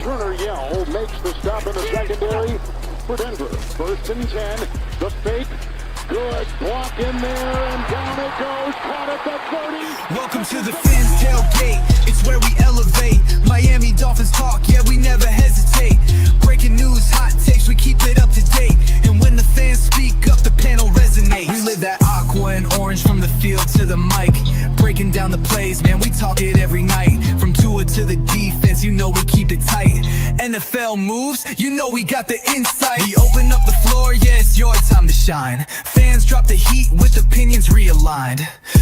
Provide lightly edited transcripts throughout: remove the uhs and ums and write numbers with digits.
Turner Yell makes the stop in the secondary for Denver. 1st and 10. The fake. Good block in there, and down it goes. Caught at the 30. Welcome to the Fins tailgate. It's where we elevate. Miami Dolphins talk, yeah, we never hesitate. Breaking news, hot takes, we keep it up to date. And when the fans speak up, the panel resonates. We live that aqua and orange from the field to the mic. Breaking down the plays, man, we talk it every night. From Tua to the defense, you know we keep it tight. NFL moves, you know we got the insight. We open up the floor, yeah, it's your time to shine. Fans drop the heat with opinions realigned.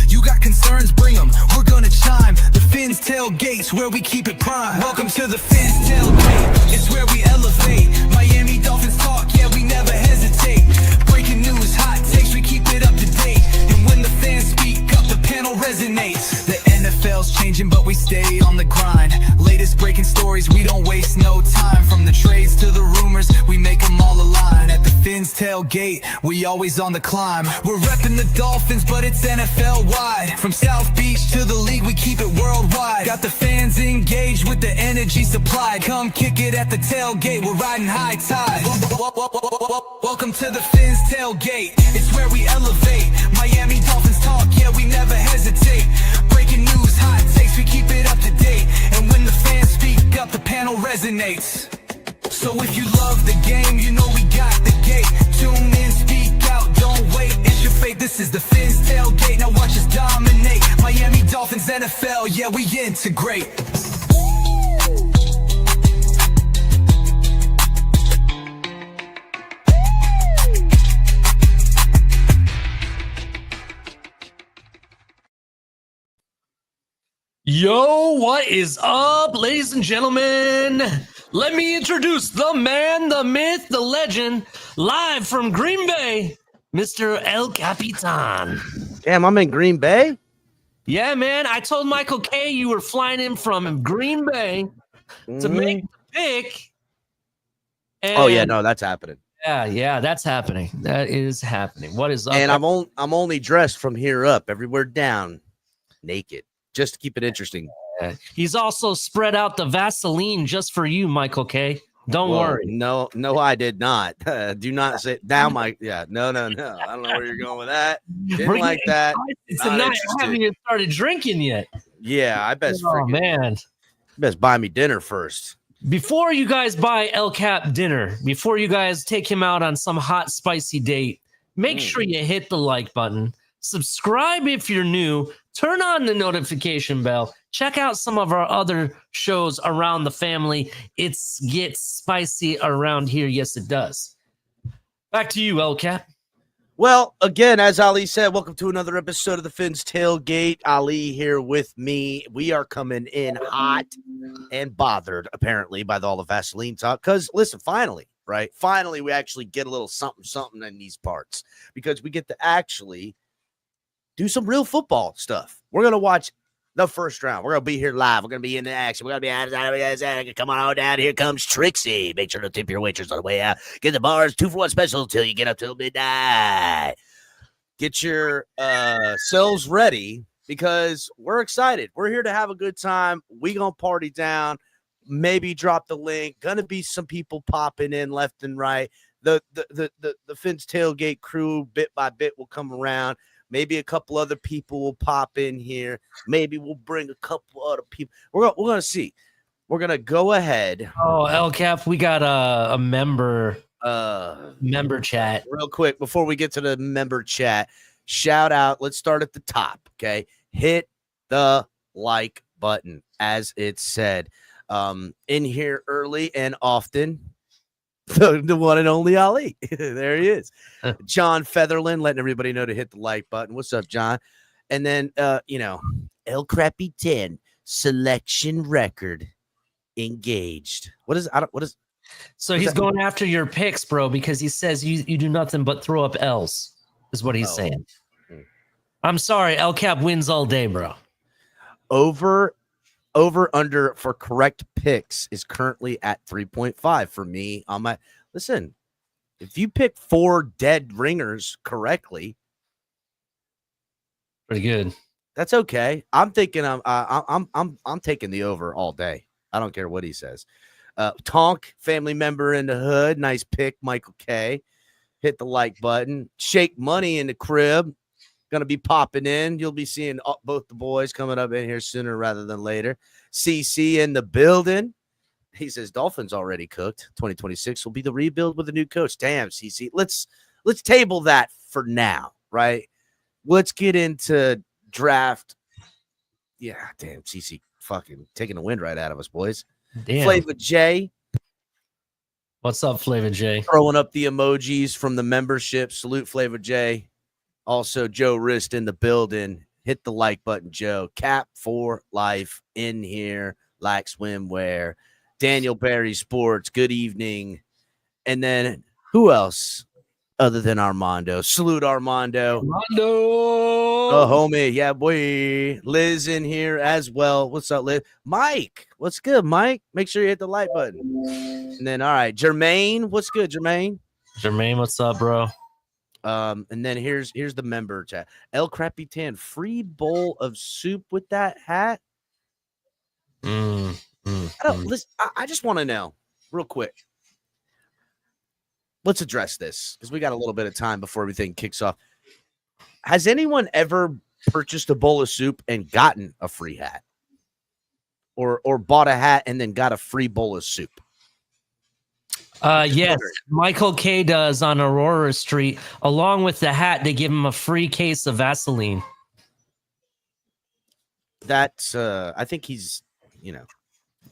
You got concerns, bring them, we're gonna chime. The Fins tailgates, where we keep it prime. Welcome to the Fins tailgate, it's where we elevate. Miami Dolphins talk, yeah, we never hesitate. Breaking news, hot takes, we keep it up to date. And when the fans speak up, the panel resonates. The NFL's changing, but we stay on the grind. Latest breaking stories, we don't waste no time. From the trades to the rumors, we make them all align. At the Fins tailgate, we always on the climb. We're repping the Dolphins, but it's NFL wide. From South Beach to the league, we keep it worldwide. Got the fans engaged with the energy supplied. Come kick it at the tailgate, we're riding high tide. Welcome to the Fins tailgate, it's where we elevate. Miami Dolphins talk, yeah, we never hesitate. Breaking news, hot takes, we keep it up to date. And when the fans speak up, the panel resonates. So if you love the game, you know we got the gate. Tune in, speak out, don't wait, it's your fate. This is the Fins tailgate, now watch us dominate. Miami Dolphins, NFL, yeah, we integrate. Yo, what is up, ladies and gentlemen? Let me introduce the man, the myth, the legend, live from Green Bay, Mr. El Capitan. Damn, I'm in Green Bay? Yeah, man. I told Michael K you were flying in from Green Bay to make the pick. Oh, yeah, no, that's happening. Yeah, that's happening. That is happening. What is up? And I'm only dressed from here up, everywhere down, naked, just to keep it interesting. He's also spread out the Vaseline just for you, Michael K. Don't worry. No, I did not. Do not say down my. Yeah, no. I don't know where you're going with that. Didn't like that. Tonight, I haven't even started drinking yet. Yeah, I bet. Oh, man. Best buy me dinner first. Before you guys buy El Cap dinner, before you guys take him out on some hot, spicy date, make sure you hit the like button. Subscribe if you're new. Turn on the notification bell. Check out some of our other shows around the family. It gets spicy around here. Yes, it does. Back to you, El Cap. Well, again, as Ali said, welcome to another episode of the Fins Tailgate. Ali here with me. We are coming in hot and bothered, apparently, by all the Vaseline talk. Because, listen, finally, right? Finally, we actually get a little something in these parts. Because we get to actually do some real football stuff. We're going to watch the first round. We're going to be here live. We're going to be in the action. We're going to be come on down. Here comes Trixie. Make sure to tip your waitress on the way out. Get the bars 2-for-1 special until you get up till midnight. Get your selves ready because we're excited. We're here to have a good time. We going to party down. Maybe drop the link. Going to be some people popping in left and right. The Fins Tailgate crew bit by bit will come around. Maybe a couple other people will pop in here. Maybe we'll bring a couple other people. We're going to see. We're going to go ahead. Oh, El Cap, we got a member chat. Real quick, before we get to the member chat, shout out. Let's start at the top, okay? Hit the like button, as it said. In here early and often. The one and only Ali. There he is. John Featherland letting everybody know to hit the like button. What's up, John? And then, El Crappy 10 selection record engaged. What is? So he's going after your picks, bro, because he says you do nothing but throw up L's, is what he's saying. I'm sorry. El Cap wins all day, bro. Over under for correct picks is currently at 3.5 for me on my. Listen, if you pick 4 dead ringers correctly, pretty good. That's okay. I'm thinking I'm taking the over all day. I don't care what he says. Tonk, family member in the hood. Nice pick, Michael K. Hit the like button. Shake Money in the crib. Going to be popping in. You'll be seeing both the boys coming up in here sooner rather than later. CC in the building. He says Dolphins already cooked. 2026 will be the rebuild with a new coach. Damn, CC. Let's table that for now, right? Let's get into draft. Yeah, damn, CC fucking taking the wind right out of us, boys. Damn. Flava J. What's up, Flava J? Throwing up the emojis from the membership. Salute Flava J. Also, Joe Rist in the building. Hit the like button, Joe. Cap for life in here, like swimwear. Daniel Barry Sports, good evening. And then who else other than Armando? Salute Armando. Armando. Oh, homie. Yeah, boy. Liz in here as well. What's up, Liz? Mike. What's good, Mike? Make sure you hit the like button. And then, all right, Jermaine. What's good, Jermaine? Jermaine, what's up, bro? And then here's the member chat. El Crapitan, free bowl of soup with that hat. Listen, I just want to know real quick. Let's address this because we got a little bit of time before everything kicks off. Has anyone ever purchased a bowl of soup and gotten a free hat? Or bought a hat and then got a free bowl of soup? Yes, Michael K does on Aurora Street. Along with the hat, they give him a free case of Vaseline. That's I think he's,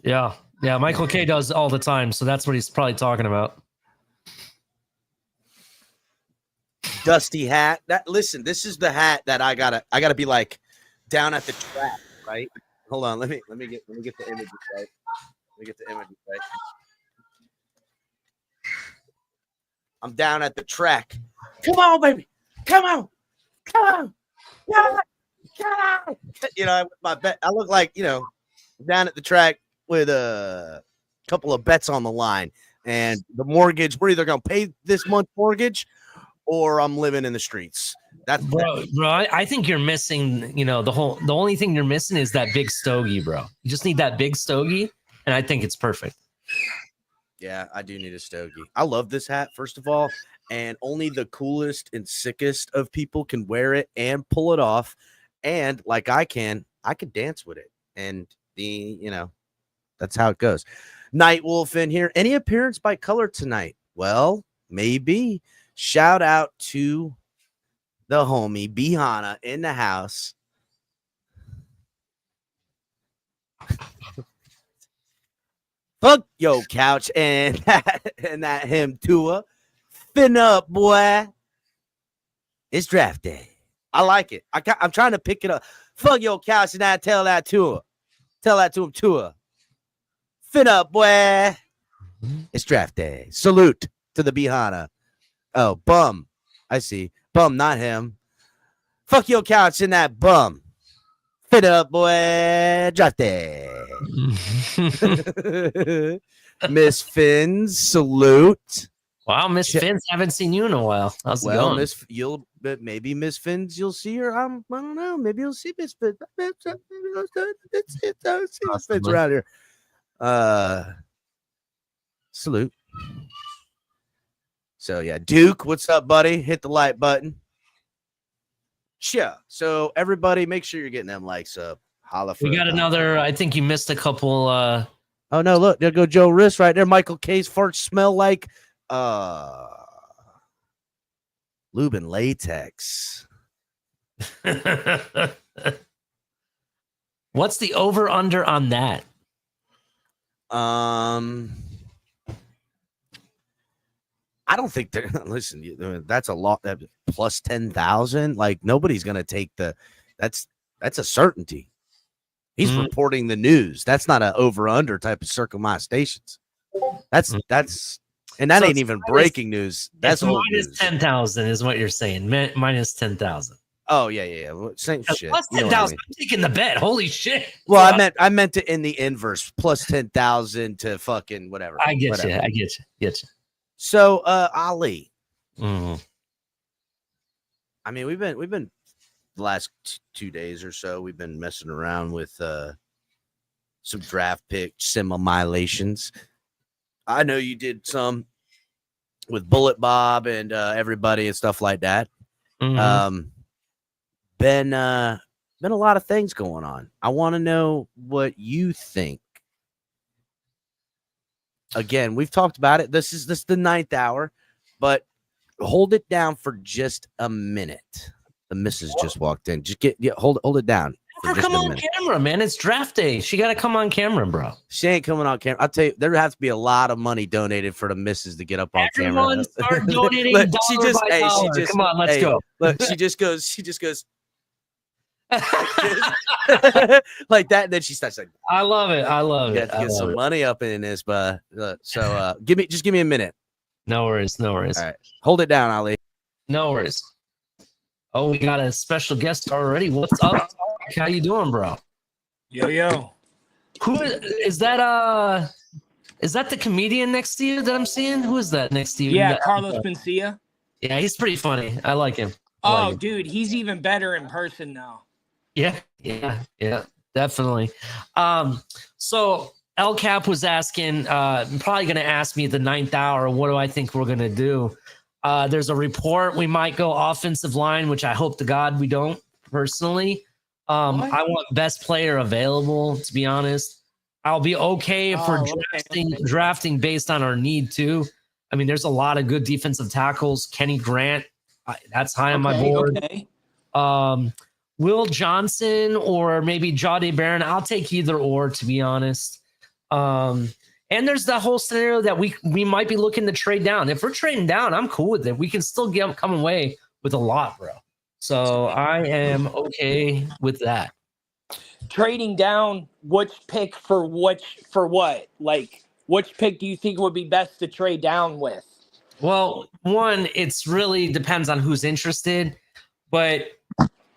Yeah, Michael K does all the time, so that's what he's probably talking about. Dusty hat. Listen, this is the hat that I gotta be like down at the track, right? Hold on, let me get the images right. Let me get the images right. I'm down at the track. Come on, baby. Come on. Come on. My bet. I look like, down at the track with a couple of bets on the line. And the mortgage, we're either going to pay this month's mortgage or I'm living in the streets. Bro, I think you're missing, the only thing you're missing is that big stogie, bro. You just need that big stogie, and I think it's perfect. Yeah, I do need a stogie. I love this hat, first of all, and only the coolest and sickest of people can wear it and pull it off. And like I could dance with it. And that's how it goes. Night Wolf in here. Any appearance by color tonight? Well, maybe. Shout out to the homie Bihana in the house. Fuck yo couch and that him Tua. Fin up, boy. It's draft day. I like it. I'm trying to pick it up. Fuck your couch and I tell that to her. Tell that to him, Tua. Fin up, boy. It's draft day. Salute to the Bihana. Oh, bum. I see. Bum, not him. Fuck your couch and that bum. Fit up, boy. Draft day. Miss Finns, salute. Wow, Miss Finns, haven't seen you in a while. How's it going? Maybe Miss Finns, you'll see her. I don't know. Maybe you'll see Miss Finns. Miss Finns around here. Salute. So yeah, Duke, what's up, buddy? Hit the like button. Yeah. So everybody, make sure you're getting them likes up. Holla for we got another. I think you missed a couple. Oh no! Look, there go Joe Rist right there. Michael K's farts smell like lube and latex. What's the over under on that? I don't think they're listen. That's a lot. That plus 10,000. Like nobody's gonna take that's a certainty. He's reporting the news. That's not an over under type of Circle My Stations. That's and that ain't even breaking news. That's minus 10,000 is what you're saying. Minus 10,000. Oh yeah. Well, same shit. Plus 10,000. I mean? I'm taking the bet. Holy shit. Well, I meant it in the inverse. Plus 10,000 to fucking whatever. I get whatever. you. I get you. So Ali. Mm-hmm. I mean, we've been the last 2 days or so. We've been messing around with some draft pick simulations. I know you did some with Bullet Bob and everybody and stuff like that. Mhm. Been a lot of things going on. I want to know what you think. Again, we've talked about it. This is the 9th hour, but hold it down for just a minute. The missus just walked in. Just hold it down for just Come a on minute. camera, man. It's draft day. She got to come on camera, bro. She ain't coming on camera. I'll tell you, there has to be a lot of money donated for the missus to get up on Everyone camera. start donating Look, dollar by dollar. Come on, let's go. Look, she just goes like that, and then she starts like, I love it. I love you it. have to get some it. money up in this, but give me a minute. No worries. No worries. All right, hold it down, Ali. No worries. Oh, we got a special guest already. What's up? How you doing, bro? Yo. Who is that? Is that the comedian next to you that I'm seeing? Who is that next to you? Yeah, Carlos Mencia. Yeah, he's pretty funny. I like him. Dude, he's even better in person now. Yeah, definitely. So El Cap was asking, probably going to ask me at the 9th hour, what do I think we're going to do? There's a report we might go offensive line, which I hope to God we don't personally. I want best player available, to be honest. I'll be okay if we're drafting based on our need too. I mean, there's a lot of good defensive tackles. Kenny Grant, that's high on my board. Okay. Will Johnson or maybe Jahdae Barron. I'll take either or, to be honest. And there's the whole scenario that we might be looking to trade down. If we're trading down, I'm cool with it. We can still come away with a lot, bro. So I am okay with that. Trading down, which pick for what? Like, which pick do you think would be best to trade down with? Well, one, it's really depends on who's interested. But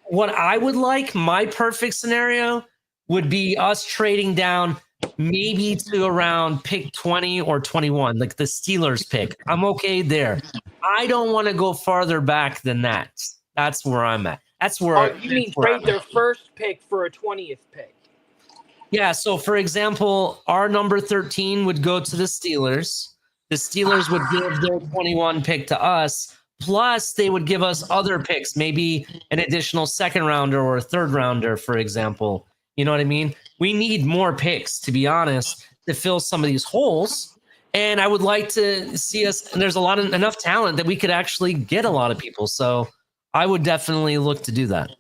what I would like, my perfect scenario, would be us trading down maybe to around pick 20 or 21, like the Steelers pick. I'm okay there. I don't want to go farther back than that. That's where I'm at. That's where you mean trade their first pick for a 20th pick? Yeah. So, for example, our number 13 would go to the Steelers. The Steelers would give their 21 pick to us. Plus, they would give us other picks, maybe an additional second rounder or a third rounder, for example. You know what I mean? We need more picks, to be honest, to fill some of these holes. And I would like to see us, and there's enough talent that we could actually get a lot of people. So I would definitely look to do that.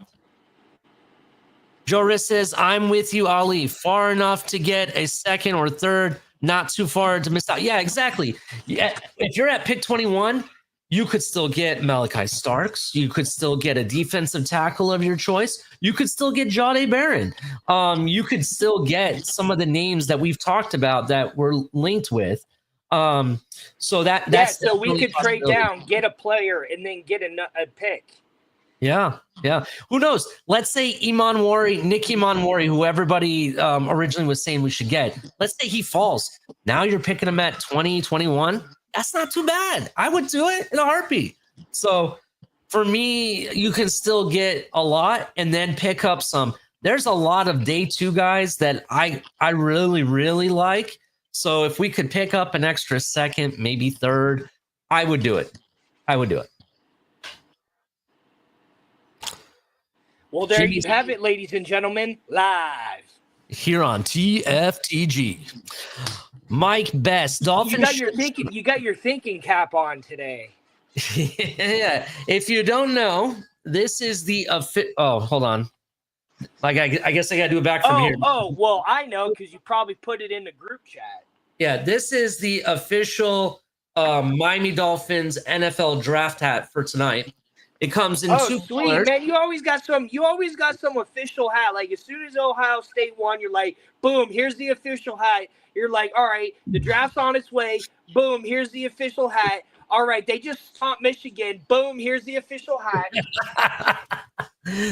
Joe Riss says, I'm with you, Ali. Far enough to get a second or third, not too far to miss out. Yeah, exactly. Yeah, if you're at pick 21, you could still get Malachi Starks. You could still get a defensive tackle of your choice. You could still get Jahdae Barron. You could still get some of the names that we've talked about that we're linked with. So we could trade down, get a player, and then get a pick. Yeah. Who knows? Let's say Nick Imanwari, who everybody originally was saying we should get. Let's say he falls. Now you're picking him at 20, 21. That's not too bad. I would do it in a heartbeat. So for me, you can still get a lot and then pick up some. There's a lot of day 2 guys that I really, really like. So if we could pick up an extra second, maybe third, I would do it. Well, there you have it, ladies and gentlemen, live here on TFTG. Mike Best, Dolphins. You got your thinking cap on today. Yeah. If you don't know, this is the hold on. Like I guess I got to do it back from here. Oh, well, I know because you probably put it in the group chat. Yeah, this is the official Miami Dolphins NFL draft hat for tonight. It comes in 2 colors. Man, you always got some official hat. Like as soon as Ohio State won, you're like, boom, here's the official hat. You're like, all right, the draft's on its way. Boom, here's the official hat. All right, they just stomped Michigan. Boom, here's the official hat.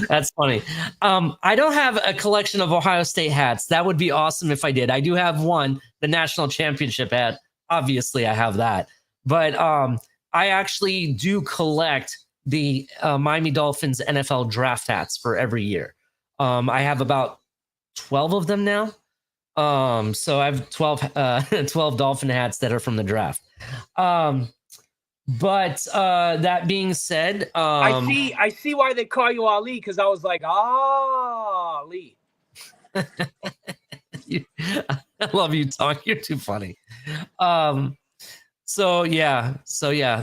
That's funny. I don't have a collection of Ohio State hats. That would be awesome if I did. I do have one, the national championship hat. Obviously, I have that. But I actually do collect the Miami Dolphins NFL draft hats for every year. I have about 12 of them now. So I have 12 Dolphin hats that are from the draft. But that being said, I see why they call you Ali, because I was like, Ali. I love you, Talk. You're too funny. So yeah.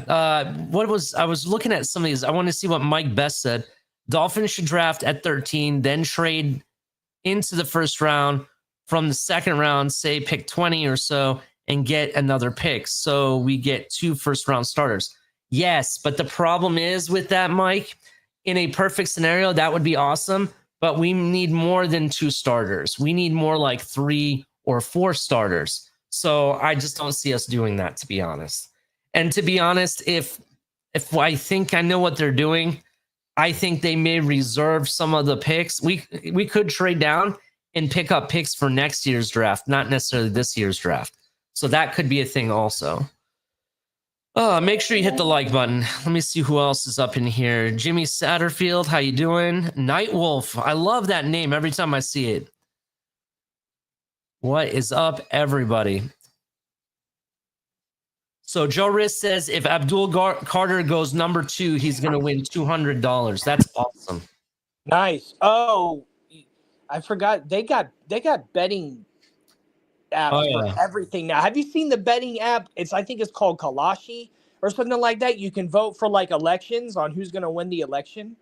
I was looking at some of these. I want to see what Mike Best said. Dolphins should draft at 13, then trade into the first round. From the second round, say pick 20 or so, and get another pick. So we get 2 first-round starters. Yes, but the problem is with that, Mike, in a perfect scenario, that would be awesome. But we need more than 2 starters. We need more like 3 or 4 starters. So I just don't see us doing that, to be honest. And to be honest, if I think I know what they're doing, I think they may reserve some of the picks. We could trade down and pick up picks for next year's draft, not necessarily this year's draft. So that could be a thing also. Make sure you hit the like button. Let me see who else is up in here. Jimmy Satterfield, how you doing? Nightwolf, I love that name every time I see it. What is up, everybody? So Joe Riss says if Abdul Carter goes number 2, he's going to win $200. That's awesome. Nice. Oh, I forgot they got betting apps for everything now. Have you seen the betting app? I think it's called Kalashi or something like that. You can vote for like elections on who's going to win the election.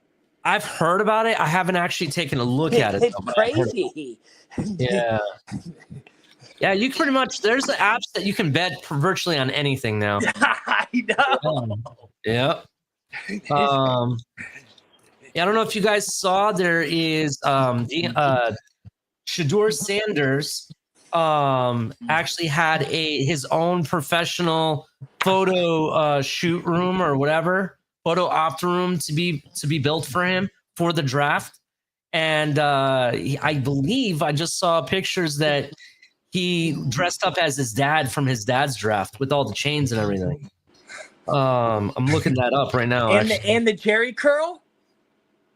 I've heard about it. I haven't actually taken a look at it. It's crazy. Yeah. Yeah, you pretty much, there's the apps that you can bet virtually on anything now. I know. Yeah. Yeah, I don't know if you guys saw, there is Shador Sanders actually had his own professional photo shoot room or whatever, photo opt room to be built for him for the draft. And I believe I just saw pictures that he dressed up as his dad from his dad's draft with all the chains and everything. I'm looking that up right now. And the Jerry curl?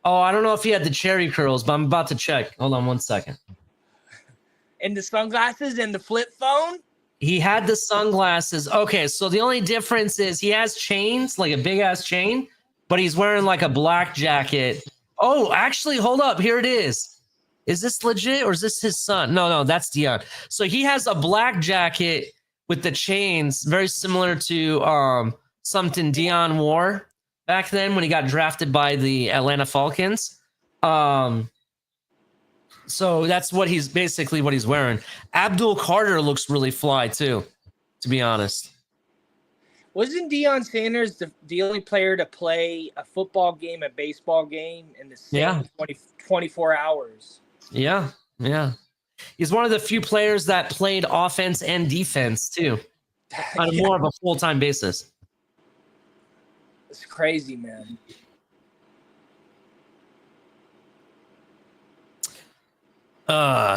Oh, I don't know if he had the cherry curls, but I'm about to check. Hold on 1 second. And the sunglasses and the flip phone? He had the sunglasses. Okay, so the only difference is he has chains, like a big-ass chain, but he's wearing like a black jacket. Oh, actually, hold up. Here it is. Is this legit or is this his son? No, that's Dion. So he has a black jacket with the chains, very similar to something Dion wore back then when he got drafted by the Atlanta Falcons. So that's what he's wearing. Abdul Carter looks really fly too, to be honest. Wasn't Deion Sanders the only player to play a football game, a baseball game in the same 24 hours? Yeah. He's one of the few players that played offense and defense too, on more of a full-time basis. It's crazy, man.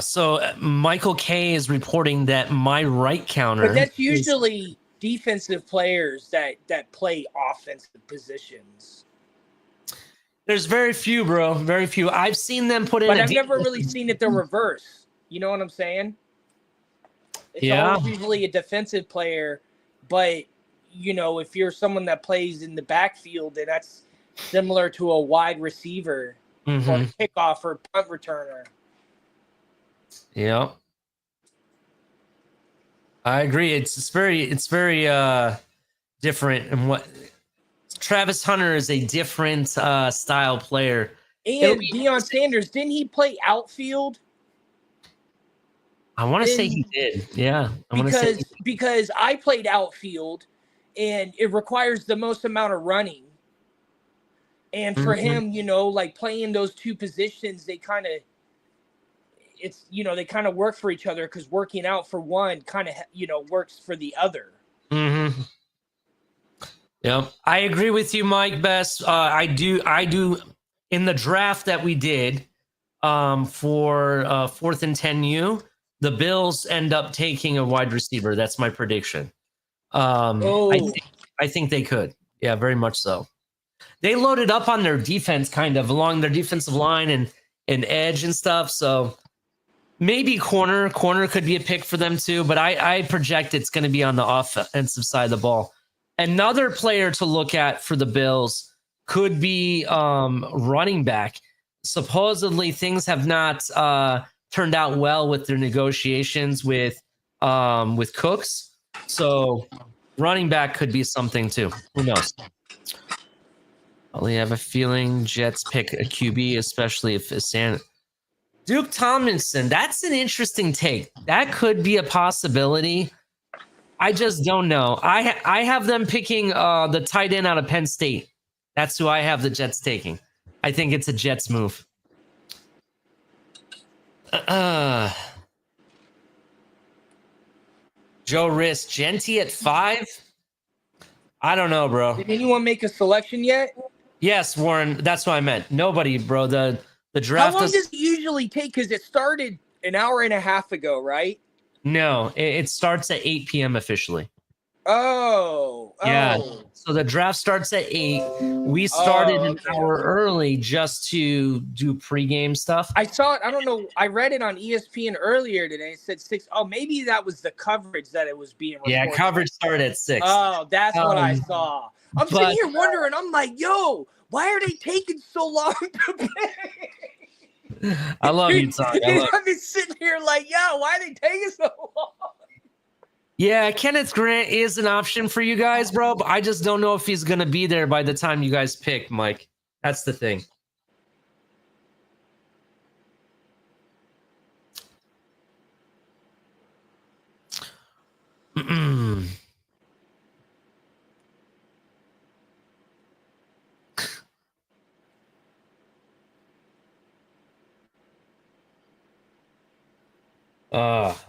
So Michael K is reporting that my right counter. But that's usually defensive players that play offensive positions. There's very few, bro. Very few. I've seen them put in. But I've never really seen it the reverse. You know what I'm saying? It's always usually a defensive player, but you know, if you're someone that plays in the backfield, then that's similar to a wide receiver or a kickoff or punt returner. Yeah, I agree. It's very different. And what Travis Hunter is a different style player. And Deion Sanders, didn't he play outfield? I want to say he did. Yeah, because I played outfield, and it requires the most amount of running. And for him, you know, like playing those two positions, they kind of work for each other because working out for one kind of, you know, works for the other. Mm-hmm. Yeah, I agree with you, Mike Best. I do. In the draft that we did for 4th and 10U, the Bills end up taking a wide receiver. That's my prediction. I think they could. Yeah, very much so. They loaded up on their defense kind of along their defensive line and edge and stuff. So Maybe corner. Corner could be a pick for them too, but I project it's going to be on the offensive side of the ball. Another player to look at for the Bills could be running back. Supposedly, things have not turned out well with their negotiations with Cooks. So, running back could be something too. Who knows? I have a feeling Jets pick a QB, especially if it's Duke Tomlinson. That's an interesting take. That could be a possibility. I just don't know. I have them picking the tight end out of Penn State. That's who I have the Jets taking. I think it's a Jets move. Joe Riss, Genty at 5. I don't know, bro. Did anyone make a selection yet? Yes, Warren. That's what I meant. Nobody, bro. The draft. How long does it usually take? Because it started an hour and a half ago, right? No, it starts at 8 p.m. officially. Oh. Yeah. So the draft starts at 8. We started an hour early just to do pregame stuff. I saw it. I don't know. I read it on ESPN earlier today. It said 6. Oh, maybe that was the coverage that it was being reported. Yeah, coverage started at 6. Oh, that's what I saw. I'm sitting here wondering. I'm like, yo, why are they taking so long to pick? I love you, Tom. I've been sitting here like, yo, why are they taking so long? Yeah, Kenneth Grant is an option for you guys, bro, but I just don't know if he's going to be there by the time you guys pick, Mike. That's the thing.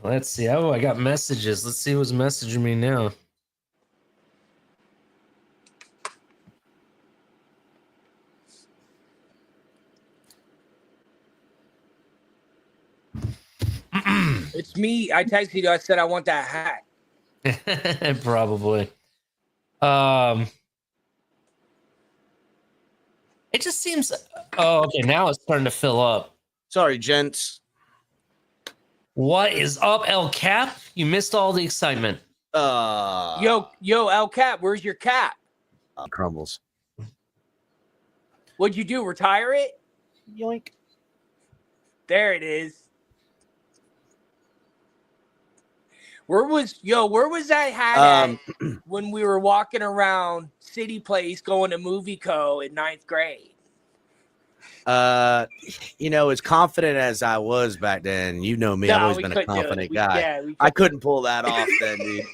Let's see. Oh, I got messages. Let's see who's messaging me now. It's me. I texted you. I said I want that hat. Probably. It just seems. Oh, okay. Now it's starting to fill up. Sorry, gents. What is up, El Cap? You missed all the excitement. Yo, El Cap, where's your cap? Crumbles. What'd you do? Retire it? Yoink. There it is. Where was that hat at when we were walking around City Place going to Movie Co. in 9th grade? As confident as I was back then, you know me, I've always been a confident guy. I couldn't pull that off then, dude.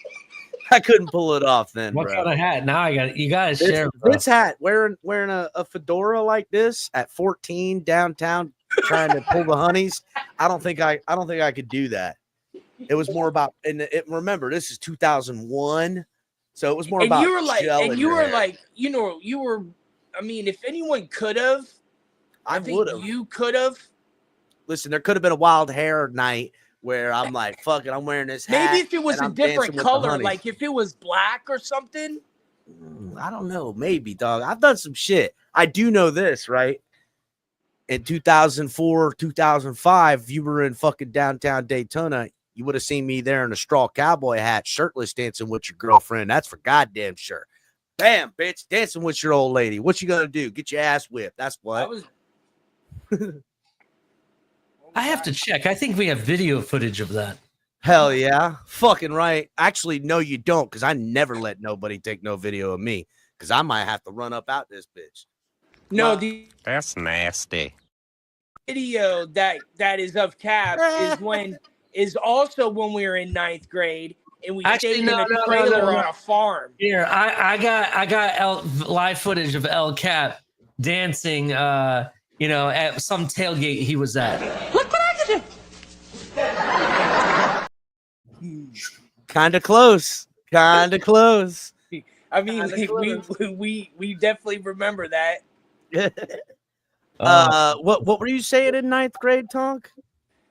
I couldn't pull it off then, what bro. Kind of hat? Now you gotta share. This hat, wearing a fedora like this at 14 downtown, trying to pull the honeys. I don't think I could do that. It was more about, remember, this is 2001, so it was more about. You were like, I mean, if anyone could have. I think you could have. Listen, there could have been a wild hair night where I'm like, fuck it, I'm wearing this hat. Maybe if it was a different color, like if it was black or something. I don't know. Maybe, dog. I've done some shit. I do know this, right? In 2004, 2005, if you were in fucking downtown Daytona, you would have seen me there in a straw cowboy hat, shirtless, dancing with your girlfriend. That's for goddamn sure. Bam, bitch, dancing with your old lady. What you gonna do? Get your ass whipped. That's what. I have to check. I think we have video footage of that. Hell yeah. Fucking right. Actually, no, you don't, because I never let nobody take no video of me, because I might have to run up out this bitch. No, that's nasty. Video that is of Cap is also when we were in 9th grade and we stayed in a trailer on a farm. Here, I got live footage of El Cap dancing at some tailgate he was at. Look what I can do. Kind of close. I mean, we definitely remember that. What were you saying in 9th grade, Tonk?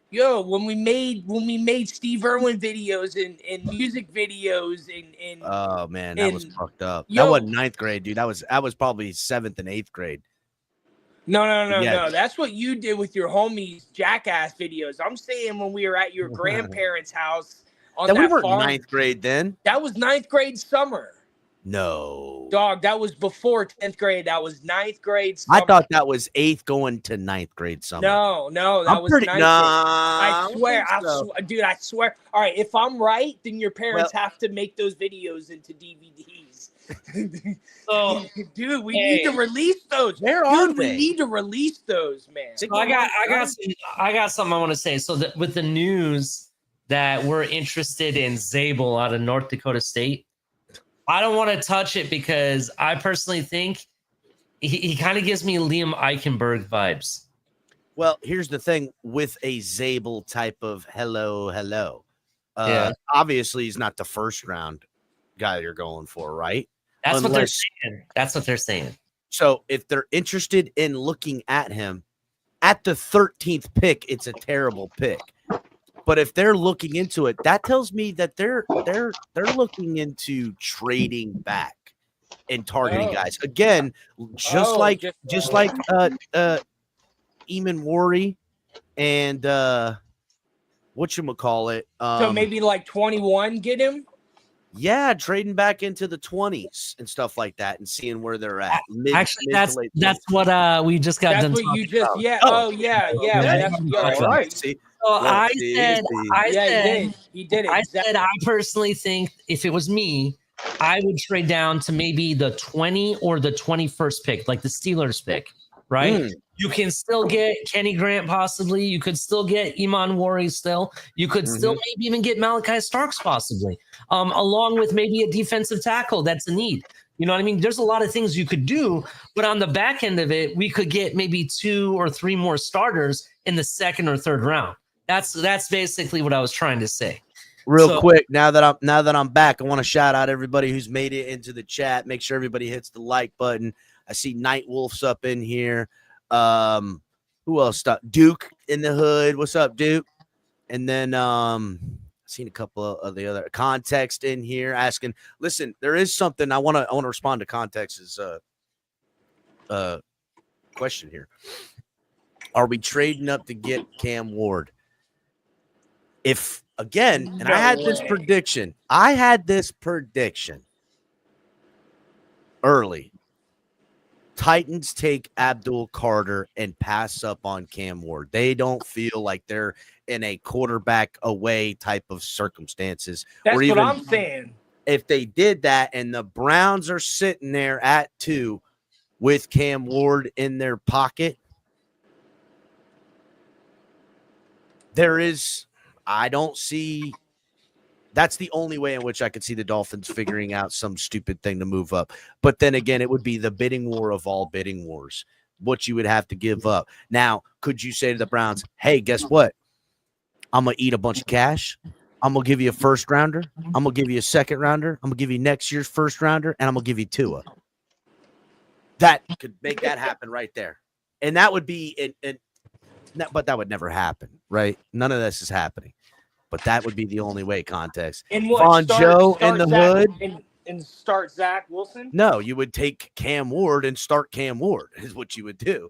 Yo, when we made Steve Irwin videos and music videos and oh man, that was fucked up. That wasn't 9th grade, dude. That was probably 7th and 8th grade. No. That's what you did with your homies' jackass videos. I'm saying when we were at your grandparents' house on That we that weren't farm. ninth grade then. That was 9th grade summer. No. Dog, that was before 10th grade. That was 9th grade summer. I thought that was 8th going to 9th grade summer. No, that was 9th grade. I swear, dude, I swear. All right, if I'm right, then your parents have to make those videos into DVDs. So, dude, we need to release those. Where are Dude, they? we need to release those, man. So I got something I want to say. So that with the news that we're interested in Zabel out of North Dakota State, I don't want to touch it because I personally think he kind of gives me Liam Eichenberg vibes. Well, here's the thing with a Zabel type of hello. Obviously, he's not the first round guy you're going for, right? That's what they're saying. That's what they're saying. So if they're interested in looking at him at the 13th pick, it's a terrible pick. But if they're looking into it, that tells me that they're looking into trading back and targeting guys again, just like Eamon Worry and whatchamacallit. So maybe like 21, get him. Yeah, trading back into the 20s and stuff like that, and seeing where they're at. That's what we just got done. That's what you just about. yeah. Oh yeah. That's all right. See. So he did it. I said I personally think if it was me, I would trade down to maybe the 20 or the 21st pick, like the Steelers pick, right? You can still get Kenny Grant possibly. You could still get Iman Worry still. You could still maybe even get Malachi Starks possibly, along with maybe a defensive tackle that's a need. You know what I mean? There's a lot of things you could do, but on the back end of it, we could get maybe 2 or 3 more starters in the 2nd or 3rd round. That's basically what I was trying to say. Real quick, now that I'm back, I want to shout out everybody who's made it into the chat. Make sure everybody hits the like button. I see Night Wolf's up in here. Who else? Duke in the hood. What's up, Duke? And then I've seen a couple of the other Context in here asking. Listen, there is something I want to respond to Context's question here. Are we trading up to get Cam Ward? If again, and I had this prediction early. Titans take Abdul Carter and pass up on Cam Ward. They don't feel like they're in a quarterback away type of circumstances. That's what I'm saying. If they did that and the Browns are sitting there at 2 with Cam Ward in their pocket, I don't see. That's the only way in which I could see the Dolphins figuring out some stupid thing to move up. But then again, it would be the bidding war of all bidding wars, what you would have to give up. Now, could you say to the Browns, hey, guess what? I'm going to eat a bunch of cash. I'm going to give you a 1st rounder. I'm going to give you a 2nd rounder. I'm going to give you next year's 1st rounder, and I'm going to give you Tua. That could make that happen right there. And that would be but that would never happen, right? None of this is happening. But that would be the only way. Context. And what? Von Joe in the hood and start Zach Wilson. No, you would take Cam Ward and start Cam Ward is what you would do.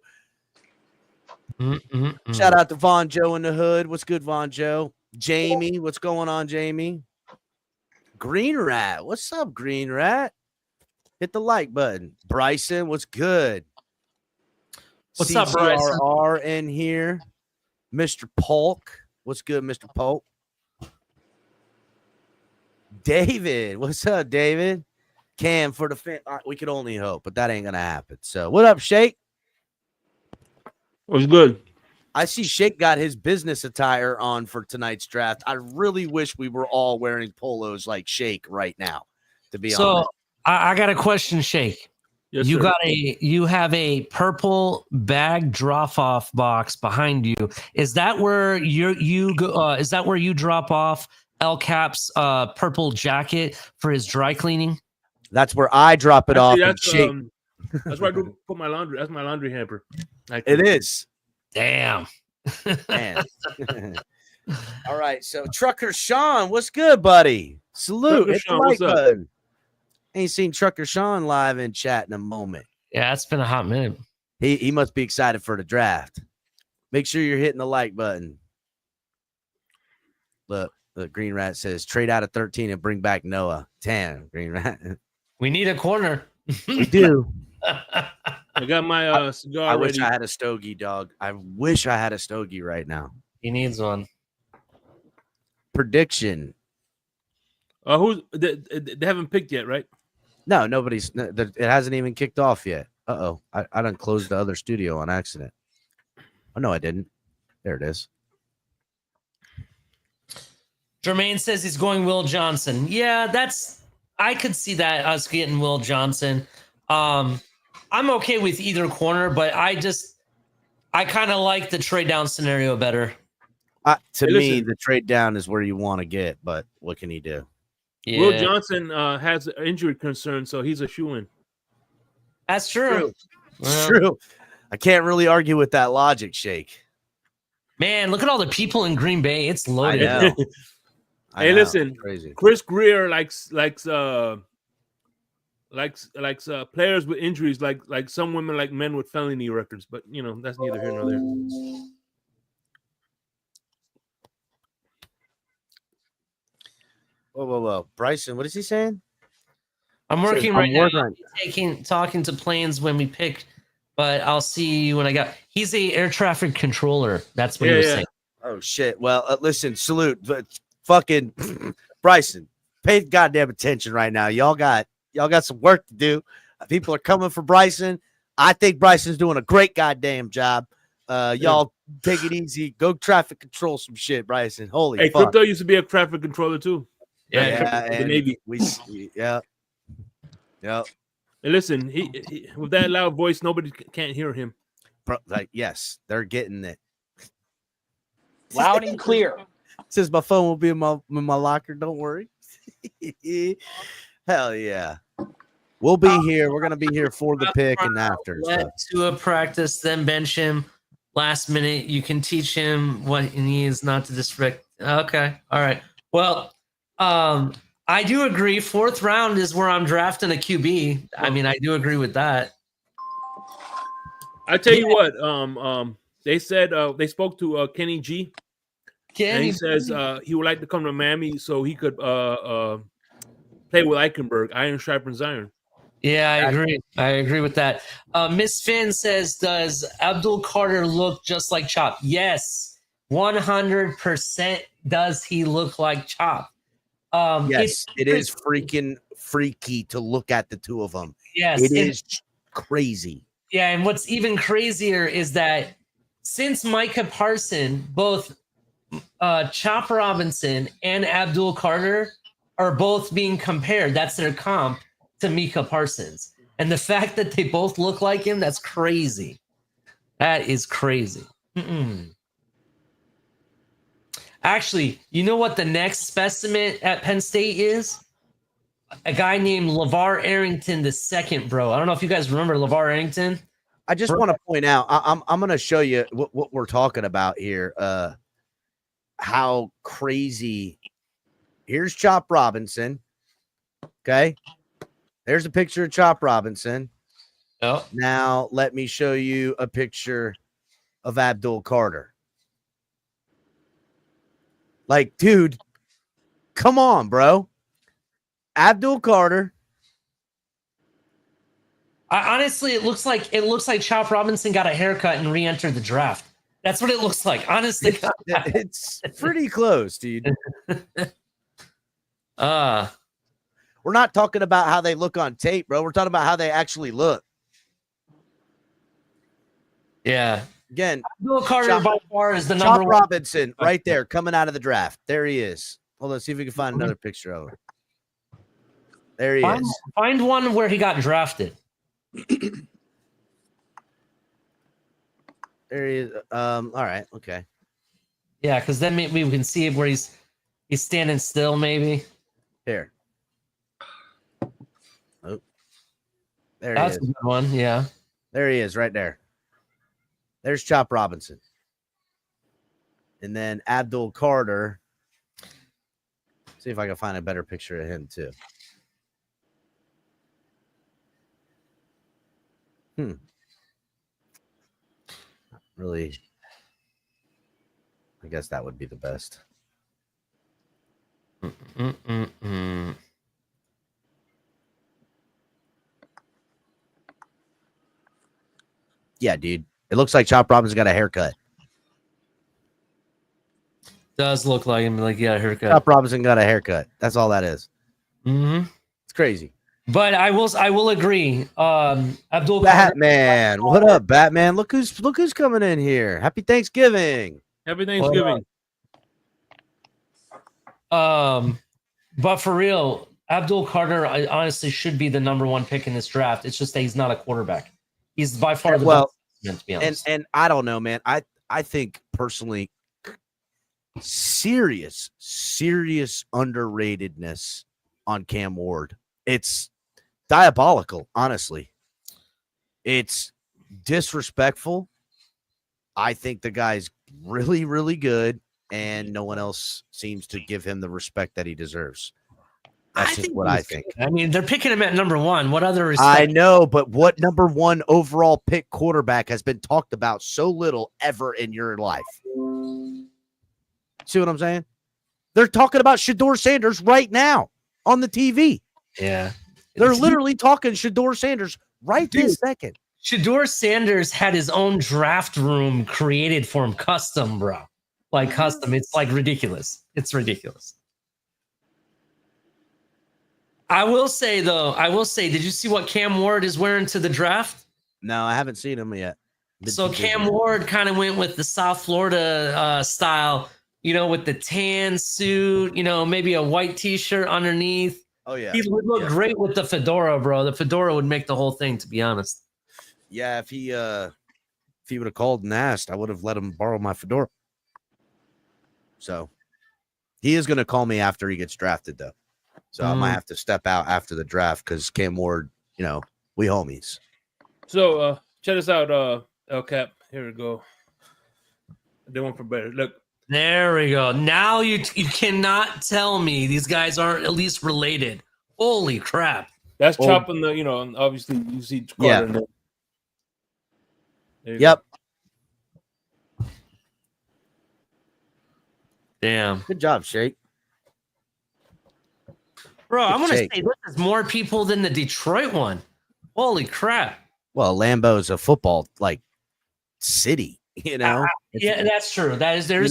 Shout out to Von Joe in the hood. What's good, Von Joe? Jamie, what's going on, Jamie? Green Rat, what's up, Green Rat? Hit the like button. Bryson, what's good? What's up, Bryson? CCRR in here. Mr. Polk, what's good, Mr. Polk? David, what's up, David? Cam for the fan. We could only hope, but that ain't gonna happen. So, what up, Shake? What's good? I see Shake got his business attire on for tonight's draft. I really wish we were all wearing polos like Shake right now. To be honest, I got a question, Shake. Yes, you sir. You have a purple bag drop-off box behind you. Is that where you go? Is that where you drop off El Cap's purple jacket for his dry cleaning? That's where I drop it off. That's where I go put my laundry. That's my laundry hamper. It is. Damn. Man. All right. So Trucker Sean, what's good, buddy? Salute. Trucker Sean, what's up? Button. Ain't seen Trucker Sean live in chat in a moment. Yeah, it's been a hot minute. He must be excited for the draft. Make sure you're hitting the like button. Look, the Green Rat says trade out of 13 and bring back Noah. 10, Green Rat. We need a corner. We do. I got my cigar I ready. wish I had a stogie, dog. I wish I had a stogie right now. He needs one. Prediction. Who's they haven't picked yet, right? No, nobody's. It hasn't even kicked off yet. Uh-oh. I done closed the other studio on accident. Oh, no, I didn't. There it is. Jermaine says he's going Will Johnson. Yeah, I could see that us getting Will Johnson. I'm okay with either corner, but I kind of like the trade down scenario better. To me, the trade down is where you want to get, but what can he do? Yeah. Will Johnson has injury concerns, so he's a shoe-in. That's true. It's true. I can't really argue with that logic, Shake. Man, look at all the people in Green Bay. It's loaded. I know. Hey, listen, crazy. Chris Greer likes players with injuries, like some women like men with felony records. But that's neither here nor there. Whoa. Bryson, what is he saying? I'm working right now. Talking to planes when we pick, but I'll see you when I got. He's a air traffic controller. That's what he was saying. Oh shit. Well, listen, salute, but fucking Bryson, pay goddamn attention right now. Y'all got some work to do. People are coming for Bryson. I think Bryson's doing a great goddamn job. Y'all take it easy. Go traffic control some shit, Bryson. Holy fuck. Crypto used to be a traffic controller too. Yeah, the Navy. Yeah. And listen, he with that loud voice, nobody can't hear him. Yes, they're getting it loud and clear. Says my phone will be in my locker. Don't worry. Hell yeah. We'll be here. We're gonna be here for the pick and after. To a practice, then bench him. Last minute, you can teach him what he needs not to disrespect. Okay, all right. Well, I do agree. 4th round is where I'm drafting a QB. I mean, I do agree with that. I tell you what. They said they spoke to Kenny G. And he says he would like to come to Miami so he could play with Eichenberg. Iron sharpens iron. Yeah, I agree. I agree with that. Miss Finn says, does Abdul Carter look just like Chop? Yes, 100% does he look like Chop. Yes, it is freaking freaky to look at the two of them. Yes. It is crazy. Yeah, and what's even crazier is that since Micah Parson, both Chop Robinson and Abdul Carter are both being compared. That's their comp to Micah Parsons. And the fact that they both look like him, that's crazy. That is crazy. Actually, you know what the next specimen at Penn State is? A guy named LeVar Arrington II, bro. I don't know if you guys remember LeVar Arrington. I just want to point out, I'm going to show you what we're talking about here. How crazy. Here's Chop Robinson. Okay. There's a picture of Chop Robinson. Oh. Now let me show you a picture of Abdul Carter. Like, dude, come on, bro. Abdul Carter. Honestly, it looks like Chop Robinson got a haircut and re-entered the draft. That's what it looks like. Honestly, it's pretty close, dude. We're not talking about how they look on tape, bro. We're talking about how they actually look. Yeah. Again, Abdul Carter by far is the number Chop one. Robinson right there coming out of the draft. There he is. Hold on, see if we can find another picture of him. There he is. Find one where he got drafted. There he is. All right, okay. Yeah, because then maybe we can see where he's standing still, maybe. Here. Oh. There That's he is. a good one, yeah. There he is, right there. There's Chop Robinson. And then Abdul Carter. See if I can find a better picture of him, too. really. I guess that would be the best. Yeah, dude. It looks like Chop Robinson got a haircut. Does look like him, like, yeah, haircut. Chop Robinson got a haircut. That's all that is. Mm-hmm. It's crazy. But I will agree. Abdul Batman, what up, Batman? Look who's coming in here. Happy Thanksgiving. Happy Thanksgiving. But for real, Abdul Carter, I honestly should be the number one pick in this draft. It's just that he's not a quarterback. He's by far the best, to be honest. And I don't know, man. I think personally, serious underratedness on Cam Ward. It's diabolical, honestly. It's disrespectful. I think the guy's really, really good, and no one else seems to give him the respect that he deserves. That's just what I think. I mean, they're picking him at number one. What other respect? I know, but what number one overall pick quarterback has been talked about so little ever in your life? See what I'm saying? They're talking about Shedeur Sanders right now on the TV. Yeah. They're literally talking Shedeur Sanders right this second. Shedeur Sanders had his own draft room created for him, custom, bro. Like custom. It's like ridiculous. It's ridiculous. I will say, did you see what Cam Ward is wearing to the draft? No, I haven't seen him yet. So Cam Ward kind of went with the South Florida style, with the tan suit, maybe a white t-shirt underneath. Oh, yeah. He would look great with the fedora, bro. The fedora would make the whole thing, to be honest. Yeah, if he would have called and asked, I would have let him borrow my fedora. So he is going to call me after he gets drafted, though. So I might have to step out after the draft because Cam Ward, we homies. So check this out, El Cap. Here we go. They want for better. Look. There we go. Now you cannot tell me these guys aren't at least related. Holy crap. That's chopping the, and obviously you see Carter in there. Yep. Go. Damn. Good job, Shake. Bro, I'm going to say this is more people than the Detroit one. Holy crap. Well, Lambeau's a football, city, yeah, that's true. That's their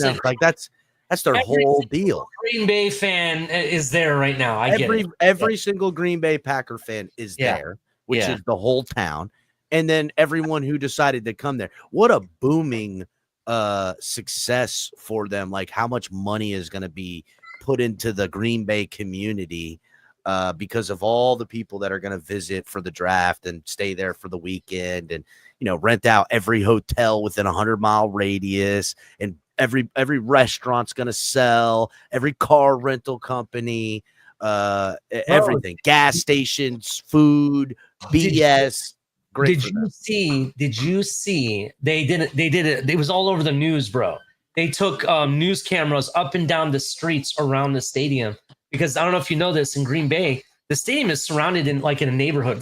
whole deal. Green Bay fan is there right now. Every single Green Bay Packer fan is there, which is the whole town. And then everyone who decided to come there. What a booming success for them. Like how much money is going to be put into the Green Bay community because of all the people that are going to visit for the draft and stay there for the weekend and, rent out every hotel within 100-mile radius, and every restaurant's going to sell, every car rental company, everything, gas stations, food, BS. Great. Did you see they did it? It was all over the news, bro. They took news cameras up and down the streets around the stadium because I don't know if you know this, in Green Bay, the stadium is surrounded in a neighborhood.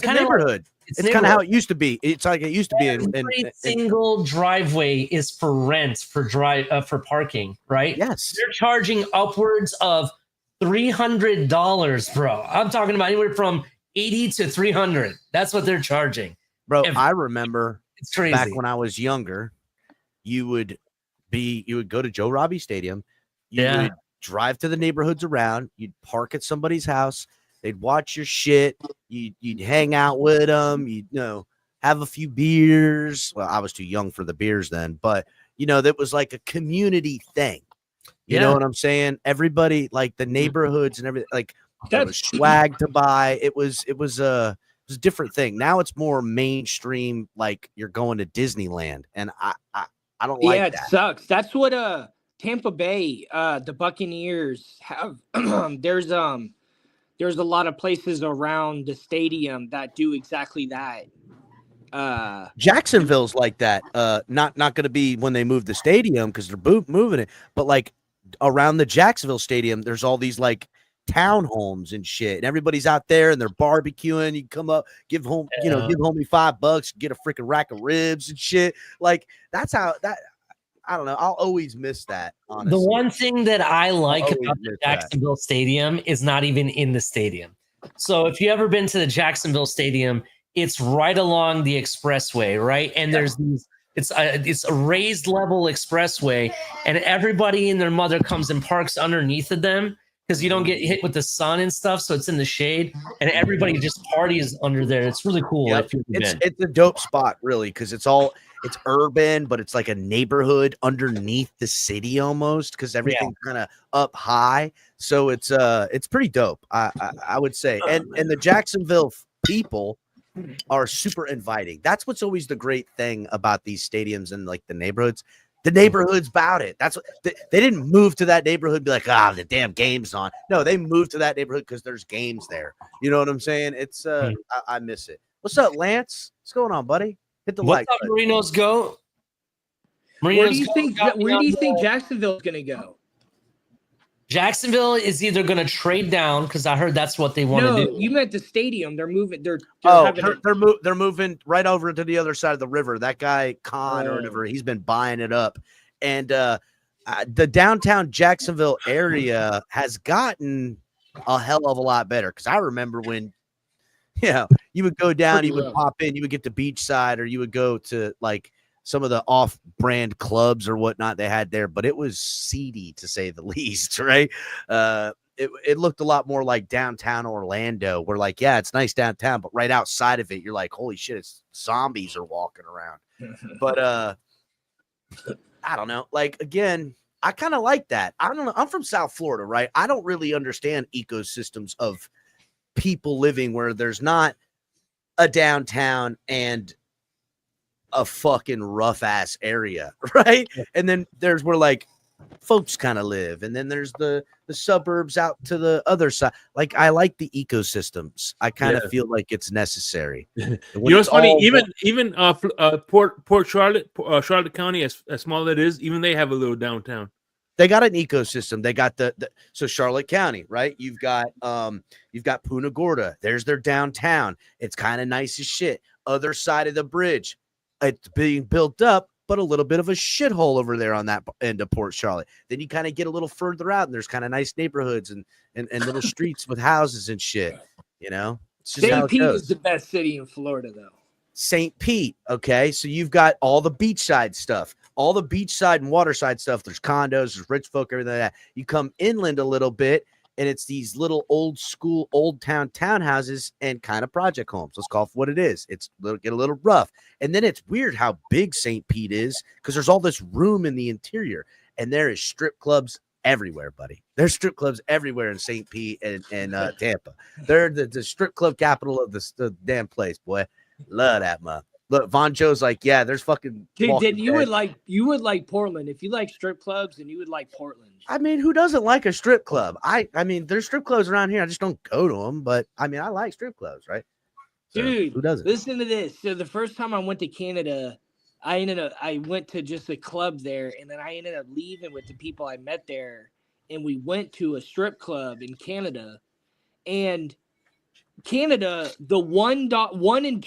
It's kind of how it used to be. It's like it used to be. Every single driveway is for rent for parking, right? Yes. They're charging upwards of $300, bro. I'm talking about anywhere from $80 to $300. That's what they're charging, bro. I remember it's crazy. Back when I was younger, you would go to Joe Robbie Stadium. You would drive to the neighborhoods around. You'd park at somebody's house. They'd watch your shit. You'd hang out with them. You'd have a few beers. Well, I was too young for the beers then, but that was like a community thing. You know what I'm saying? Everybody, like the neighborhoods and everything, like there was swag to buy. It was a different thing. Now it's more mainstream, like you're going to Disneyland, and I don't like that. Yeah, it sucks. That's what Tampa Bay, the Buccaneers have. There's a lot of places around the stadium that do exactly that. Jacksonville's like that. Not going to be when they move the stadium because they're moving it, but like around the Jacksonville stadium, there's all these like townhomes and shit, and everybody's out there and they're barbecuing. You come up, give home, give homie $5, get a freaking rack of ribs and shit. Like that's how that. I don't know. I'll always miss that. Honestly, the one thing that I like about the Jacksonville Stadium is not even in the stadium. So if you ever been to the Jacksonville Stadium, it's right along the expressway, right? And there's these. It's a raised level expressway, and everybody and their mother comes and parks underneath of them because you don't get hit with the sun and stuff. So it's in the shade, and everybody just parties under there. It's really cool. Yep. It's a dope spot, really, because it's urban, but it's like a neighborhood underneath the city almost, because everything's kind of up high. So it's pretty dope, I would say. And the Jacksonville people are super inviting. That's what's always the great thing about these stadiums and like the neighborhoods. The neighborhood's about it. That's what they didn't move to that neighborhood and be like, the damn game's on. No, they moved to that neighborhood because there's games there. You know what I'm saying? It's I miss it. What's up, Lance? What's going on, buddy? Hit the like. What's up, Marinos Go? Where do you think Jacksonville's gonna go? Jacksonville is either going to trade down because I heard that's what they want to do. You meant the stadium. They're moving. They're moving right over to the other side of the river. That guy Khan or whatever, he's been buying it up, and the downtown Jacksonville area has gotten a hell of a lot better. Because I remember when, you would go down, you would pop in, you would get to Beachside, or you would go to like some of the off-brand clubs or whatnot they had there, but it was seedy to say the least, right? It looked a lot more like downtown Orlando, where like, it's nice downtown, but right outside of it, you're like, holy shit, it's zombies are walking around. But I don't know. Like, again, I kind of like that. I don't know. I'm from South Florida, right? I don't really understand ecosystems of people living where there's not a downtown and a fucking rough ass area, right? And then there's where like folks kind of live, and then there's the suburbs out to the other side. Like, I like the ecosystems. I kind of feel like it's necessary. You know, it's funny. Even Port Charlotte, Charlotte County, as small as it is, even they have a little downtown. They got an ecosystem. They got so Charlotte County, right? You've got Punta Gorda. There's their downtown. It's kind of nice as shit. Other side of the bridge, it's being built up, but a little bit of a shithole over there on that end of Port Charlotte. Then you kind of get a little further out, and there's kind of nice neighborhoods and little streets with houses and shit. You know, St. Pete is the best city in Florida, though. St. Pete, okay, so you've got all the beachside stuff, all the beachside and waterside stuff. There's condos, there's rich folk, everything like that. You come inland a little bit, and it's these little old school, old town townhouses and kind of project homes. Let's call it what it is. It's get a little rough. And then it's weird how big St. Pete is, because there's all this room in the interior, and there is strip clubs everywhere, buddy. There's strip clubs everywhere in St. Pete and Tampa. They're the strip club capital of the damn place, boy. Love that, man. Look, Von Joe's like, there's fucking. Dude, then you would like Portland. If you like strip clubs, then you would like Portland. I mean, who doesn't like a strip club? I mean, there's strip clubs around here. I just don't go to them, but I mean, I like strip clubs, right? So, dude, who doesn't? Listen to this. So the first time I went to Canada, I went to just a club there, and then I ended up leaving with the people I met there, and we went to a strip club in Canada, and Canada, the $1 and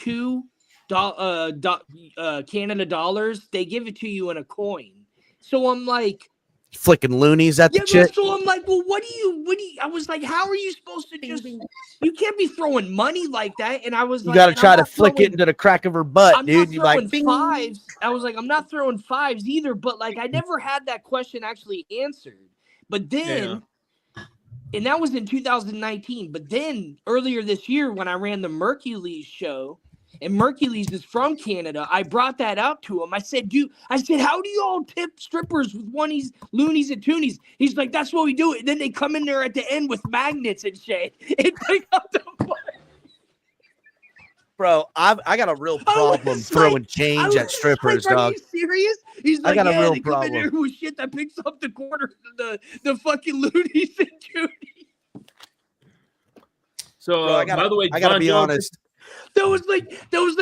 $2 Canada dollars, they give it to you in a coin. So I'm like, flicking loonies at the chick. So I'm like, well, what do you? I was like, how are you supposed to just? You can't be throwing money like that. And I was like, you got to try to flick it into the crack of her butt, dude. You like fives. I was like, I'm not throwing fives either. But like, I never had that question actually answered. But then. And that was in 2019. But then earlier this year, when I ran the Mercules show, and Mercules is from Canada, I brought that out to him. I said, how do you all tip strippers with oneies, loonies, and toonies? He's like, that's what we do. And then they come in there at the end with magnets and shit and pick up the money. Bro, I got a real problem throwing change at strippers, like, dog. Are you serious? He's like, I got a real they come in there with shit that picks up the quarters of the fucking loonies and toonies. So, bro, by the way, I gotta be honest. That was like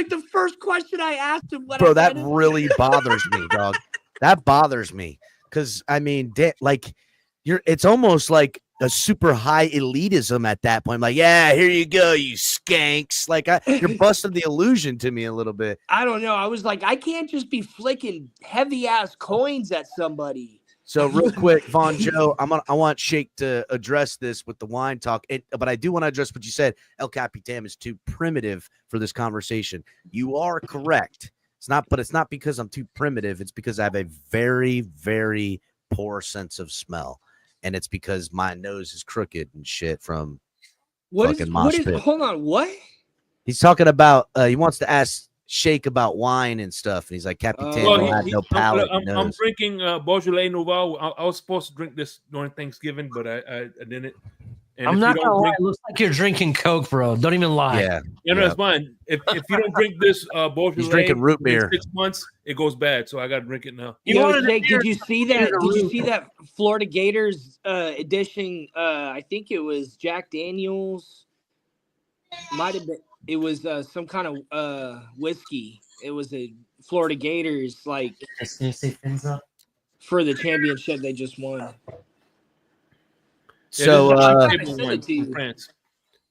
the first question I asked him. Bro, that really bothers me, dog. That bothers me, because I mean, like, it's almost like a super high elitism at that point. Like, yeah, here you go, you skanks. Like, you're busting the illusion to me a little bit. I don't know. I was like, I can't just be flicking heavy ass coins at somebody. So real quick, Von Joe, I want Shake to address this with the wine talk, but I do want to address what you said. El Capitan is too primitive for this conversation. You are correct. It's not because I'm too primitive. It's because I have a very, very poor sense of smell, and it's because my nose is crooked and shit from fucking mosh pit. Hold on, what? He's talking about. He wants to ask Shake about wine and stuff, and he's like, Capitan had no palate. I'm drinking Beaujolais Nouveau. I was supposed to drink this during Thanksgiving, but I didn't. And I'm not gonna lie. It looks like you're drinking Coke, bro. Don't even lie. Yeah, it's fine. If you don't drink this Beaujolais, he's drinking root beer. 6 months, it goes bad. So I got to drink it now. You know, Jake, did you see that? Did you see that Florida Gators edition? I think it was Jack Daniels. Might have been. It was some kind of whiskey. It was a Florida Gators like for the championship they just won. So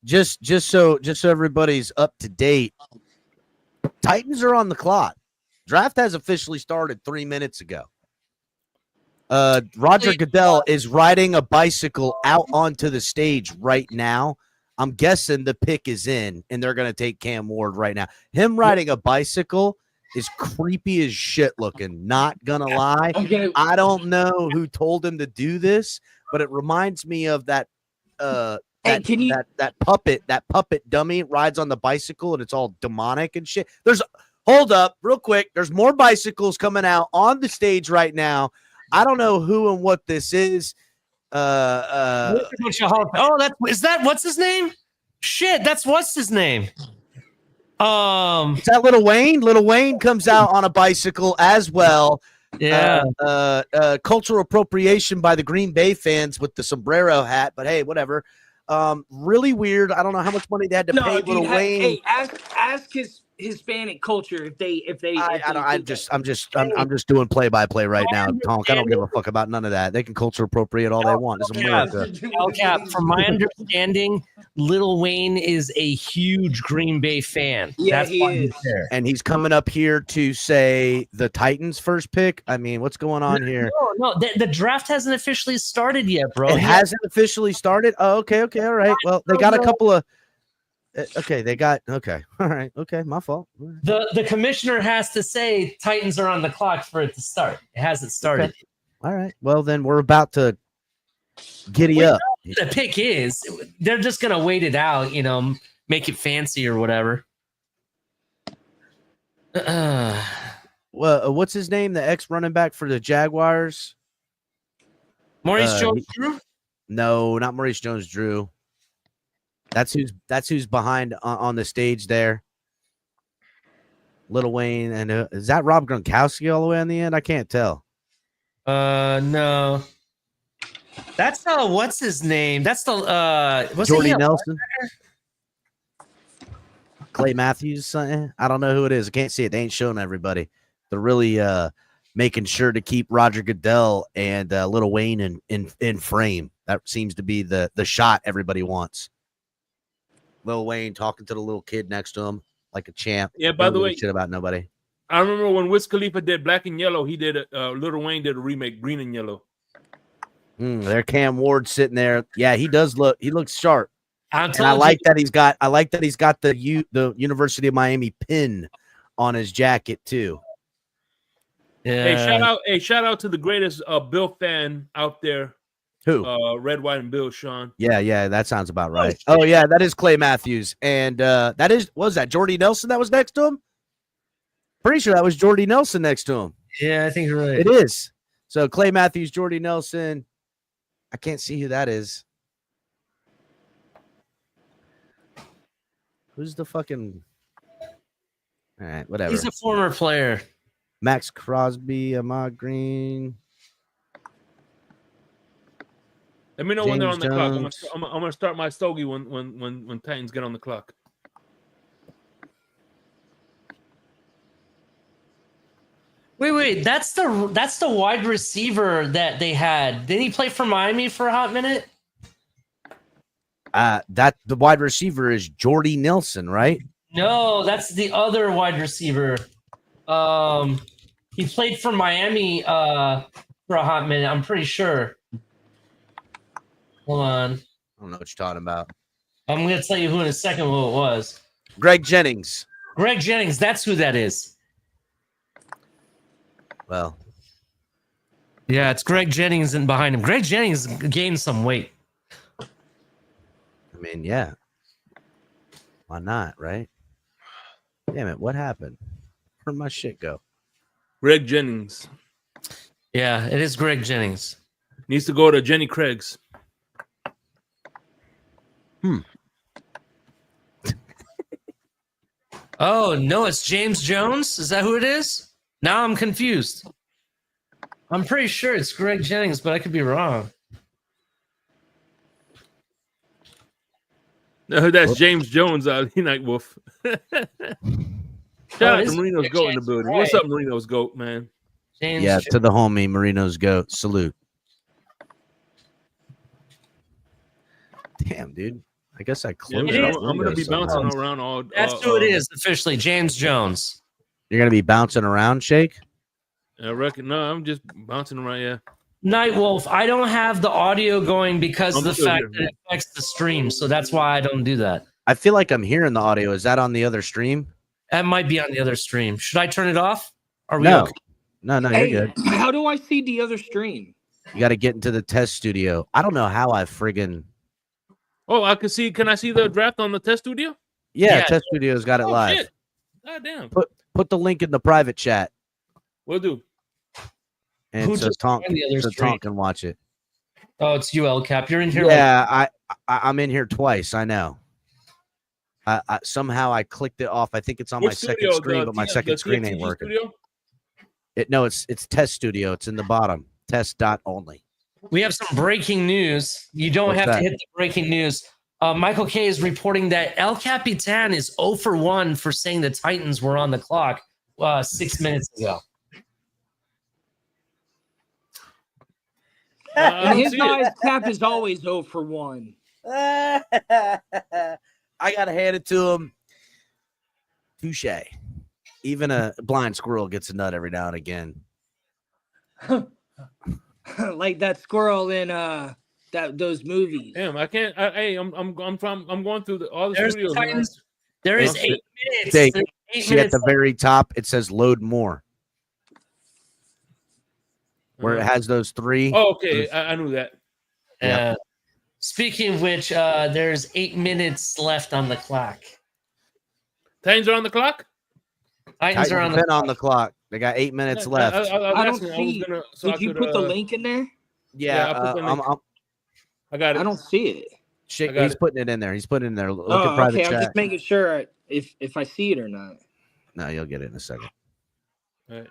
just so everybody's up to date, Titans are on the clock. Draft has officially started 3 minutes ago. Roger Goodell is riding a bicycle out onto the stage right now. I'm guessing the pick is in, and they're going to take Cam Ward right now. Him riding a bicycle is creepy as shit looking, not going to lie. Okay. I don't know who told him to do this, but it reminds me of that that puppet dummy rides on the bicycle, and it's all demonic and shit. Hold up real quick. There's more bicycles coming out on the stage right now. I don't know who and what this is. What's his name? Shit, what's his name? Is that Lil Wayne? Lil Wayne comes out on a bicycle as well. Yeah. Cultural appropriation by the Green Bay fans with the sombrero hat, but hey, whatever. Really weird. I don't know how much money they had to pay Lil Wayne. Hey, ask his Hispanic culture I'm just doing play-by-play right now, Tonk. I don't give a fuck about none of that. They can culture appropriate all they want. It's America. From my understanding, Lil Wayne is a huge Green Bay fan. Yeah, that's he is. And he's coming up here to say the Titans first pick. I mean, what's going on here? No, the draft hasn't officially started yet, bro. It hasn't officially started? Oh, okay, all right. Well, they got a couple of all right. Okay, my fault. The commissioner has to say Titans are on the clock for it to start. It hasn't started. Okay. All right. Well, then we're about to giddy up. The pick is they're just gonna wait it out, make it fancy or whatever. Well, what's his name? The ex running back for the Jaguars? Maurice Jones-Drew? No, not Maurice Jones-Drew. That's who's behind on the stage there. Lil Wayne, and is that Rob Gronkowski all the way on the end? I can't tell. No. That's what's his name? That's the Jordy Nelson. Clay Matthews, something. I don't know who it is. I can't see it. They ain't showing everybody. They're really making sure to keep Roger Goodell and Lil Wayne in frame. That seems to be the shot everybody wants. Lil Wayne talking to the little kid next to him like a champ. Yeah, by the way, shit about nobody. I remember when Wiz Khalifa did Black and Yellow, he did Lil Wayne did a remake Green and Yellow. There Cam Ward sitting there. Yeah, he looks sharp. I like that he's got the University of Miami pin on his jacket too. Yeah. Hey, shout out to the greatest Bill fan out there. Who? Red, White, and Bill, Sean. Yeah, that sounds about right. Oh yeah, that is Clay Matthews. And what was that Jordy Nelson that was next to him? Pretty sure that was Jordy Nelson next to him. Yeah, I think you're right. It is. So Clay Matthews, Jordy Nelson. I can't see who that is. Who's the fucking... All right, whatever. He's a former player. Max Crosby, Ahmad Green. Let me know when they're on the clock. I'm gonna start my stogie when Titans get on the clock. Wait. That's the wide receiver that they had. Didn't he play for Miami for a hot minute? That the wide receiver is Jordy Nelson, right? No, that's the other wide receiver. He played for Miami for a hot minute. I'm pretty sure. Hold on. I don't know what you're talking about. I'm gonna tell you who in a second who it was. Greg Jennings. Greg Jennings. That's who that is. Well, yeah, it's Greg Jennings and behind him. Greg Jennings gained some weight. I mean, yeah. Why not, right? Damn it, what happened? Where'd my shit go? Greg Jennings Yeah, it is Greg Jennings. needs to go to Jenny Craig's. Oh, no, it's James Jones? Is that who it is? Now I'm confused. I'm pretty sure it's Greg Jennings, but I could be wrong. No, that's James Jones out Night Wolf. Shout out to Marino's Goat in the building. Right. What's up, Marino's Goat, man? James Yeah, Jones. to the homie Marino's goat. Salute. Damn, dude. I guess I Yeah, closed man, it. I'm gonna be bouncing around all. That's who it is officially, James Jones. You're gonna be bouncing around, Shake? I reckon. No, I'm just bouncing around. Yeah. Night Wolf, I don't have the audio going because of the still fact here, that man. it affects the stream, so that's why I don't do that. I feel like I'm hearing the audio. Is that on the other stream? That might be on the other stream. Should I turn it off? Are we No. okay? No, you're Hey, good. how do I see the other stream? You got to get into the test studio. I don't know how I friggin' Oh, I can see. Can I see the draft on the test studio? Yeah. test studio's got it Oh live. shit! God damn. Put the link in the private chat, We'll do. and Who so just Tonk, joined the other so stream? Tonk can watch it. Oh, it's you, Cap. You're in here. Yeah, I'm in here twice. I know. I somehow I clicked it off. I think it's on my Which second studio? screen, but my second screen ain't TFTG working. Studio? It's test studio. It's in the bottom. Test dot only. We have some breaking news. You don't What's have that? to hit the breaking news. Michael K is reporting that El Capitan is 0 for 1 for saying the Titans were on the clock 6 minutes ago. I don't His see guy's it. cap is always 0 for 1. I gotta hand it to him. Touche. Even a blind squirrel gets a nut every now and again. Like that squirrel in those movies. Damn, I can't. I'm going through all the There's studios. the man. Titans. There is Oh, 8 shit. minutes. Take- There's 8 See at minutes. the very top, it says load more. Where it has those three. Oh, okay. I knew that. Yep. Speaking of which, there's 8 minutes left on the clock. Titans are on the clock. Titans are on Been the on the clock. They got 8 minutes left. I don't I was see. gonna. So Did you put the link in there? Yeah, I put the link. I got it. I don't see it. I got he's it. putting it in there. He's putting it in there. Look Oh, at private okay. I'm chat. just making sure if I see it or not. No, you'll get it in a second. All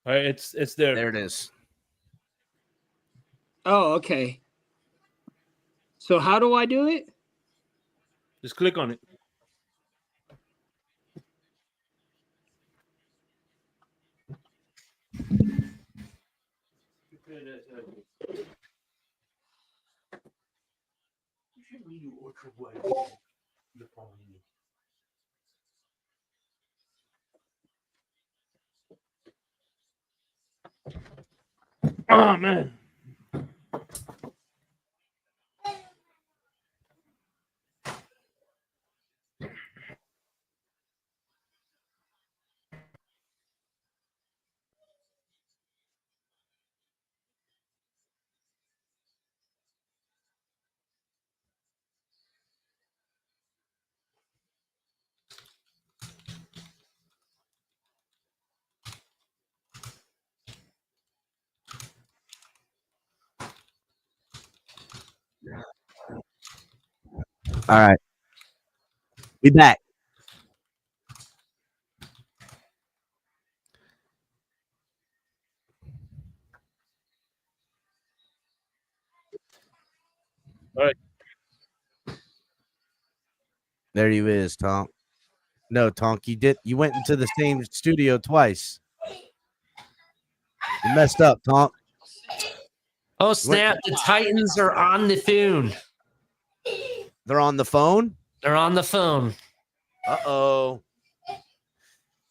right. It's there. There it is. Oh, okay. So how do I do it? Just click on it. Oh man. All right. Be back. All right. There you is, Tonk. No, Tonk, you went into the same studio twice. You messed up, Tonk. Oh, snap. The Titans are on the phone. They're on the phone? They're on the phone. Uh-oh.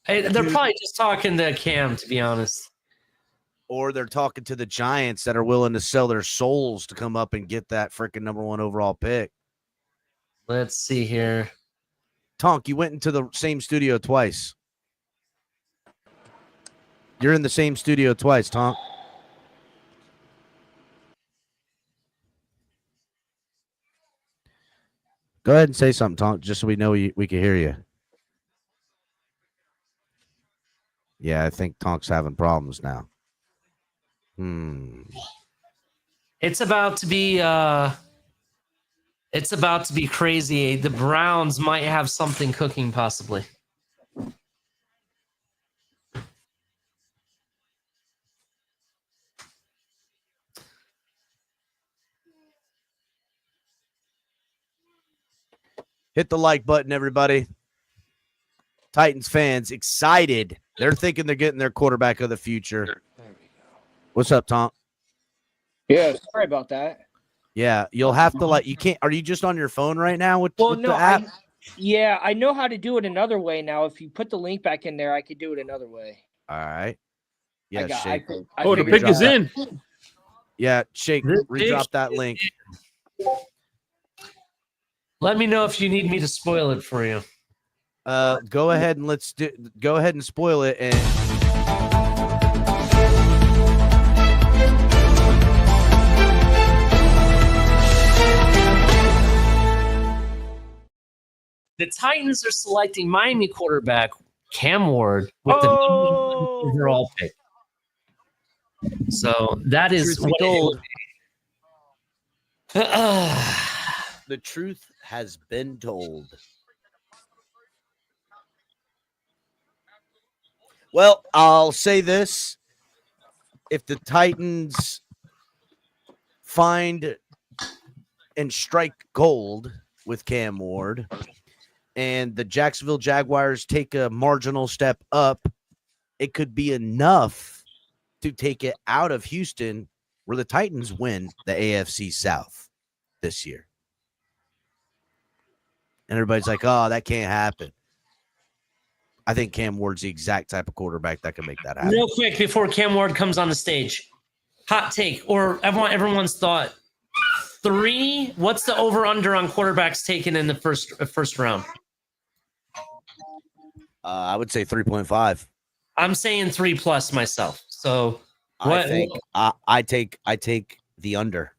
Hey, they're probably just talking to Cam, to be honest. Or they're talking to the Giants that are willing to sell their souls to come up and get that freaking number 1 overall pick. Let's see here. Tonk, you went into the same studio twice. You're in the same studio twice, Tonk. Go ahead and say something, Tonk, just so we know we can hear you. Yeah, I think Tonk's having problems now. It's about to be crazy. The Browns might have something cooking, possibly. Hit the like button, everybody. Titans fans excited. They're thinking they're getting their quarterback of the future. There we go. What's up, Tom? Yeah, sorry about that. Yeah, you'll have to you can't. Are you just on your phone right now with Well, the no, app? I know how to do it another way now. If you put the link back in there, I could do it another way. All right. Yeah, Shake. The pick is in. Yeah, Shake, redrop that link. Let me know if you need me to spoil it for you. Go ahead and go ahead and spoil it. And the Titans are selecting Miami quarterback Cam Ward with the number 1 overall pick. So that is what told. The truth has been told. Well, I'll say this. If the Titans find and strike gold with Cam Ward and the Jacksonville Jaguars take a marginal step up, it could be enough to take it out of Houston where the Titans win the AFC South this year. And everybody's like, oh, that can't happen. I think Cam Ward's the exact type of quarterback that can make that happen. Real quick before Cam Ward comes on the stage, hot take or everyone's thought. 3. What's the over under on quarterbacks taken in the first round? I would say 3.5. I'm saying 3+ myself. So I think I take the under.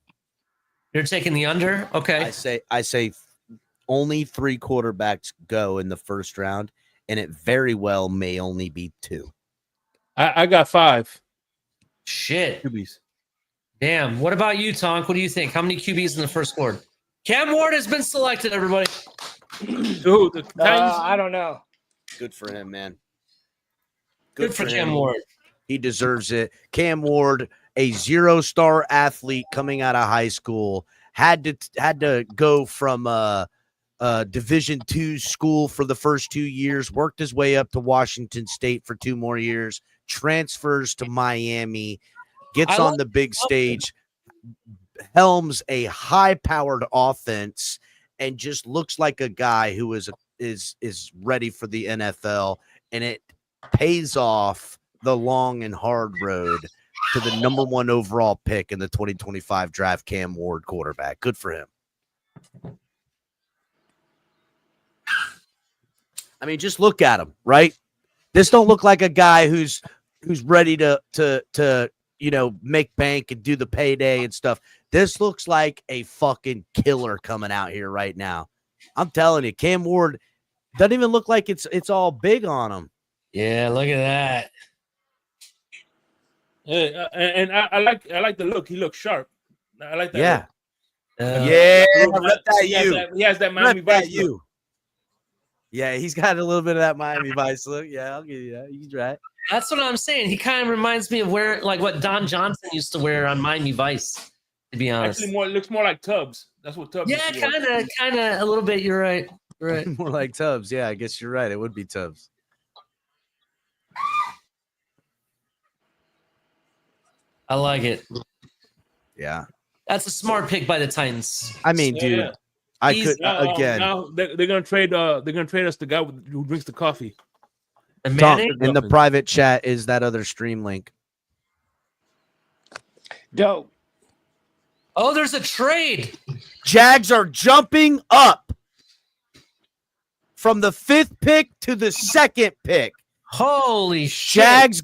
You're taking the under? Okay. I say only 3 quarterbacks go in the first round, and it very well may only be 2. I got 5. Shit. QBs. Damn. What about you, Tonk? What do you think? How many QBs in the first board? Cam Ward has been selected, everybody. Dude, the Titans. I don't know. Good for him, man. Good for Cam Ward. He deserves it. Cam Ward, a 0-star athlete coming out of high school, had to go from Division II school for the first 2 years, worked his way up to Washington State for 2 more years, transfers to Miami, gets on the big stage, helms a high-powered offense, and just looks like a guy who is ready for the NFL, and it pays off the long and hard road to the number 1 overall pick in the 2025 draft, Cam Ward, quarterback. Good for him. I mean, just look at him, right? This don't look like a guy who's ready to make bank and do the payday and stuff. This looks like a fucking killer coming out here right now. I'm telling you, Cam Ward doesn't even look like it's all big on him. Yeah, look at that. Yeah, and I like the look. He looks sharp. I like that. Yeah. He has that Miami Vice look. Yeah, he's got a little bit of that Miami Vice look. Yeah, I'll give you that. He's right. That's what I'm saying. He kind of reminds me of what Don Johnson used to wear on Miami Vice, to be honest. Actually, it looks more like Tubbs. That's what Tubbs. Yeah, kind of a little bit. You're right. Right. More like Tubbs. Yeah, I guess you're right. It would be Tubbs. I like it. Yeah. That's a smart pick by the Titans. I mean, dude, I He's- could again. Now they're gonna trade. They're gonna trade us the guy who drinks the coffee. And Tom, Manning? in the private chat is that other stream link. Dope. Oh, there's a trade. Jags are jumping up from the 5th pick to the 2nd pick. Holy shit.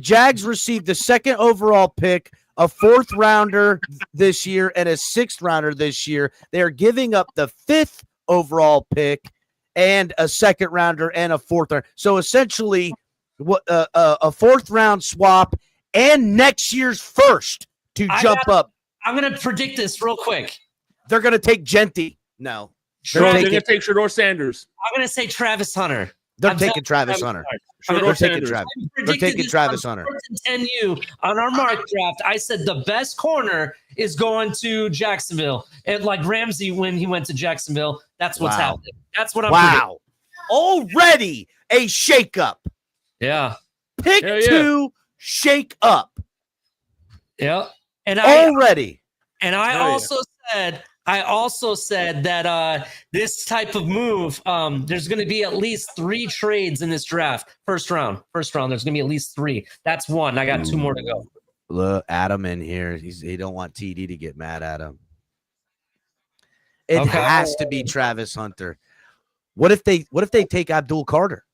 Jags received the 2nd overall pick, a 4th rounder this year, and a 6th rounder this year. They are giving up the 5th overall pick and a 2nd rounder and a 4th rounder. So essentially, a 4th round swap and next year's first to jump up. I'm going to predict this real quick. They're going to take Genty. No. They're going to take Shador Sanders. I'm going to say Travis Hunter. They're taking Travis Hunter. They're taking Travis Hunter. 10U on our mock draft. I said the best corner is going to Jacksonville. And like Ramsey when he went to Jacksonville, that's what's happening. That's what I'm predicting. Already a shakeup. Yeah. Pick 2, shake up. Yeah. And I also said that this type of move, there's going to be at least 3 trades in this draft. First round, there's going to be at least 3. That's 1. I got 2 more to go. Look, Adam in here. He don't want TD to get mad at him. It has to be Travis Hunter. What if they take Abdul Carter?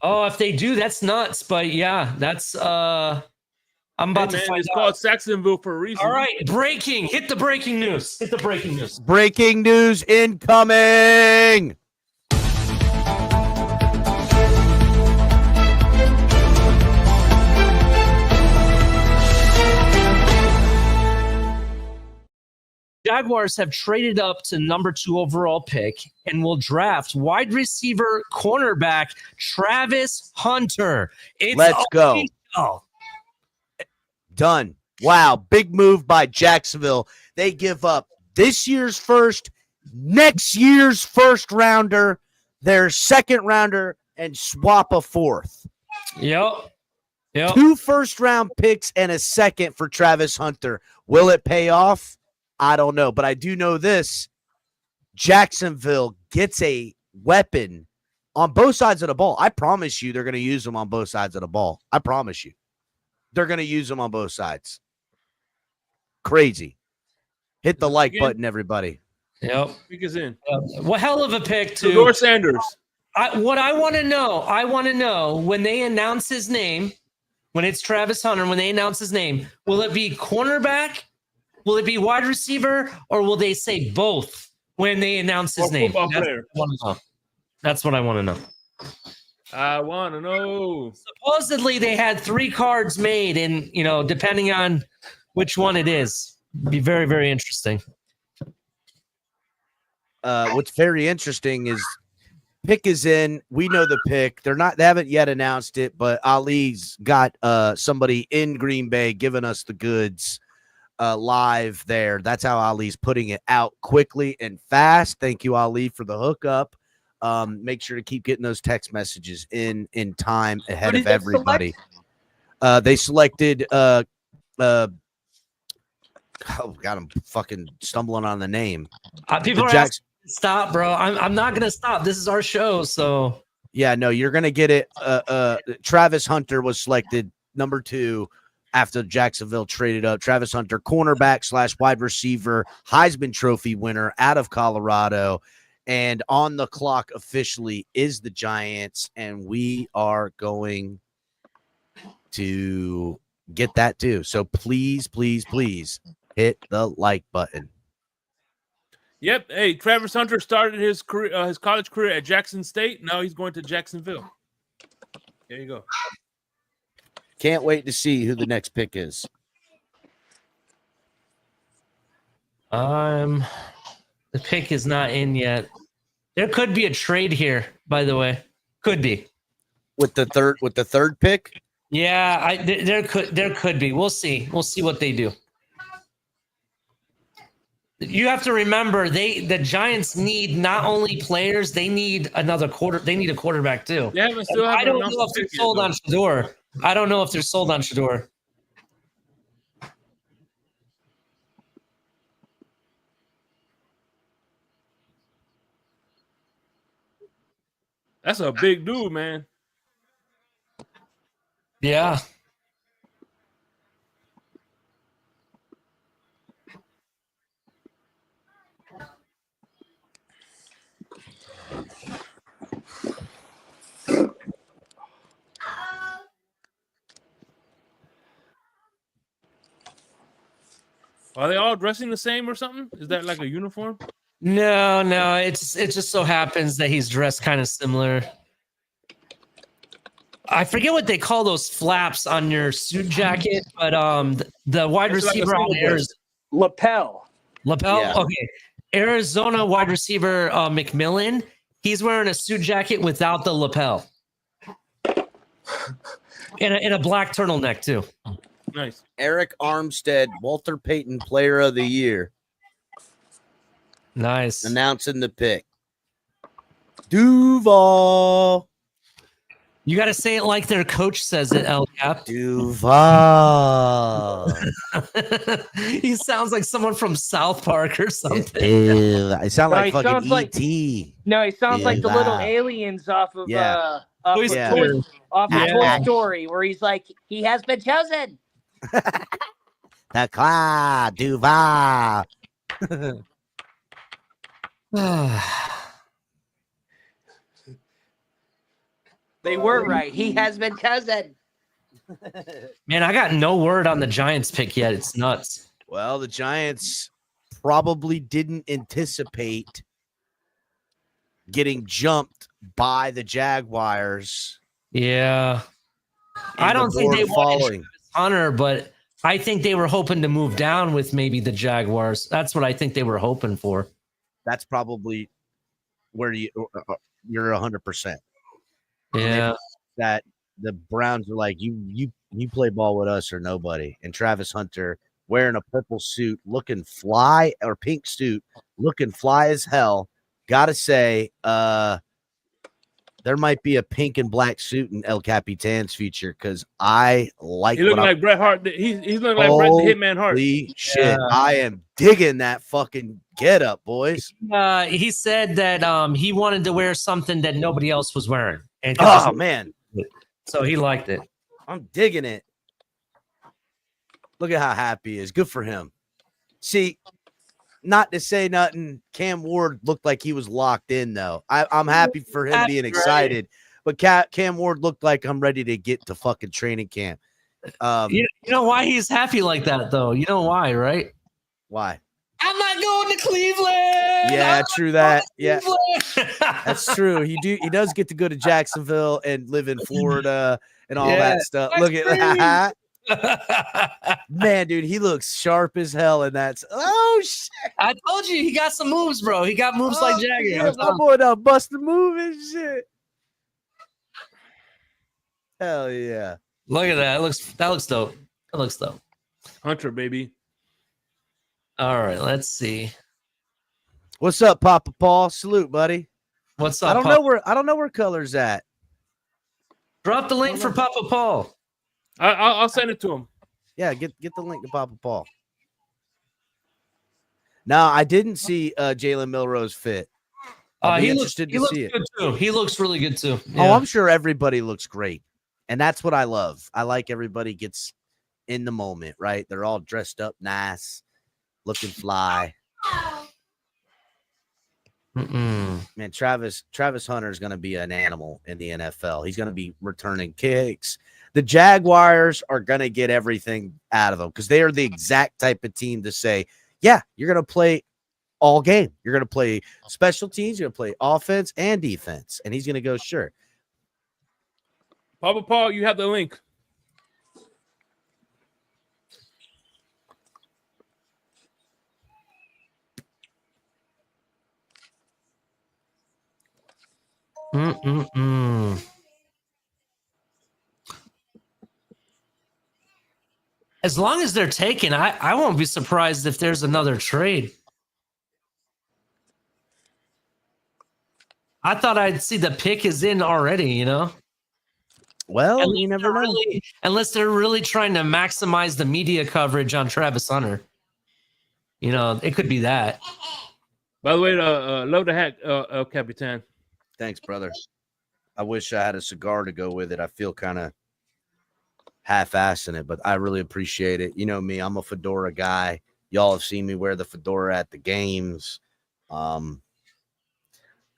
Oh, if they do, that's nuts. But yeah, that's I'm about to find it's out. called Saxonville for a reason. All right, breaking. Hit the breaking news. Breaking news incoming. Jaguars have traded up to number 2 overall pick and will draft wide receiver cornerback Travis Hunter. Let's go. Done. Wow. Big move by Jacksonville. They give up this year's first, next year's first rounder, their 2nd rounder, and swap a 4th. Yep. 2 first-round picks and a 2nd for Travis Hunter. Will it pay off? I don't know. But I do know this. Jacksonville gets a weapon on both sides of the ball. I promise you they're going to use them on both sides of the ball. I promise you. They're going to use them on both sides. Crazy. Hit the like button, everybody. Yep. Pick is in. What hell of a pick, too. Shador Sanders. What I want to know when they announce his name, when it's Travis Hunter, when they announce his name, will it be cornerback? Will it be wide receiver? Or will they say both when they announce his name? That's what I want to know. I want to know. Supposedly they had 3 cards made, and depending on which one it is, be very, very interesting. What's very interesting is pick is in. We know the pick. They haven't yet announced it, but Ali's got somebody in Green Bay giving us the goods live there. That's how Ali's putting it out quickly and fast. Thank you, Ali, for the hookup. Make sure to keep getting those text messages in time ahead of everybody. They selected oh God, I'm fucking stumbling on the name. People are asking, stop, bro. I'm not gonna stop. This is our show, so yeah, no, you're gonna get it. Travis Hunter was selected number 2 after Jacksonville traded up. Travis Hunter, cornerback / wide receiver, Heisman Trophy winner out of Colorado. And on the clock officially is the Giants, and we are going to get that too. So please, please, please hit the like button. Yep. Hey, Travis Hunter started his career, his college career at Jackson State. Now he's going to Jacksonville. There you go. Can't wait to see who the next pick is. The pick is not in yet. There could be a trade here, by the way. Could be. With the third pick? Yeah, there could be. We'll see. We'll see what they do. You have to remember the Giants need not only players, they need another they need a quarterback too. Yeah, I don't know if they're sold on Shador. I don't know if they're sold on Shador. That's a big dude, man. Yeah. Are they all dressing the same or something? Is that like a uniform? No. It just so happens that he's dressed kind of similar. I forget what they call those flaps on your suit jacket, but the wide It's like a receiver on single breast. Lapel. lapel. Yeah. Okay, Arizona wide receiver McMillan. He's wearing a suit jacket without the lapel, in a black turtleneck too. Nice. Eric Armstead, Walter Payton Player of the Year, Nice. announcing the pick. Duval. You got to say it like their coach says it, El Cap. Duval. He sounds like someone from South Park or something. Ew, I sound No, like he fucking sounds like- E.T. No, he sounds like the little Duval. aliens off of Yeah. off Toy of Story. Toy, off of Yeah. Toy Story, where he's like, he has been chosen. The Cloud Duval. They were right. He has been chosen. Man, I got no word on the Giants pick yet. It's nuts. Well, the Giants probably didn't anticipate getting jumped by the Jaguars. Yeah. and I the don't think board they wanted following. Hunter, but I think they were hoping to move down with maybe the Jaguars. That's what I think they were hoping for. That's probably where you're 100%. Yeah. That the Browns are like, you play ball with us or nobody. And Travis Hunter wearing a purple suit, looking fly, or pink suit, looking fly as hell. Gotta say, there might be a pink and black suit in El Capitan's future because I like. He looking like Bret Hart. He's looking like Bret the Hitman Hart. Holy shit! Yeah. I am digging that fucking get up, boys. He said that he wanted to wear something that nobody else was wearing. And Oh man, so he liked it. I'm digging it. Look at how happy he is. Good for him. See, not to say nothing, Cam Ward looked like he was locked in, though. I'm happy for him being excited, but Cam Ward looked like I'm ready to get to fucking training camp. You know why he's happy like that, though? You know why, right? Why? I'm not going to Cleveland. Yeah, true that. Yeah, Cleveland. that's true. He does get to go to Jacksonville and live in Florida and all that stuff. Look at that. Man, dude, he looks sharp as hell, and that's shit. I told you he got some moves, bro. He got moves like Jagger. Yeah, my boy done bust the move and shit. Hell yeah. Look at that. That looks dope. That looks dope. Hunter, baby. All right, let's see. What's up, Papa Paul? Salute, buddy. What's up? I don't know where Color's at. Drop the link for Papa Paul. I'll send it to him. Yeah, get the link to Papa Paul. No, I didn't see Jalen Milrose fit. I'll be interested to see it. Good too. He looks really good too. Oh, I'm sure everybody looks great. And that's what I love. I like everybody gets in the moment, right? They're all dressed up nice, looking fly. Man, Travis Hunter is going to be an animal in the NFL. He's going to be returning kicks. The Jaguars are going to get everything out of him because they are the exact type of team to say, yeah, you're going to play all game. You're going to play special teams. You're going to play offense and defense. And he's going to go, sure. Papa Paul, you have the link. As long as they're taken, I won't be surprised if there's another trade. I thought I'd see the pick is in already, you know? Well, you never know. Unless they're really trying to maximize the media coverage on Travis Hunter. You know, it could be that. By the way, love the hat, El Capitan. Thanks, brother. I wish I had a cigar to go with it. I feel kind of half-assing it, but I really appreciate it. You know me, I'm a fedora guy. Y'all have seen me wear the fedora at the games.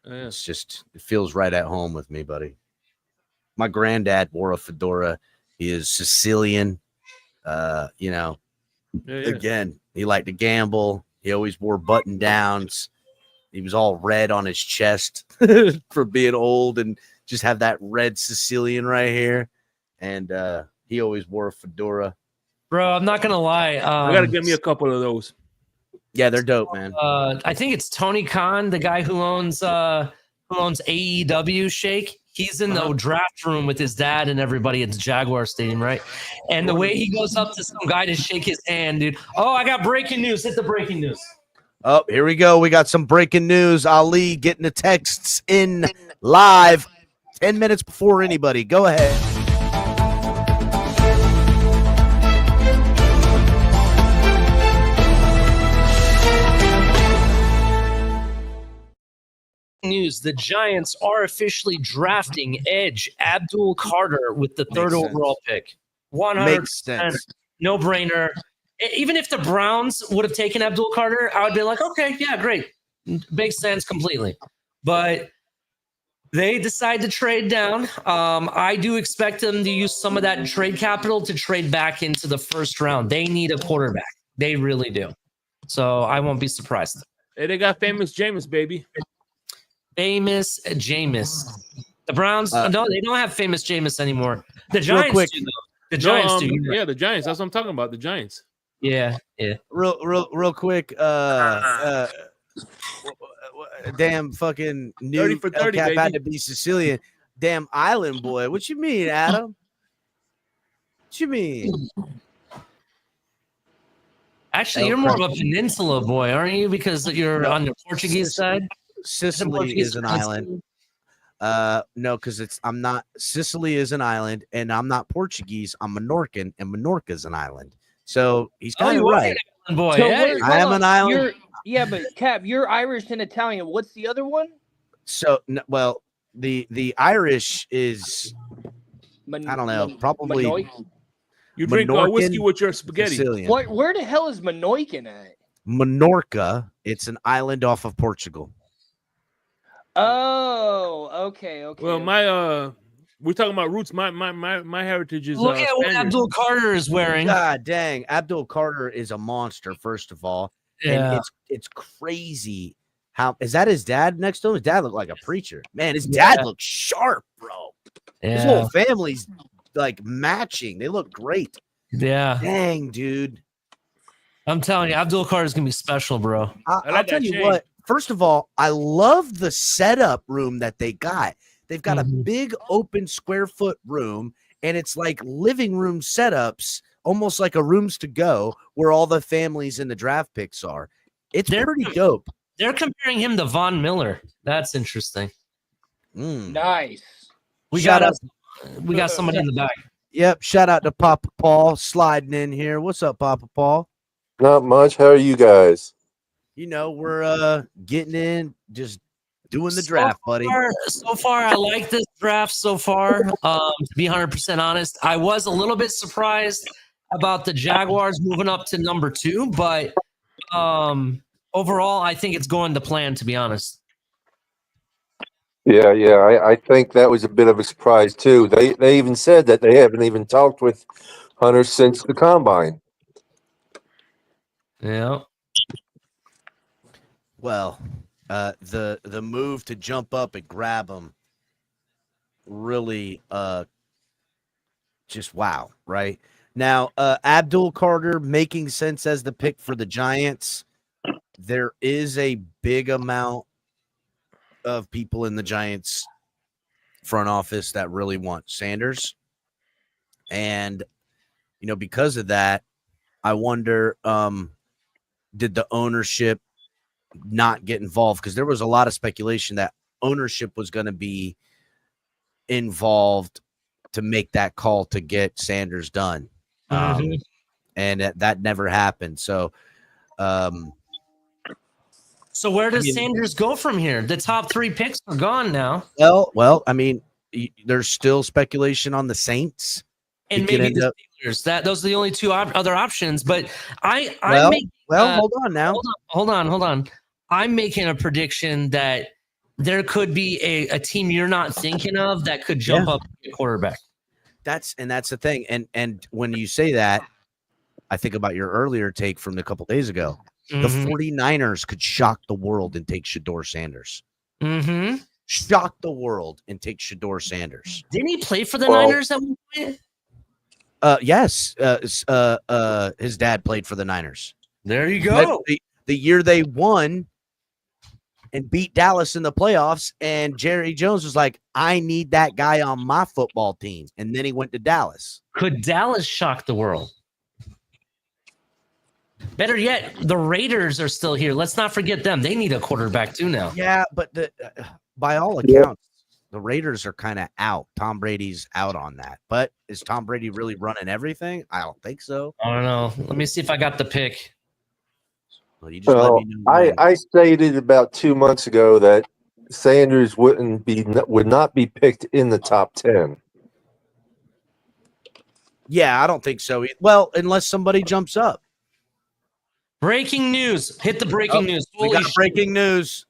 It's just, it feels right at home with me, buddy. My granddad wore a fedora. He is Sicilian. Again, he liked to gamble. He always wore button downs. He was all red on his chest for being old and just have that red Sicilian right here. And he always wore a fedora. Bro, I'm not gonna lie. I gotta give me a couple of those. Yeah, they're dope, man. I think it's Tony Khan, the guy who owns AEW Shake. He's in the draft room with his dad and everybody at the Jaguar Stadium, right? And the way he goes up to some guy to shake his hand, dude. Oh, I got breaking news. Hit the breaking news. Oh, here we go. We got some breaking news. Ali getting the texts in live 10 minutes before anybody. Go ahead. News: the Giants are officially drafting edge Abdul Carter with the third overall pick. 100% no brainer. Even if the Browns would have taken Abdul Carter, I would be like, okay, yeah, great, makes sense completely. But they decide to trade down. I do expect them to use some of that trade capital to trade back into the first round. They need a quarterback. They really do. So I won't be surprised. Hey, they got famous Jameis, baby. Famous Jameis. The Browns, no, they don't have famous Jameis anymore. The Giants do, though. The Giants do. Yeah, the Giants. That's what I'm talking about. The Giants. Yeah. Real quick. Damn fucking new 30 for 30, El Cap had baby. to be Sicilian. Damn island boy. What you mean, Adam? What you mean? Actually, you're more of a peninsula boy, aren't you? Because you're on the Portuguese side. Sicily is an island. No, because I'm not. Sicily is an island, and I'm not Portuguese. I'm Menorcan, and Menorca is an island. So he's kind of right. Boy, So yeah. where- I am an island. Yeah, but Cap, you're Irish and Italian. What's the other one? So well, the Irish is I don't know, probably You drink Menorcan, whiskey with your spaghetti. Sicilian. Where the hell is Menorcan at? Menorca, it's an island off of Portugal. Oh, okay. Well, my we're talking about roots. My heritage is. Look at what Spaniard. Abdul Carter is wearing. God dang, Abdul Carter is a monster. First of all, Yeah. and it's crazy. How is that his dad next to him? His dad looked like a preacher. Man, his dad looked sharp, bro. His whole family's like matching. They look great. Yeah. Dang, dude. I'm telling you, Abdul Carter is gonna be special, bro. I'll tell you what. First of all, I love the setup room that they got. They've got a big open square foot room, and it's like living room setups, almost like a rooms to go, where all the families and the draft picks are. It's pretty dope. They're comparing him to Von Miller. That's interesting. Nice. We got somebody in the back. Yep. Shout out to Papa Paul sliding in here. What's up, Papa Paul? Not much. How are you guys? You know, we're getting in, just doing the draft, buddy. So far, I like this draft so far. To be 100% honest, I was a little bit surprised about the Jaguars moving up to number 2, but overall, I think it's going to plan, to be honest. Yeah. I think that was a bit of a surprise too. They even said that they haven't even talked with Hunter since the combine. Yeah. Well, the move to jump up and grab him really just wow, right? Now, Abdul Carter making sense as the pick for the Giants. There is a big amount of people in the Giants front office that really want Sanders. And, you know, because of that, I wonder, did the ownership not get involved? Because there was a lot of speculation that ownership was going to be involved to make that call to get Sanders done. And that never happened. So, so where does Sanders go from here? The top 3 picks are gone now. Well, I mean, there's still speculation on the Saints. And maybe the Steelers. Those are the only two other options. But hold on now. Hold on. I'm making a prediction that there could be a team you're not thinking of that could jump up to quarterback. That's the thing. And when you say that, I think about your earlier take from a couple days ago. The 49ers could shock the world and take Shedeur Sanders. Shock the world and take Shedeur Sanders. Didn't he play for the Niners at one point? Yes. His dad played for the Niners. There you go. The year they won and beat Dallas in the playoffs, and Jerry Jones was like, I need that guy on my football team. And then he went to Dallas. Could Dallas shock the world? Better yet, the Raiders are still here. Let's not forget them. They need a quarterback too now. Yeah, but by all accounts, the Raiders are kind of out. Tom Brady's out on that. But is Tom Brady really running everything? I don't think so. I don't know. Let me see if I got the pick. Well, you just let me know. I stated about 2 months ago that Sanders would not be picked in the top 10. Yeah, I don't think so. Well, unless somebody jumps up. Breaking news. Hit the breaking news. We got breaking news.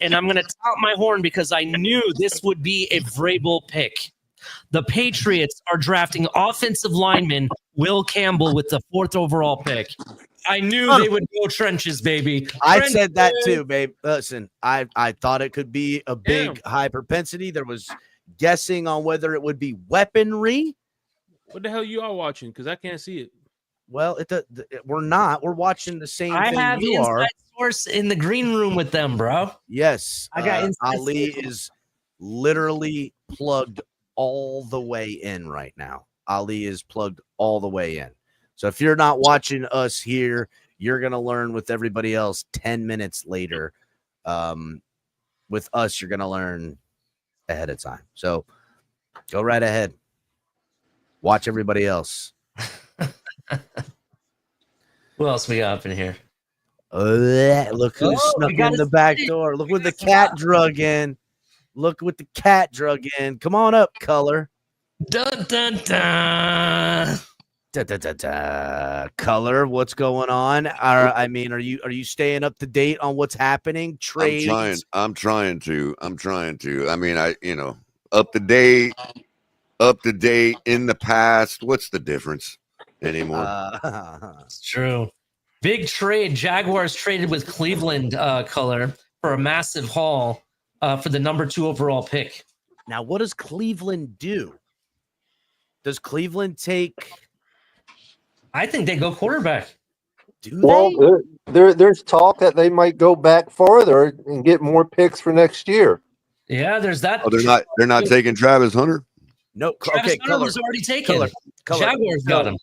And I'm going to top my horn because I knew this would be a Vrabel pick. The Patriots are drafting offensive lineman Will Campbell with the 4th overall pick. I knew they would go trenches, baby. I said that too, babe. Listen, I thought it could be a big high propensity. There was guessing on whether it would be weaponry. What the hell you all watching? Because I can't see it. Well, we're not. We're watching the same I thing have you are. inside source in the green room with them, bro. Yes. I got Ali is literally plugged all the way in right now. Ali is plugged all the way in. So if you're not watching us here, you're going to learn with everybody else 10 minutes later. With us, you're going to learn ahead of time. So go right ahead. Watch everybody else. Who else we got up in here? Look who snuck in the back door. Look what the cat drug in. Look what the cat drug in. Come on up, Color. Dun, dun, dun. Da, da, da, da. Color, what's going on? Are you staying up to date on what's happening? Trades? I'm trying to. I mean, up to date in the past. What's the difference anymore? It's true. Big trade. Jaguars traded with Cleveland, Color, for a massive haul for the number 2 overall pick. Now, what does Cleveland do? Does Cleveland take? I think they go quarterback. Do they? There's talk that they might go back farther and get more picks for next year. Yeah, there's that. Oh, they're not taking Travis Hunter? No. Travis Hunter Color was already taken. Color. Jaguars got him.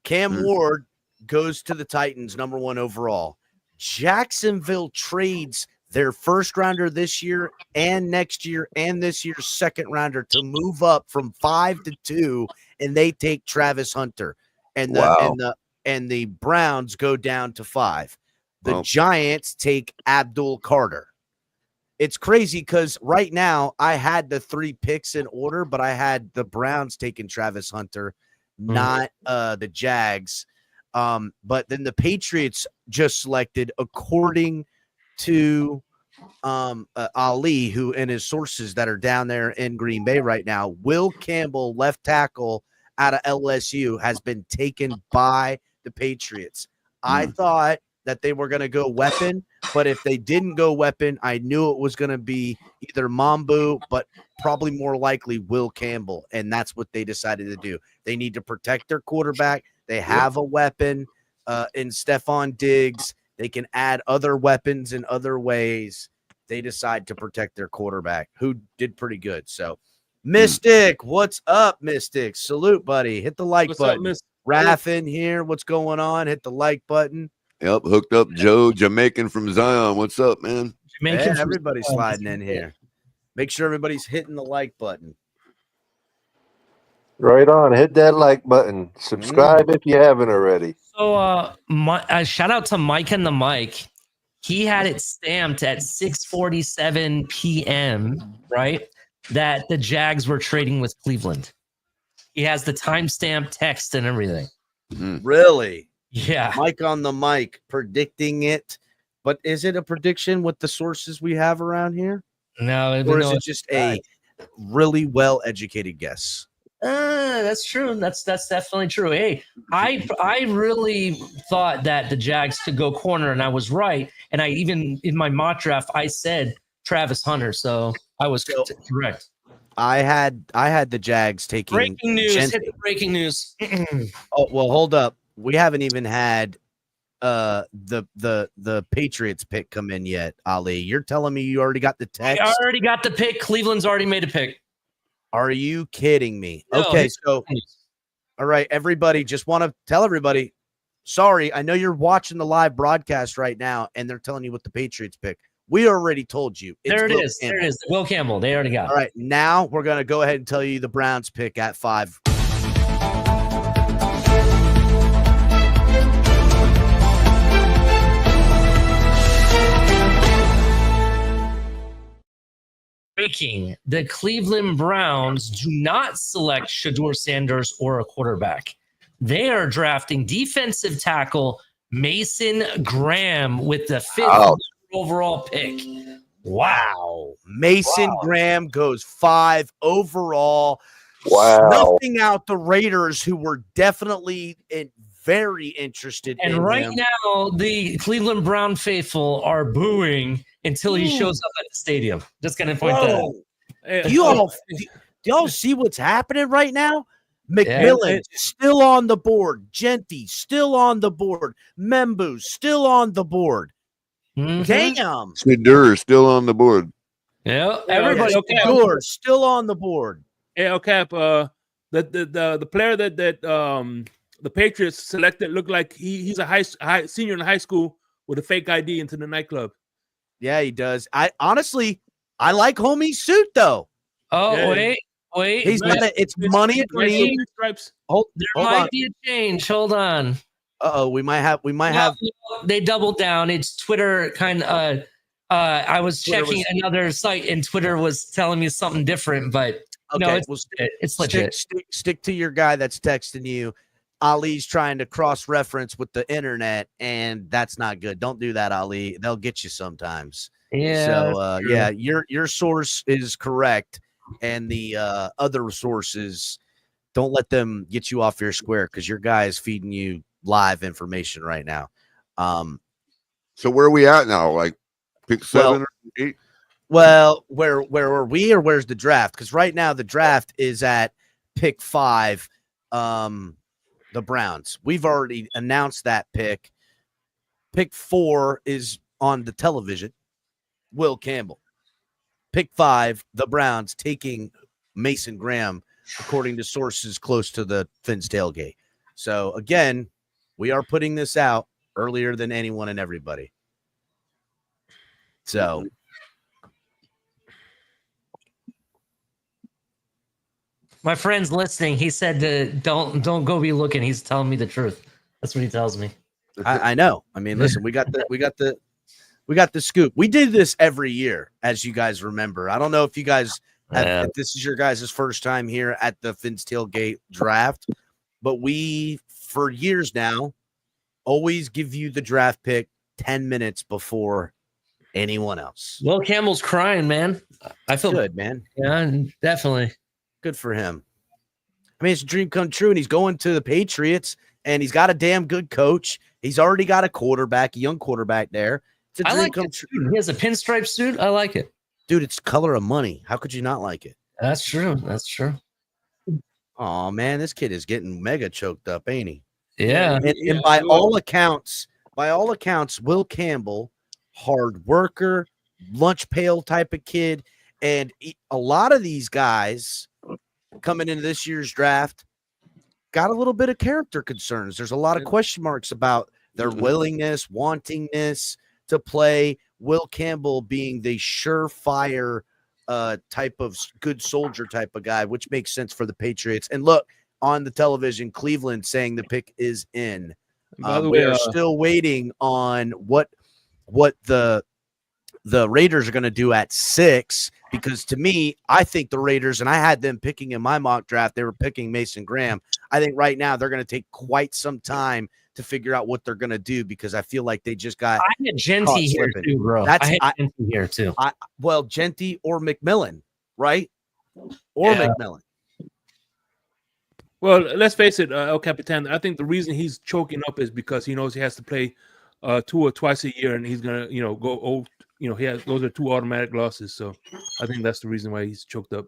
Cam Ward goes to the Titans, number 1 overall. Jacksonville trades their first rounder this year and next year and this year's second rounder to move up from 5 to 2, and they take Travis Hunter. And the Browns go down to 5. The Giants take Abdul Carter. It's crazy because right now I had the 3 picks in order, but I had the Browns taking Travis Hunter, not the Jags. But then the Patriots just selected, according to Ali, who and his sources that are down there in Green Bay right now, Will Campbell, left tackle out of LSU, has been taken by the Patriots. I thought that they were going to go weapon, but if they didn't go weapon, I knew it was going to be either Mambu, but probably more likely Will Campbell, and that's what they decided to do. They need to protect their quarterback. They have a weapon in Stephon Diggs. They can add other weapons in other ways. They decide to protect their quarterback, who did pretty good. So, Mystic, what's up, Mystic? Salute, buddy. Hit the like button. Raph in here. What's going on? Hit the like button. Yep, hooked up Joe, Jamaican from Zion. What's up, man? Yeah, everybody's sliding in here. Make sure everybody's hitting the like button. Right on. Hit that like button. Subscribe if you haven't already. So, shout out to Mike and the Mike. He had it stamped at 6:47 p.m. Right, that the Jags were trading with Cleveland. He has the timestamp, text, and everything. Really? Yeah. Mike on the mic predicting it. But is it a prediction with the sources we have around here? No, Or is it just a really well-educated guess? That's true. That's definitely true. Hey, I really thought that the Jags could go corner, and I was right. And I even in my mock draft I said Travis Hunter, so I was correct. I had the Jags taking Breaking news. Hit the breaking news. Oh well, hold up. We haven't even had the Patriots pick come in yet, Ali. You're telling me you already got the text? I already got the pick. Cleveland's already made a pick. Are you kidding me? No, okay, so all right, everybody, just want to tell everybody, sorry, I know you're watching the live broadcast right now, and they're telling you what the Patriots pick. We already told you. There it is. There it is. Will Campbell. They already got it. All right, now we're going to go ahead and tell you the Browns pick at 5. Breaking: the Cleveland Browns do not select Shedeur Sanders or a quarterback. They are drafting defensive tackle Mason Graham with the 5th overall pick. Wow. Mason Graham goes 5 overall. Wow. Snuffing out the Raiders, who were definitely very interested in right him. now, the Cleveland Brown faithful are booing until he shows up at the stadium. Just going to point that out. Do y'all see what's happening right now? McMillan still on the board. Genty still on the board. Membu still on the board. Mm-hmm. Damn. Shedeur still on the board. Yeah, everybody. Shedeur still on the board. Hey, Cap, the player that the Patriots selected looked like he's a high senior in high school with a fake ID into the nightclub. Yeah, he does. I like homie's suit though. Oh, yeah. Wait. He's got it. It's money green stripes. There might be a change. Hold on. We might have. They doubled down. It's Twitter kind of. I was checking another site, and Twitter was telling me something different, but no, it's legit. Stick to your guy that's texting you. Ali's trying to cross-reference with the internet, and that's not good. Don't do that, Ali. They'll get you sometimes. Yeah. So, your source is correct, and the other sources, don't let them get you off your square because your guy is feeding you live information right now. So where are we at now? Like pick 7 or 8? Well, where are we, or where's the draft? Because right now the draft is at pick 5. The Browns. We've already announced that pick. Pick 4 is on the television. Will Campbell. Pick 5, the Browns taking Mason Graham, according to sources close to the Fins tailgate. So again, we are putting this out earlier than anyone and everybody. So my friend's listening. He said to don't go be looking. He's telling me the truth. That's what he tells me. I know. I mean, listen, we got the scoop. We did this every year, as you guys remember. I don't know if you guys if this is your guys' first time here at the Fins Tailgate draft, but we, for years now, always give you the draft pick 10 minutes before anyone else. Will Campbell's crying, man. I feel good, man. Yeah, definitely. Good for him. I mean, it's a dream come true, and he's going to the Patriots, and he's got a damn good coach. He's already got a quarterback, a young quarterback there. It's a dream come true. He has a pinstripe suit. I like it. Dude, it's color of money. How could you not like it? That's true. That's true. Oh, man, this kid is getting mega choked up, ain't he? Yeah. And by all accounts, Will Campbell, hard worker, lunch pail type of kid, and a lot of these guys coming into this year's draft got a little bit of character concerns. There's a lot of question marks about their willingness, wantingness to play. Will Campbell being the surefire type of good soldier type of guy, which makes sense for the Patriots. And look, on the television, Cleveland saying the pick is in. By the We way, are still waiting on what the Raiders are going to do at 6, because to me, I think the Raiders, and I had them picking in my mock draft, they were picking Mason Graham. I think right now they're going to take quite some time to figure out what they're going to do, because I feel like they just got. I had Genty here too, bro. I had Genty here too. Well, Genty or McMillan, right? Or McMillan. Well, let's face it, El Capitan. I think the reason he's choking up is because he knows he has to play 2 or twice a year, and he's gonna, go old. He has those are 2 automatic losses. So I think that's the reason why he's choked up.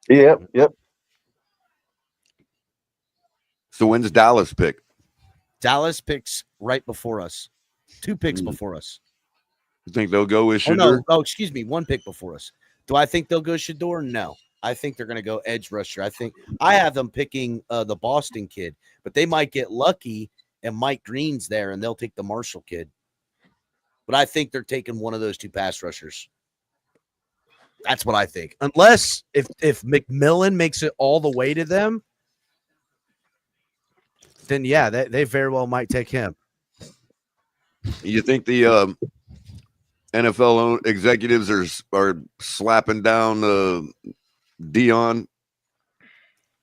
Yep. So when's Dallas pick? Dallas picks right before us. 2 picks before us. You think they'll go with Oh, Shador? no. Oh, excuse me. 1 pick before us. Do I think they'll go Shador? No. I think they're going to go edge rusher. I have them picking the Boston kid, but they might get lucky and Mike Green's there and they'll take the Marshall kid. But I think they're taking one of those 2 pass rushers. That's what I think. Unless if McMillan makes it all the way to them, then yeah, they very well might take him. You think the NFL executives are slapping down Dion?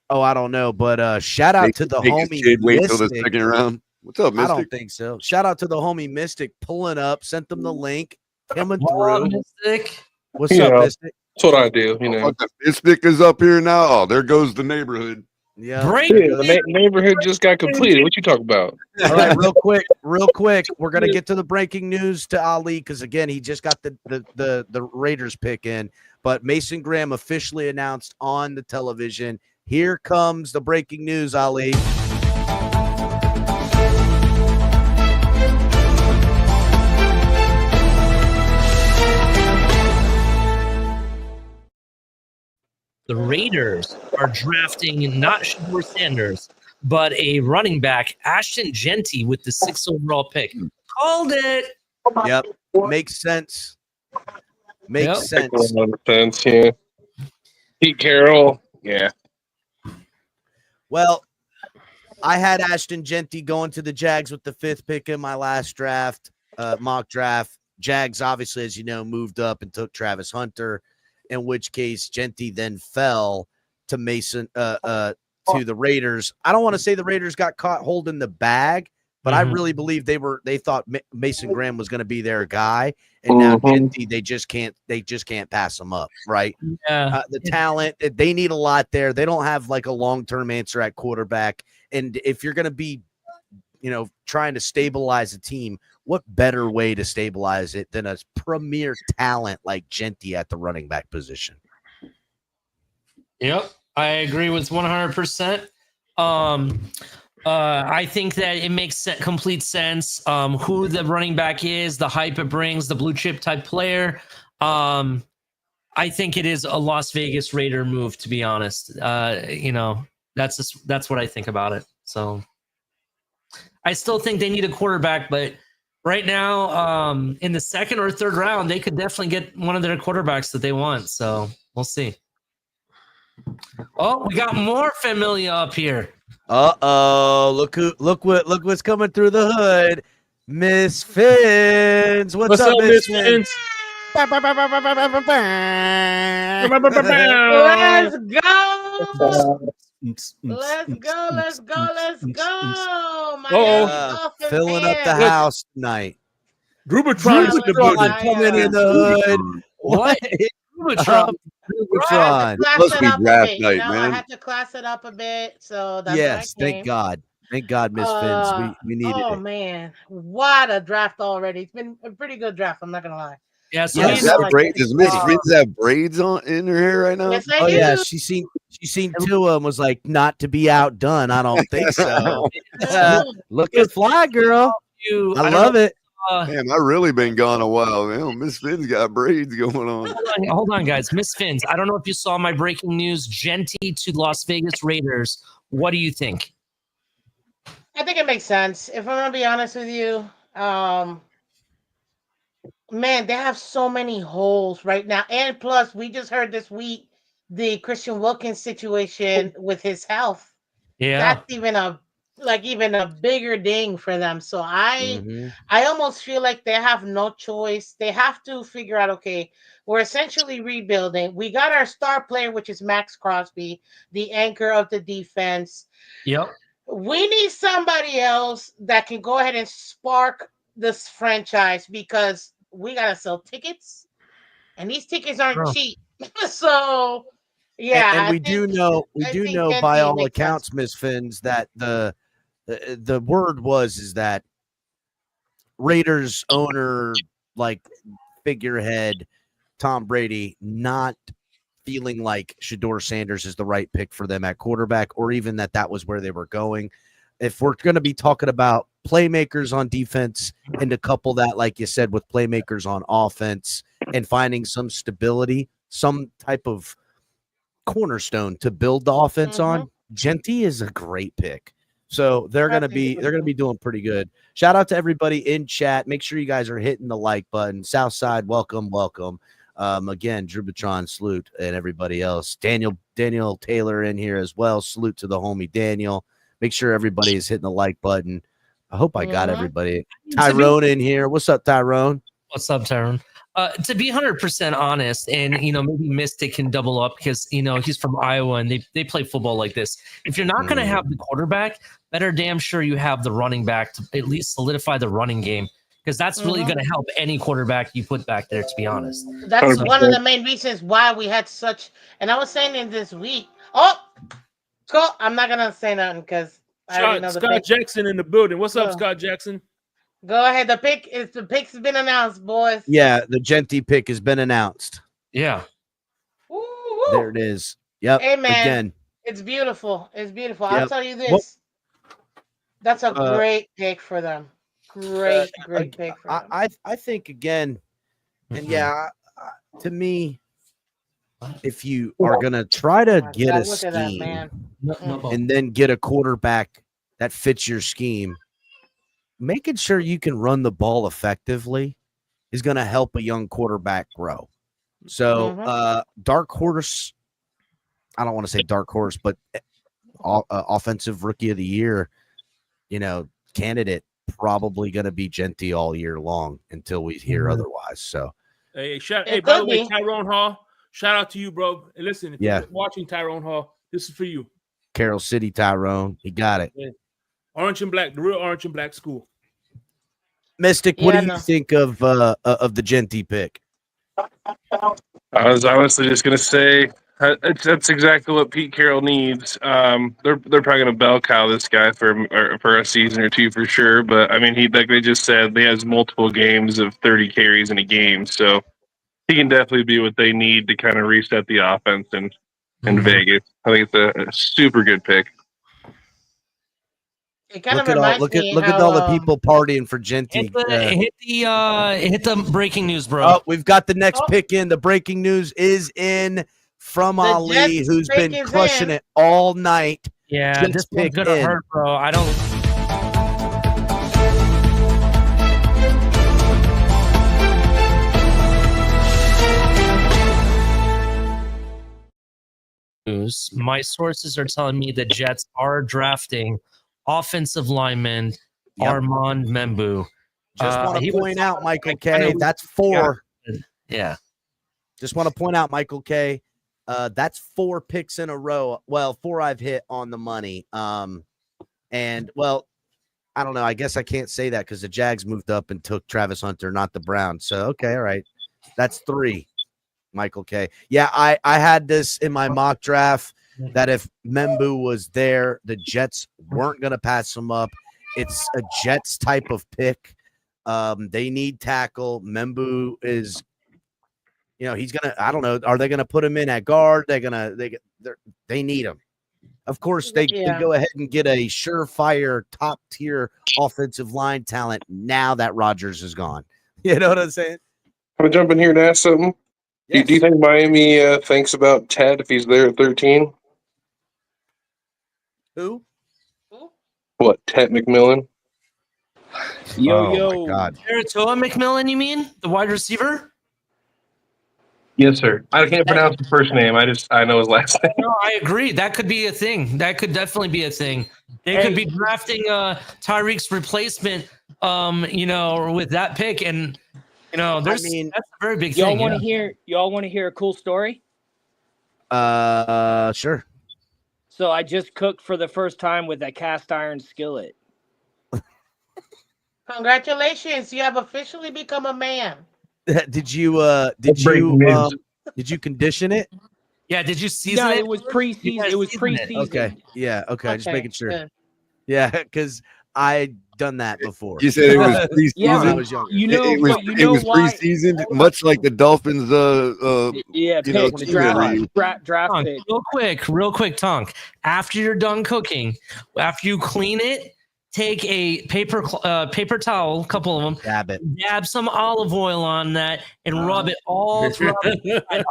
Oh, I don't know, but shout out to the homie kid wait till the Mystic. 2nd round. What's up, Mystic? I don't think so. Shout out to the homie Mystic pulling up, sent them the link, coming What through. up, Mystic? What's You up, know. Mystic? That's what I do, you know. What the Mystic is up here now? Oh, there goes the neighborhood. Yeah. Break. Yeah, the neighborhood just got completed. What you talking about? All right, real quick. We're gonna get to the breaking news to Ali because again, he just got the Raiders pick in. But Mason Graham officially announced on the television. Here comes the breaking news, Ali. The Raiders are drafting not Shador Sanders, but a running back, Ashton Genty, with the 6th overall pick. Called it. Yep. Makes sense. Makes sense. 100%, yeah. Pete Carroll, yeah. Well, I had Ashton Genty going to the Jags with the 5th pick in my last draft, mock draft. Jags, obviously, as you know, moved up and took Travis Hunter, in which case Genty then fell to Mason to the Raiders. I don't want to say the Raiders got caught holding the bag, but I really believe they thought Mason Graham was going to be their guy, and now Genty, they just can't pass him up, right? Yeah. The talent, they need a lot there. They don't have like a long-term answer at quarterback, and if you're going to be trying to stabilize a team, what better way to stabilize it than a premier talent like Genty at the running back position? Yep, I agree with 100%. I think that it makes complete sense. Who the running back is, the hype it brings, the blue chip type player. I think it is a Las Vegas Raider move, to be honest. That's what I think about it. So I still think they need a quarterback, but right now, in the 2nd or 3rd round, they could definitely get one of their quarterbacks that they want. So we'll see. Oh, we got more familia up here. Look what's coming through the hood. Miss Fins. What's up, Miss Fins? Let's go. Let's go. Miami Filling up the house tonight. Rubitron is the building. Coming in the hood. What? Rubitron. Must be draft night, I man. had to class it up a bit, so that's Yes, why I came. thank God. Thank God, Miss Fins. We needed it. Oh man, what a draft already! It's been a pretty good draft. I'm not gonna lie. Yeah, so Yes. Does Miss Fins have braids in her hair right now? Yes, I Oh do. yeah, she seen 2 of them, was like, not to be outdone. I don't think so. Looking fly, girl. I love it. Damn, I really been gone a while, man. Miss Fins got braids going on. Hold on, guys. Miss Fins, I don't know if you saw my breaking news. Genty to Las Vegas Raiders. What do you think? I think it makes sense. If I'm gonna be honest with you, Man, they have so many holes right now. And plus, we just heard this week the Christian Wilkins situation with his health. Yeah. That's even a bigger ding for them. So Mm-hmm. I almost feel like they have no choice. They have to figure out, okay, we're essentially rebuilding. We got our star player, which is Max Crosby, the anchor of the defense. Yep. We need somebody else that can go ahead and spark this franchise because we gotta sell tickets, and these tickets aren't Oh. cheap. So, yeah, And we I do think know by Genty all makes sense. accounts, Miss Finns, that the word is that Raiders owner, like figurehead Tom Brady, not feeling like Shador Sanders is the right pick for them at quarterback, or even that was where they were going. If we're going to be talking about playmakers on defense and to couple that, like you said, with playmakers on offense and finding some stability, some type of cornerstone to build the offense on, Genty is a great pick. So they're gonna be doing pretty good. Shout out to everybody in chat. Make sure you guys are hitting the like button. Southside, welcome. Again, Drubitron, salute, and everybody else. Daniel Taylor in here as well. Salute to the homie Daniel. Make sure everybody is hitting the like button. I hope I got everybody. Tyrone in here. What's up, Tyrone? What's up, Tyrone? To be 100% honest, and maybe Mystic can double up because he's from Iowa and they play football like this. If you're not going to have the quarterback, better damn sure you have the running back to at least solidify the running game, because that's really going to help any quarterback you put back there. To be honest, That's one of the main reasons why we had such. And I was saying in this week. Oh, cool. I'm not gonna say nothing because I already know the Scott pick. Jackson in the building. What's up, Scott Jackson? Go ahead. The pick's been announced, boys. Yeah, the Genty pick has been announced. Yeah. Woo-woo. There it is. Yep. Hey, man. Again. It's beautiful. It's beautiful. Yep. I'll tell you this. Well, that's a great pick for them. Great pick for them. I think again, and yeah, to me, if you are gonna try to get a scheme and then get a quarterback that fits your scheme, making sure you can run the ball effectively is going to help a young quarterback grow. So, dark horse, I don't want to say dark horse, but offensive rookie of the year, candidate, probably going to be Genty all year long until we hear otherwise. So, hey, by the way, Tyrone Hall, shout out to you, bro. And listen, if you're watching Tyrone Hall, this is for you. Carroll City, Tyrone, he got it. Yeah. Orange and black, the real orange and black school. Mystic, what do you think of the Genty pick? I was honestly just gonna say that's exactly what Pete Carroll needs. They're probably gonna bell cow this guy for a season or two for sure. But I mean, like they just said, he has multiple games of 30 carries in a game, so he can definitely be what they need to kind of reset the offense in Vegas. I think it's a super good pick. It kind look of reminds look me at all the people partying for Genty. Hit the breaking news, bro. Oh, we've got the next pick in. The breaking news is in from Ali, Jets who's pick been is crushing in. it all night. Yeah, Jets this one's gonna hurt, bro. I don't. News. My sources are telling me the Jets are drafting offensive lineman Armand Membu. Just want to point out, Michael K. That's 4. Yeah. Just want to point out, Michael K. That's 4 picks in a row. Well, 4 I've hit on the money. And well, I don't know. I guess I can't say that because the Jags moved up and took Travis Hunter, not the Browns. So okay, all right. That's 3. Michael K. Yeah, I had this in my mock draft that if Membu was there, the Jets weren't going to pass him up. It's a Jets type of pick. They need tackle. Membu is, he's gonna. I don't know. Are they gonna put him in at guard? They need him. Of course, they go ahead and get a surefire top tier offensive line talent now that Rodgers is gone. You know what I'm saying? I'm gonna jump in here and ask something. Yes. Do you think Miami thinks about Ted if he's there at 13? Who? What, Ted McMillan? My God. Saratoga McMillan, you mean? The wide receiver? Yes, sir. I can't pronounce the first name. I know his last name. No, I agree. That could be a thing. That could definitely be a thing. They could be drafting Tyreek's replacement, with that pick. And, that's a very big Y'all thing. want to hear? Y'all want to hear a cool story? Sure. So I just cooked for the first time with a cast iron skillet. Congratulations, you have officially become a man. Did you condition it? Yeah, did you season No, it? it was preseason. It was preseason. Okay. Yeah, okay. Just making sure. good. Yeah, because I done that before. You said it was preseason. Yeah, when I was younger. It was preseasoned, much like the Dolphins. Draft Tonk, pick. real quick, Tonk. After you're done cooking, after you clean it, take a paper towel, a couple of them, dab some olive oil on that, and rub it all throughout.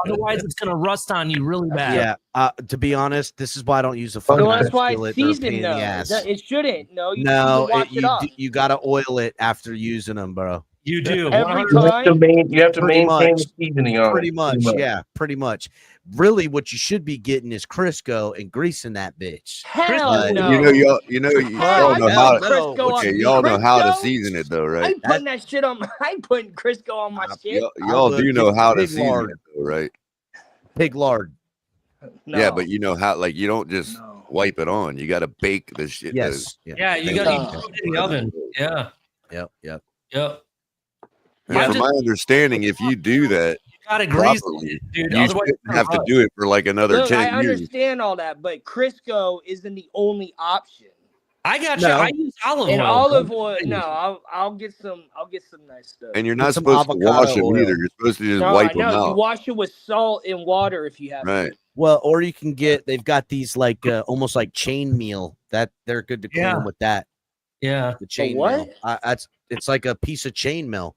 Otherwise, it's gonna rust on you really bad. Yeah. To be honest, this is why I don't use a So fucking that's why skillet. it's They're a seasoned, pain in the though. ass. It shouldn't. No, you No, can wash it off. you got to oil it after using them, bro. You do. Every 100%. time. You have to Pretty maintain much. the seasoning on Pretty it. much, yeah, pretty much. Really, what you should be getting is Crisco and greasing that bitch. Hell no. Y'all I know put how. Crisco Okay, on y'all know how to Crisco? season it, though, I right? ain't putting that shit on. I ain't putting Crisco on my shit. Y'all do know how to pig season lard. it, though, right? Pig lard. No. Yeah, but you know how, like, you don't just wipe it on. You got to bake the shit. Yes. Yeah, you got to put it in the oven. Yeah. Yep. And from my understanding, if you do that gotta grease properly, dude. you Otherwise, shouldn't have to do it for like another Look, 10 I years. understand all that, but Crisco isn't the only option. I got you. I use olive and oil. olive oil. No, I'll get some. I'll get some nice stuff. And you're not supposed to wash them either. You're supposed to just wipe them You out. wash it with salt and water if you have. Right. Well, or you can get. They've got these like almost like chain meal that they're good to clean them with that. Yeah. The chain what? meal. It's like a piece of chain meal.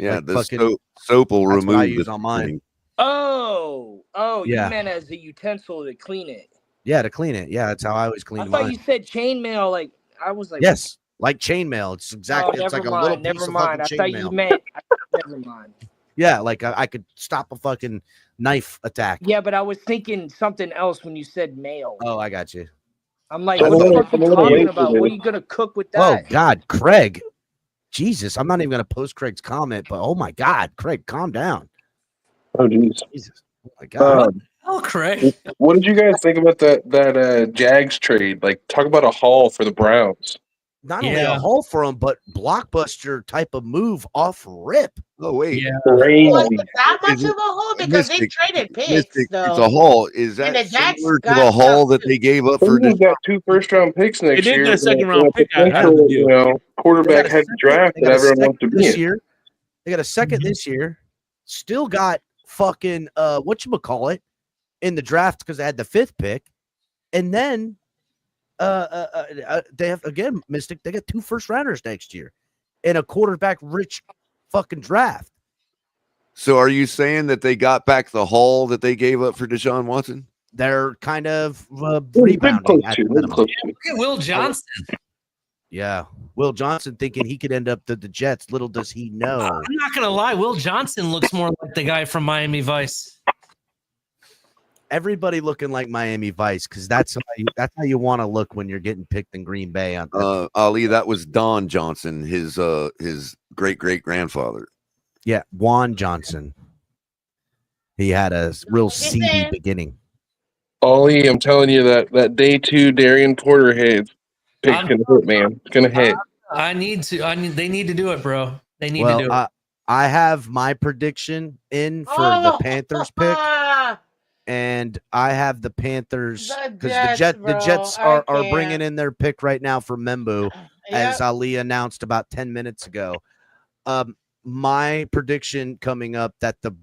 Yeah, like the soap will that's what I remove use the on mine. thing. Oh, Yeah. you meant as a utensil to clean it. Yeah, to clean it. Yeah, that's how I always clean I thought mine. you said chainmail. Like I was like, Yes, like chainmail. It's exactly. Oh, it's like never a little mind, piece never of mind. I fucking thought you chainmail. meant. Never mind. Yeah, like I could stop a fucking knife attack. Yeah, but I was thinking something else when you said mail. Oh, I got you. I'm like, what the fuck are you talking about? What are you gonna cook with that? Oh God, Craig. Jesus, I'm not even gonna post Craig's comment, but oh my God, Craig, calm down. Oh geez. Jesus. Oh my God. Oh, Craig. What did you guys think about that Jags trade? Like, talk about a haul for the Browns. Not only a haul for him, but blockbuster type of move off rip. Oh wait, Crazy. Was it that much of a haul? Because they traded picks, though. It's a haul. Is And that the Jags similar to got the haul stuff, that they gave up for? They got 2 first-round picks next They did year. get a second-round and a pick out of potential, the deal. quarterback head draft that everyone wants to be this in. year. They got a second this year. Still got fucking whatchamacallit in the draft because they had the 5th pick. And then they have again, Mystic, they got 2 first-rounders next year in a quarterback rich fucking draft. So are you saying that they got back the haul that they gave up for Deshaun Watson? They're kind of rebounding at the minimum. Look at Will Johnson. Yeah. Will Johnson thinking he could end up the Jets. Little does he know. I'm not gonna lie. Will Johnson looks more like the guy from Miami Vice. Everybody looking like Miami Vice because that's how you want to look when you're getting picked in Green Bay. On Ali, that was Don Johnson, his great grandfather. Yeah, Juan Johnson. He had a real seedy beginning. Ollie, I'm telling you that day 2 Darian Porter pick's gonna hit, man. It's gonna hit. They need to do it, bro. They need to do it. I have my prediction in for the Panthers pick, and I have the Panthers because the Jets are bringing in their pick right now for Membu, as Ali announced about 10 minutes ago. My prediction coming up that the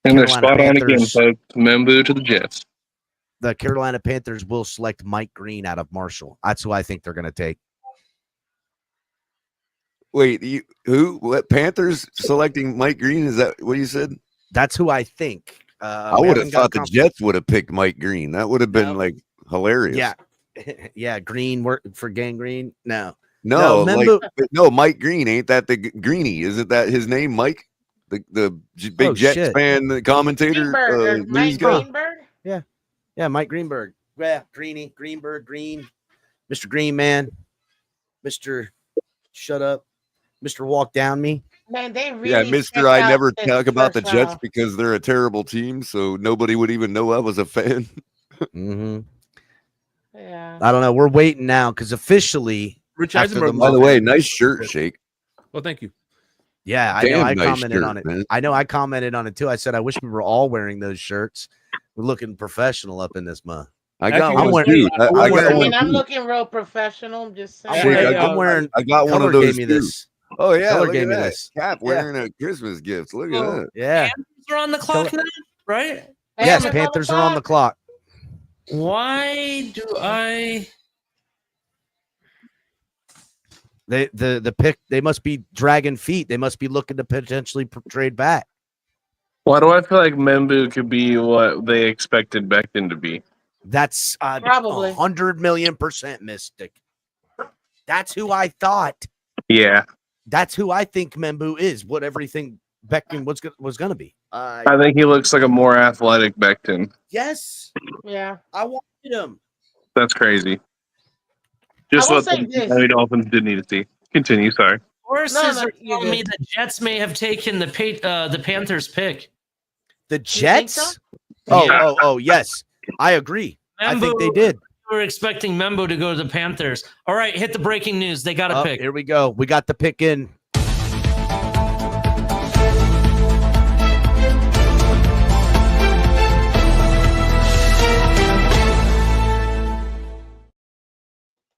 And they're Carolina spot on again, Panthers, folks. Membu to the Jets. the Carolina Panthers will select Mike Green out of Marshall. That's who I think they're going to take. Wait, who? What? Panthers selecting Mike Green? Is that what you said? That's who I think. I would have thought the Jets would have picked Mike Green. That would have been like hilarious. Yeah, yeah. Green work for gangrene. No, No, like Membu. no, Mike Green ain't that the Greenie? Isn't that his name, Mike? The big Jets shit. fan, the commentator, Greenberg, news Mike guy. Greenberg. Yeah, Mike Greenberg. Yeah, Greenberg, Green, Mr. Green Man, Mr. Shut Up, Mr. Walk Down Me. Man, they Yeah, really Mister. checked I out never this talk about the first Jets round. because they're a terrible team, so nobody would even know I was a fan. Mm-hmm. Yeah. I don't know. We're waiting now because officially, Rich after Eisenberg. the By the month- way, nice shirt, Shake. Well, thank you. yeah, I know. Damn I nice commented shirt, on it. man. I know. I commented on it too. I said I wish we were all wearing those shirts. We're looking professional up in this month. I Actually, got I'm one wearing- too. I I'm got wearing- I one mean, I'm too. looking real professional. I'm just I saying. wanna- I'm wearing. I got one Color of those gave me too. this. Oh yeah, Color look gave at me that. this. Cap Yeah. wearing a Christmas gift. Look at Oh. that. Yeah. Panthers are on the clock now, right? Yes, Panthers Panthers are on the clock. Why do I? The pick. They must be dragging feet. They must be looking to potentially trade back. Why do I feel like Membu could be what they expected Becton to be? That's Probably. 100,000,000% Mystic. That's who I thought. Yeah, That's who I think Membu is. What everything Beckham was going to be. I think he looks like a more athletic Becton. Yes, Yeah. I wanted him. That's crazy. Just I will what say the this. Miami Dolphins did need to see. Continue, sorry. Sources No, are you're telling me good. the Jets may have taken the Panthers pick. The think Jets? so? Oh, yes. I agree. I think they did. We were expecting Membo to go to the Panthers. All right, hit the breaking news. They got a pick. Here we go. We got the pick in.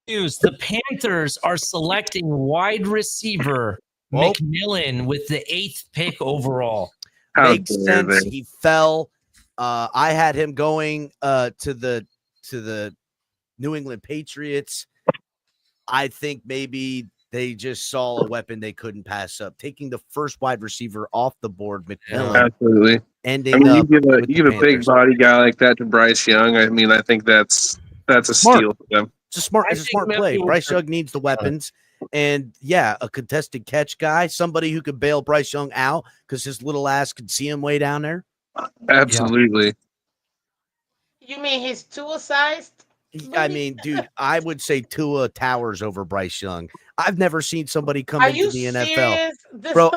News: the Panthers are selecting wide receiver Whoa. McMillan with the 8th pick overall. How Makes dare sense. they? He fell. I had him going to the New England Patriots. I think maybe they just saw a weapon they couldn't pass up. Taking the first wide receiver off the board, McMillan, Absolutely. ending I mean, up you with give the a big Panthers. body guy like that to Bryce Young. I mean, I think that's a Smart. steal for them. It's a smart I play. think Memphis Bryce will- Young needs the weapons. And yeah, a contested catch guy, somebody who could bail Bryce Young out because his little ass could see him way down there. Absolutely. You mean his Tua-sized? I mean, dude, I would say Tua towers over Bryce Young. I've never seen somebody come Are into you the NFL. serious? This- Bro,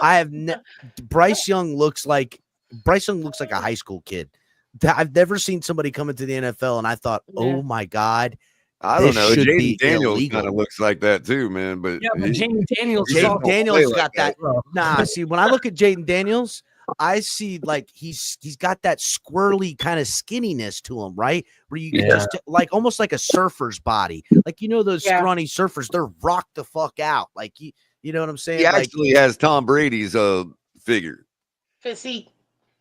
Bryce Young looks like a high school kid. I've never seen somebody come into the NFL and I thought, oh my God, I don't this know. should Jaden be Daniels illegal. kind of looks like that too, man. But Yeah, but Jaden Daniels. Jaden Jaden don't Daniels play like got that. that. Nah, see, when I look at Jaden Daniels, I see like he's got that squirrely kind of skinniness to him, right? Where you get just like almost like a surfer's body. Like those Yeah. scrawny surfers, they're rocked the fuck out. Like you know what I'm saying? he Like, actually has Tom Brady's figure. Physique.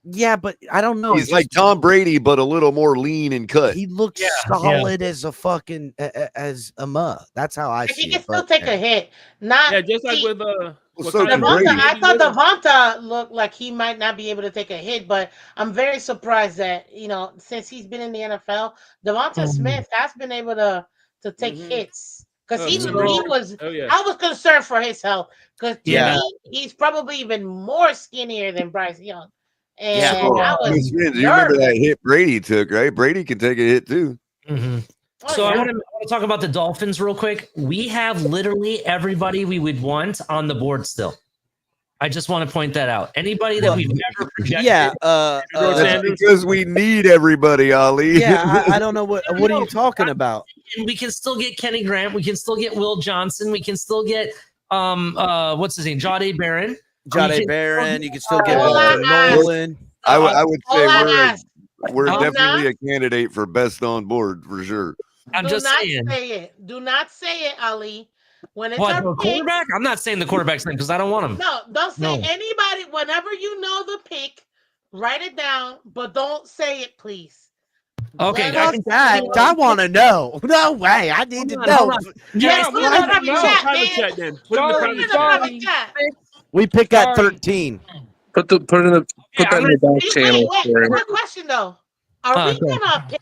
yeah, but I don't know. He's It's like just- Tom Brady, but a little more lean and cut. he looks Yeah, solid as a fucking as a mug. That's how I Like, see he can it. still but, take a hit. Not Yeah, just like see, with Well, what so kind can of Brady. Devonta, I thought with him. Devonta looked like he might not be able to take a hit, but I'm very surprised that since he's been in the NFL, Devonta Smith has been able to take hits because he so- was. Oh yeah. I was concerned for his health because to Yeah. me, he's probably even more skinnier than Bryce Young, and Yeah. I was Miss Vince, you remember nervous. that hit Brady took, right? Brady can take a hit too. Mhm. Oh, So I yeah. want to talk about the Dolphins real quick. We have literally everybody we would want on the board still. I just want to point that out. Anybody that we've never projected. yeah, Drew That's Sanders. because we need everybody, Ali. yeah. I don't know what are you talking about? And we can still get Kenny Grant. We can still get Will Johnson. We can still get what's his name? Jade Barron. Jade Barron. You can still get Hola, Walter guys. Nolan. I would say Hola, we're Do definitely not- a candidate for best on board for sure. I'm Do just not saying. say it. Do not say it, Ali. When it's What, our the pick, quarterback? I'm not saying the quarterback's name because I don't want him. no, don't say No. anybody. Whenever you know the pick, write it down, but don't say it, please. Okay, Let I us can- That know. I want to know. No way. I need to Hold know. on. Yeah, put it in the private No, chat, private man. chat then. Put in the Put it private in the chat. private chat. We pick at Sorry. 13. Put that in the Yeah, that in the back channel. Wait, for him. quick question though. Are we go. gonna pick,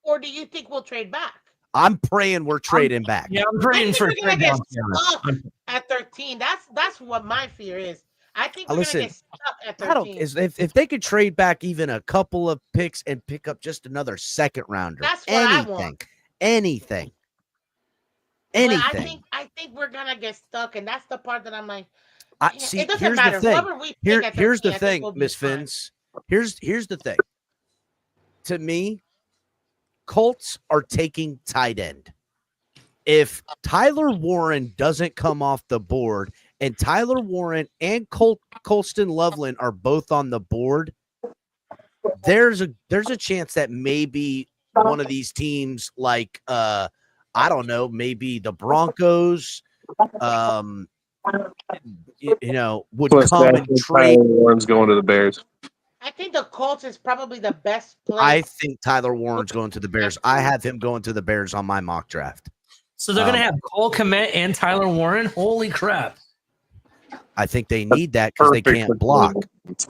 or do you think we'll trade back? I'm praying we're trading back. Yeah, I'm I praying think for we're gonna get touchdown. stuck at 13. That's what my fear is. I think we're Listen, gonna get stuck at I don't 13. if they could trade back even a couple of picks and pick up just another second rounder. That's what I want. Anything. But I think we're gonna get stuck, and that's the part that I'm like, See, it doesn't here's matter. the thing. Whoever we pick at 13, Here's the I think thing, we'll be Miss fine. Fins. Here's the thing. To me, Colts are taking tight end. If Tyler Warren doesn't come off the board, and Tyler Warren and Colston Loveland are both on the board, there's a chance that maybe one of these teams, like I don't know, maybe the Broncos, would come and trade. Warren's going to the Bears. I think the Colts is probably the best play. I think Tyler Warren's going to the Bears. I have him going to the Bears on my mock draft. So they're going to have Cole Kmet and Tyler Warren? Holy crap. I think they need that because they can't block.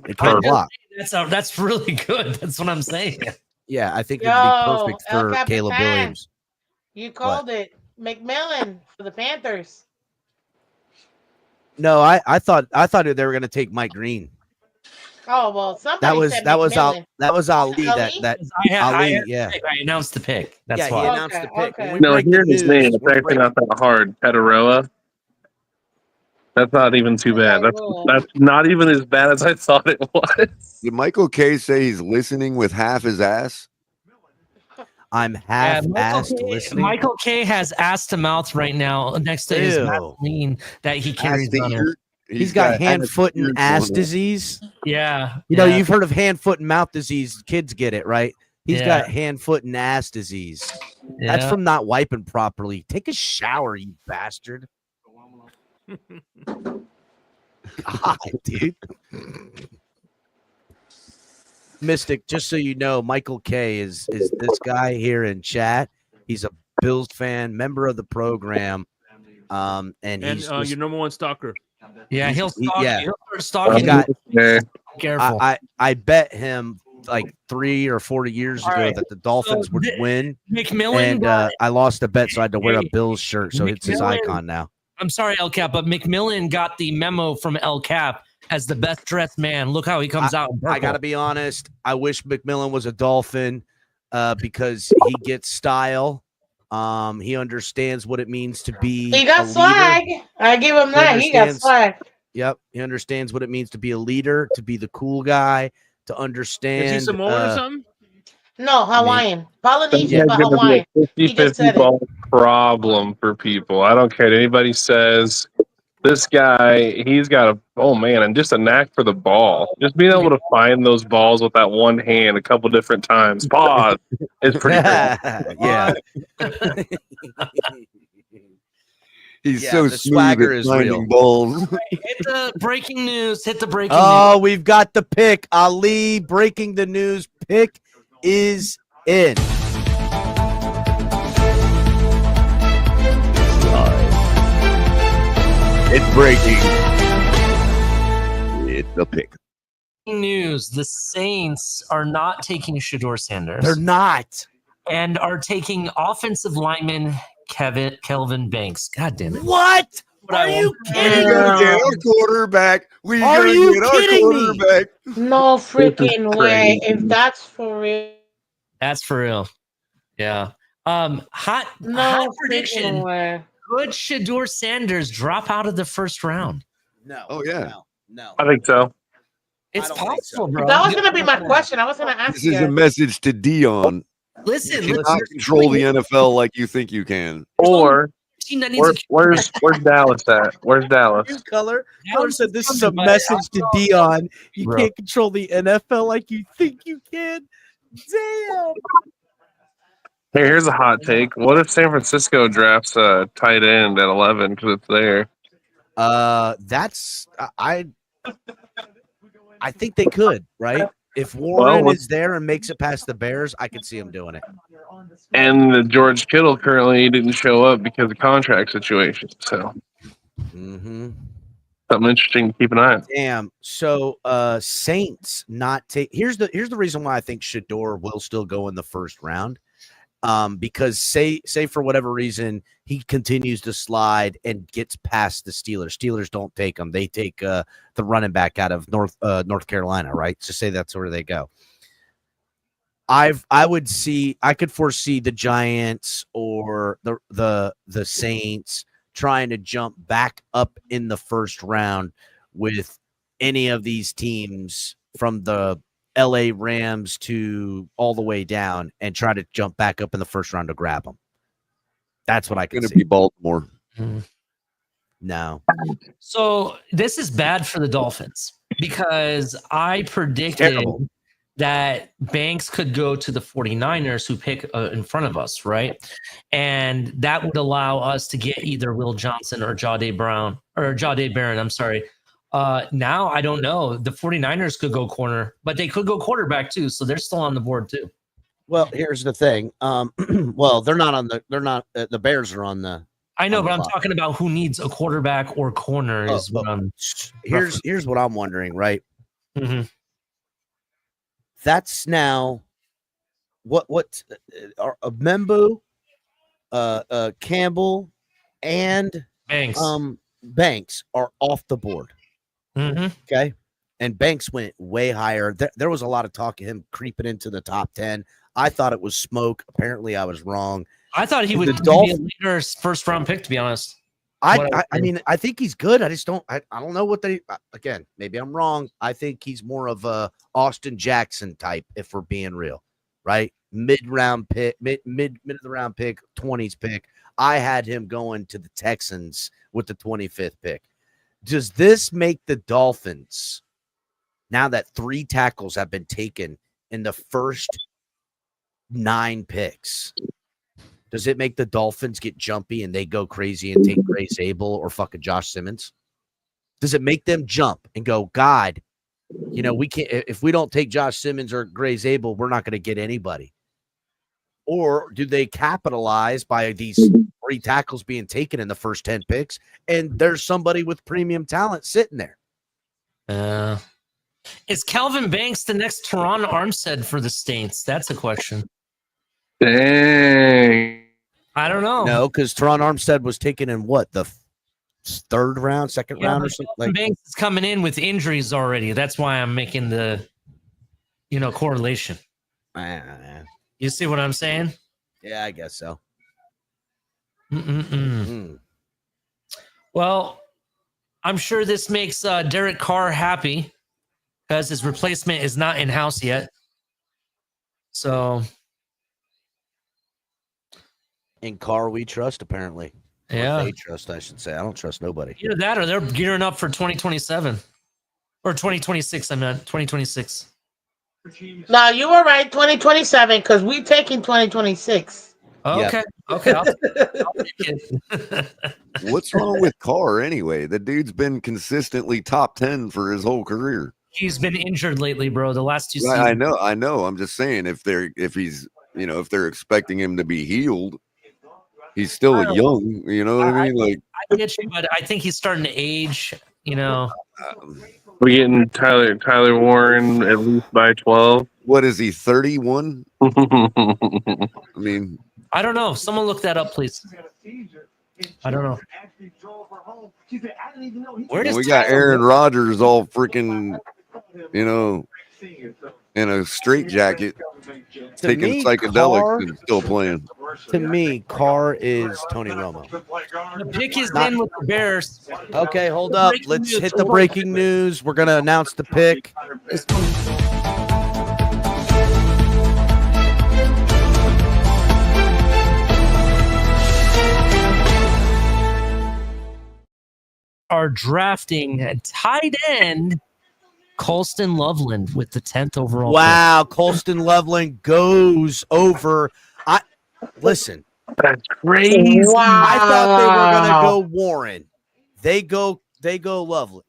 They can't block. That's really good. That's what I'm saying. Yeah, I think it would be perfect El for Capitan, Caleb Williams. You called it. McMillan for the Panthers. No, I thought they were going to take Mike Green. Oh well, somebody said that was McMillan. that was Ali. Ali? I Yeah. I announced the pick. That's Yeah, why. he announced the pick. Okay. When we No, break the here's his news, name. It's we're actually not that hard. Petaroa. That's not even too bad. That's not even as bad as I thought it was. Did Michael K say he's listening with half his ass? I'm half-assed listening. Michael K has ass to mouth right now next to his Vaseline that he carries on him. He's got hand, foot, and ass disease. Yeah. You know, you've heard of hand, foot, and mouth disease. Kids get it, right? He's got hand, foot, and ass disease. Yeah. That's from not wiping properly. Take a shower, you bastard. God, dude. Mystic, just so you know, Michael K is this guy here in chat. He's a Bills fan, member of the program. And he's your number one stalker. Yeah, he'll stalk. yeah. He'll start stalking. Careful. I bet him like 3 or 4 years ago that the Dolphins would win. McMillan and I lost a bet, so I had to wear a Bills shirt. So it's his icon now. I'm sorry, El Cap, but McMillan got the memo from El Cap as the best dressed man. Look how he comes out in purple. I got to be honest. I wish McMillan was a Dolphin because he gets style. He understands what it means to be. He got swag. I give him that. He got swag. Yep. He understands what it means to be a leader, to be the cool guy, to understand. Is he Samoan or something? No, Hawaiian. Polynesian, but Hawaiian. 50-50 ball problem for people. I don't care what anybody says. This guy, he's got and just a knack for the ball. Just being able to find those balls with that one hand a couple different times. Pause. It's pretty cool. Yeah. He's so the smooth swagger at is finding real. balls. Hit the breaking news. Hit the breaking Oh, news. we've got the pick. Ali breaking the news. Pick is in. It's breaking. It's the pick. News. The Saints are not taking Shador Sanders. They're not. And are taking offensive lineman Kelvin Banks. God damn it. What? Are you kidding We're me? gonna get our quarterback. We're Are gonna you get our kidding me? quarterback. No freaking way. If that's for real. That's for real. Yeah. Hot prediction. Way. Could Shador Sanders drop out of the first round? No. Oh yeah. No. I think so. It's don't think possible, so. bro. That was going to be my question. I was going to ask This you. is a message to Dion. Listen, You cannot control the NFL like you think you can. Or team that needs a where's Dallas at? Where's Dallas? Color said this is a message to Dion. You Bro. can't control the NFL like you think you can. Damn. Hey, here's a hot take. What if San Francisco drafts a tight end at 11 because it's there? That's I think they could, right? If Warren is there and makes it past the Bears, I could see him doing it. And George Kittle currently didn't show up because of contract situation. So something interesting to keep an eye on. Damn. So Saints not take here's the reason why I think Shador will still go in the first round. Because say for whatever reason he continues to slide and gets past the Steelers. Steelers don't take him. They take the running back out of North Carolina, right? So say that's where they go. I could foresee the Giants or the Saints trying to jump back up in the first round with any of these teams from the LA Rams to all the way down and try to jump back up in the first round to grab them. That's what I can see. Going to be Baltimore. No. So this is bad for the Dolphins because I predicted that Banks could go to the 49ers who pick in front of us, right? And that would allow us to get either Will Johnson or Jahdae Barron. I'm sorry. Now I don't know. The 49ers could go corner, but they could go quarterback too. So they're still on the board too. Well, here's the thing. Well, the Bears are on the. I know, but I'm talking about who needs a quarterback or corner is what I'm. Here's what I'm wondering, right? Mm-hmm. That's now what Membo, Campbell, and Banks are off the board. Mm-hmm. Okay. And Banks went way higher. There was a lot of talk of him creeping into the top 10. I thought it was smoke. Apparently, I was wrong. I thought he would be a later first round pick, to be honest. I mean, I think he's good. I just don't. I don't know what they. Again, maybe I'm wrong. I think he's more of a Austin Jackson type, if we're being real, right? Mid-round pick, mid of the round pick, 20s pick. I had him going to the Texans with the 25th pick. Does this make the Dolphins, now that 3 tackles have been taken in the first 9 picks, does it make the Dolphins get jumpy and they go crazy and take Gray Zabel or fucking Josh Simmons? Does it make them jump and go, God, we can't, if we don't take Josh Simmons or Gray Zabel, we're not going to get anybody? Or do they capitalize by these 3 tackles being taken in the first 10 picks and there's somebody with premium talent sitting there? Is Calvin Banks the next Teron Armstead for the Saints? That's a question. Dang. I don't know. No, because Teron Armstead was taken in what, the 3rd round, 2nd round or something? Calvin Banks is coming in with injuries already. That's why I'm making the, correlation. You see what I'm saying? Yeah, I guess so. Well, I'm sure this makes Derek Carr happy because his replacement is not in-house yet. So... In Carr, we trust, apparently. Yeah. Or they trust, I should say. I don't trust nobody. Either that or they're gearing up for 2027. Or 2026, I meant. 2026. No, you were right. 2027, because we taking 2026. Okay. Yep. Okay. I'll take it. What's wrong with Carr anyway? The dude's been consistently top 10 for his whole career. He's been injured lately, bro. The last 2 seasons. I know. I'm just saying if they're expecting him to be healed, he's still young, you know what I mean? Like, I get you, but I think he's starting to age, We're getting Tyler Warren at least by 12. What is he, 31? I mean, I don't know. Someone look that up, please. I don't know. Where does we got Aaron Rodgers all freaking, in a straitjacket, taking psychedelics and still playing. To me, Carr is Tony Romo. The pick is in with the Bears. Okay, hold up. Let's hit the breaking news. We're going to announce the pick. Are drafting tight end Colston Loveland with the 10th overall. Wow, Colston Loveland goes over. Listen, that's crazy. Wow. I thought they were gonna go Warren. They go Loveland.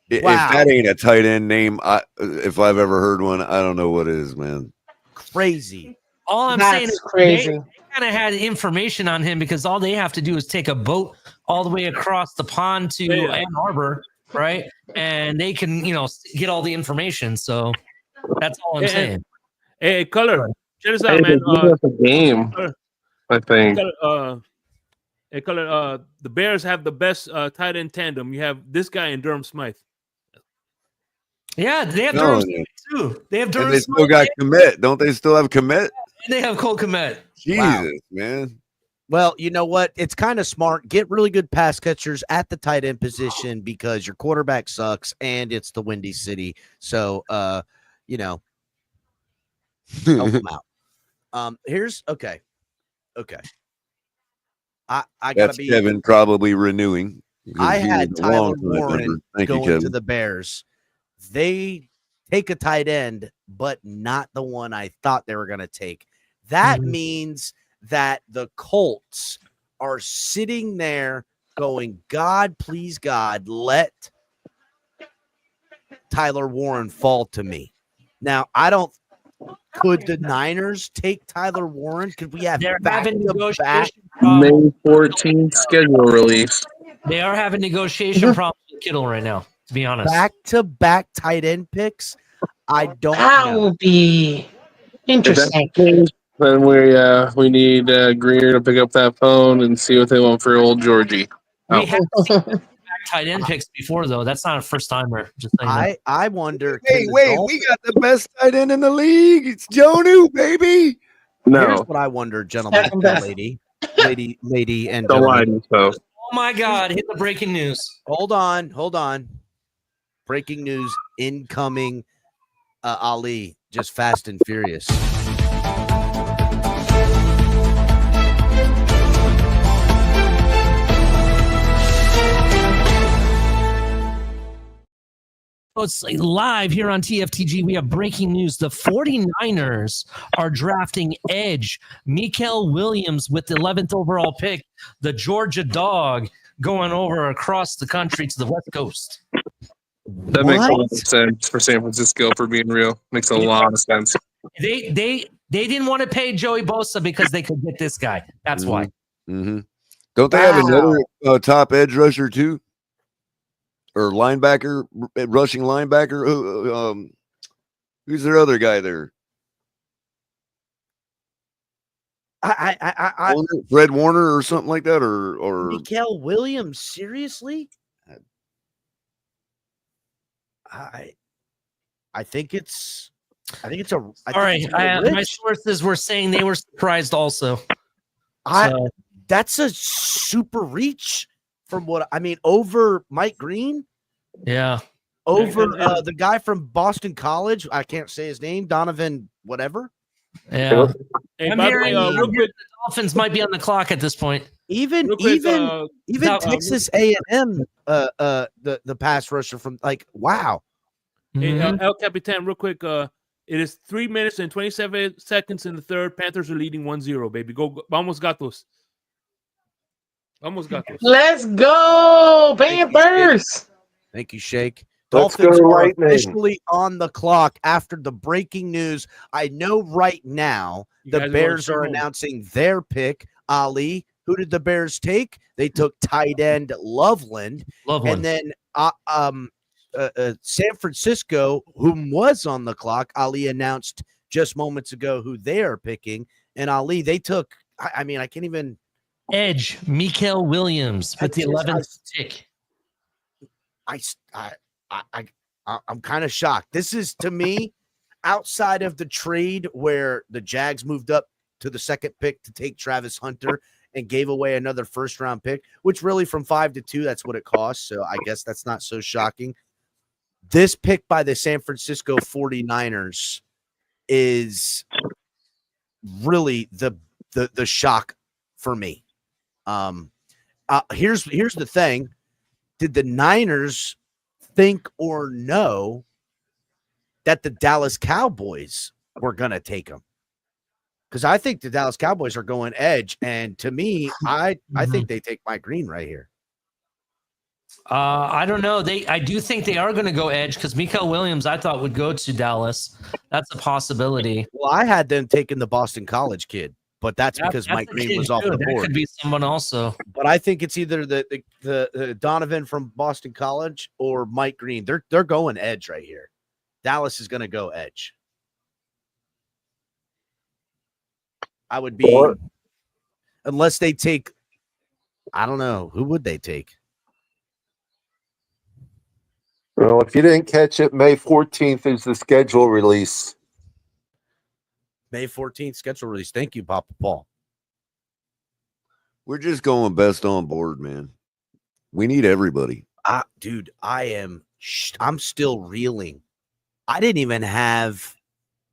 If that ain't a tight end name, if I've ever heard one, I don't know what is, man. Crazy. All I'm saying is crazy. They kind of had information on him because all they have to do is take a boat all the way across the pond to Ann Arbor, right? And they can, get all the information. So that's all I'm saying. Hey, Color. check this Hey, out, they man. gave us a game, I think. The Bears have the best tight end tandem. You have this guy and Durham Smythe. Yeah, they have No, Durham Smythe too. They have and Durham they Smythe still got commit. Don't they still have commit? and they have Cole Kmet. Jesus, man. Well, you know what? It's kind of smart. Get really good pass catchers at the tight end position because your quarterback sucks and it's the Windy City. So, you know, help them out. Here's okay. I gotta That's be. Kevin probably renewing. I He was had wrong Tyler for that Warren number. Thank you, going to Kevin. the Bears. They take a tight end, but not the one I thought they were going to take. That means that the Colts are sitting there going, God, please, God, let Tyler Warren fall to me. Now, I don't. Could the Niners take Tyler Warren? Could we have They're back having to back? negotiation May problems. 14th schedule release. They are having negotiation problems with Kittle right now, to be honest. Back-to-back tight end picks? I don't That know. would be If that's interesting. the case, then we need Greer to pick up that phone and see what they want for old Georgie. We Oh. have seen tight end picks before, though. That's not a first timer. Just so you know. I wonder. Wait, we got the best tight end in the league. It's Jonu, baby. Here's No, what I wonder, gentlemen Second and best. lady, and don't lie gentlemen. to yourself. Oh my God! Hit the breaking news. Hold on. Breaking news incoming. Ali, just fast and furious. Oh, it's like live here on TFTG. We have breaking news. The 49ers are drafting edge Mikael Williams with the 11th overall pick, the Georgia dog, going over across the country to the West Coast. That makes a lot of sense for San Francisco, for being real. Makes a lot of sense. They didn't want to pay Joey Bosa because they could get this guy. That's why. Mm-hmm. Don't they have another top edge rusher too? Or linebacker, rushing linebacker? Who's their other guy there? Fred Warner or something like that, or Mikael Williams. Seriously? I think it's All right. My sources were saying they were surprised also. That's a super reach from what I mean over Mike Green. Yeah. Over the guy from Boston College. I can't say his name. Donovan, whatever. Yeah. Hey, I'm by the hearing way, real quick, the Dolphins might be on the clock at this point. Even Texas A&M, the pass rusher from wow. Hey, El Capitan, real quick. It is 3 minutes and 27 seconds in the third. Panthers are leading 1-0, baby. Go. Vamos gatos. Vamos gatos. Let's go, Panthers. Thank you, Shake. Let's Dolphins go, are Lightning. officially on the clock after the breaking news. I know right now the Bears are announcing their pick. Ali, who did the Bears take? They took tight end Loveland. And then San Francisco, whom was on the clock, Ali announced just moments ago who they are picking. And Ali, they took, I mean, I can't even. Edge, Mikael Williams with the 11th pick. I'm kind of shocked. This is, to me, outside of the trade where the Jags moved up to the second pick to take Travis Hunter and gave away another first-round pick, which really from 5 to 2, that's what it costs. So I guess that's not so shocking. This pick by the San Francisco 49ers is really the shock for me. Here's the thing. Did the Niners think or know that the Dallas Cowboys were going to take him? Because I think the Dallas Cowboys are going edge. And to me, I think they take Mike Green right here. I don't know. I do think they are going to go edge because Mikael Williams, I thought, would go to Dallas. That's a possibility. Well, I had them taking the Boston College kid, but that's because Mike Green was off the board. That could be someone also. But I think it's either the Donovan from Boston College or Mike Green. They're going edge right here. Dallas is going to go edge. I would be, unless they take, I don't know, who would they take? Well, if you didn't catch it, May 14th is the schedule release. May 14th schedule release. Thank you, Papa Paul. We're just going best on board, man. We need everybody. Dude, I'm still reeling. I didn't even have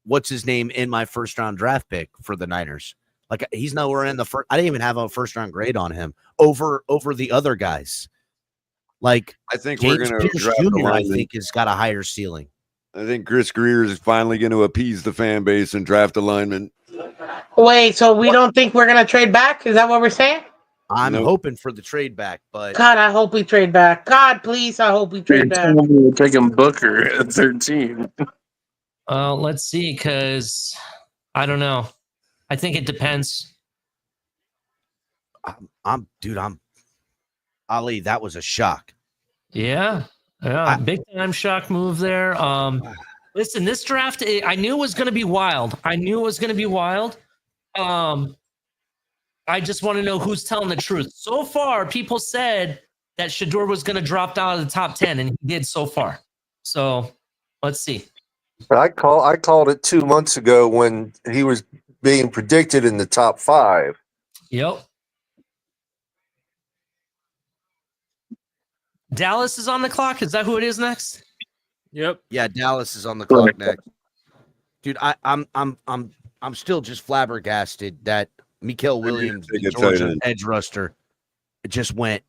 what's his name in my first round draft pick for the Niners. Like, he's nowhere in the first. I didn't even have a first round grade on him over the other guys. Like, I think James we're going to Pierce draft Jr. the I lineman. think has got a higher ceiling. I think Chris Greer is finally going to appease the fan base and draft a lineman. Wait, so we don't think we're gonna trade back? Is that what we're saying? I'm Nope. hoping for the trade back, but God, I hope we trade back. God, please, I hope we You're trade back. telling me we're taking Booker at 13. Let's see, because I don't know. I think it depends. I'm Ali. That was a shock. Yeah, big time shock move there. Listen, this draft, I knew it was going to be wild. I just want to know who's telling the truth. So far, people said that Shador was going to drop down to the top 10, and he did so far. So let's see. I called it 2 months ago when he was being predicted in the top 5. Yep. Dallas is on the clock. Is that who it is next? Yep. Yeah, Dallas is on the clock next. Dude, I'm still just flabbergasted that Mikael Williams, the Georgia edge rusher, just went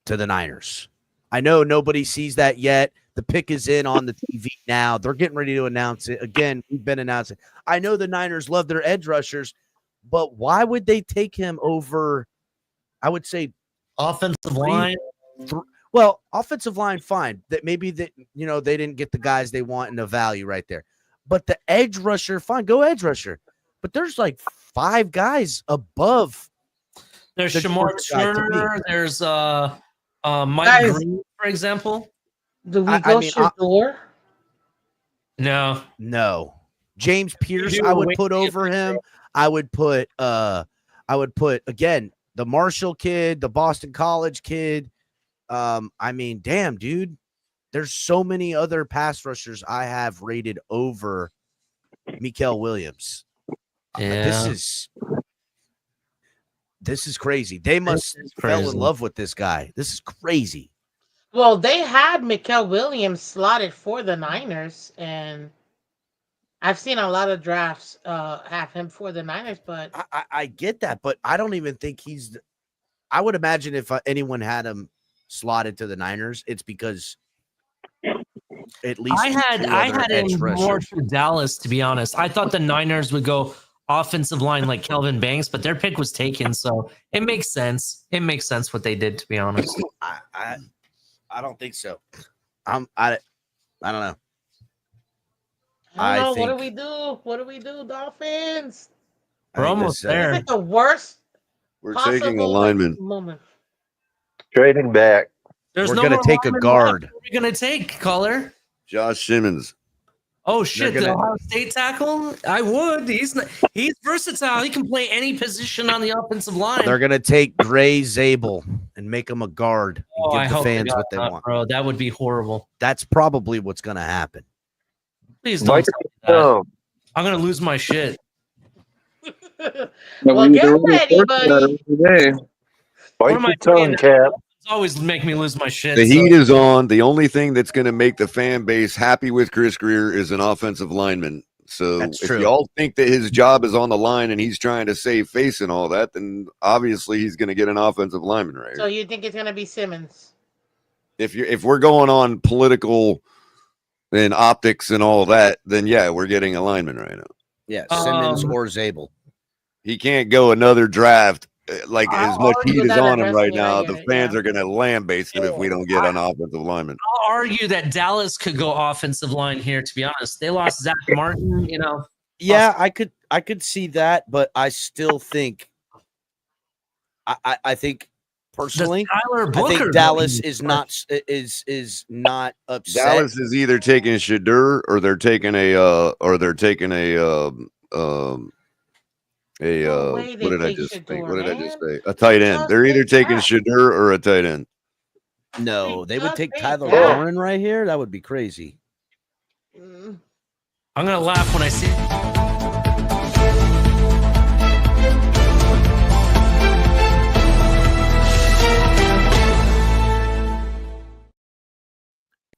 to the Niners. I know nobody sees that yet. The pick is in on the TV now. They're getting ready to announce it. Again, we've been announcing. I know the Niners love their edge rushers, but why would they take him over, I would say, offensive line? Well, offensive line, fine. That maybe that they didn't get the guys they want in the value right there. But the edge rusher, fine, go edge rusher. But there's like 5 guys above. There's Shamar Turner. There's Mike Green, for example. Do we go Shador? No. James Pierce, I would put over him. I would put again the Marshall kid, the Boston College kid. I mean, damn, dude. There's so many other pass rushers I have rated over Mikael Williams. Yeah. This is crazy. They must fell in love with this guy. This is crazy. Well, they had Mikael Williams slotted for the Niners, and I've seen a lot of drafts have him for the Niners, but I get that, but I don't even think he's. I would imagine if anyone had him slotted to the Niners, it's because at least I had him more for Dallas, to be honest. I thought the Niners would go offensive line like Kelvin Banks, but their pick was taken, so it makes sense. It makes sense what they did, to be honest. I don't think so. I don't know. I don't know. What do we do? What do we do, Dolphins? We're almost there. Is it the worst? We're taking a lineman. Moment. Trading back. We're going to take a guard. What are we going to take, caller? Josh Simmons. Oh shit! The Ohio State tackle? I would. He's versatile. He can play any position on the offensive line. They're gonna take Gray Zabel and make him a guard and give the fans what they want. Bro, that would be horrible. That's probably what's gonna happen. Please don't say that. I'm gonna lose my shit. Well, get ready, buddy. What am I doing? Always make me lose my shit. The heat is on. The only thing that's going to make the fan base happy with Chris Greer is an offensive lineman. So if y'all think that his job is on the line and he's trying to save face and all that, then obviously he's going to get an offensive lineman right So here. you think it's going to be Simmons? If we're going on political and optics and all that, then yeah, we're getting a lineman right now. Yeah, Simmons or Zabel. He can't go another draft. Like as much heat is on him right now, the fans are going to lambaste him if we don't get an offensive lineman. I'll argue that Dallas could go offensive line here. To be honest, they lost Zach Martin. Yeah, I could see that, but I still think. I think personally, Tyler I Booker think Dallas is not upset. Dallas is either taking Shador or they're taking a No way what they did I take just think? Shador, What did I just man. say? A tight end. Just They're either take taking that. Shador or a tight end. No, they would Just take take Tyler that. Warren right here. That would be crazy. Mm. I'm gonna laugh when I see.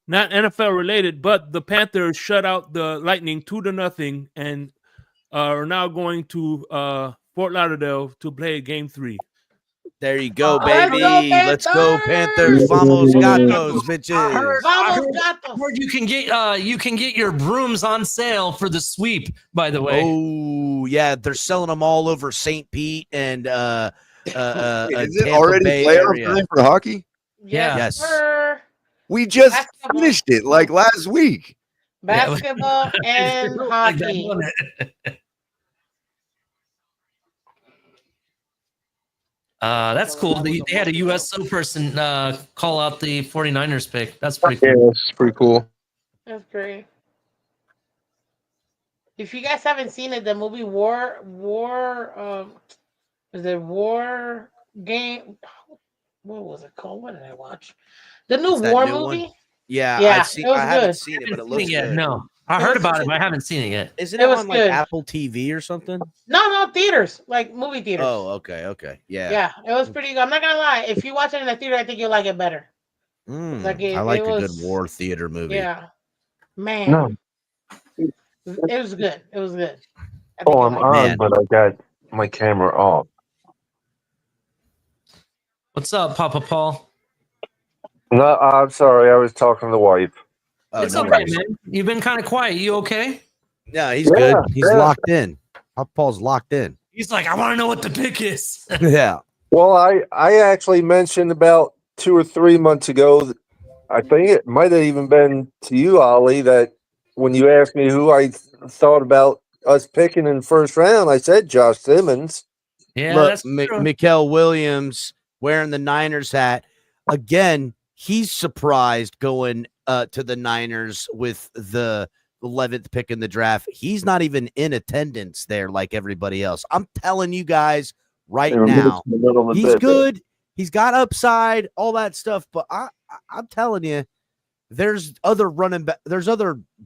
Not NFL related, but the Panthers shut out the Lightning 2-0 and are now going to Fort Lauderdale to play Game 3. There you go, Let's go, baby. Let's go, Panthers. Panthers! Vamos, gatos, I bitches. Vamos, gatos! heard you can get your brooms on sale for the sweep. By the way, Oh yeah, they're selling them all over St. Pete and Is it Tampa already Bay playoff area. time for hockey? Yes, Yes. sir. We just Basketball. finished it like last week. Basketball and Like that, hockey. wasn't it? That's cool. They had a USO person call out the 49ers pick. That's pretty Yeah, cool. that's pretty cool. That's great. If you guys haven't seen it, the movie War is it War Game? What was it called? What did I watch? The new It's that War new one? movie. Yeah, Yeah, I've seen. it was I haven't good. seen it, but it Haven't looks seen it yet. good. No, I It heard was about it, good. but I haven't seen it yet. Isn't It it was on like good. Apple TV or something? No, theaters, like movie theaters. Oh, okay, yeah. Yeah, it was pretty good. I'm not gonna lie. If you watch it in the theater, I think you'll like it better. Like I like it a was, good war theater movie. Yeah, man. No. It was good. It was good. I think Oh, you'll I'm like it. on, Man. but I got my camera off. What's up, Papa Paul? No, I'm sorry. I was talking to the wife. Oh, It's no okay, worries. man. You've been kind of quiet. You okay? Yeah, he's good. He's yeah. locked in. Paul's locked in. He's like, I want to know what the pick is. Yeah. Well, I actually mentioned about 2 or 3 months ago, I think it might have even been to you, Ollie, that when you asked me who I thought about us picking in the first round, I said Josh Simmons. Yeah, Look, that's true. Mikael Williams wearing the Niners hat. Again, he's surprised going to the Niners with the 11th pick in the draft. He's not even in attendance there like everybody else. I'm telling you guys right now, he's good. He's got upside, all that stuff. But I'm telling you, there's other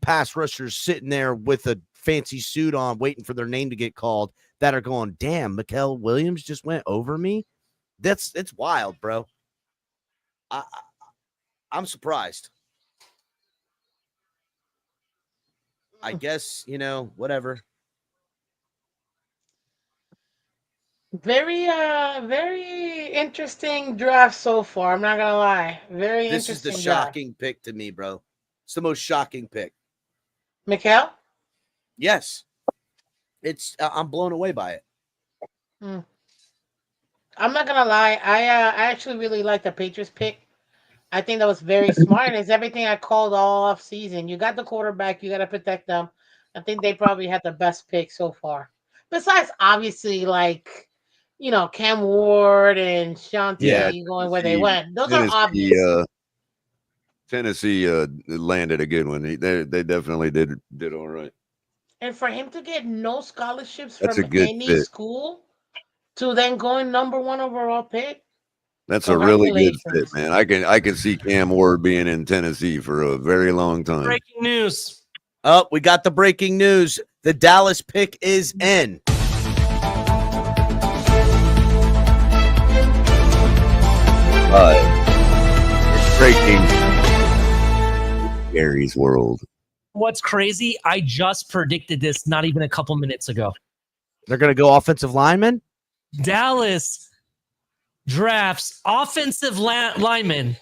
pass rushers sitting there with a fancy suit on, waiting for their name to get called, that are going, damn, Mikael Williams just went over me. It's wild, bro. I'm surprised. I guess, whatever. Very interesting draft so far. I'm not gonna lie. Very This is interesting the draft. shocking pick to me, bro. It's the most shocking pick. Mikael? Yes. I'm blown away by it. I'm not gonna lie. I actually really like the Patriots pick. I think that was very smart. It's everything I called all off season. You got the quarterback. You got to protect them. I think they probably had the best pick so far. Besides, obviously, Cam Ward and Shanti going where they went. Those are obvious. Tennessee landed a good one. They definitely did all right. And for him to get no scholarships That's from a good any fit. school to then going number 1 overall pick. That's a really good fit, man. I can see Cam Ward being in Tennessee for a very long time. Breaking news. Oh, we got the breaking news. The Dallas pick is in. It's breaking Gary's world. What's crazy? I just predicted this not even a couple minutes ago. They're going to go offensive lineman? Dallas drafts offensive lineman,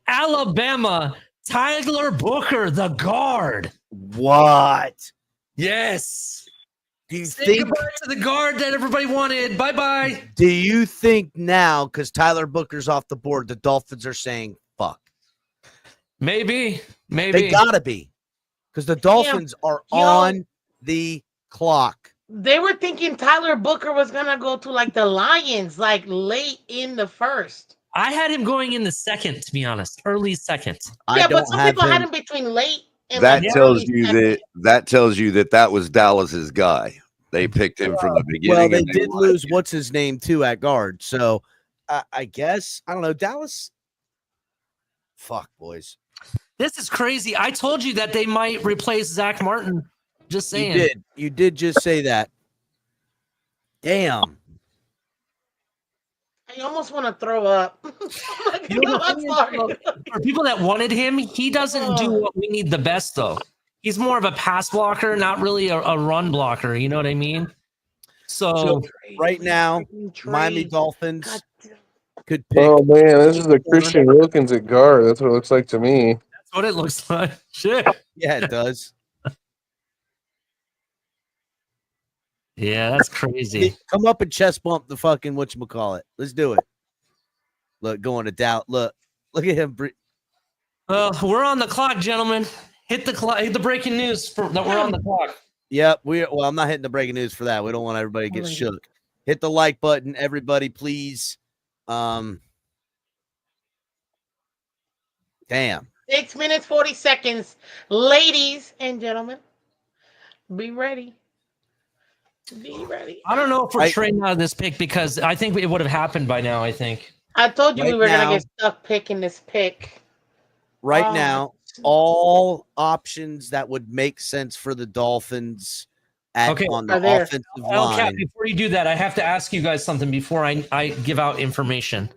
Alabama, Tyler Booker, the guard. What? Yes. Do you Say think goodbye to the guard that everybody wanted? Bye-bye. Do you think now, because Tyler Booker's off the board, the Dolphins are saying, fuck? Maybe. They got to be. Because the Dolphins are on the clock. They were thinking Tyler Booker was going to go to the Lions, late in the first. I had him going in the second, to be honest. Early second. Yeah, but some people had him between late and that tells you that was Dallas's guy. They picked him from the beginning. Well, they and did wanted lose him. what's his name too at guard. So I guess I don't know. Dallas. Fuck, boys. This is crazy. I told you that they might replace Zach Martin. Just saying. You did. You did just say that. Damn. I almost want to throw up. You know, for people that wanted him, he doesn't do what we need the best, though. He's more of a pass blocker, not really a run blocker. You know what I mean? So right now, Miami Dolphins could pick. Oh man, this is a Christian Wilkins at guard. That's what it looks like to me. That's what it looks like. Shit. Yeah, it does. Yeah, that's crazy. Come up and chest bump the fucking whatchamacallit. Let's do it. Look, going to doubt. Look at him. We're on the clock, gentlemen. Hit the clock. Hit the breaking news that we're on the clock. Yep. Well, I'm not hitting the breaking news for that. We don't want everybody to get shook. Hit the like button, everybody, please. Damn. 6 minutes, 40 seconds. Ladies and gentlemen, be ready. Be ready. I don't know if we're trading out of this pick because I think it would have happened by now, I think. I told you we were going to get stuck picking this pick. Right now, all options that would make sense for the Dolphins on the offensive line. Before you do that, I have to ask you guys something before I give out information.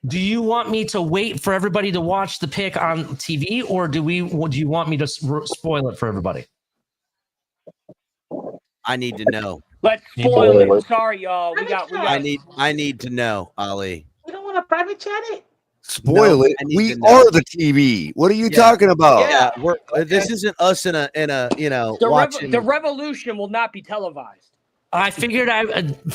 Do you want me to wait for everybody to watch the pick on TV, or do you want me to spoil it for everybody? I need to know. Let's spoil it. Sorry, y'all. I need to know, Ali. We don't want to private chat it. Spoil it. We are the TV. What are you talking about? Yeah, this isn't us in a watching. The revolution will not be televised. I figured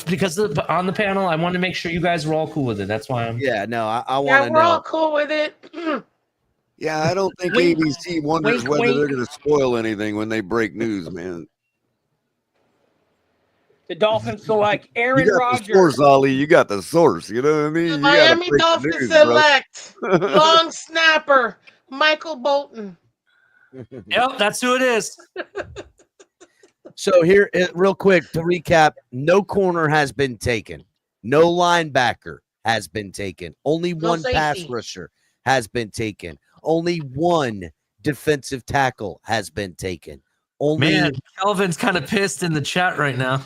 because on the panel, I wanted to make sure you guys were all cool with it. That's why I'm. Yeah, no, I want to Yeah, know. we're all cool with it. Yeah, I don't think ABC wonders whether they're going to spoil anything when they break news, man. The Dolphins select Aaron You got Rodgers. the source, Ali. You got the source. You know what I mean? You Miami Dolphins select long snapper Michael Bolton. Yep, that's who it is. So here, real quick to recap: no corner has been taken, no linebacker has been taken, only one pass rusher has been taken, only one defensive tackle has been taken. Man, Kelvin's kind of pissed in the chat right now.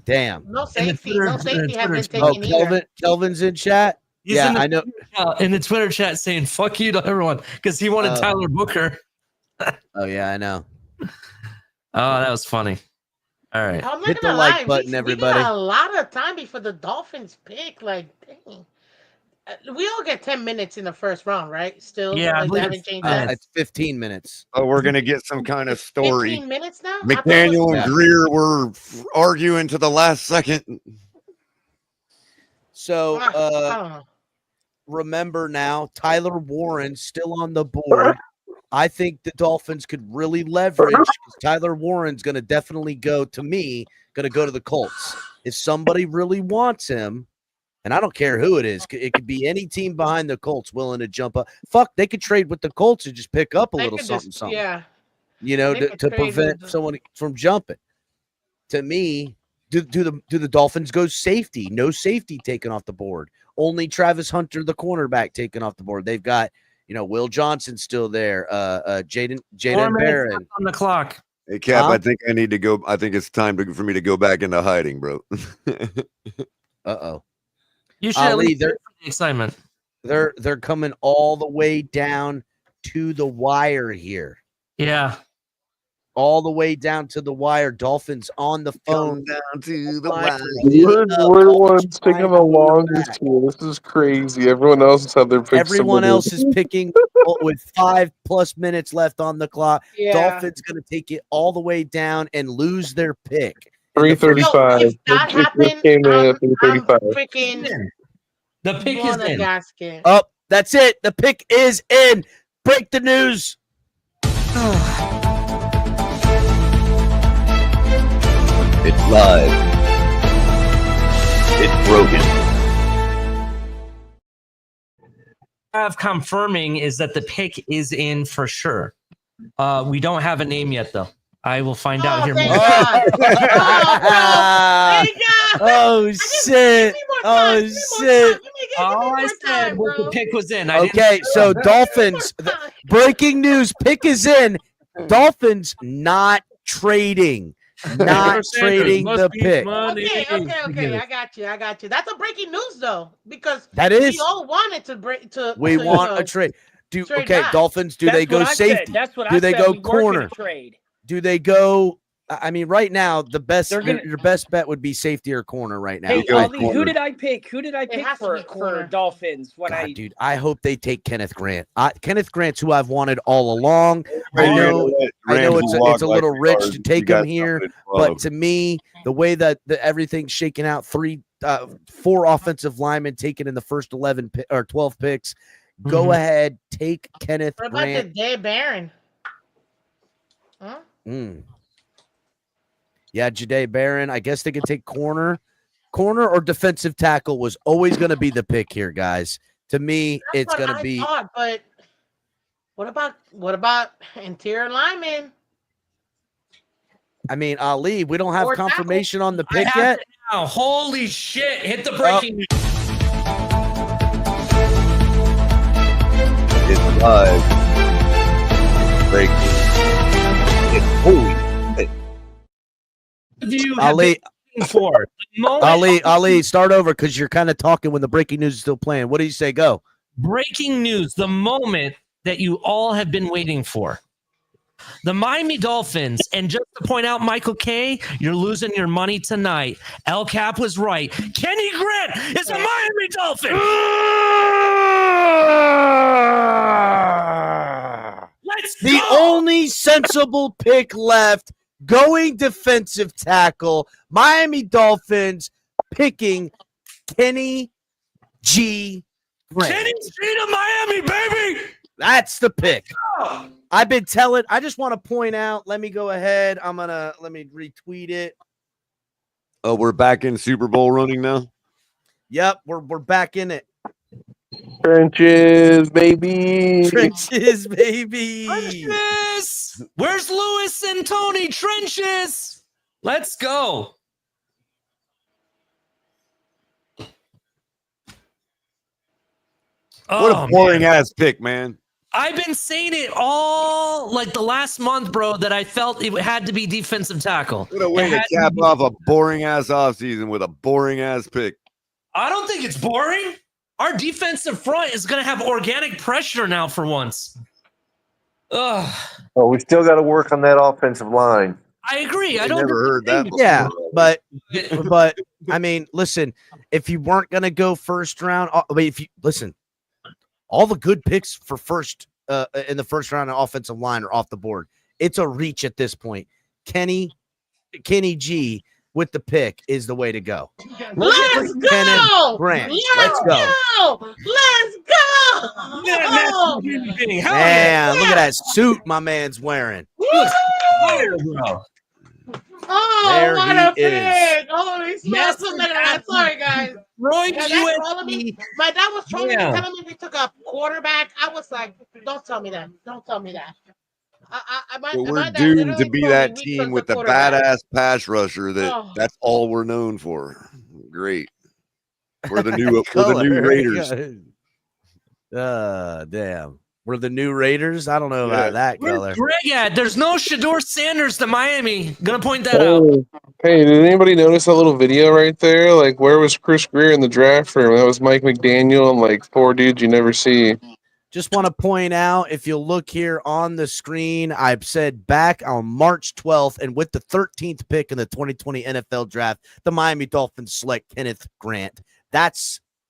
Damn. No safety. No safety has been taken either. Kelvin's in chat. He's in I know. In the Twitter chat saying "fuck you" to everyone because he wanted Tyler Booker. Oh yeah, I know. Oh, that was funny. All right, hit the like button, everybody. We got a lot of time before the Dolphins pick. Like, dang. We all get 10 minutes in the first round, right? Still, yeah, like, they haven't changed that. It's 15 minutes. Oh, we're gonna get some kind of story. 15 minutes now. McDaniel and Greer were arguing to the last second. So, I don't know. Remember now, Tyler Warren still on the board. I think the Dolphins could really leverage because Tyler Warren's going to definitely go to the Colts. If somebody really wants him, and I don't care who it is, it could be any team behind the Colts willing to jump up. Fuck, they could trade with the Colts and just pick up a little something. Yeah. You know, to prevent someone from jumping. To me, do the Dolphins go safety? No safety taken off the board. Only Travis Hunter, the cornerback, taken off the board. They've got, Will Johnson still there. Jaden Barron on the clock. Hey, Cap, I think I need to go. I think it's time for me to go back into hiding, bro. Uh-oh. You should at least the excitement. They're coming all the way down to the wire here. Yeah. All the way down to the wire. Dolphins on the phone. Down to the wire. We're the ones taking the longest here. This is crazy. Everyone else has had their picks. Everyone else is picking with 5+ minutes left on the clock. Yeah. Dolphins going to take it all the way down and lose their pick. 3:35. If that happened, I'm freaking the pick is in. Gasket. Oh, that's it. The pick is in. Break the news. It's live. It's broken. Have confirming is that the pick is in for sure. We don't have a name yet, though. I will find out here. Thank More. God. Thank God. Oh shit! Oh shit! All I said was the pick was in. Okay, so Dolphins. Breaking news: pick is in. Dolphins not trading. Not trading the pick. Okay. I got you. That's a breaking news though, because That is. we all wanted to break to. We want a trade. Dolphins. Do they go safety? Do they go corner? Do they go? I mean, right now, the best your best bet would be safety or corner right now. Hey, Ali, who did I pick? Who did I pick for Dolphins? Dude, I hope they take Kenneth Grant. Kenneth Grant's who I've wanted all along. I know it's a little rich to take him here, but to me, the way that everything's shaking out, 4 offensive linemen taken in the first 11 or 12 picks. Go ahead, take Kenneth Grant. What about Jahdae Barron? Huh? Yeah, Jahdae Barron. I guess they could take corner or defensive tackle was always going to be the pick here, guys. To me, it's going to be. But what about interior linemen? I mean, Ali, we don't have confirmation on the pick yet. Now, holy shit! Hit the breaking news. It's live. Breaking. Holy shit. Ali, start over because you're kind of talking when the breaking news is still playing. What do you say? Go. Breaking news, the moment that you all have been waiting for. The Miami Dolphins, and just to point out, Michael K., you're losing your money tonight. El Cap was right. Kenny Grant is a Miami Dolphin. The only sensible pick left. Going defensive tackle, Miami Dolphins picking Kenny G. Grant. Kenny G to Miami, baby. That's the pick. I've been telling. I just want to point out. Let me go ahead. Let me retweet it. Oh, we're back in Super Bowl running now. Yep, we're back in it. Trenches, baby. Trenches, baby. Trenches. Where's Lewis and Tony? Trenches. Let's go. What a boring ass pick, man. I've been saying it all like the last month, bro, that I felt it had to be defensive tackle. What a way to cap off a boring ass offseason with a boring ass pick. I don't think it's boring. Our defensive front is going to have organic pressure now for once. Well, we still got to work on that offensive line. I agree. I never heard that before. Yeah, but I mean, listen, if you weren't going to go first round, all the good picks for first in the first round of offensive line are off the board. It's a reach at this point. Kenny G with the pick is the way to go. Let's go! Grant. Let's go! Let's go! Man, look at that suit my man's wearing. Oh, there what a he is. pick! Holy smokes! Look at that. Sorry, guys. Roy, My dad was trolling me, telling me we took a quarterback. I was like, don't tell me that. Don't tell me that. We're doomed to be that team with the badass pass rusher that's all we're known for. Great. We're the new Raiders. Damn. We're the new Raiders. I don't know about that color. Greg at? There's no Shador Sanders to Miami. Gonna point that out. Hey, did anybody notice that little video right there? Like, where was Chris Greer in the draft room? That was Mike McDaniel and like 4 dudes you never see. Just want to point out, if you'll look here on the screen, I've said back on March 12th, and with the 13th pick in the 2020 NFL draft, the Miami Dolphins select Kenneth Grant.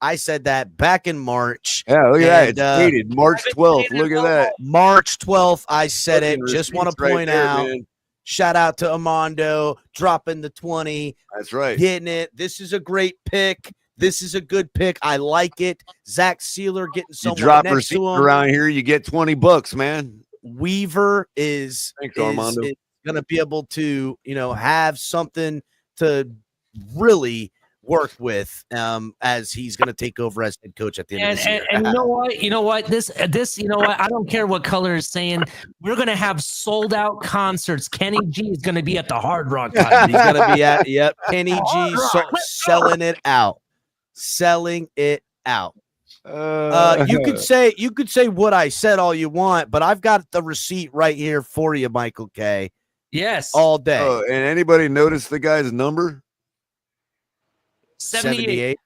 I said that back in March. Yeah, look at that. It's dated March 12th. Look at that. March 12th, I said it. Just want to point out, shout out to Armando, dropping the 20. That's right. Getting it. This is a great pick. This is a good pick. I like it. Zach Sealer getting someone drop next to him. Around here, you get $20, man. Weaver is going to be able to, have something to really worked with as he's going to take over as head coach at the end of this year. And you know what, this, I don't care what Color is saying. We're going to have sold out concerts. Kenny G is going to be at the Hard Rock. He's going to be at, Kenny G selling it out. Selling it out. You could say what I said all you want, but I've got the receipt right here for you, Michael K. Yes. All day. Oh, and anybody notice the guy's number? 78.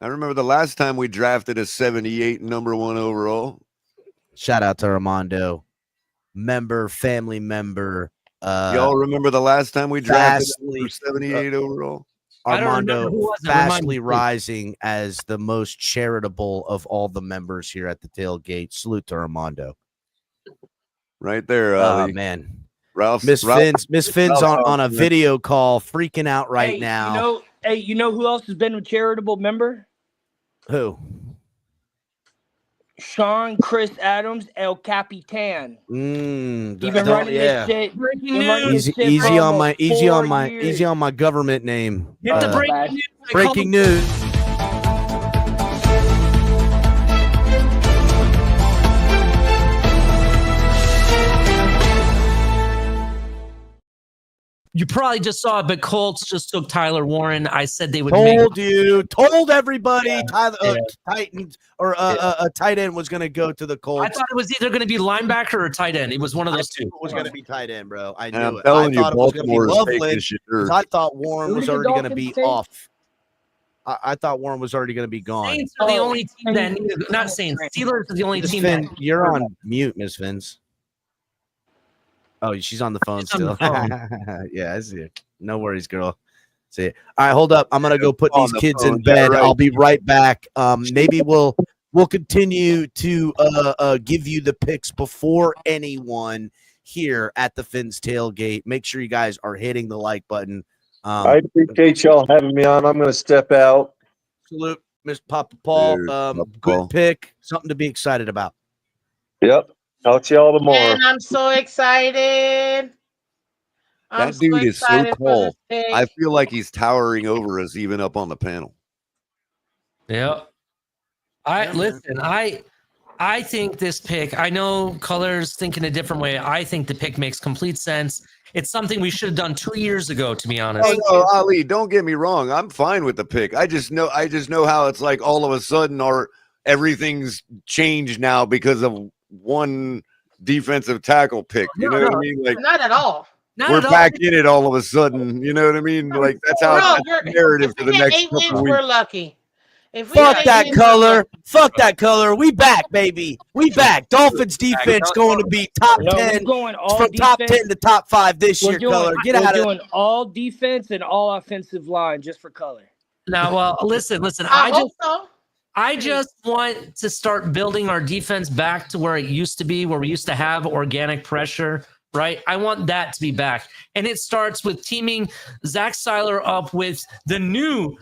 I remember the last time we drafted a 78 number 1 overall. Shout out to Armando, family member. Y'all remember the last time we drafted 78 overall? Armando fastly rising as the most charitable of all the members here at the tailgate. Salute to Armando. Right there. Oh, man. Miss Finn's on a video call, freaking out right now. You know who else has been a charitable member? Who? Sean Chris Adams, El Capitan. He's been running this shit. Easy on my government name. Get the breaking news. Breaking news. You probably just saw it, but Colts just took Tyler Warren. I said they would told everybody Titans or a tight end was going to go to the Colts. I thought it was either going to be linebacker or tight end. It was one of those two. It was going to be tight end, bro. I knew I'm it. telling I thought you, it was going to be Baltimore. I thought Warren was already going to be off. I thought Warren was already going to be gone. Saints are the only team that not Saints. Steelers are the only team. Finn, you're on mute, Miss Fins. Oh, she's on the phone still. Yeah, I see it. No worries, girl. See it. All right, hold up. I'm gonna go put these kids in bed. I'll be right back. Maybe we'll continue to give you the picks before anyone here at the Fins tailgate. Make sure you guys are hitting the like button. I appreciate y'all having me on. I'm gonna step out. Salute, Mr. Papa Paul. Good pick. Something to be excited about. Yep. Talk to y'all tomorrow. And I'm so excited. That dude is so tall. I feel like he's towering over us, even up on the panel. Yeah. I think this pick, I know Color's thinking a different way. I think the pick makes complete sense. It's something we should have done 2 years ago, to be honest. Oh, no, Ali, don't get me wrong. I'm fine with the pick. I just know how it's like all of a sudden everything's changed now because of one defensive tackle pick. You know what I mean? Like, not at all. We're back in it all of a sudden. You know what I mean? Like, that's how it's narrative for the next 8 wins, couple we're weeks. lucky. Fuck that color. Fuck that color. We back, baby. We back. Dolphins defense going to be top 10 from top 10 to top 5 this year, color. Get out of We're doing all defense and all offensive line just for color. Now, well, listen. I just want to start building our defense back to where it used to be, where we used to have organic pressure, right? I want that to be back. And it starts with teaming Zach Seiler up with the new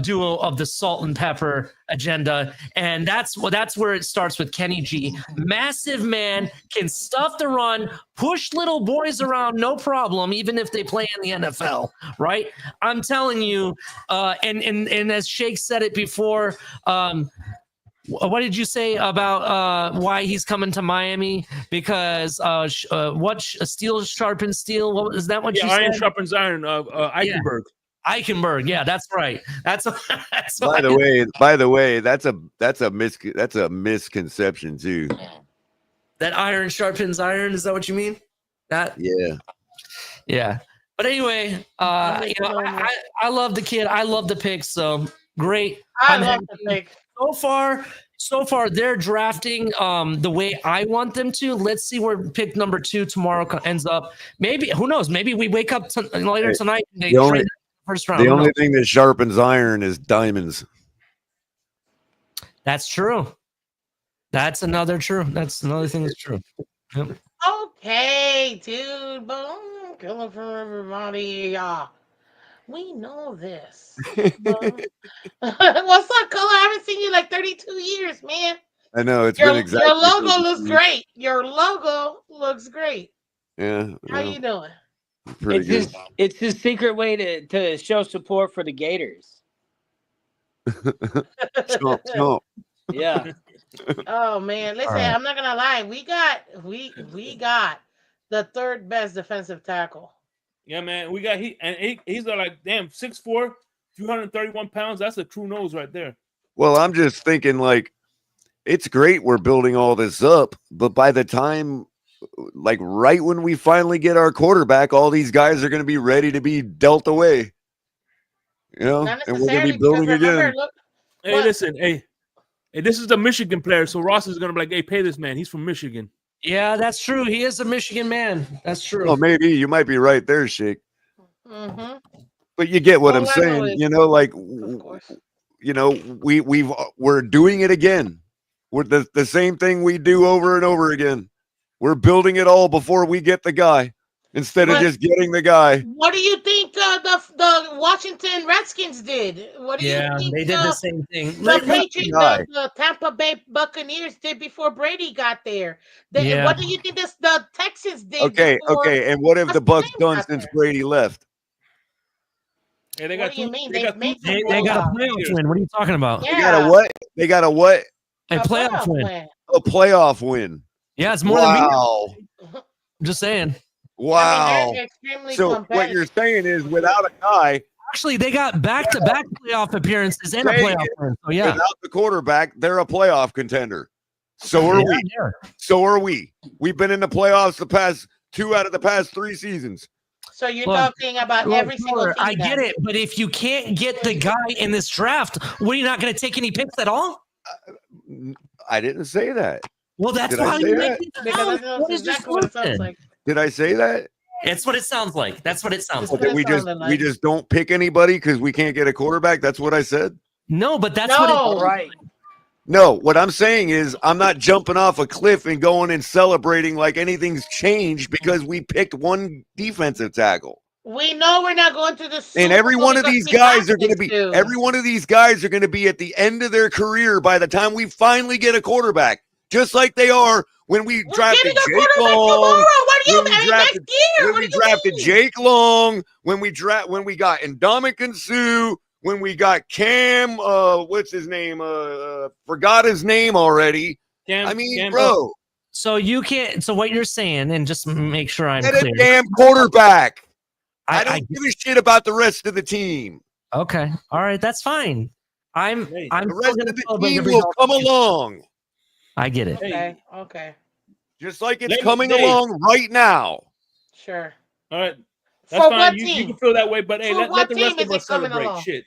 duo of the salt and pepper agenda. And that's where it starts with Kenny G. Massive man, can stuff the run, push little boys around, no problem, even if they play in the NFL, right? I'm telling you, and as Shake said it before, what did you say about why he's coming to Miami? Because steel sharpens steel? What is that? What you said? Iron sharpens iron. Eichenberg. Eichenberg, yeah, that's right. That's by the way, that's a misconception too. That iron sharpens iron. Is that what you mean? That yeah. But anyway, I love the kid. I love the pick. So great. I love the pick. So far, they're drafting the way I want them to. Let's see where pick number 2 tomorrow ends up. Maybe, who knows? Maybe we wake up later tonight and they trade first round. The only thing that sharpens iron is diamonds. That's true. That's another thing that's true. Yep. Okay, dude. Boom. Killing for everybody. We know this. What's up, Color? I haven't seen you in like 32 years, man. I know. It's been exactly. Your logo looks great. Your logo looks great. Yeah. How you doing? Pretty good. It's his secret way to show support for the Gators. Chomp, chomp. Yeah. Oh man, listen, right. I'm not gonna lie. We got the third best defensive tackle. Yeah, man. We got he's like damn 6'4", 231 pounds. That's a true nose right there. Well, I'm just thinking like it's great we're building all this up, but by the time like right when we finally get our quarterback, all these guys are going to be ready to be dealt away. You know, Not and we're going to necessarily be building because remember, again. look, Hey, what? listen, hey, this is the Michigan player, so Ross is gonna be like, hey, pay this man. He's from Michigan. Yeah, that's true. He is a Michigan man. That's true. Well, maybe you might be right there, Shake. Mm-hmm. But you get what All I'm I know saying. is, You know, like of course. you know, we're doing it again. We're the same thing we do over and over again. We're building it all before we get the guy instead of But just getting the guy. what do you think the Washington Redskins did? What do you Yeah, think they did the same thing. the got Patriots, the guy. the Tampa Bay Buccaneers did before Brady got there? Yeah. What do you think the Texans did Okay, before okay. And what have the Russell Bucks Wilson done got since there? Brady left? Hey, they What got do you two. mean? They They've got made two. some They got a playoffs. playoff win. What are you talking about? They got a Yeah, what? They got a what? A a playoff win. win. A playoff win. Yeah, it's more than me. Wow. I'm just saying. Wow. They're extremely So what competitive. you're saying is without a guy, Actually, they got back-to-back playoff appearances and a Say playoff it. win. So yeah. without the quarterback, they're a playoff contender. So are Yeah, we. yeah. So are we. We've been in the playoffs the past 2 out of the past 3 seasons. So you're Look, talking about Look, every single Tyler, team. I get it, but if you can't get the guy in this draft, what are you not going to take any picks at all? I didn't say that. Well, that's Did I why say you that? make it Because sound. that's What is your exactly what it sounds solution? like. Did I say that? It's what it sounds like. That's what it sounds That's like. what That it we sounded like. just don't pick anybody because we can't get a quarterback. That's what I said. No, but that's what it No. Right. No, what I'm saying is I'm not jumping off a cliff and going and celebrating like anything's changed because we picked one defensive tackle. We know we're not going to the Super And every Bowl one of because these we guys are asked going to them be to. every one of these guys are going to be at the end of their career by the time we finally get a quarterback, just like they are when we We're drafted getting a Jake quarterback Long. tomorrow. What do you When we mean? drafted, Next year? when What we do you drafted mean? Jake Long, when we got Ndamukong Suh, when we got Cam, what's his name? Forgot his name already. I mean, bro, So you can't. So what you're saying, and just make sure I'm get clear. a damn quarterback. I I don't give a shit about the rest of the team. okay. All right, that's fine. I'm The still rest gonna of the celebrate team every will Dolphins come game. along, I get it. Okay. just like it's Let me- coming hey. along right now. Sure. All right, that's For fine. what You team? can feel that way, but hey, For let what the team rest is of it us coming celebrate. along? Shit,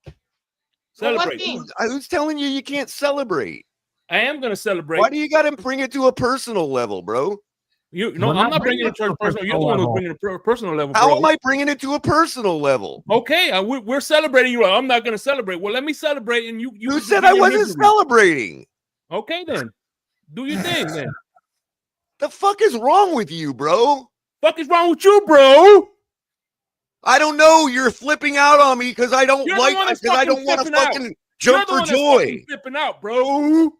For what celebrate. team? I was telling you, you can't celebrate. I am gonna celebrate. Why do you got to bring it to a personal level, bro? No, We're I'm not not bringing bringing it to a it to a personal. You're the personal one who's level. bringing it to a personal level, How bro. am I bringing it to a personal level? Okay, we're celebrating you. I'm not gonna celebrate. Well, let me celebrate, and you. Who can said do I your wasn't misery. celebrating? Okay, then do your thing. Then The fuck is wrong with you, bro? fuck is wrong with you, bro? I don't know. You're flipping out on me because I don't You're the like one that's because I fucking don't want to flipping out. fucking You're jump the for one that's joy. fucking flipping out, bro.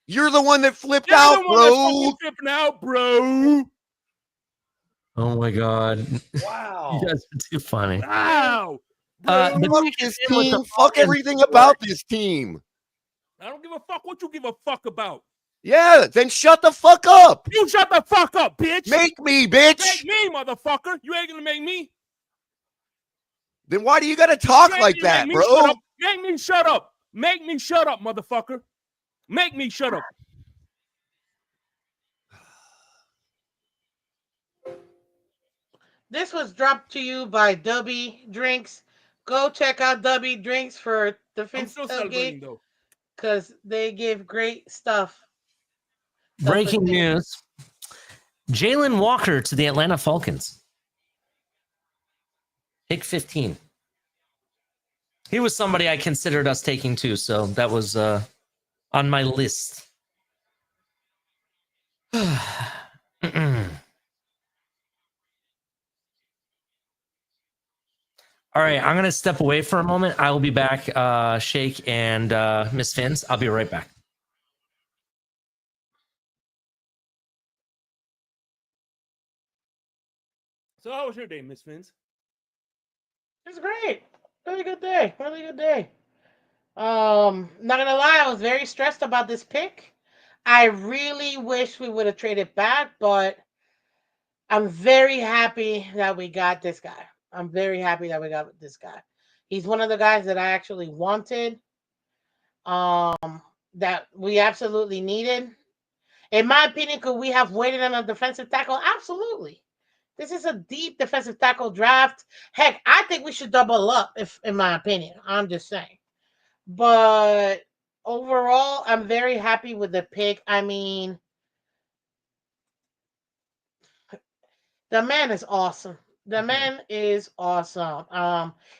You're the one that flipped You're out, the one that's bro. fucking flipping out, bro. Oh my god. Wow. You guys are too funny. Wow. The Fuck biggest this thing with the team. Fuck Falcons- everything about this team. I don't give a fuck what you give a fuck about. Yeah, then shut the fuck up. You shut the fuck up, bitch. Make me, bitch. Make me, motherfucker. You ain't gonna make me. Then why do you got to talk You ain't like gonna that, make me bro? shut up. Make me shut up. Make me shut up, motherfucker. Make me shut up. This was dropped to you by Dubby Drinks. Go check out Dubby Drinks for the I'm Fence still celebrating tailgate though. because they give great stuff. Breaking news. Jalen Walker to the Atlanta Falcons. Pick 15. He was somebody I considered us taking too, so that was on my list. All right, I'm going to step away for a moment. I will be back, Shake and Miss Fins. I'll be right back. So how was your day, Miss Fins? It's great. Really good day. Really good day. Not gonna lie, I was very stressed about this pick. I really wish we would have traded back, but I'm very happy that we got this guy. I'm very happy that we got this guy. He's one of the guys that I actually wanted. That we absolutely needed. In my opinion, could we have waited on a defensive tackle? Absolutely. This is a deep defensive tackle draft. Heck, I think we should double up, if in my opinion. I'm just saying. But overall, I'm very happy with the pick. I mean, the man is awesome. The man is awesome.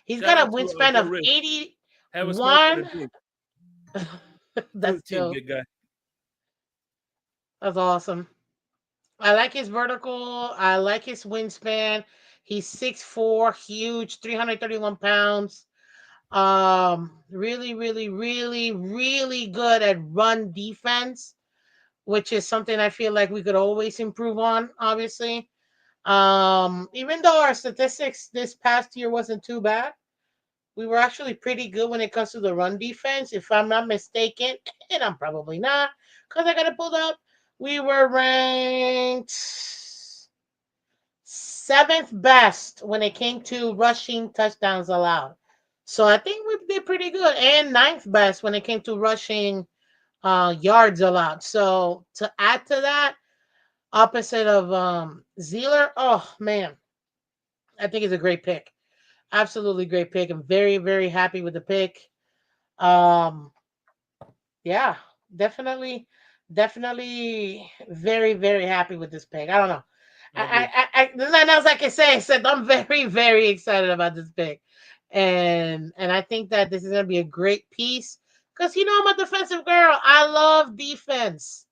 He's Shout got a out to wingspan Joe of Rich. Have a smoke for the 81. team. That's Team, Joe. big guy. That's awesome. I like his vertical. I like his wingspan. He's 6'4", huge, 331 pounds. Really, really, really, really good at run defense, which is something I feel like we could always improve on, obviously. Even though our statistics this past year wasn't too bad, we were actually pretty good when it comes to the run defense. If I'm not mistaken, and I'm probably not, because I got it pulled up, we were ranked 7th best when it came to rushing touchdowns allowed. So I think we did pretty good, and 9th best when it came to rushing yards allowed. So to add to that, opposite of Zeeler, oh man, I think it's a great pick. Absolutely great pick. I'm very, very happy with the pick. Um, yeah, definitely, definitely very, very happy with this pick. I don't know. There's nothing else I can say except I'm very, very excited about this pick, and I think that this is gonna be a great piece because I'm a defensive girl. I love defense,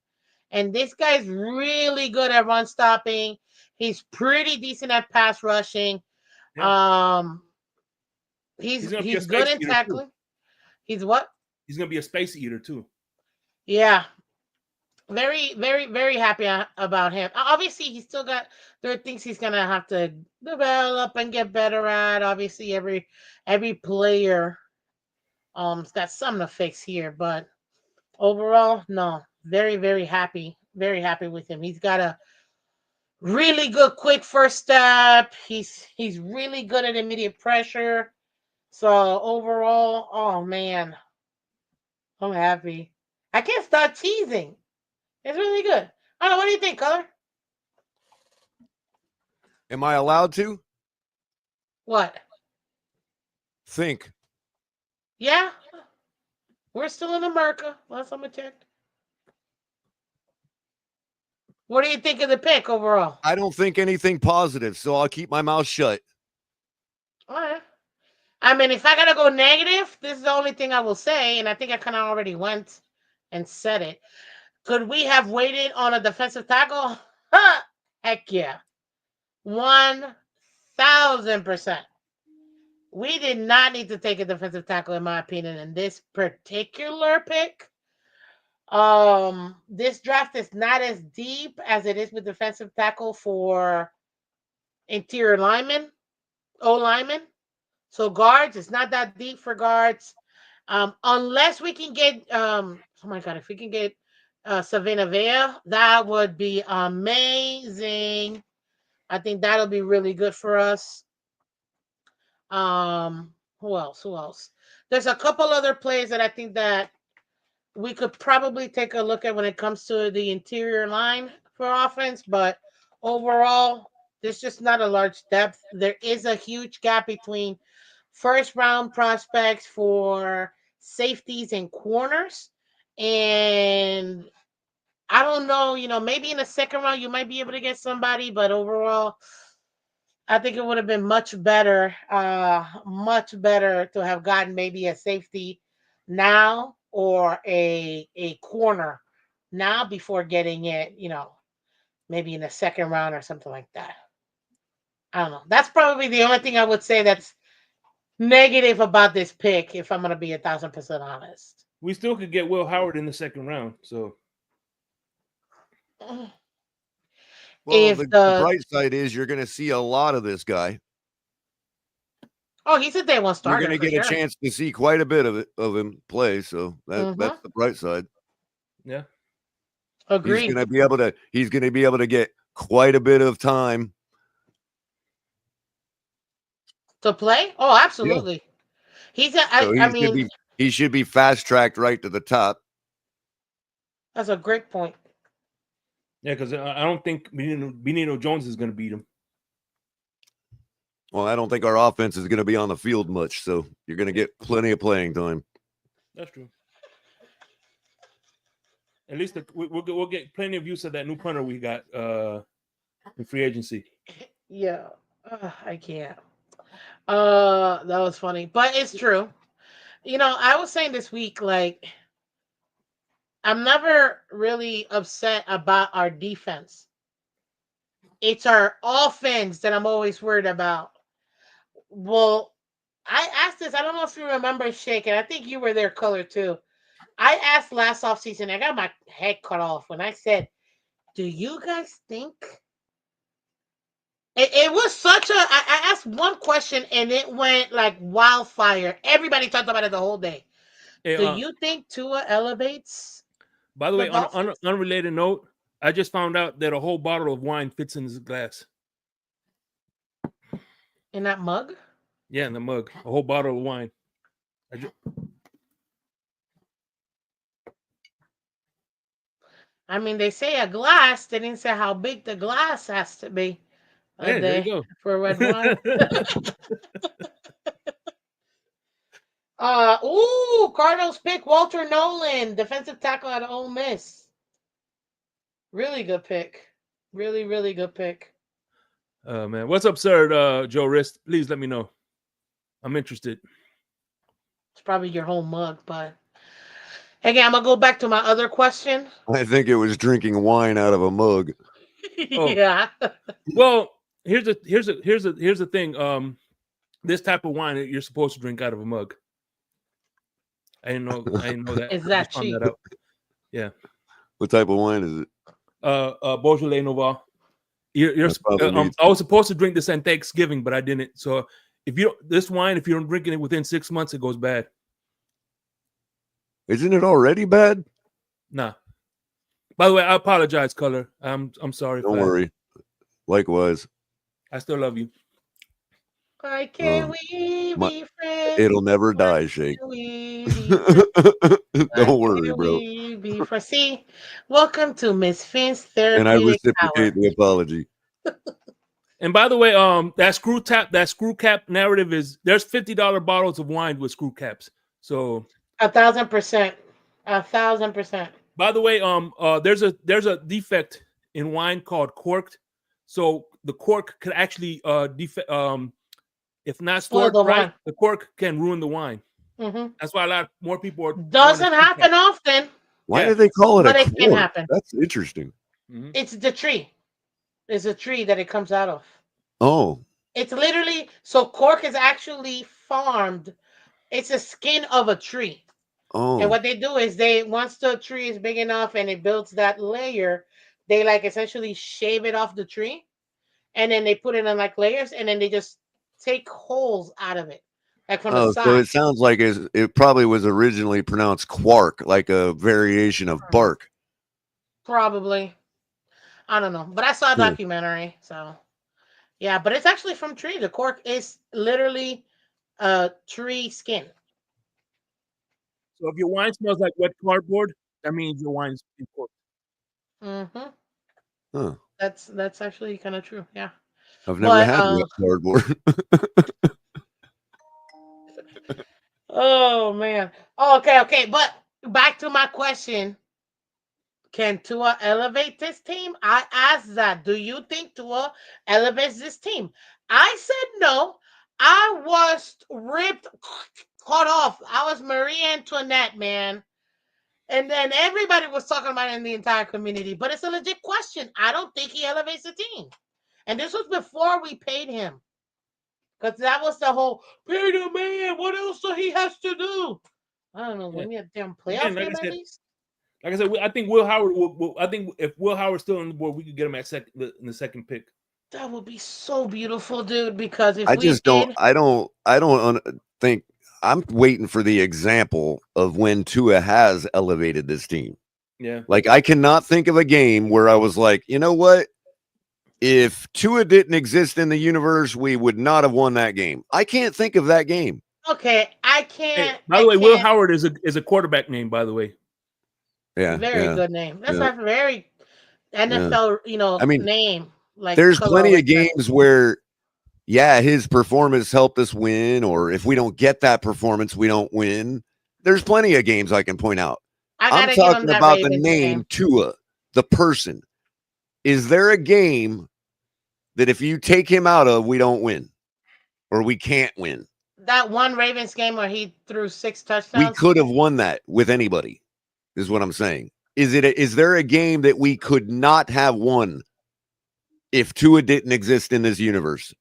and this guy's really good at run stopping. He's pretty decent at pass rushing. Yeah. Um, He's he's gonna be a he's good space in eater too. tackling. He's what? He's gonna be a space eater too. Yeah, very, very, very happy about him. Obviously, he's still got there are things he's gonna have to develop and get better at. Obviously, every player has got something to fix here, but overall, no, very, very happy with him. He's got a really good quick first step. He's really good at immediate pressure. So overall, oh man, I'm happy. I can't stop teasing. It's really good. I don't know. What do you think, Color? Am I allowed to What? think? Yeah, we're still in America. Last time I checked. What do you think of the pick overall? I don't think anything positive, so I'll keep my mouth shut. All right. I mean, if I gotta go negative, this is the only thing I will say, and I think I kind of already went and said it. Could we have waited on a defensive tackle? Heck yeah. 1,000%. We did not need to take a defensive tackle, in my opinion, in this particular pick. This draft is not as deep as it is with defensive tackle for interior linemen, O linemen. So guards, it's not that deep for guards. Unless we can get oh my god, if we can get Savannah Vea, that would be amazing. I think that'll be really good for us. Who else? Who else? There's a couple other plays that I think that we could probably take a look at when it comes to the interior line for offense, but overall, there's just not a large depth. There is a huge gap between first round prospects for safeties and corners. And I don't know, maybe in the second round you might be able to get somebody, but overall, I think it would have been much better to have gotten maybe a safety now or a corner now before getting it, maybe in the second round or something like that. I don't know. That's probably the only thing I would say that's negative about this pick, if I'm gonna be 1,000% honest. We still could get Will Howard in the second round. So Well, the bright side is you're going to see a lot of this guy. Oh, he's a day one starter. You're going to get a chance to see quite a bit of him play. So that's the bright side. Yeah. Agreed. He's going to be able to get quite a bit of time to play. Oh, absolutely. Yeah. He should be fast tracked right to the top. That's a great point. Yeah, because I don't think Benito Jones is going to beat him. Well, I don't think our offense is going to be on the field much, so you're going to get plenty of playing time. That's true. At least we'll get plenty of use of that new punter we got in free agency. Yeah, I can't. That was funny, but it's true. I was saying this week, like, I'm never really upset about our defense. It's our offense that I'm always worried about. Well, I asked this. I don't know if you remember, Shake, and I think you were there, Color, too. I asked last offseason, I got my head cut off when I said, do you guys think? It was such a... I asked one question, and it went like wildfire. Everybody talked about it the whole day. Hey, do you think Tua elevates? By the way, on an unrelated note, I just found out that a whole bottle of wine fits in this glass. In that mug? Yeah, in the mug. A whole bottle of wine. I mean, they say a glass. They didn't say how big the glass has to be. Hey, there you go. For red wine. Cardinals pick Walter Nolan, defensive tackle at Ole Miss. Really good pick. Really, really good pick. Oh, man. What's up, sir, Joe Rist? Please let me know. I'm interested. It's probably your whole mug, but... Again, I'm going to go back to my other question. I think it was drinking wine out of a mug. Yeah. Well, here's the thing. This type of wine you're supposed to drink out of a mug. I didn't know that. Is that cheap? That yeah. What type of wine is it? Beaujolais Nouveau. I was supposed to drink this on Thanksgiving, but I didn't. So if you don't drink it within 6 months, it goes bad. Isn't it already bad? Nah. By the way, I apologize, Color. I'm sorry. Don't worry. Likewise. I still love you. Why can't we be friends? It'll never die, Shake. Don't worry, bro. See, welcome to Miss Finn's therapeutic and I reciprocate the apology. And by the way, that screw cap narrative is there's $50 bottles of wine with screw caps. So 1,000%. 1,000%. By the way, there's a defect in wine called corked. So the cork could actually if not stored right, the cork can ruin the wine. Mm-hmm. That's why a lot more people are. Doesn't happen often. Why do they call it but a it cork? can happen. That's interesting. Mm-hmm. It's the tree. It's a tree that it comes out of. Oh. It's literally so cork is actually farmed. It's a skin of a tree. Oh. And what they do is once the tree is big enough and it builds that layer, they essentially shave it off the tree, and then they put it in layers, and then they just take holes out of it, from the side. So it sounds like it probably was originally pronounced quark, like a variation of bark. Probably. I don't know, but I saw a documentary, so yeah. But it's actually from tree. The cork is literally a tree skin. So if your wine smells like wet cardboard, that means your wine's corked. Mm-hmm. Huh. That's actually kind of true. Yeah. I've never had wet cardboard. Oh man. Okay. But back to my question. Can Tua elevate this team? I asked that. Do you think Tua elevates this team? I said no. I was cut off. I was Marie Antoinette, man. And then everybody was talking about it in the entire community. But it's a legit question. I don't think he elevates the team. And this was before we paid him. Because that was the whole, pay the man. What else do he has to do? I don't know. We need a damn playoff game at least. Like I said, I think Will Howard. I think if Will Howard's still on the board, we could get him in the second pick. That would be so beautiful, dude. Because if I we just did, don't think I'm waiting for the example of when Tua has elevated this team. Yeah. Like I cannot think of a game where I was like, you know what? If Tua didn't exist in the universe, we would not have won that game. I can't think of that game. okay, I Hey, can't. by the way, Will Howard is a quarterback name. By the way. Yeah. Very good name. That's yeah. a very NFL, I mean, name. Like there's plenty of Khalil. games where, yeah, his performance helped us win, or if we don't get that performance, we don't win. There's plenty of games I can point out. I'm talking about the name Tua, the person. Is there a game that if you take him out of, we don't win, or we can't win? That one Ravens game where he threw 6 We touchdowns. could have won that with anybody, is what I'm saying. Is there a game that we could not have won if Tua didn't exist in this universe?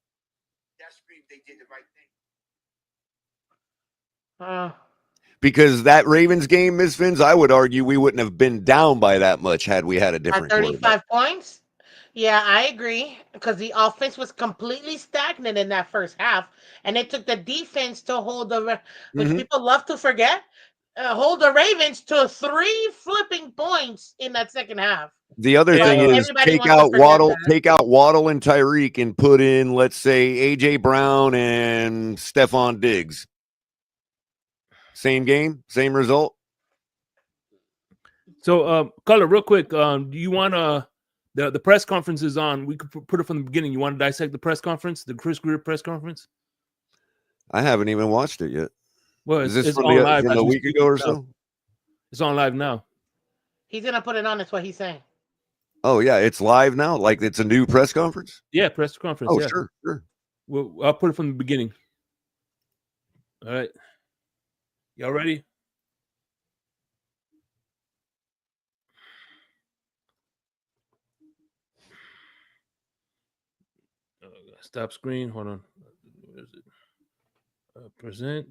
Because that Ravens game, Ms. Fins, I would argue we wouldn't have been down by that much had we had a different 35 points. Yeah, I agree. Because the offense was completely stagnant in that first half, and it took the defense to hold which people love to forget, hold the Ravens to 3 flipping points in that second half. The other thing is take out Waddle and Tyreek and put in, let's say, AJ Brown and Stephon Diggs. Same game, same result. So, Color, real quick, do you want the press conference is on? We could put it from the beginning. You want to dissect the press conference, the Chris Greer press conference? I haven't even watched it yet. Well, is this it's from, on live from a week ago or so? It's on live now. He's gonna put it on. That's what he's saying. Oh yeah, it's live now. Like it's a new press conference. Yeah, press conference. Oh yeah. sure. Well, I'll put it from the beginning. All right, y'all ready? Stop screen. Hold on. Where is it? Present.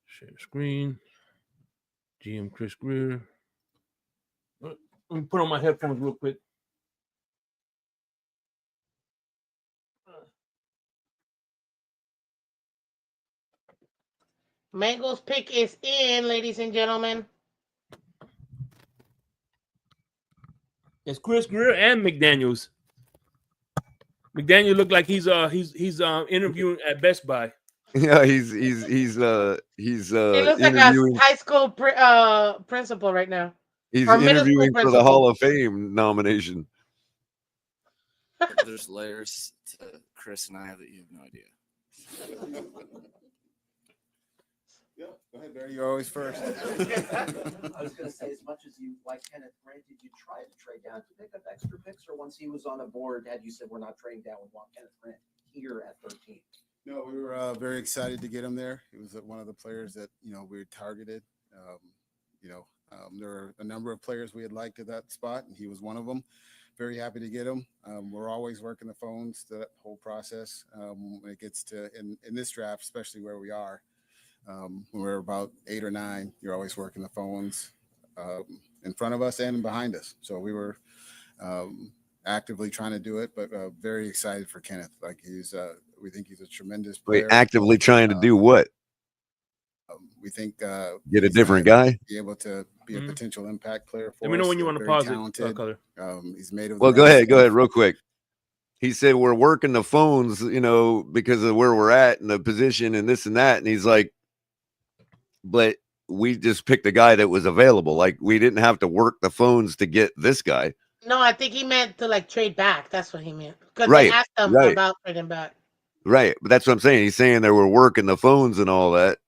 Share screen. GM Chris Greer. Let me put on my headphones real quick. Mango's pick is in, ladies and gentlemen. It's Chris Greer and McDaniels. McDaniel looked like he's interviewing at Best Buy. Yeah, he's he looks like interviewing. a high school principal right now. He's interviewing for the Hall of Fame nomination. There's layers to Chris and I that you have no idea. Yeah, go ahead, Barry. You're always first. I was going to say, as much as you like Kenneth Grant, did you try to trade down to pick up extra picks, or once he was on a board, had you said we're not trading down, we want Kenneth Grant here at 13? No, we were very excited to get him there. He was one of the players that we targeted. There were a number of players we had liked at that spot, and he was one of them. Very happy to get him. We're always working the phones, that whole process. When it gets to in this draft, especially where we are, when we're about 8 or 9, you're always working the phones in front of us and behind us. So we were actively trying to do it, but very excited for Kenneth. Like we think he's a tremendous player. Wait, actively trying to do what? We think get a different guy. Be able to be a potential impact player for us. Let me know when you want to pause talented. it. Color. He's made of. Well, go ahead, real quick. He said we're working the phones, because of where we're at and the position and this and that, and he's like, but we just picked a guy that was available. Like we didn't have to work the phones to get this guy. No, I think he meant to trade back. That's what he meant. Because Right, they asked him right. about trading back. Right. But that's what I'm saying. He's saying they were working the phones and all that.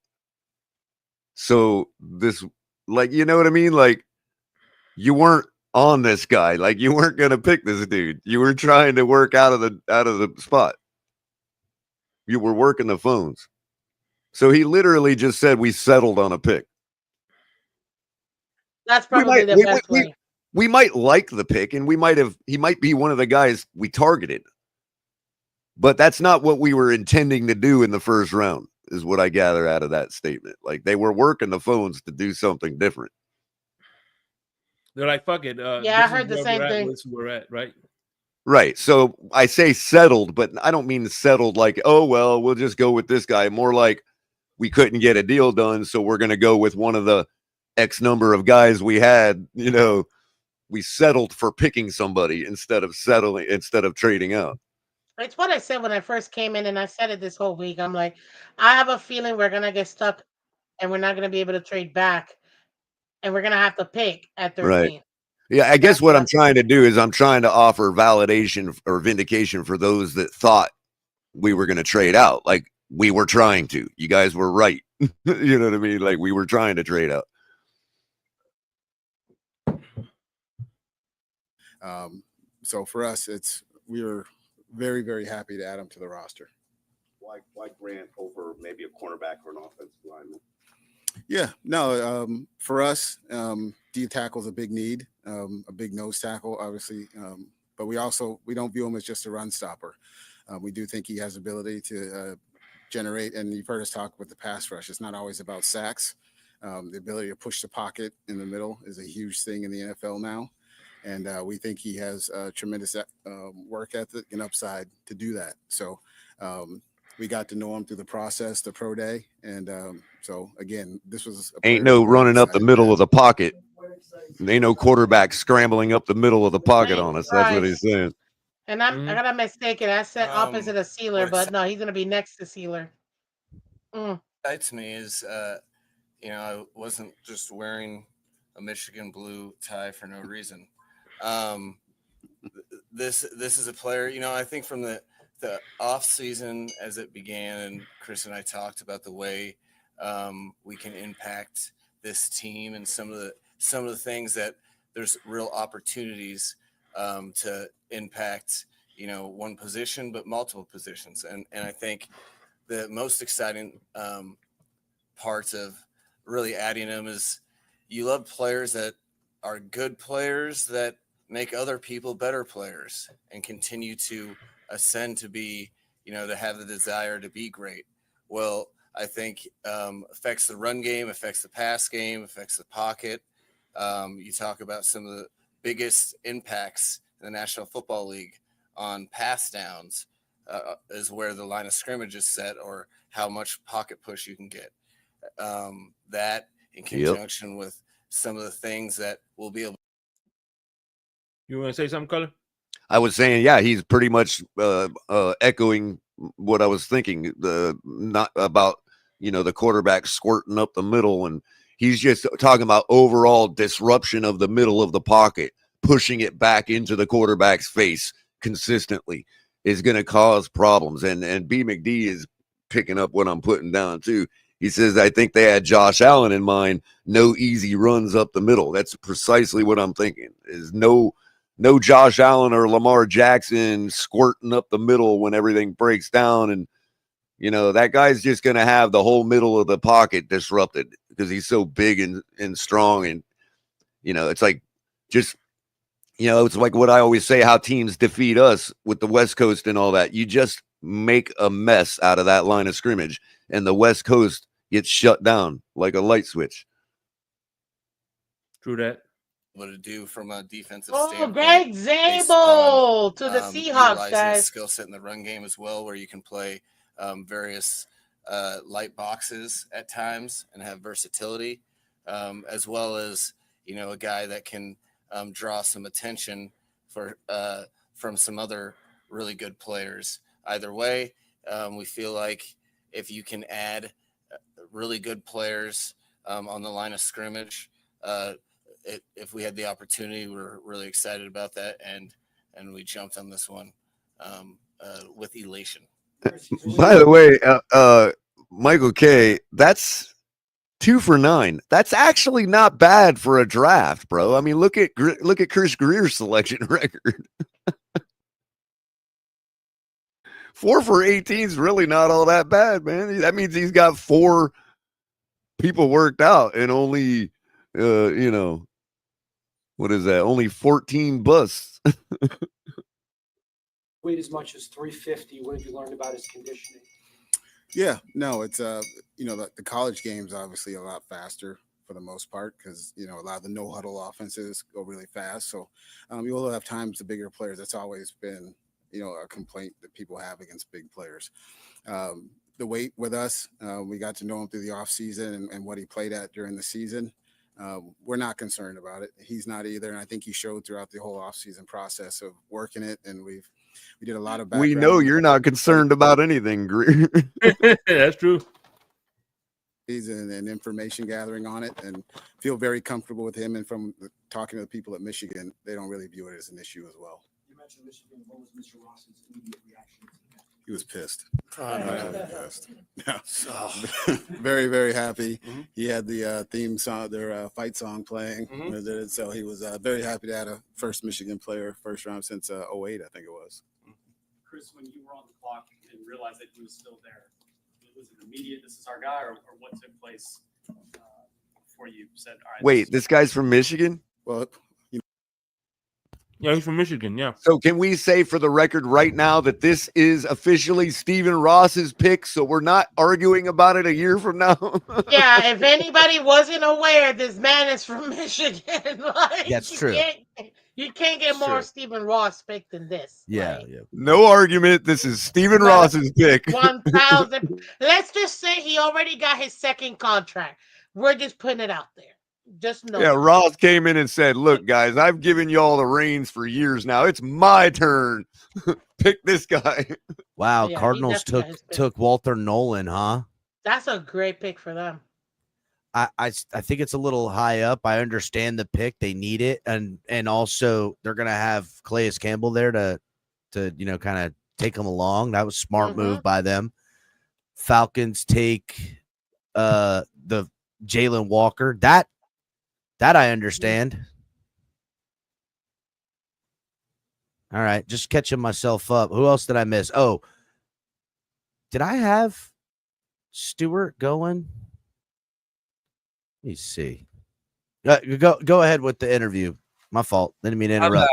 So this, you know what I mean? Like you weren't on this guy. Like you weren't going to pick this dude. You were trying to work out of the spot. You were working the phones. So he literally just said we settled on a pick. That's probably the best way. We might like the pick, and he might be one of the guys we targeted. But that's not what we were intending to do in the first round, is what I gather out of that statement. Like they were working the phones to do something different. They're like, fuck it. Yeah, I heard the same thing. This is where we're at, right? Right. So I say settled, but I don't mean settled like, oh, well, we'll just go with this guy. More like we couldn't get a deal done, so we're going to go with one of the X number of guys we had. You know, we settled for picking somebody instead of trading out. It's what I said when I first came in, and I said it this whole week. I'm like, I have a feeling we're gonna get stuck, and we're not gonna be able to trade back, and we're gonna have to pick at Right. 13. Yeah, I guess That's what what I'm trying to do is I'm trying to offer validation or vindication for those that thought we were going to trade out. Like we were trying to. You guys were right. You know what I mean? Like we were trying to trade out. So for us, we were very, very happy to add him to the roster. Why Grant over maybe a cornerback or an offensive lineman? Yeah, no, for us, D tackle is a big need, a big nose tackle, obviously. But we don't view him as just a run stopper. We do think he has ability to generate, and you've heard us talk with the pass rush. It's not always about sacks. The ability to push the pocket in the middle is a huge thing in the NFL now. And we think he has tremendous work ethic and upside to do that. So we got to know him through the process, the pro day. And so, again, this was ain't no running up the middle of the pocket. Ain't no quarterback scrambling up the middle of the pocket on us. That's what he's saying. And I got a mistaken. I said opposite of Sealer, but no, he's gonna be next to Sealer. Excites me is, I wasn't just wearing a Michigan blue tie for no reason. This is a player. I think from the off season as it began, and Chris and I talked about the way we can impact this team and some of the things that there's real opportunities to impact, one position, but multiple positions. And I think the most exciting parts of really adding them is you love players that are good players that make other people better players and continue to ascend to be, to have the desire to be great. Well, I think affects the run game, affects the pass game, affects the pocket. You talk about some of the biggest impacts in the National Football League on pass downs is where the line of scrimmage is set or how much pocket push you can get. That in conjunction with some of the things that we'll be able. You want to say something, Colin? I was saying, yeah, he's pretty much echoing what I was thinking. Not about the quarterback squirting up the middle, and he's just talking about overall disruption of the middle of the pocket, pushing it back into the quarterback's face consistently is going to cause problems. And B. McD is picking up what I'm putting down too. He says, I think they had Josh Allen in mind. No easy runs up the middle. That's precisely what I'm thinking. Is no Josh Allen or Lamar Jackson squirting up the middle when everything breaks down. And, that guy's just going to have the whole middle of the pocket disrupted because he's so big and strong. And, it's like just, it's like what I always say, how teams defeat us with the West Coast and all that. You just make a mess out of that line of scrimmage, and the West Coast gets shut down like a light switch. True that. What to do from a defensive standpoint. Greg Zabel to the Seahawks, guys. Skill set in the run game as well, where you can play various light boxes at times and have versatility, as well as a guy that can draw some attention from some other really good players. Either way, we feel like if you can add really good players on the line of scrimmage, if we had the opportunity, we're really excited about that, and we jumped on this one with elation. By the way, Michael K, that's 2 for 9. That's actually not bad for a draft, bro. I mean, look at Chris Greer's selection record. 4 for 18 is really not all that bad, man. That means he's got 4 people worked out and only, what is that? Only 14 busts. Weighed as much as 350. What have you learned about his conditioning? Yeah, no, it's the college game's obviously a lot faster for the most part because, a lot of the no huddle offenses go really fast. So you will have times the bigger players. That's always been, a complaint that people have against big players. The weight with us, we got to know him through the offseason and what he played at during the season. We're not concerned about it. He's not either. And I think he showed throughout the whole offseason process of working it. And we did a lot of background. We know you're not concerned about anything, Greer. That's true. And information gathering on it and feel very comfortable with him. And from talking to the people at Michigan, they don't really view it as an issue as well. You mentioned Michigan. What was Mr. Ross's immediate reaction? He was pissed. Pissed. Yeah. Very, very happy. He had the theme song, their fight song playing. So he was very happy to have a first Michigan player, first round since 08, I think it was. Chris, when you were on the clock and realized that he was still there, was it immediate, this is our guy, or what took place before you said, all right? Wait, this guy's from Michigan? Well, yeah, he's from Michigan, yeah. So can we say for the record right now that this is officially Stephen Ross's pick, so we're not arguing about it a year from now? Yeah, if anybody wasn't aware, this man is from Michigan. Like, That's true. You can't get more Stephen Ross pick than this. Yeah, like, yeah. No argument. This is Stephen Ross's pick. 1,000. Let's just say he already got his second contract. We're just putting it out there. Just know. Yeah, Ross came in and said, look, guys, I've given y'all the reins for years now. It's my turn. Pick this guy. Wow, Yeah, Cardinals took Walter Nolan, huh? That's a great pick for them. I think it's a little high up. I understand the pick; they need it, and also they're gonna have Calais Campbell there to kind of take them along. That was a smart move by them. Falcons take the Jalen Walker. That I understand. All right, just catching myself up. Who else did I miss? Oh, did I have Stewart going? Let me see. Go ahead with the interview. My fault. Didn't mean to interrupt.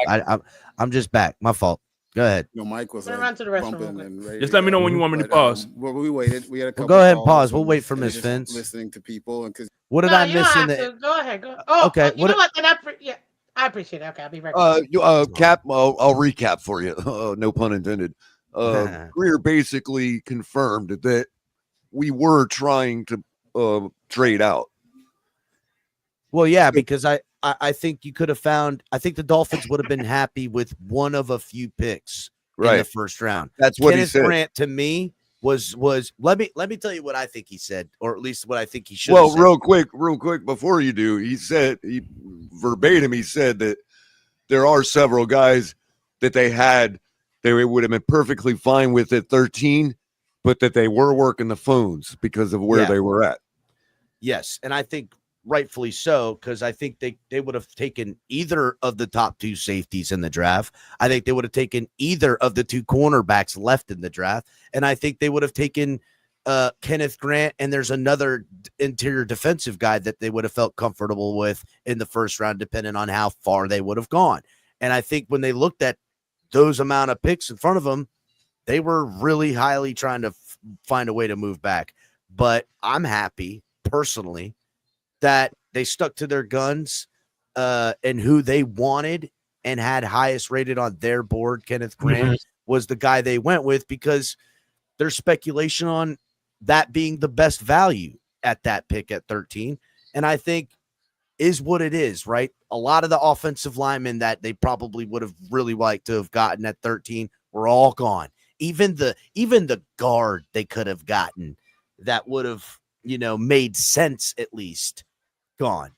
I'm just back. My fault. Go ahead. Mike was run to the restroom. and ready Just to let me know go. when you want me to pause. Well, we waited. We had a couple. Go ahead and calls pause. We'll and wait for just Miss Vince. listening to people and because What did No, I you don't miss in have the? to. Go ahead. Go. Oh, Okay, You know what? Then I appreciate it. Okay, I'll be right back. Cap, I'll recap for you. No pun intended. Greer basically confirmed that we were trying to trade out. Well, yeah, because I think you could have found. I think the Dolphins would have been happy with one of a few picks in the first round. That's what Kenneth he said. Grant to me was. Let me tell you what I think he said, or at least what I think he should. Well, have said. real quick before you do, he said verbatim. He said that there are several guys that they would have been perfectly fine with at 13, but that they were working the phones because of where they were at. Yes, and I think rightfully so, because I think they would have taken either of the top two safeties in the draft. I think they would have taken either of the two cornerbacks left in the draft, and I think they would have taken Kenneth Grant, and there's another interior defensive guy that they would have felt comfortable with in the first round, depending on how far they would have gone. And I think when they looked at those amount of picks in front of them, they were really highly trying to find a way to move back. But I'm happy personally that they stuck to their guns and who they wanted and had highest rated on their board. Kenneth Grant was the guy they went with because there's speculation on that being the best value at that pick at 13. And I think is what it is, right? A lot of the offensive linemen that they probably would have really liked to have gotten at 13 were all gone. Even the guard they could have gotten that would have, made sense at least, gone.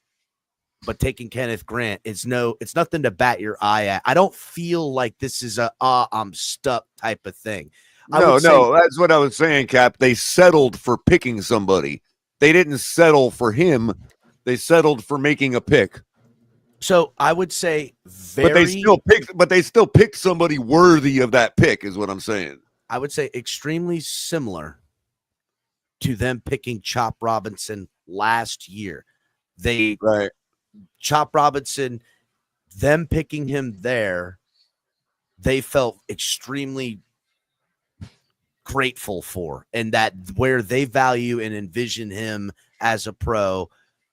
But taking Kenneth Grant it's nothing to bat your eye at. I don't feel like this is I'm stuck type of thing. No, that's what I was saying, Cap. They settled for picking somebody. They didn't settle for him. They settled for making a pick. So I would say but they still picked somebody worthy of that pick, is what I'm saying. I would say extremely similar to them picking Chop Robinson last year. Chop Robinson, them picking him there, they felt extremely grateful for, and that where they value and envision him as a pro,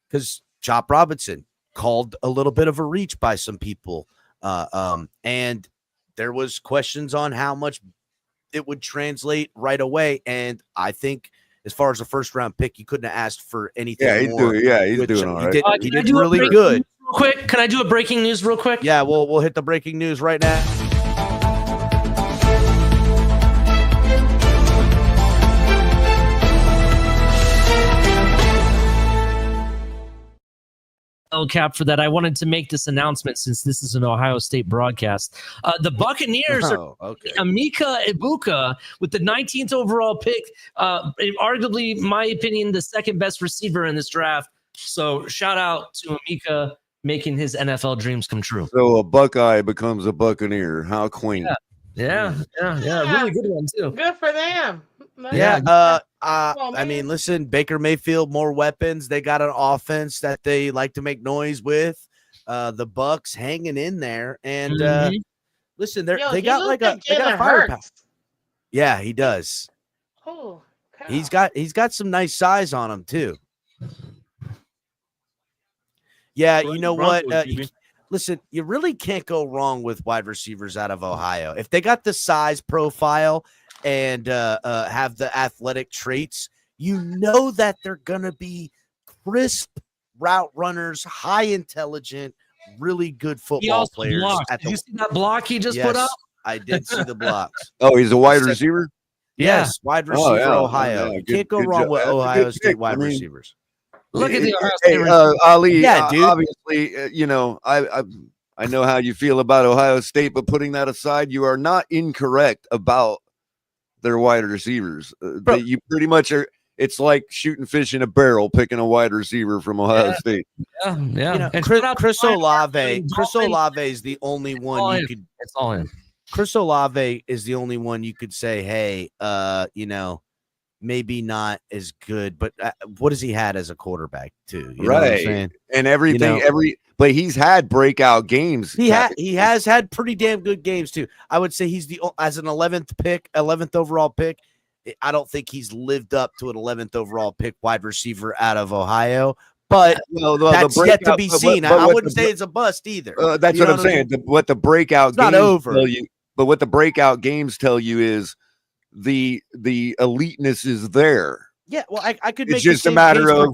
because Chop Robinson called a little bit of a reach by some people. And there was questions on how much it would translate right away. And I think as far as a first round pick, you couldn't have asked for anything more. He's doing all right. He did really good. Real quick, can I do a breaking news real quick? Yeah, we'll hit the breaking news right now. Cap for that. I wanted to make this announcement since this is an Ohio State broadcast. The Buccaneers are Emeka Egbuka with the 19th overall pick, arguably, in my opinion, the second best receiver in this draft. So shout out to Emeka making his NFL dreams come true. So a Buckeye becomes a Buccaneer. How quaint. Yeah. Really good one too. Good for them. I mean, listen, Baker Mayfield, more weapons. They got an offense that they like to make noise with. The Bucks hanging in there, and listen, they got like a firepower. Yeah, he does. Oh, he's got some nice size on him too. Yeah, you know what? Listen, you really can't go wrong with wide receivers out of Ohio. If they got the size profile and have the athletic traits, you know that they're going to be crisp route runners, high intelligent, really good football players. Did you see that block he just put up? I did see the blocks. Oh, he's a wide receiver? Yes, wide receiver, Ohio. You can't go wrong with Ohio State wide receivers. Look at the Ohio State Ali, yeah, dude. Obviously, I know how you feel about Ohio State, but putting that aside, you are not incorrect about their wide receivers. You pretty much are. It's like shooting fish in a barrel, picking a wide receiver from Ohio State. Yeah. You know, Chris Olave. Chris Olave is the only one you could. It's all in. Chris Olave is the only one you could say, hey, maybe not as good, but what has he had as a quarterback too? You know what I'm saying? And everything, but he's had breakout games. He has had pretty damn good games too. I would say he's as an 11th overall pick. I don't think he's lived up to an 11th overall pick wide receiver out of Ohio, but that's yet to be seen. I wouldn't say it's a bust either. That's what I'm saying. What the breakout games not over. Tell you, but what the breakout games tell you is the eliteness is there. Yeah, well, I could. It's just a matter of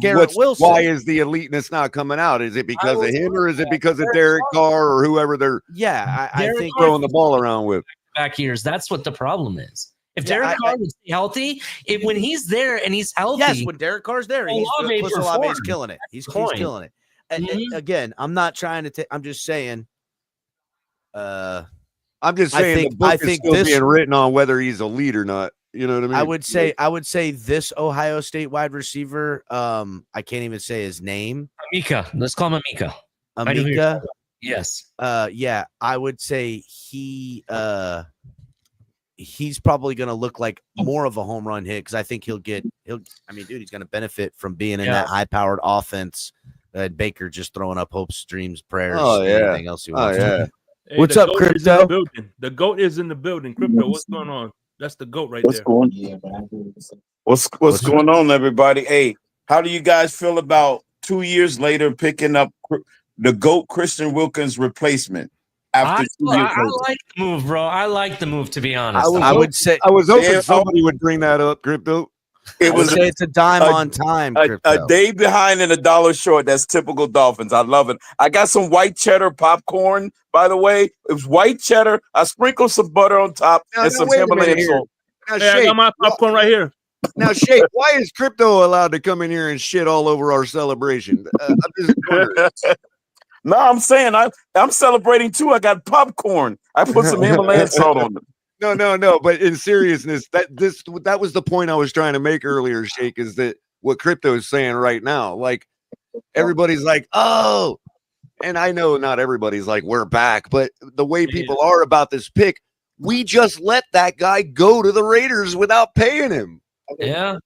why is the eliteness not coming out? Is it because of him, or is it because of Derek Carr or whoever they're? Yeah, I think throwing the ball around with back years. That's what the problem is. If Derek Carr would stay healthy, when he's there and he's healthy, yes, when Derek Carr's there, Olave is killing it. He's killing it. And again, I'm not trying to take. I'm just saying. I'm just saying the book is still being written on whether he's elite or not. You know what I mean? I would say this Ohio State wide receiver. I can't even say his name. Emeka. Let's call him Emeka. Emeka. Yes. Yeah. I would say he's probably going to look like more of a home run hit because I think he's going to benefit from being in that high powered offense. Baker just throwing up hopes, dreams, prayers, anything else he wants. Hey, what's up, Crypto? The GOAT is in the building. Crypto, what's going on? That's the GOAT right there. What's going on, everybody? Hey, how do you guys feel about 2 years later picking up the GOAT Christian Wilkins replacement? I like the move, bro. I like the move, to be honest. I would say I was hoping somebody would bring that up, Crypto. It's a dime on time. A day behind and $1 short. That's typical Dolphins. I love it. I got some white cheddar popcorn, by the way. It was white cheddar. I sprinkled some butter on top and some Himalayan salt. I got my popcorn right here. Now, Shake, why is Crypto allowed to come in here and shit all over our celebration? I'm just wondering. No, I'm saying I'm celebrating too. I got popcorn. I put some Himalayan salt on it. No. But in seriousness, that was the point I was trying to make earlier, Shake, is that what Crypto is saying right now. Like everybody's like, oh, and I know not everybody's like, we're back, but the way people are about this pick, we just let that guy go to the Raiders without paying him. Yeah.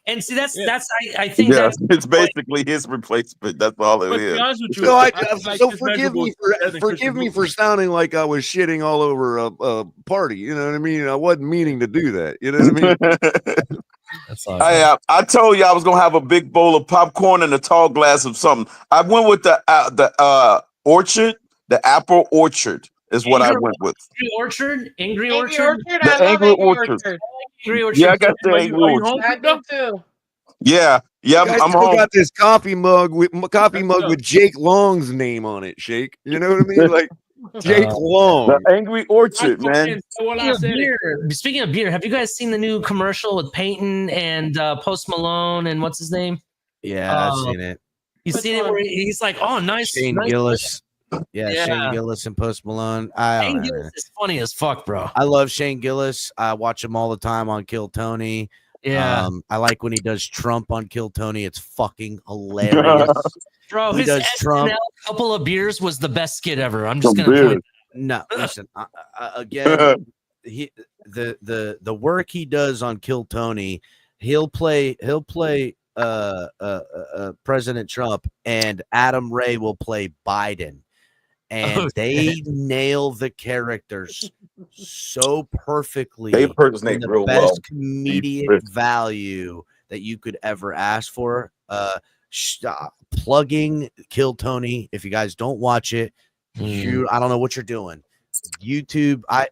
And see, I think it's basically his replacement. That's all it is. So forgive me for sounding like I was shitting all over a party. You know what I mean? I wasn't meaning to do that. You know what I mean? That's awesome. I told you I was gonna have a big bowl of popcorn and a tall glass of something. I went with the orchard, the apple orchard is what I went with. Angry Angry Orchard. Orchard. The I love Angry Angry Orchard. Orchard. Angry Orchard. Yeah, I got the Angry Are you Orchard. I do too. Yeah, You I'm guys still home. got this coffee mug with Jake Long's name on it, Shake. You know what I mean? Like Jake Long. The Angry Orchard, man. Speaking of beer, have you guys seen the new commercial with Peyton and Post Malone and what's his name? Yeah, I've seen it. You seen it where he's like, "Oh, nice." Shane nice Gillis. Yeah, Yeah. Shane Gillis and Post Malone. I don't Shane know. Gillis is funny as fuck, bro. I love Shane Gillis. I watch him all the time on Kill Tony. Yeah. I like when he does Trump on Kill Tony. It's fucking hilarious. Bro, he his does Trump. SNL couple of beers was the best skit ever. I'm just gonna point. No, listen. Again, the work he does on Kill Tony, he'll play President Trump, and Adam Ray will play Biden, and they nail the characters so perfectly. They impersonate the real best well. comedic value that you could ever ask for. Plugging Kill Tony. If you guys don't watch it, I don't know what you're doing. YouTube. I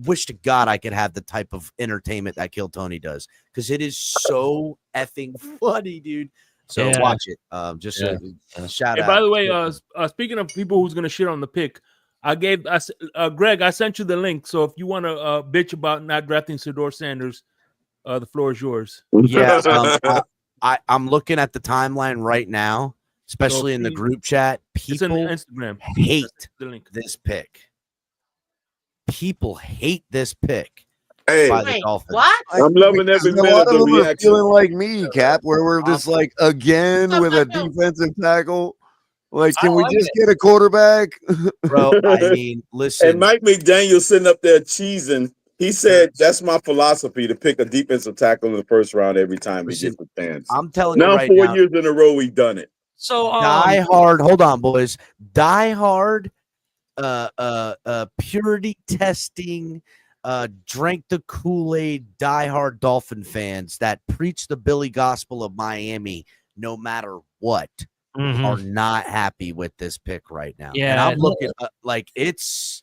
wish to God I could have the type of entertainment that Kill Tony does, because it is so effing funny, dude. So Yeah. watch it. Just shout Hey, out. by the way, speaking of people who's gonna shit on the pick, Greg, I sent you the link. So if you want to bitch about not drafting Sador Sanders, the floor is yours. Yeah, I'm looking at the timeline right now, especially in the group chat. It's in People Instagram. hate The link. this pick. People hate this pick Hey, by the Dolphins. What? I'm loving every A minute lot of the of them are reaction. feeling like me, Cap, where we're just like again with a defensive tackle. Like, can we just get a quarterback? Bro, I mean, listen. And Mike McDaniel sitting up there cheesing. He said, "That's my philosophy, to pick a defensive tackle in the first round every time he gets the chance." I'm telling you Now, right 4 now, years in a row, we've done it. So die hard. Hold on, boys. Die hard. Purity testing. Drank the Kool-Aid. Die hard Dolphin fans that preach the Billy Gospel of Miami, no matter what, are not happy with this pick right now. Yeah, and I'm looking like it's.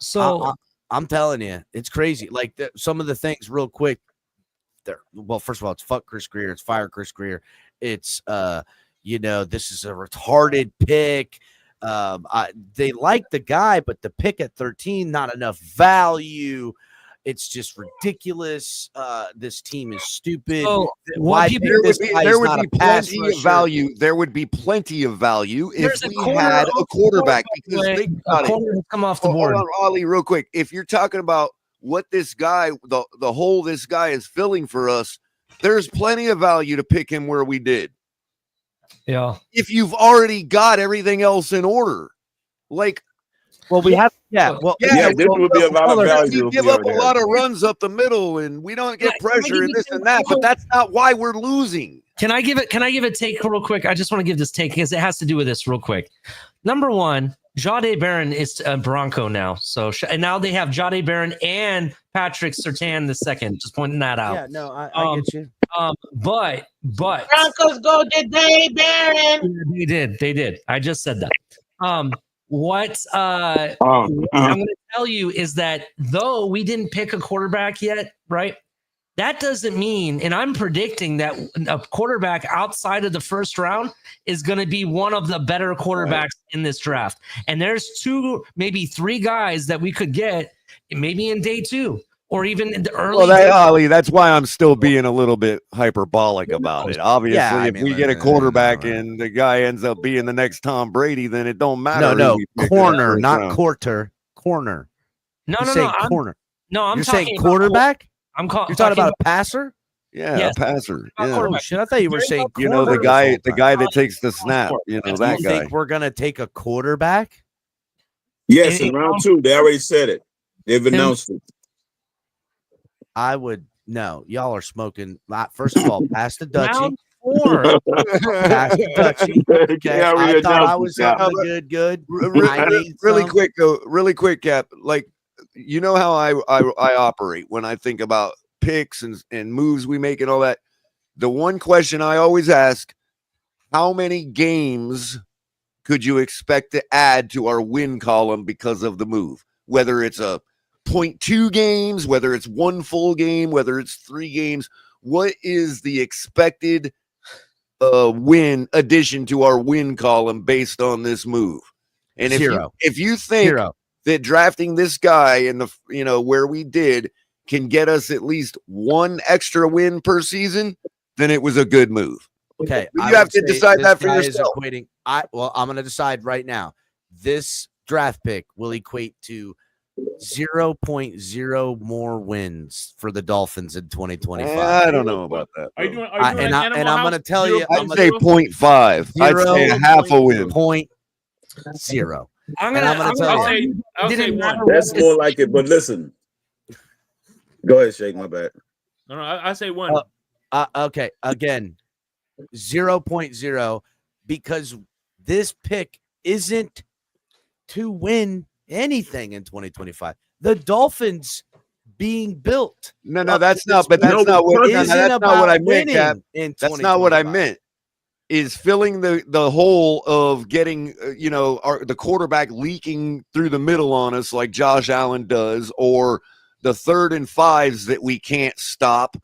So I'm telling you, it's crazy. Like some of the things, real quick. Well, first of all, it's fuck Chris Greer. It's fire Chris Greer. It's this is a retarded pick. They like the guy, but the pick at 13, not enough value. It's just ridiculous. This team is stupid. So, Why pick this guy? There He's would not be a pass plenty rusher. of value. There would be plenty of value if There's a we corner had off a quarterback. the board, Because by the way. think about A it. corner has come off the Hold board. on, Ollie, real quick. If you're talking about what this guy, the hole this guy is filling for us, there's plenty of value to pick him where we did. Yeah. If you've already got everything else in order, like. Well, we have, this would be a lot of value. We give up a lot of runs up the middle, and we don't get pressure and this and that. But that's not why we're losing. Can I give a take real quick? I just want to give this take because it has to do with this real quick. Number one, Jahdae Barron is a Bronco now. So and now they have Jahdae Barron and Patrick Surtain II. Just pointing that out. Yeah, no, I get you. But Broncos go today, Barron. They did. I just said that. What I'm going to tell you is that though we didn't pick a quarterback yet, right? That doesn't mean, and I'm predicting that a quarterback outside of the first round is going to be one of the better quarterbacks in this draft. And there's 2, maybe 3 guys that we could get maybe in day 2 or even in the early. Well, Ollie, that's why I'm still being a little bit hyperbolic about it. Obviously, if we get a quarterback and the guy ends up being the next Tom Brady, then it don't matter. No, corner, not quarter. Corner. No, corner. I'm You're saying talking quarterback? You're talking about a passer? Yeah, Yes. a passer. Oh, shit, I thought you were saying You know, the corner. guy that takes the snap. You know, that You guy. think we're gonna take a quarterback? Yes, in round 2, they already said it. They've announced it. I would no. Y'all are smoking. First of all, pass the Dutchie. Round 4. Pass the Dutchie. Okay, Yeah, we I thought I announced was it, on the good. I need some. Really quick, Cap. Like, you know how I operate when I think about picks and moves we make and all that. The one question I always ask, how many games could you expect to add to our win column because of the move? Whether it's a 0.2 games, whether it's one full game, whether it's 3 games, what is the expected win addition to our win column based on this move? And if you think that drafting this guy in the where we did can get us at least 1 extra win per season, then it was a good move. Okay, but you have to decide that for yourself. I'm going to decide right now. This draft pick will equate to 0.0 more wins for the Dolphins in 2025. I don't know about that. Are you doing and I'm going to tell you, I'd say 0.5. I'd say a half a win. 0.0. I'll say 1. That's more like it. But listen, go ahead, Shake. My bad. No, I say 1. Okay, again, 0.0, because this pick isn't to win anything in 2025. The Dolphins being built. No, that's not. But that's not what. That's not what I meant, Cap. That's not what I meant. Is filling the hole of getting the quarterback leaking through the middle on us like Josh Allen does, or the 3rd and 5s that we can't stop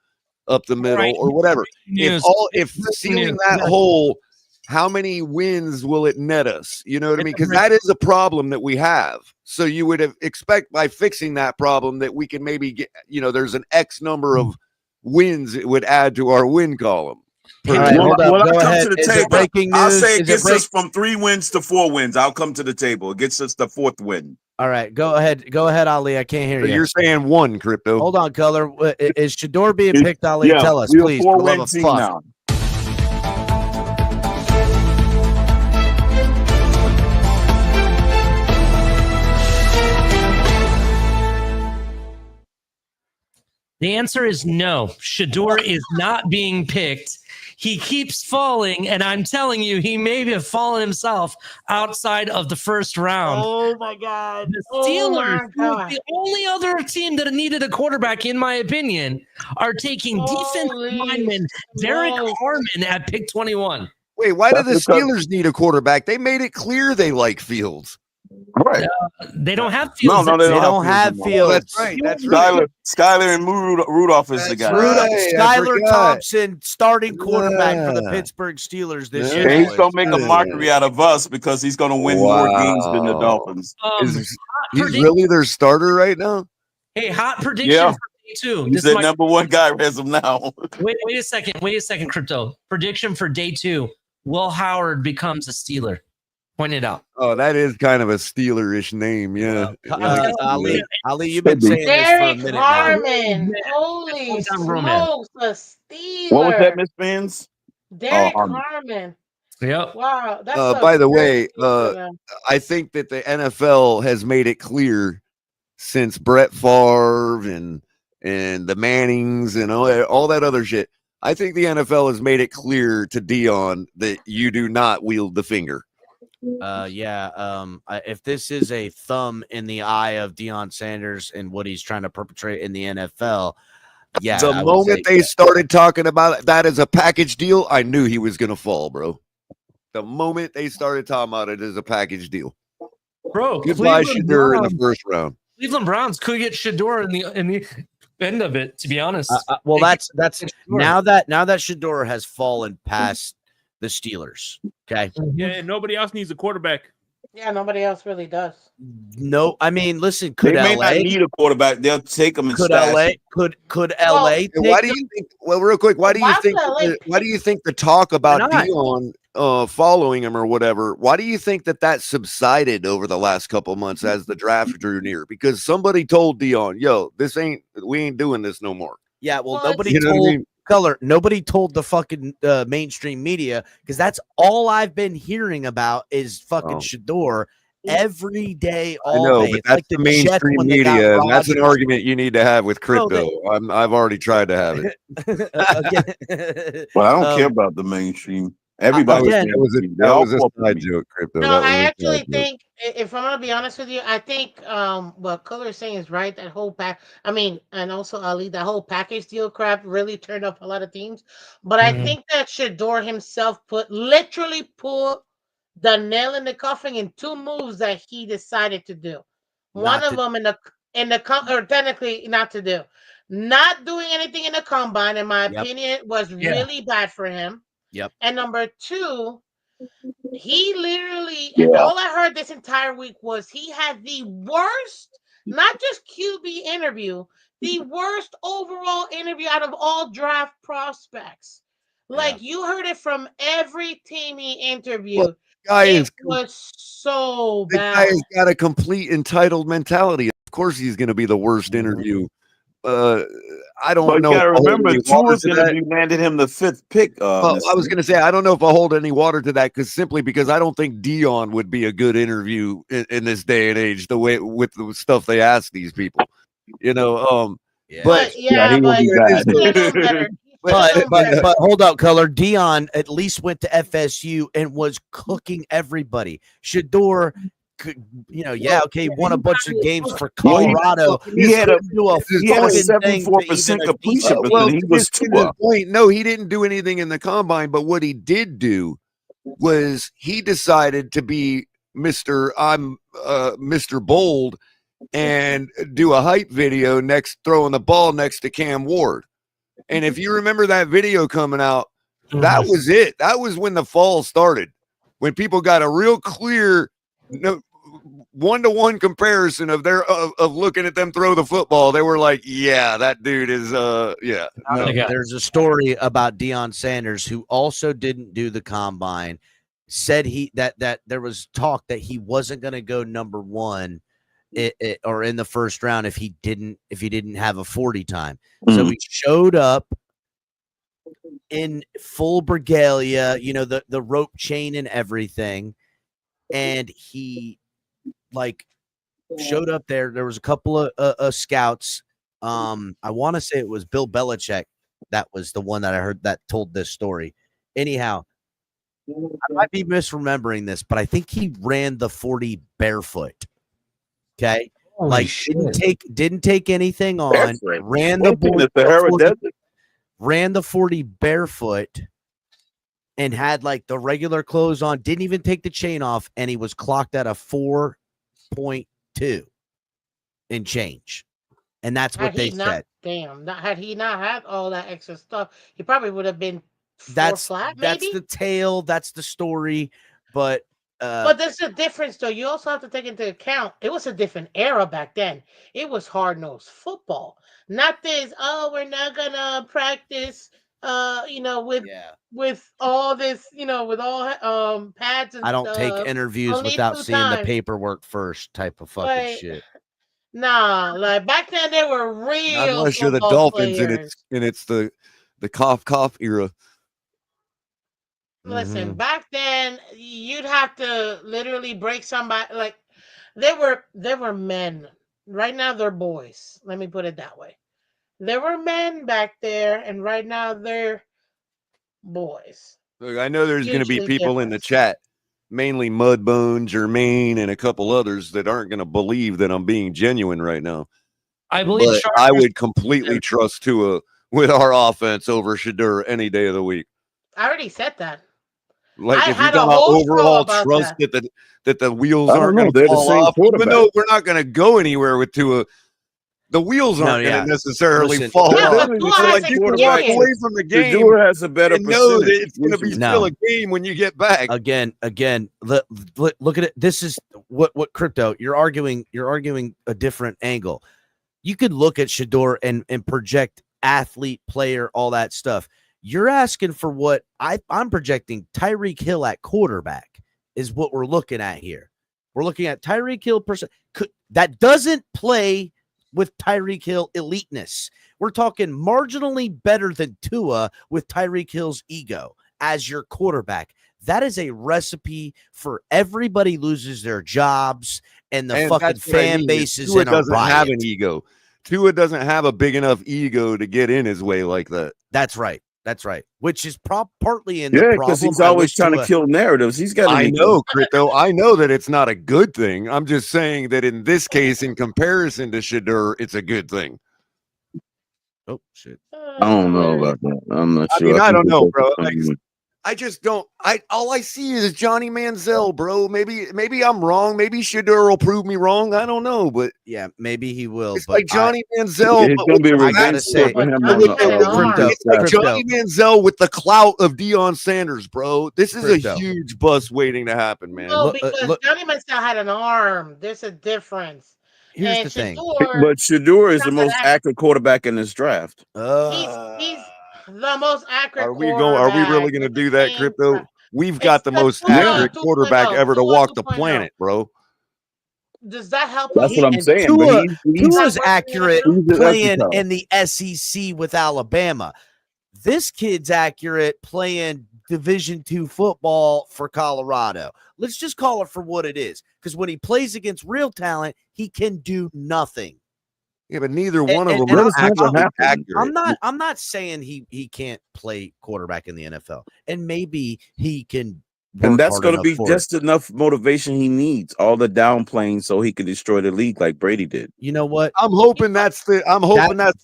up the middle, or whatever. If sealing that hole, how many wins will it net us? You know what I mean? Because that is a problem that we have. So you would expect by fixing that problem that we can maybe get, there's an X number of wins it would add to our win column. Right, I'll come to the table. I'll say it gets us from 3 wins to 4 wins. I'll come to the table. It gets us the 4th win. All right, go ahead, Ali. I can't hear you. You're saying 1, Crypto. Hold on, Color. Is Shador being picked, Ali? Yeah, tell us, please. For the love of fuck. Now. The answer is no. Shador is not being picked. He keeps falling, and I'm telling you, he may have fallen himself outside of the first round. Oh, my God. The Steelers, the only other team that needed a quarterback, in my opinion, are taking defensive lineman Derek Harmon at pick 21. Wait, why do the Steelers need a quarterback? They made it clear they like Fields. Right. They don't have Fields. No, they don't have Fields. That's right. That's right. Skyler and Rudolph is the guy. Skyler Thompson, starting quarterback for the Pittsburgh Steelers this year. He's going to make a mockery out of us because he's going to win more games than the Dolphins. He's really their starter right now? Hey, hot prediction for day 2. He's the number 1 guy as of now. Wait a second, Crypto. Prediction for day 2. Will Howard becomes a Steeler. Point it out. Oh, that is kind of a Steeler-ish name, yeah. Ali, you've been saying this for a minute Harmon. now. Holy smokes, a Steeler. What was that, Miss Vance? Derek Harmon. Yep. Wow. By the way, I think that the NFL has made it clear since Brett Favre and the Mannings and all that other shit. I think the NFL has made it clear to Dion that you do not wield the finger. If this is a thumb in the eye of Deion Sanders and what he's trying to perpetrate in the NFL, the moment they started talking about that as a package deal, I knew he was gonna fall, bro. The moment they started talking about it as a package deal, bro. Goodbye Shador in the first round. Cleveland Browns could get Shador in the end of it. To be honest, that's now that Shador has fallen past the Steelers. Okay. Yeah, and nobody else needs a quarterback. Yeah, nobody else really does. No, I mean, listen, could they may LA not need a quarterback? They'll take them. Could LA? Could LA? Why do you think? Well, real quick, why do you think? Why do you think the talk about Dion following him or whatever? Why do you think that subsided over the last couple of months as the draft drew near? Because somebody told Dion, "Yo, we ain't doing this no more." Yeah, well, nobody told. Color. Nobody told the fucking mainstream media, because that's all I've been hearing about is fucking Shador every day, all day. But that's like the mainstream media. And that's an argument you need to have with crypto. I've already tried to have it. Well, I don't care about the mainstream. Everybody Again, that was a side joke, Crypto. No, That I was a actually side joke. think, if I'm gonna be honest with you, I think what Color is saying is right. That whole pack, I mean, and also Ali, that whole package deal crap really turned up a lot of teams. But I Mhm. think that Shador himself literally put the nail in the coffin in two moves that he decided to do. One of them or technically not to do, not doing anything in the combine, in my opinion, was really bad for him. Yep. And number two, he literally, and Yeah. all I heard this entire week was he had the worst, not just QB interview, the worst overall interview out of all draft prospects. Like you heard it from every team he Well, interviewed. guy It is was so the guy bad. has got a complete entitled mentality. Of course, he's going to be the worst interview. I don't But you know. got to If I hold remember, any water Tua's to going to that. be landed him the 5th pick. Well, I was going to say I don't know if I hold any water to that because I don't think Dion would be a good interview in this day and age. The way with the stuff they ask these people, But yeah, he will but be he bad. should have known better. He should have known better. But hold up, Color. Dion at least went to FSU and was cooking everybody. Shador, he won a bunch of games for Colorado. He had a he had a 74% completion percentage. He was Tua. Point. No, he didn't do anything in the combine, but what he did do was he decided to be Mr. Bold and do a hype video throwing the ball next to Cam Ward. And if you remember that video coming out, that was it. That was when the fall started, when people got a real clear one-to-one comparison of looking at them throw the football. They were like, yeah, that dude is There's a story about Deion Sanders, who also didn't do the combine, said that there was talk that he wasn't going to go number one or in the first round if he didn't have a 40 time. So he showed up in full regalia, the rope chain and everything, and he showed up there. There was a couple of scouts. I want to say it was Bill Belichick. That was the one that I heard that told this story. Anyhow, I might be misremembering this, but I think he ran the 40 barefoot. Okay. Holy didn't take anything on, ran the 40 barefoot and had the regular clothes on, didn't even take the chain off, and he was clocked at a 4.2 in change. And that's what they said. Damn, had he not had all that extra stuff, he probably would have been that's flat, that's maybe? the tale, that's the story, but there's a difference, though. You also have to take into account it was a different era back then. It was hard-nosed football, not this. Oh, we're not gonna practice. With all this, with all pads and I don't take interviews only without 2 seeing the times. paperwork first type of fucking shit. Nah, back then they were real unless you're the football Dolphins players. and it's the cough era. Listen, back then you'd have to literally break somebody. They were men. Right now they're boys. Let me put it that way. There were men back there, and right now they're boys. Look, I know there's going to be Hugely people in the chat, mainly Mudbone, Jermaine, and a couple others that aren't going to believe that I'm being genuine right now. I believe But I would completely trust Tua with our offense over Shador any day of the week. I already said that. Like I if you're had a gonna whole show overall about trust that the wheels I don't aren't know. going They're to the fall same off, even quarterback. though we're not going to go anywhere with Tua. The wheels aren't going to necessarily fall Yeah, off. but Tua So, has you can walk experience. away from the game Shador has a better and know that percentage. it's going to be still a game when you get back. Again, look at it. This is what Crypto, you're arguing a different angle. You could look at Shador and project athlete, player, all that stuff. You're asking for what I'm projecting. Tyreek Hill at quarterback is what we're looking at here. We're looking at Tyreek Hill that doesn't play with Tyreek Hill eliteness. We're talking marginally better than Tua with Tyreek Hill's ego as your quarterback. That is a recipe for everybody loses their jobs and the fucking fan base is Tua in a doesn't riot. have an ego. Tua doesn't have a big enough ego to get in his way like that. That's right. That's right. Which is partly in the Yeah, problem. because he's always trying to kill narratives. He's got. I know, Crypto. I know that it's not a good thing. I'm just saying that in this case, in comparison to Shadur, it's a good thing. Oh shit! I don't know about that. I'm not sure. I mean, I don't think know, that's bro. the same way. I just don't. All I see is Johnny Manziel, bro. Maybe I'm wrong. Maybe Shadur will prove me wrong. I don't know, but yeah, maybe he will. It's but like Johnny Manziel. It's gonna be a I gotta revenge say, for him on it's like Johnny Manziel with the clout of Deion Sanders, bro. This is Crypto. a huge bust waiting to happen, man. No, because Johnny Manziel had an arm. There's a difference. Here's and the thing. But Shadur is the not most that accurate quarterback in this draft. he's the most accurate. Are we really going to do that, Crypto? We've got the most Tua accurate 2.0, quarterback ever to walk the 2.0. planet, bro. Does that help That's him? what I'm saying. But Tua's accurate he's an playing epitome. in the SEC with Alabama. This kid's accurate playing Division II football for Colorado. Let's just call it for what it is. Because when he plays against real talent, he can do nothing. Yeah, but neither one of them and are actually accurate. I'm not saying he can't play quarterback in the NFL. And maybe he can And that's going to be just enough motivation he needs. All the downplaying so he can destroy the league like Brady did. You know what? I'm hoping that's the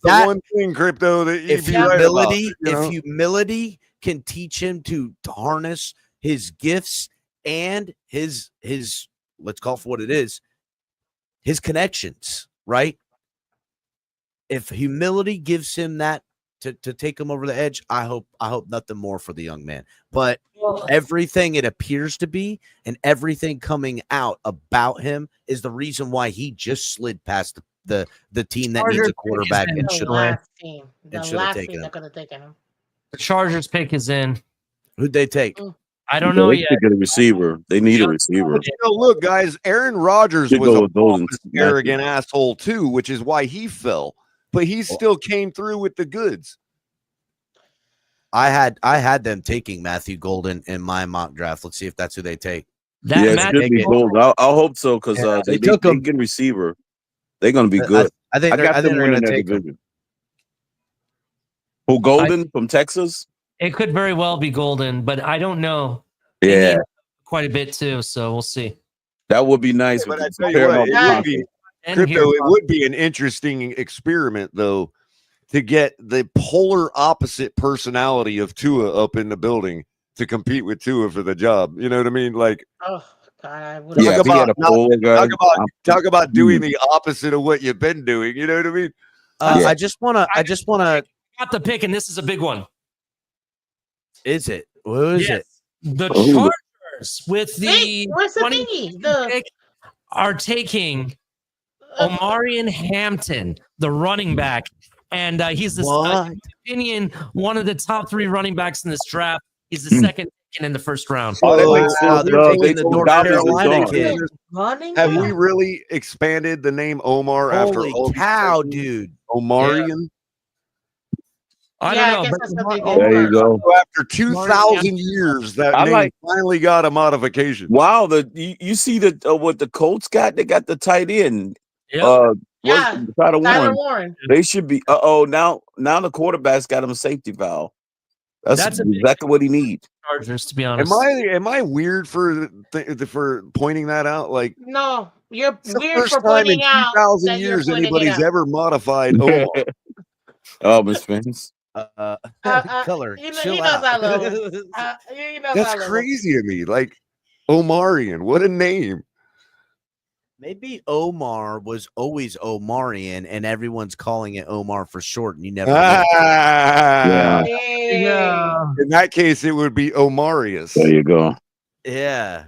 one thing, Crypto, that you'd If be right about. if humility can teach him to harness his gifts and his let's call it for what it is, his connections, right? If humility gives him that to take him over the edge, I hope nothing more for the young man. But everything it appears to be and everything coming out about him is the reason why he just slid past the team that needs a quarterback and should have taken him. The Chargers pick is in. Who'd they take? I don't know They yet. should get a receiver. They need a receiver. But look, guys, Aaron Rodgers Should was go a with Golden arrogant asshole too, which is why he fell. But he still came through with the goods. I had them taking Matthew Golden in my mock draft. Let's see if that's who they take. It should be Golden. I'll hope so because they took him. get receiver. They're going to be good. I think got them winning that division. Who Golden from Texas? It could very well be Golden, but I don't know. Yeah, quite a bit too. So we'll see. that would be nice. But I tell you what, Crypto, it would be an interesting experiment, though, to get the polar opposite personality of Tua up in the building to compete with Tua for the job. You know what I mean? Like, oh God, I would. Talk about doing the opposite of what you've been doing. You know what I mean? I just wanna got the pick, and this is a big one. Is it? Who is it? The Chargers with the where's the thingy? pick are taking Omarion Hampton, the running back, and he's this opinion one of the top 3 running backs in this draft. He's the second in the first round. They're taking the North Carolina kid. Have we really expanded the name Omar after Holy cow, dude? Omarion? I don't know. There you go. After 2,000 years, that name finally got a modification. Wow, you see what the Colts got? They got the tight end. Tyler Warren. Warren. They should be. Now the quarterback's got him a safety valve. That's exactly what he needs. Chargers, to be honest. Am I weird for pointing that out? Like, No, you're it's the weird first for time in pointing out 2,000 that you're years pointing it anybody's out. ever modified Omar. Oh, Miss Spence. Color. He Chill knows out. I love him. He knows That's I love him. crazy to me. Like, Omarion, what a name. Maybe Omar was always Omarion, and everyone's calling it Omar for short, and you never. Yeah. Yeah. In that case, it would be Omarius. There you go. Yeah.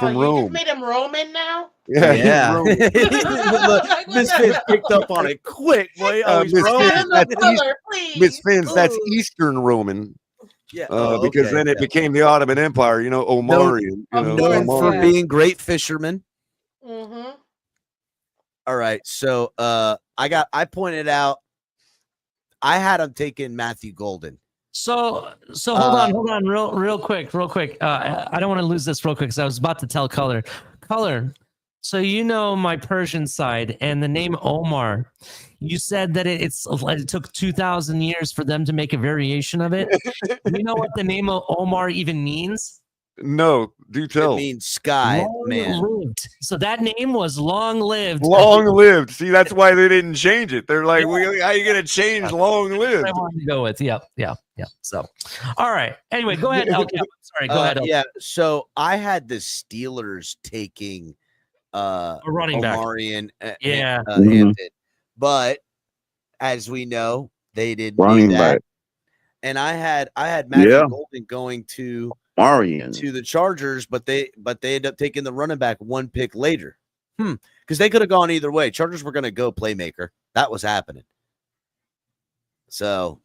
From You Rome. just made him Roman now? Yeah. Rome. Look, Miss Fitz picked up on it quick, boy. Miss Fitz, Miss Fitz, that's Eastern Roman. Yeah. Because then it became the Ottoman Empire, Omarion. Known for being great fishermen. Mm-hmm. All right. So I pointed out I had him taking Matthew Golden. So hold on, real quick. I don't want to lose this real quick because I was about to tell Color. So you know my Persian side and the name Omar. You said that it took 2,000 years for them to make a variation of it. Do you know what the name of Omar even means? No, do tell. It means sky man. Long-lived. So that name was long-lived. Long-lived. See, that's why they didn't change it. They're like, how are you going to change long-lived? I wanted to go with. Yep. So, all right. Anyway, go ahead, El Cap. Sorry, go ahead. El Yeah. So I had the Steelers taking a running back. Omarion Mm-hmm. Hampton, but as we know, they didn't Running do that. back. And I had Matthew Golden going to Marion to the Chargers, but they ended up taking the running back one pick later. Because they could have gone either way. Chargers were going to go playmaker. That was happening. So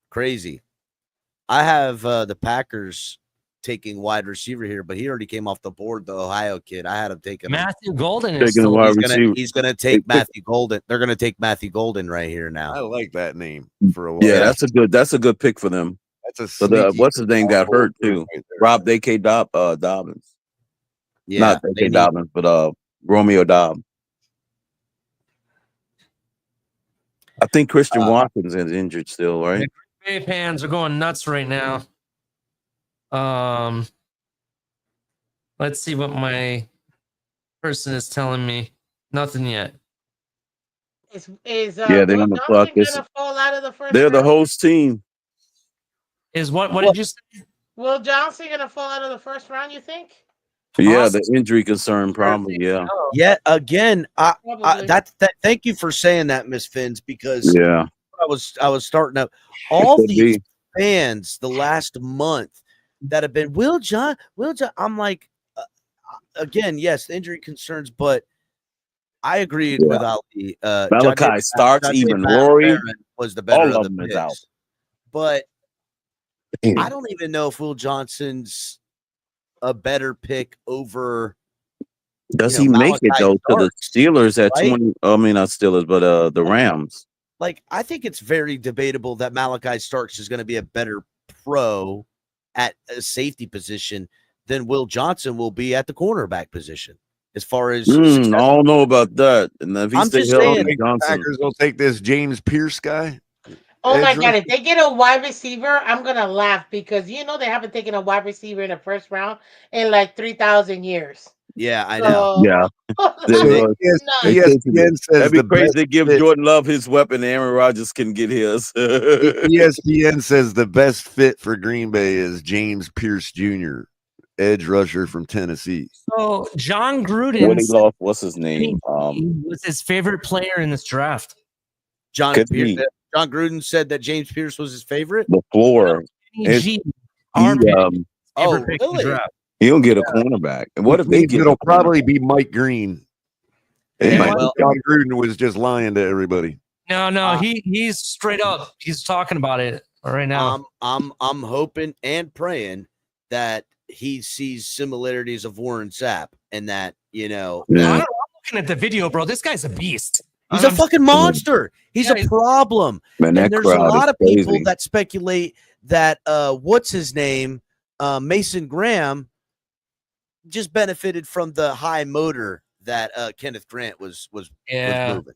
crazy. I have the Packers taking wide receiver here, but he already came off the board. The Ohio kid, I had him taking Matthew Golden. He's going to take Matthew Golden. They're going to take Matthew Golden right here now. I like that name for a while. Yeah, that's a good pick for them. That's a what's his name got hurt too? Rob A.K. Dobbins. Yeah, not A.K. Dobbins, but Romeo Dobbs. I think Christian Watkins is injured still, right? Bay fans are going nuts right now. Let's see what my person is telling me. Nothing yet. Is they're Will gonna Johnson gonna fall out of the first They're round? the host team. Is what did you say? Will Johnson gonna fall out of the first round, you think? Yeah, the injury concern probably. Yeah. Yeah. Again, thank you for saying that, Miss Fins, because I was starting up all these fans the last month that have been Will John. I'm like, again, yes, the injury concerns, but I agreed with Ali. Malachi Starks, even Rory was the better all of them the is picks. out. But I don't even know if Will Johnson's a better pick over. Does he make it though to the Steelers at 20? I mean, not Steelers, but the Rams. Like, I think it's very debatable that Malachi Starks is going to be a better pro at a safety position than Will Johnson will be at the cornerback position. As far as I don't know about that. And if he's the Johnson, Packers will take this James Pierce guy. Oh my God! If they get a wide receiver, I'm gonna laugh because they haven't taken a wide receiver in the first round in like 3,000 years. Yeah, I know. Yeah. ESPN says that'd be the crazy best to give fit. Jordan Love his weapon. Aaron Rodgers can get his. ESPN says the best fit for Green Bay is James Pierce Jr., edge rusher from Tennessee. So John Gruden, what's his name? Was his favorite player in this draft. John Gruden said that James Pierce was his favorite. The floor. Really? He'll get a cornerback. And what if they get? It'll probably be Mike Green. Yeah, John Gruden was just lying to everybody. No, he's straight up. He's talking about it right now. I'm hoping and praying that he sees similarities of Warren Sapp and that I don't know, I'm looking at the video, bro. This guy's a beast. He's a fucking monster. He's a problem. Man, and there's a lot of crazy. people that speculate that what's his name, Mason Graham, just benefited from the high motor that Kenneth Grant was moving,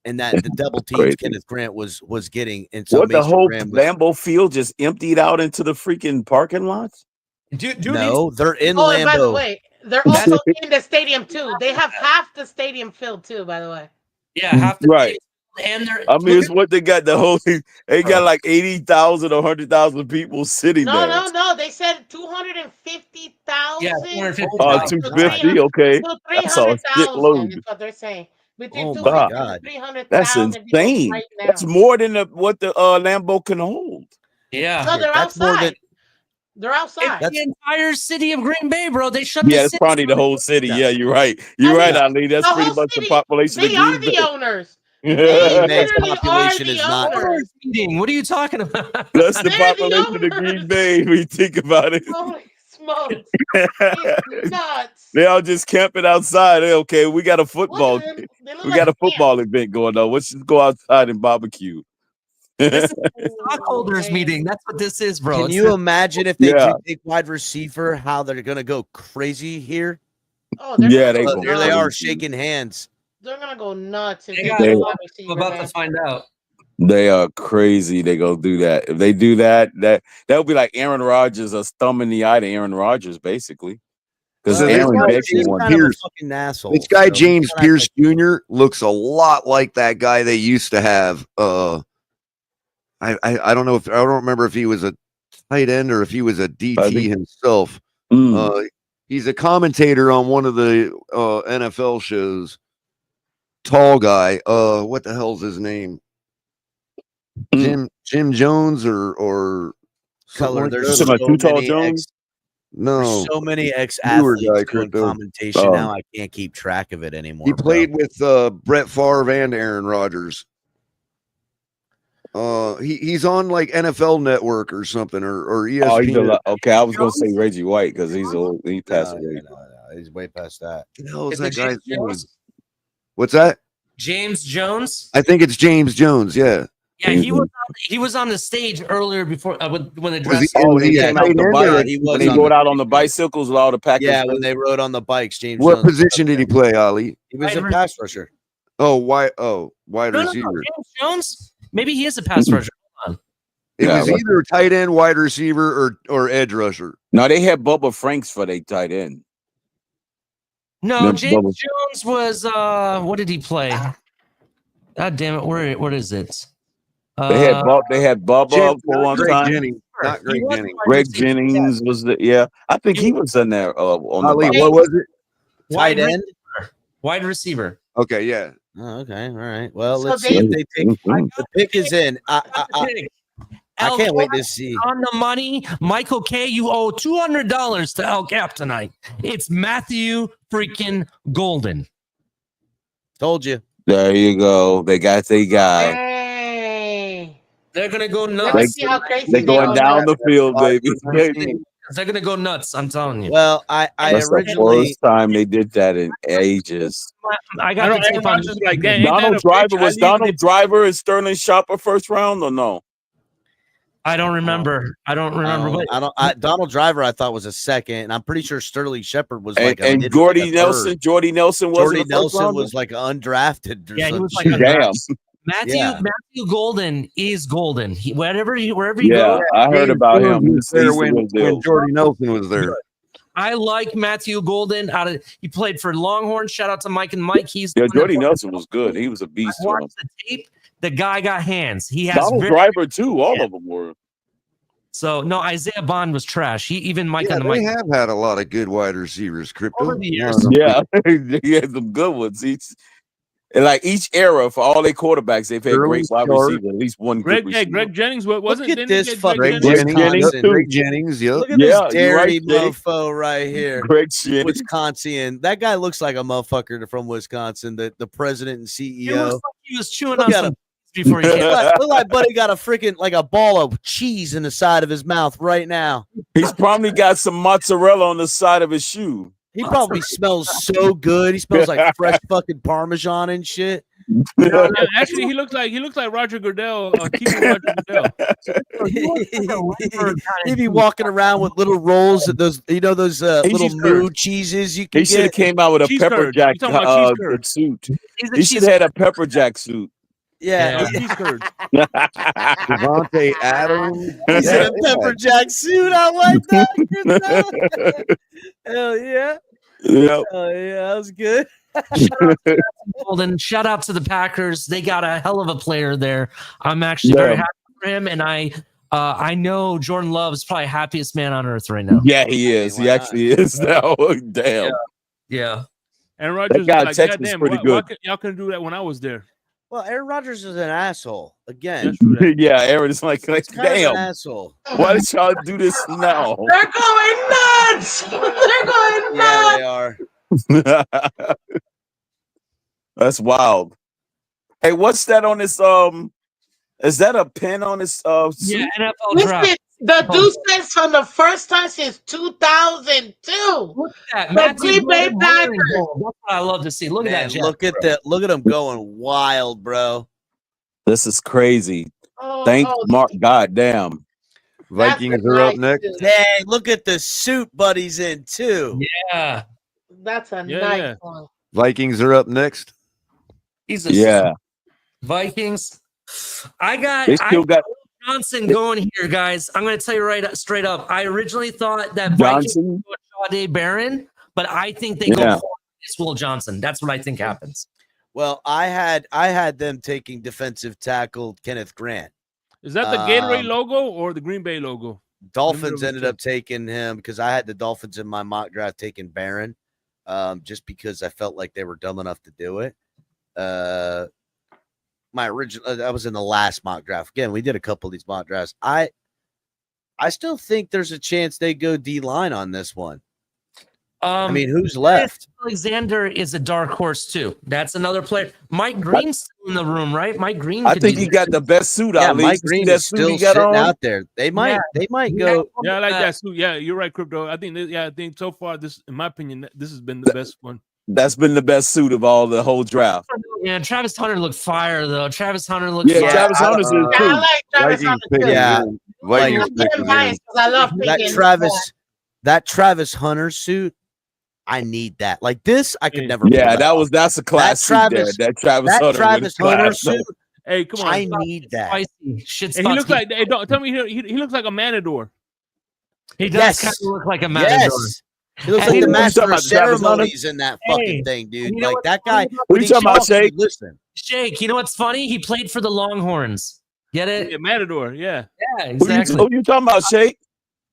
and that the double teams Kenneth Grant was getting. And so what the Mason whole Graham Lambeau Field just emptied out into the freaking parking lots? No, they're in Oh, Lambeau. and by the way, they're also in the stadium too. They have half the stadium filled too. By the way. Yeah, half the right. And they're it's what they got the whole thing. They got like 80,000 or 100,000 people sitting there. No. They said 250,000. Yeah, 250,000. 250. Okay, that's all 300,000 is what they're saying. Between 250 and 300,000. That's insane. Right now. That's more than what the Lambeau can hold. Yeah, no, they're outside. They're outside. It's the entire city of Green Bay, bro. They shut. Yeah, it's probably the whole city. Yeah, you're right. You're right, Ali. That's pretty much the population of They Green are Bay. the owners. Green Bay's population is not. Meeting. What are you talking about? That's the population of Green Bay. When you think about it. Holy smokes! It's nuts. They all just camping outside. Hey, okay, we got a football. We got a football event going on. Let's just go outside and barbecue. This is a stockholders meeting. That's what this is, bro. Can you imagine if they do take wide receiver, how they're going to go crazy here? Oh, they're Yeah, gonna they go go Here they are nuts. shaking hands. They're gonna go nuts if They they got get a They, wide I'm receiver, about to man. find out. they are crazy. They go do that. If they do that, that would be like Aaron Rodgers, a thumb in the eye to Aaron Rodgers, basically. Because So Aaron this Aaron guy, Rodgers Becky is James won. kind of a Pierce, fucking asshole. this guy, so we James can't act Pierce like- Jr., looks a lot like that guy they used to have. I don't know if I don't remember if he was a tight end or if he was a DT himself. He's a commentator on one of the NFL shows. Tall guy. What the hell's his name? Jim Jones or Color. like There's that? so many ex. No, There's so many newer ex-athletes guy, doing Crypto. commentation now. I can't keep track of it anymore. He bro. played with Brett Favre and Aaron Rodgers. He's on like NFL Network or something or ESPN. Oh, he's a lot. Okay, I was gonna say Reggie White because he's old. He passed away. No, he's way past that. What the hell is Is that it guy's James name? Jones? What's that? James Jones. I think it's James Jones. Yeah. Yeah, he was on the stage earlier before when the Was draft. he- started. Oh, he Yeah, came out the tight end bike. or- he was When he on rode the- out on the bicycles with all the Packers. Yeah, when they rode on the bikes, James. What Jones position did he play, Ali? He was a Wide pass rusher. Oh, wide No, receiver. James Jones. Maybe he is a pass rusher. Hold on. It Yeah, was but- either tight end, wide receiver, or edge rusher. No, they had Bubba Franks for their tight end. No, Them James bubbles. Jones was what did he play? God damn it, what is it? They had Bubba for one Greg time. Jennings. Not He Greg was Jennings. wide Greg receiver. Jennings was the I think he was in there on the Ali, bike. what was it? Wide Tight end? receiver. Wide receiver. Okay, yeah. Oh, okay, all right. Well, So let's they- see if they take Mhm. the pick is in. I El can't wait Cap to see. on the money. Michael K, you owe $200 to El Cap tonight. It's Matthew freaking Golden. Told you. There you go. They got their guy. Hey. They're gonna go Let nuts. me see how crazy They're going are. down the field, baby. They're gonna go nuts. I'm telling you. Well, I That's the originally first time they did that in ages. I got I the know tape Aaron on. Rodgers like that. Ain't that Donald a Driver bitch? was I leave Donald Driver and Sterling Shopper first round or no? I don't remember. I don't remember. But Donald Driver I thought was a second, and I'm pretty sure Sterling Shepard was And, like a and mid- Jordy like a Nelson, third. Jordy Nelson was Jordy the first Nelson rounder? was like undrafted. Or yeah, he some was like shit. a Damn. Matthew Golden is golden. Wherever he Yeah, goes. I heard about him. He was there He's the when real deal. Jordy Nelson was there. I like Matthew Golden. He played for Longhorn. Shout out to Mike and Mike. He's Yeah, Jordy Nelson was good. He was a beast. I watched the tape. The guy got hands. He has Donald Driver too. All of them were. So no, Isaiah Bond was trash. Even Mike Yeah, and they Mike have had a lot of good wide receivers. Crypto. over the years. Yeah, he had some good ones. And like each era for all their quarterbacks, they've had great wide receivers. At least one good receiver. Greg Jennings. What wasn't? Look at Didn't he this get fucking Greg Greg Jennings? Jennings, Wisconsin. too. Greg Jennings, yep. Look at Yeah, this you're dirty right, Jay. mofo right here. Greg Jennings. Wisconsin. That guy looks like a motherfucker from Wisconsin, the president and He CEO. looks like he was chewing Look on at some him. before he came. Look like Buddy got a freaking like a ball of cheese in the side of his mouth right now. He's probably got some mozzarella on the side of his shoe. He probably smells so good. He smells like fresh fucking Parmesan and shit. No, actually, he looks like Roger Goodell. Keeping Roger Goodell. He'd be walking around with little rolls of those, those little cheese moo curds. devils you can He should have get. came out with a Cheese pepper curds. jack You talking about cheese curds? suit. He's a He should cheese have had a pepper jack suit. Yeah, Cheese curds. Devontae Adams. he's in a pepper jack suit. I like that. Hell yeah. Yeah. Oh yeah, that was good. Golden. Shout out to the Packers. They got a hell of a player there. I'm actually very Yeah. happy for him, and I know Jordan Love is probably happiest man on earth right now. Yeah, he is. He actually is now. Damn. Yeah. And Rodgers, guy in like, Texas goddamn, pretty why good. y'all couldn't do that when I was there. Well, Aaron Rodgers is an asshole again. That's true. That. Yeah, Aaron is like Kind of an damn. asshole. Why did y'all do this now? They're going nuts. They're going Yeah, nuts. they are. That's wild. Hey, what's that on this? Is that a pin on this? Yeah, Suit? NFL draft. Listen, the dude says from the first time since 2002. Look at that. The Matthew Green Bay Golden Packers. wearing gold. That's what I love to see. Look Man, at that. Jack. look at him going wild, bro. This is crazy. Oh, Thank oh, Mark. Goddamn. Vikings that's are up nice, next. dude. Dang, look at the suit buddies in too. Yeah. That's a Yeah, nice yeah. one. Vikings are up next. He's a Yeah. Vikings. I They got still got Johnson going here, guys. I'm going to tell you right straight up. I originally thought that Vikings Johnson. would go Sade Barron, but I think they Yeah. go Will Johnson. That's what I think happens. Well, I had them taking defensive tackle Kenneth Grant. Is that the Gatorade logo or the Green Bay logo? Dolphins ended up taking him because I had the Dolphins in my mock draft taking Barron, just because I felt like they were dumb enough to do it. My original, I was in the last mock draft. Again, we did a couple of these mock drafts. I still think there's a chance they go D-line on this one. I mean, who's left? Alexander is a dark horse too. That's another player. Mike Green's still in the room, right? Mike Green. I think he got the best suit. Yeah, Ali. Mike You see Green that is suit still he got sitting on? out there. They might go. Yeah, I like that suit. Yeah, you're right, Crypto. I think I think so far this, in my opinion, this has been the best one. That's been the best suit of all the whole draft. Yeah, Travis Hunter looked fire though. Travis Hunter looked Yeah, fire. Travis Hunter's is I too. like Travis Vikings Hunter pick too. him Yeah. again. Vikings I'm pick getting him biased again. because I love That picking. Travis Hunter suit. I need that. Like this, I could never. Yeah, pull off. that's a class suit there. That Travis Hunter class, suit. Hey, come on. I need that. Spicy. Shit Hey, he looks like. Hey, don't tell me he looks like a matador. He does Yes. kind of look like a matador. Yes. He looks And like you the know what I'm master talking of about, Travis Hunter? ceremonies in that fucking thing, dude. you know Like what's that funny guy. about- What are you talking about, Shake? Listen. Shake, you know what's funny? He played for the Longhorns. Get it? Yeah, matador. Yeah. Yeah, exactly. Who you talking about, Shake?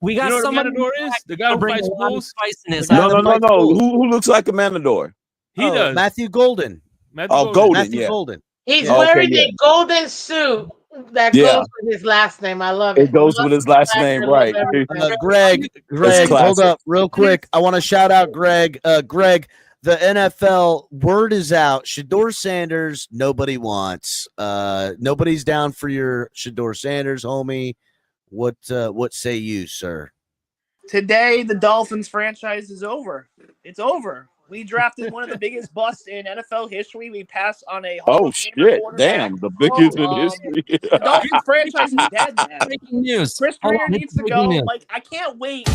We got You know what a somebody matador is? The guy who bring fights a lot of bulls. spiciness. The guy out of No. bulls. Who looks like a matador? He does. Matthew Golden. Oh, Golden. Matthew Yeah. Golden. He's Yeah. wearing Okay, yeah. a golden suit that Yeah. goes with his last name. I love it. It goes Love with his the last factor, name, love right? everything. Greg, hold classic. up real quick. I want to shout out Greg. Greg, the NFL word is out. Shador Sanders, nobody wants. Nobody's down for your Shador Sanders, homie. What say you, sir? Today, the Dolphins franchise is over. It's over. We drafted one of the biggest busts in NFL history. We passed on a Hall Oh of Famer shit! quarterback. Damn, the biggest in Um, history. The Dolphins franchise is dead, man. Breaking news. Chris Hold Greer on, needs it's to breaking go. news. Like, I can't wait.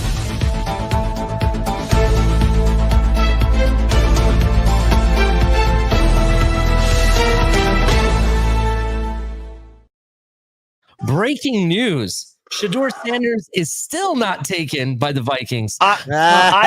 Breaking news. Shador Sanders is still not taken by the Vikings. I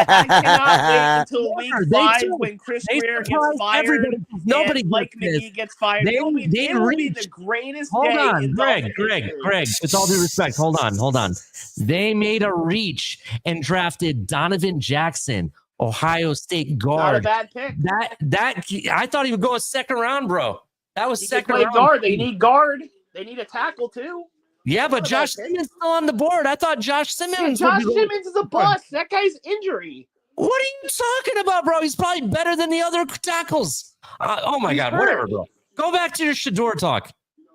cannot wait until week They 5 too. when Chris They Greer gets surprised fired. everybody. Nobody and Mike gets this. McGee gets fired. They it will be the reached- greatest Hold day on, in Greg. Dolphin history. With all due respect, hold on. They made a reach and drafted Donovan Jackson, Ohio State Not a guard. bad pick. That I thought he would go a second round, bro. That was He can second play round. guard. They need guard. They need a tackle too. Yeah, but Not a Josh bad pick. Simmons still on the board. I thought Josh Yeah, Simmons. Josh would be Simmons is a bust. That guy's injury. What are you talking about, bro? He's probably better than the other tackles. Oh my He's God, hurt. whatever, bro. Go back to your Shador talk.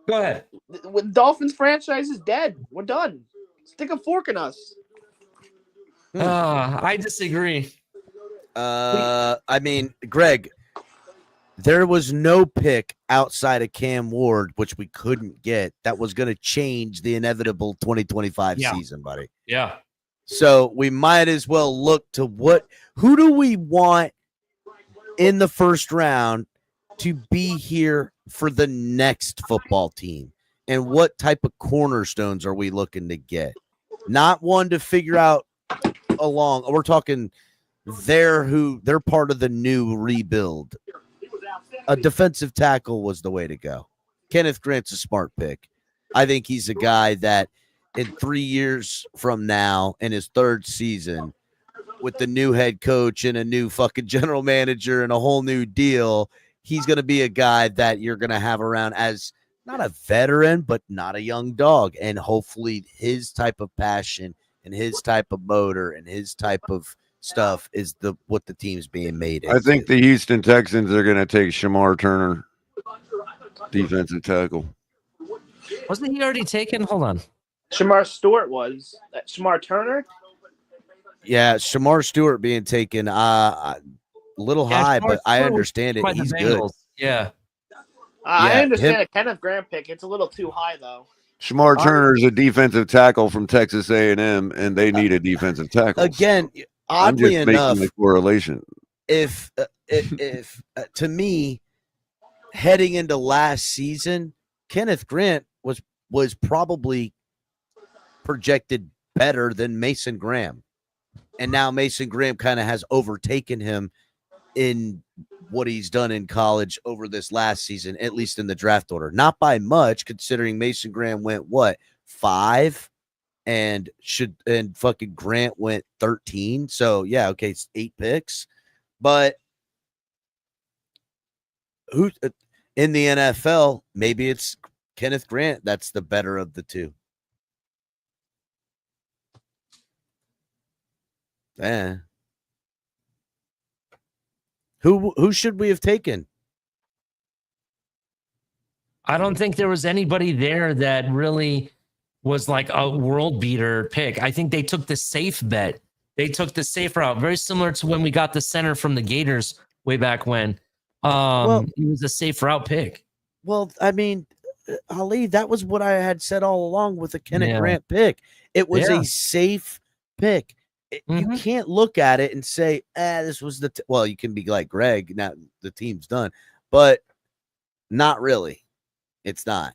Go ahead. The Dolphins franchise is dead. We're done. Stick a fork in us. I disagree. I mean, Greg, there was no pick outside of Cam Ward, which we couldn't get, that was going to change the inevitable 2025 season, buddy. Yeah. So we might as well look to who do we want in the first round to be here for the next football team? And what type of cornerstones are we looking to get? Not one to figure out along. We're talking they're part of the new rebuild. A defensive tackle was the way to go. Kenneth Grant's a smart pick. I think he's a guy that in 3 years from now, in his third season, with the new head coach and a new fucking general manager and a whole new deal, he's going to be a guy that you're going to have around as not a veteran, but not a young dog. And hopefully his type of passion and his type of motor and his type of stuff is what the team's being made into. I think the Houston Texans are going to take Shamar Turner, defensive tackle. Wasn't he already taken? Hold on. Shamar Stewart was. Shamar Turner? Yeah, Shamar Stewart being taken a little high, but I understand it. By the He's good. Bengals. Yeah. I Yeah, understand him- a Kenneth Grant pick. It's a little too high, though. Shamar Turner is a defensive tackle from Texas A&M, and they need a defensive tackle. Again, I'm oddly just enough, making the correlation. if to me, heading into last season, Kenneth Grant was probably projected better than Mason Graham. And now Mason Graham kind of has overtaken him in what he's done in college over this last season, at least in the draft order. Not by much, considering Mason Graham went 5 and fucking Grant went 13. So yeah, okay, it's 8 picks. But who in the NFL, maybe it's Kenneth Grant that's the better of the two. Yeah. Who should we have taken? I don't think there was anybody there that really was like a world beater pick. I think they took the safe bet. They took the safe route, very similar to when we got the center from the Gators way back when. It was a safe route pick. Well, I mean, Ali, that was what I had said all along with the Kenneth Grant pick. It was a safe pick. You can't look at it and say, this was well, you can be like Greg, now the team's done, but not really. It's not.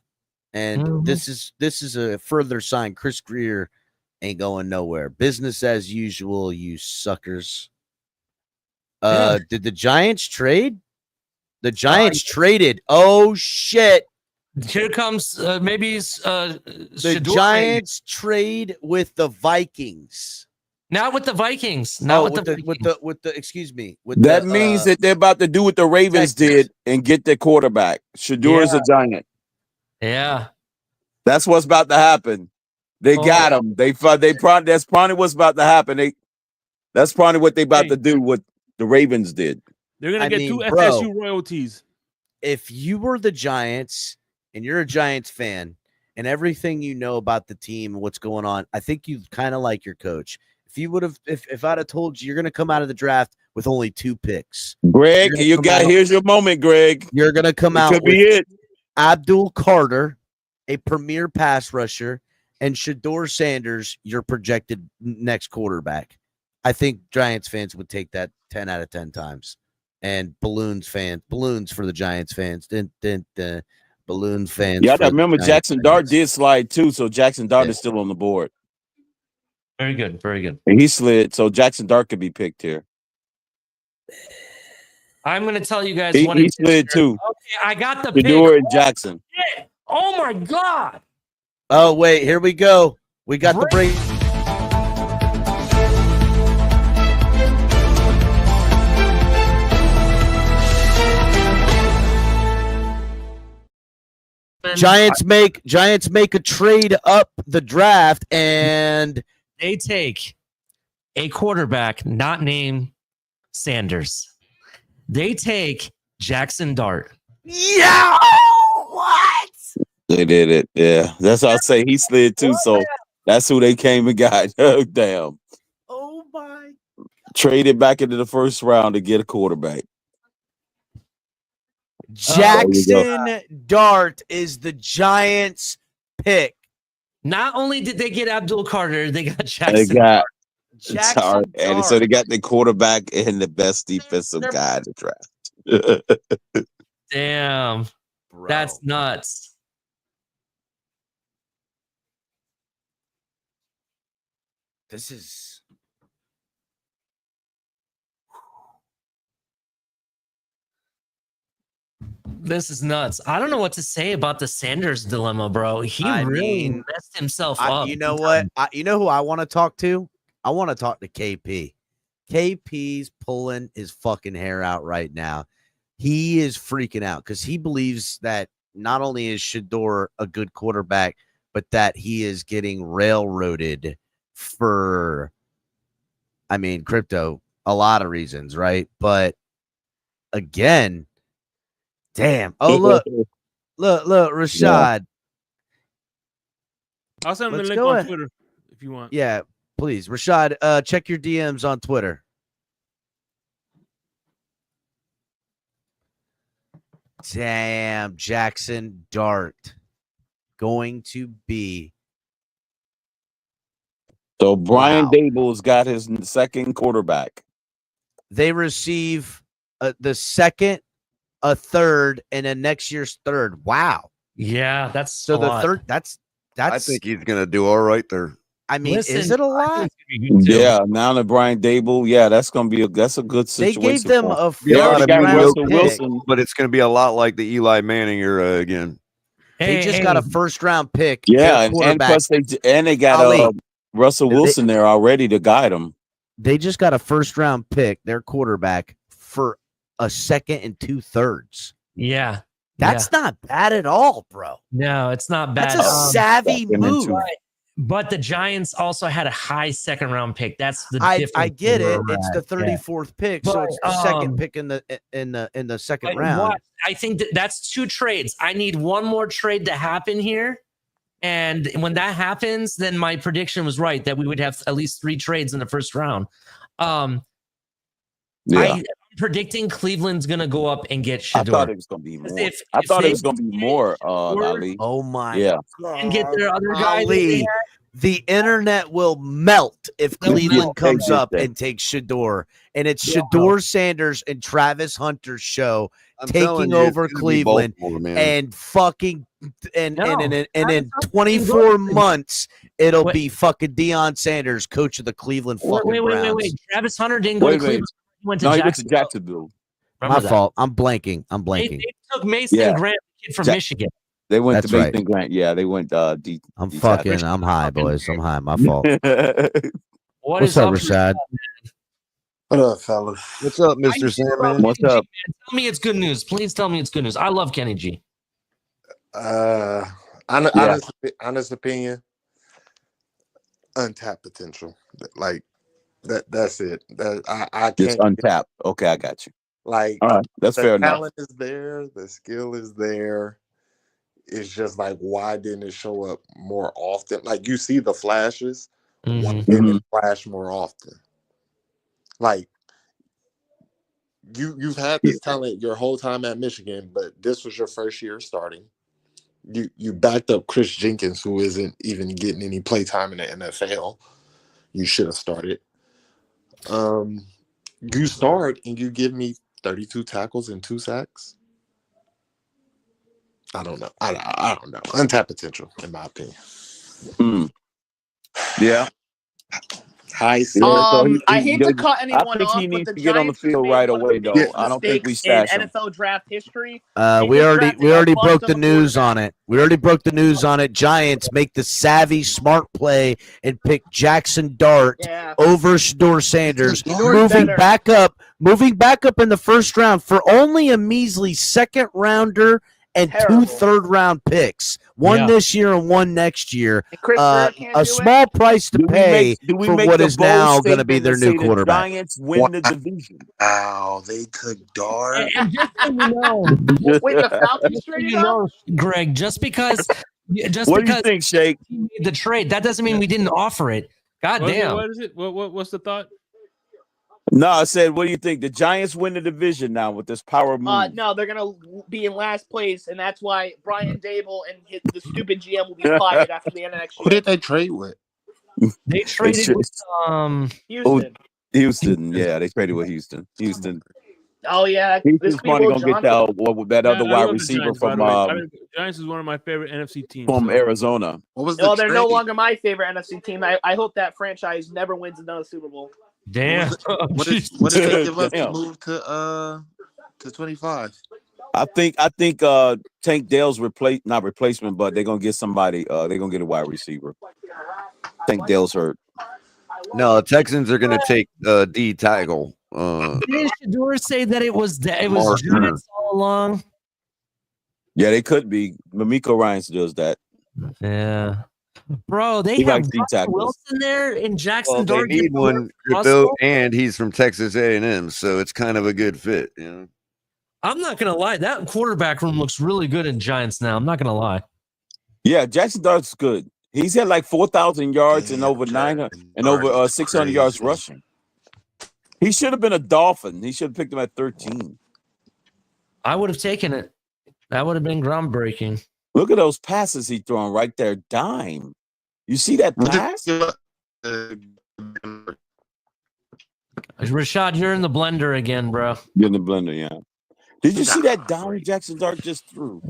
And this is a further sign. Chris Greer ain't going nowhere. Business as usual, you suckers. Did the Giants trade? The Giants traded. Oh shit. Here comes maybe the Giants trade with the Vikings. Not with the Vikings. With the excuse me. That means that they're about to do what the Ravens did and get their quarterback. Shador is a Giant. Yeah. That's what's about to happen. They got him. That's probably what's about to happen. That's probably what they about to do. What the Ravens did. They're gonna get 2 FSU royalties. If you were the Giants and you're a Giants fan and everything you know about the team and what's going on, I think you kind of like your coach. If you would have, if I'd have told you you're gonna come out of the draft with only 2 picks, Greg, here's your moment, Greg. You're gonna come out with Abdul Carter, a premier pass rusher, and Shador Sanders, your projected next quarterback. I think Giants fans would take that 10 out of 10 times. And balloons for the Giants fans. Balloon fans. Yeah, I remember Jackson Dart did slide too, so Jackson Dart is still on the board. Very good, very good. And he slid, so Jackson Dart could be picked here. I'm going to tell you guys he slid too. Okay, I got the Shador pick. and Jackson. Shit. Oh my God. Oh, wait, here we go. We got the break. Giants make a trade up the draft and they take a quarterback not named Sanders. They take Jackson Dart. Yeah. What? They did it. Yeah. That's how I say he slid too. So that's who they came and got. Oh, damn. Oh my. Traded back into the first round to get a quarterback. Jackson Dart is the Giants pick. Not only did they get Abdul Carter, they got Jackson. They got Jackson Dart. And so they got the quarterback and the best defensive guy in the draft. Damn. Bro. That's nuts. This is nuts. I don't know what to say about the Sanders dilemma, bro. He really messed himself up. You know what? You know who I want to talk to? I want to talk to KP. KP's pulling his fucking hair out right now. He is freaking out because he believes that not only is Shador a good quarterback, but that he is getting railroaded for, I mean, crypto, a lot of reasons, right? But again, damn. Oh, look, Rashad. Yeah. I'll send him the link on Twitter if you want. Yeah, please. Rashad, check your DMs on Twitter. Damn, Jackson Dart going to be. So Brian Dable's got his second quarterback. they receive the second, a third, and then next year's third. Wow. Yeah, that's so the third. That's. I think he's gonna do all right there. I mean, is it a lot? Yeah, now that Brian Dable, that's gonna be that's a good They situation. gave them for him. a They already got Russell pick. Wilson. But it's gonna be a lot like the Eli Manning era again. They just got a first round pick. Yeah, Their and plus they got Ali, Russell Wilson there already to guide them. They just got a first round pick, their quarterback, for a second and 2/3. Yeah. That's not bad at all, bro. No, it's not bad. That's a savvy move. But the Giants also had a high second round pick. That's the difference. I get it. We're It's at. the 34th pick, so But, it's the second pick in the second round. I think that's 2 trades. I need one more trade to happen here. And when that happens, then my prediction was right that we would have at least 3 trades in the first round. I'm predicting Cleveland's going to go up and get Shador. I thought it was going to be more. I thought it was going to be more, Ali. Oh my God. And get their other guys. Ali, the internet will melt if Cleveland comes up and takes Shador. And it's Shador Sanders and Travis Hunter's show taking over Cleveland and fucking and in 24 months it'll be fucking Deion Sanders, coach of the Cleveland fucking Browns. Wait. Travis Hunter didn't go to Cleveland. He went to Jacksonville. My fault. I'm blanking. They took Mason Grant, kid from Michigan. They went That's to Mason right. Grant. Yeah, they went deep. I'm high, boys. I'm high. My fault. What's up, Rashad? What up, fellas? What's up, Mr. Sandman? What's up? Tell me it's good news. Please tell me it's good news. I love Kenny G. Honest opinion, untapped potential. Like that's it. I can't just untapped. Okay, I got you. Like, all right, that's fair enough. The talent is there, the skill is there. It's just like, why didn't it show up more often? Like, you see the flashes, why didn't it flash more often? Like, you've had this talent your whole time at Michigan, but this was your first year starting. You backed up Chris Jenkins, who isn't even getting any play time in the NFL. You should have started. You start and you give me 32 tackles and 2 sacks. I don't know. I don't know. Untapped potential, in my opinion. Yeah. I hate to cut anyone off, he but needs the to get on the Giants field made right one of away, the though. biggest I don't think we mistakes stash him. in NFL draft history. We already broke the news on it. We already broke the news on it. Giants make the savvy, smart play and pick Jackson Dart over Shador Sanders, moving back up in the first round for only a measly second rounder and 2 third-round picks. One this year and one next year. A small price to pay for what is now going to be their new quarterback. The Giants win the division. Wow, they took Dart. And just so you know, wait, the Falcons traded up? Greg, just because what do you think, Shake? He made the trade, that doesn't mean we didn't offer it. God damn. What is it? What's the thought? No, I said, what do you think? The Giants win the division now with this power move. No, they're gonna be in last place, and that's why Brian Dable and the stupid GM will be fired after the end of next year. Who did they trade with? They traded with Houston. Houston, yeah, they traded with Houston. Oh yeah, Houston's probably gonna get that other wide receiver Giants, from Giants is one of my favorite NFC teams from Arizona. What was no, they're no longer my favorite NFC team. I hope that franchise never wins another Super Bowl. Damn. What did they give us to move to 25? I think Tank Dale's not replacement, but they're gonna get somebody. They're gonna get a wide receiver. Tank Dale's hurt. No, the Texans are gonna take D tackle. Did Shador say that it was Giants all along? Yeah, they could be. Mamico Ryans does that. Yeah. Bro, they have Russell Wilson there in Jackson. Well, they need one, and he's from Texas A&M, so it's kind of a good fit. You know, I'm not gonna lie, that quarterback room looks really good in Giants now. I'm not gonna lie. Yeah, Jackson Dart's good. He's had like 4,000 yards and over 600 yards rushing. He should have been a Dolphin. He should have picked him at 13. I would have taken it. That would have been groundbreaking. Look at those passes he throwing right there, dime. You see that pass? Rashad, you're in the blender again, bro. You're in the blender, yeah. Did you see that dime Jackson Dart just threw?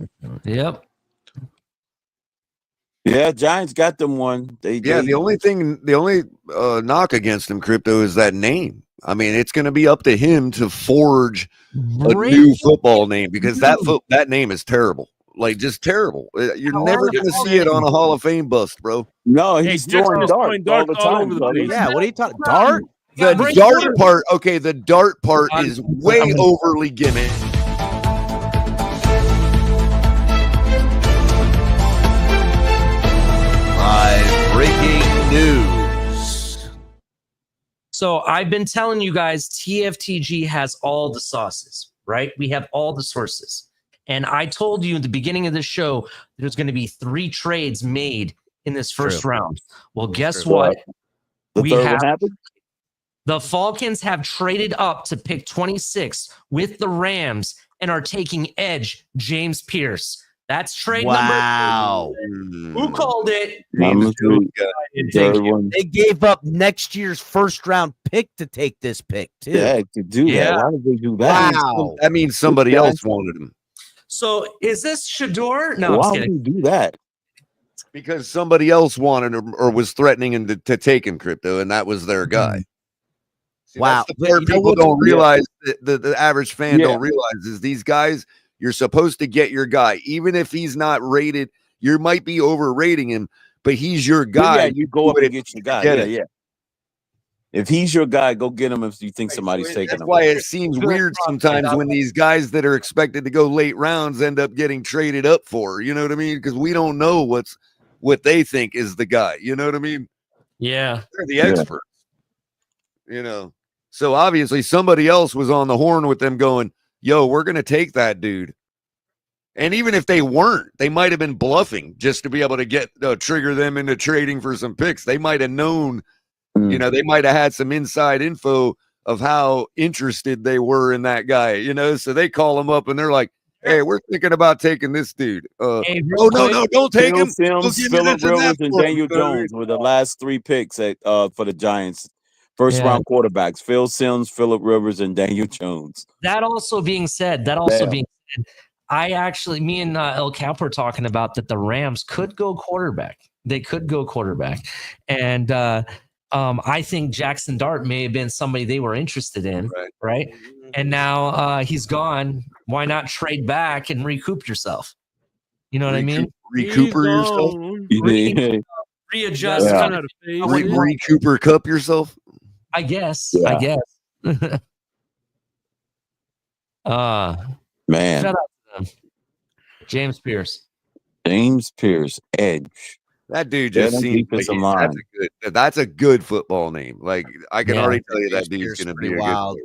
Yep. Yeah, Giants got them one. The only knock against him, Crypto, is that name. I mean, it's going to be up to him to forge a new football name because that name is terrible. Like, just terrible. You're never going to see it on a Hall of Fame bust, bro. No, he's throwing darts all the time. Yeah, what are you talking? Dart? The dart part, okay, the dart part is way overly gimmick. Live breaking news. So I've been telling you guys, TFTG has all the sauces, right? We have all the sources. And I told you at the beginning of the show, there's going to be 3 trades made in this first round. Well, guess what? The third one happened? The Falcons have traded up to pick 26 with the Rams and are taking edge James Pierce. That's trade number 2. Who called it? They gave up next year's first round pick to take this pick, too. Yeah, to do that. Why did they do that? Wow. That means somebody else wanted him. So is this Shador? No, why I'm would kidding. you do that? Because somebody else wanted him or was threatening him to take him, Crypto, and that was their guy. See, wow. That's the part people don't realize, the average fan don't realize is these guys, you're supposed to get your guy. Even if he's not rated, you might be overrating him, but he's your guy. Yeah, you go up and get your guy. Yeah. If he's your guy, go get him if you think somebody's taking him. That's why it seems weird sometimes when these guys that are expected to go late rounds end up getting traded up for. You know what I mean? Because we don't know what they think is the guy. You know what I mean? Yeah. They're the experts. You know? So obviously somebody else was on the horn with them going, yo, we're going to take that dude. And even if they weren't, they might have been bluffing just to be able to get trigger them into trading for some picks. They might have known, you know, they might have had some inside info of how interested they were in that guy, you know, so they call him up and they're like, hey, we're thinking about taking this dude. No, don't take him. Sims, Phillip Rivers, and Daniel Jones were the last 3 picks for the Giants. First round quarterbacks, Phil Sims, Phillip Rivers, and Daniel Jones. That also being said, me and El Cap were talking about that the Rams could go quarterback. They could go quarterback. And I think Jackson Dart may have been somebody they were interested in, right? And now he's gone. Why not trade back and recoup yourself? You know what I mean? Recouper yourself? Readjust. Recouper cup yourself? I guess. Man. Shout out to them. James Pierce, Edge. That dude just seems like that's a good football name. Like I can already tell you that dude's going to be wild.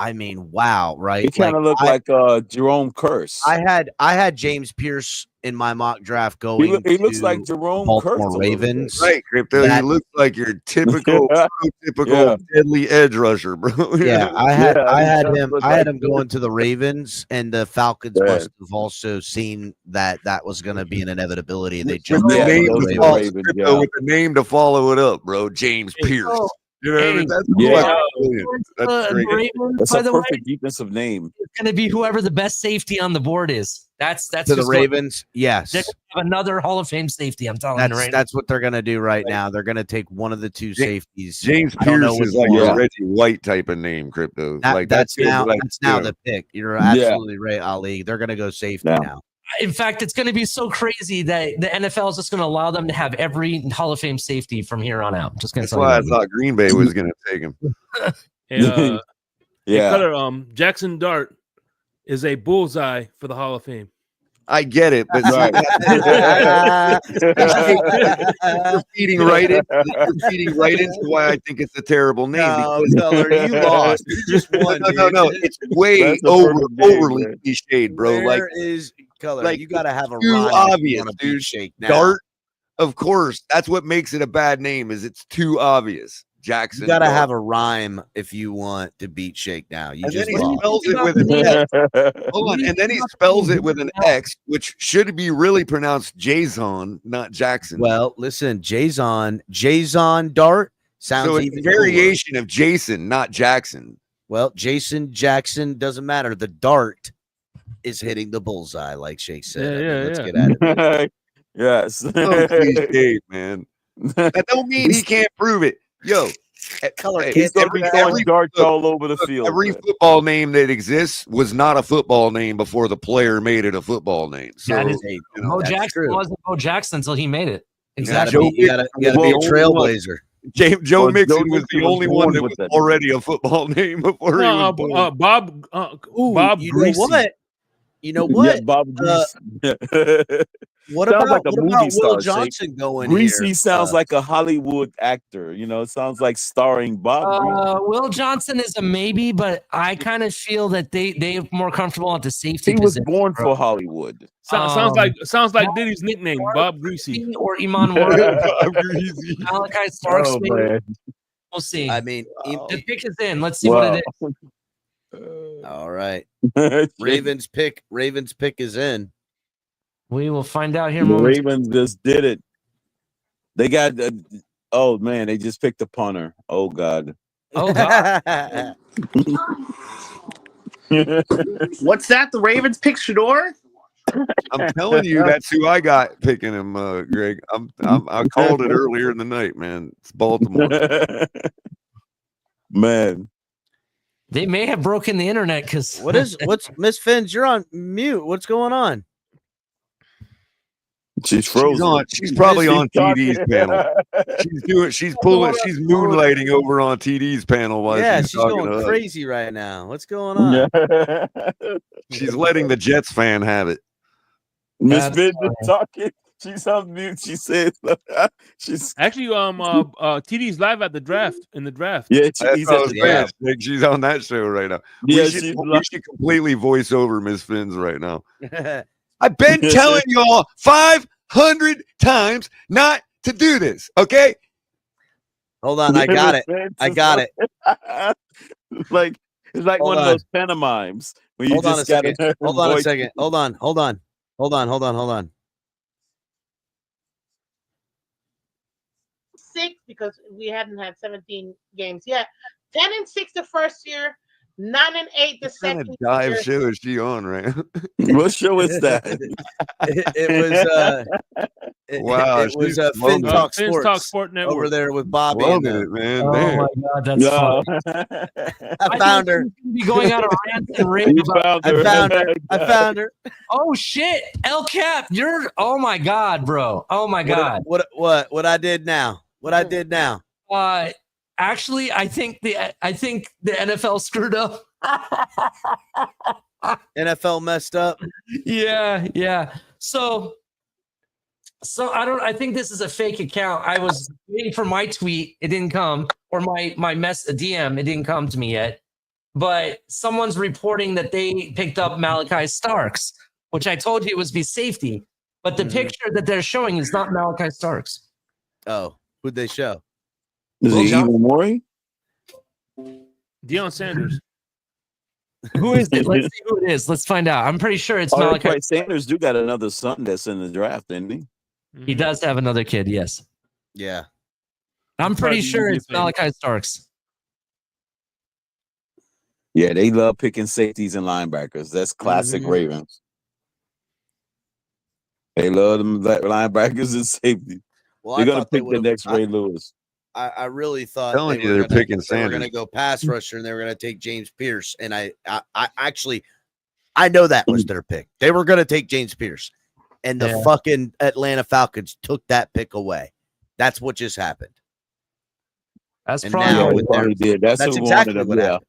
I mean, wow, right? He kind of looked like Jerome Curse. I had James Pierce in my mock draft going. He looks like Jerome Baltimore Curse. Ravens. Right, Crypto. You look like your typical deadly edge rusher, bro. Yeah, I had him going to the Ravens, and the Falcons must have also seen that was going to be an inevitability. They jumped with the name to follow it up, bro. James Pierce. You know what I mean? That's great. That's a perfect defensive name. It's going to be whoever the best safety on the board is. That's to the Ravens. Yes, they're gonna have another Hall of Fame safety. I'm telling you right now. That's what they're going to do right now. They're going to take one of the 2 safeties. James Pierce is like a Reggie White type of name, Crypto. That's now the pick. You're absolutely right, Ali. They're going to go safety now. In fact, it's going to be so crazy that the NFL is just going to allow them to have every Hall of Fame safety from here on out. That's why I thought Green Bay was going to take him. Jackson Dart is a bullseye for the Hall of Fame. I get it, but you're feeding right into why I think it's a terrible name. No, you lost. You just won. No. It's way overly cliched, bro. You got to have a too rhyme obvious, dude. Shake now. Dart, of course. That's what makes it a bad name. Is it's too obvious. Jackson. You got to have a rhyme if you want to beat Shake now. And then he spells it with an X. Hold on. And then he spells it with an X, which should be really pronounced Jason, not Jackson. Well, listen, Jason Dart Sounds so it's even a variation of Jason, not Jackson. Well, Jason Jackson doesn't matter. The dart is hitting the bullseye, like Shake said. Let's get at it. Yes. So cliche, man. That don't mean he can't prove it. Yo, color he's gonna be throwing darts all over the field. Every football name that exists was not a football name before the player made it a football name. So That is, Bo Jackson wasn't Bo Jackson until he made it. Exactly. You gotta be a trailblazer. Joe Mixon was the only one that was already a football name before he was born. Bob You Greasy. know what? You know what? Yeah, Bob Greasy. What Sounds about, like a what movie about star, Will Johnson Shake. going Greasy here? sounds like a Hollywood actor. You know, it sounds like starring Bob Greasy. Will Johnson is a maybe, but I kind of feel that they're more comfortable at the safety He was position. born for Hollywood. Sounds like Diddy's nickname, Bob Greasy. Or Iman Warren. Bob Greasy. Malachi Starks. Oh, maybe. man. We'll see. I mean, The pick is in. Let's see what it is. all right. Ravens pick is in. We will find out here. The Ravens just did it. They got. Oh man, they just picked a punter. Oh god. Oh god. What's that? The Ravens pick Shador? I'm telling you, that's who I got picking him, Greg. I called it earlier in the night, man. It's Baltimore. Man. They may have broken the internet because what's Miss Finns? You're on mute. What's going on? She's frozen. She's probably on TD's panel. She's moonlighting over on TD's panel while she's talking going to us. crazy right now. What's going on? She's letting the Jets fan have it. Miss Vince is talking. She's on mute. She said she's actually TD's live at the draft in the draft. Yeah, he's at the draft. She's on that show right now. Yeah, we should completely voice over Miss Finns right now. I've been telling y'all 500 times not to do this. Okay. Hold on, I got it. I got it. It's like one of those pantomimes where you just got to. Hold on a second. Hold on. 6 because we hadn't had 17 games yet. 10-6 the first year, 9-8 the second year. Dive show is she on, right? What show is that? Wow, it was Fin Talk Sports Network over there with Bobby. Loving it, man. Oh Damn. my god, that's fun. I found her. Be going out of rants and raves about. I found her. Oh shit, El Cap, you're. Oh my god, bro. Oh my god. What I did now? What I did now? Actually, I think the NFL screwed up. NFL messed up. Yeah. So I think this is a fake account. I was waiting for my tweet. It didn't come, or my DM. It didn't come to me yet. But someone's reporting that they picked up Malachi Starks, which I told you was be safety. But the picture that they're showing is not Malachi Starks. Oh, who'd they show? Is it even Maury? Deion Sanders. Who is it? Let's see who it is. Let's find out. I'm pretty sure it's Malachi. Right. Sanders do got another son that's in the draft, didn't he? He does have another kid, yes. Yeah. I'm pretty sure it's Malachi Starks. Yeah, they love picking safeties and linebackers. That's classic Ravens. They love them linebackers and safeties. Well, they're going to pick the next Ray Lewis. I really thought they're picking Sanders. They were going to go pass rusher and they were going to take James Pierce. And I actually know that was their pick. They were going to take James Pierce. And the fucking Atlanta Falcons took that pick away. That's what just happened. That's and probably did. That's exactly what happened.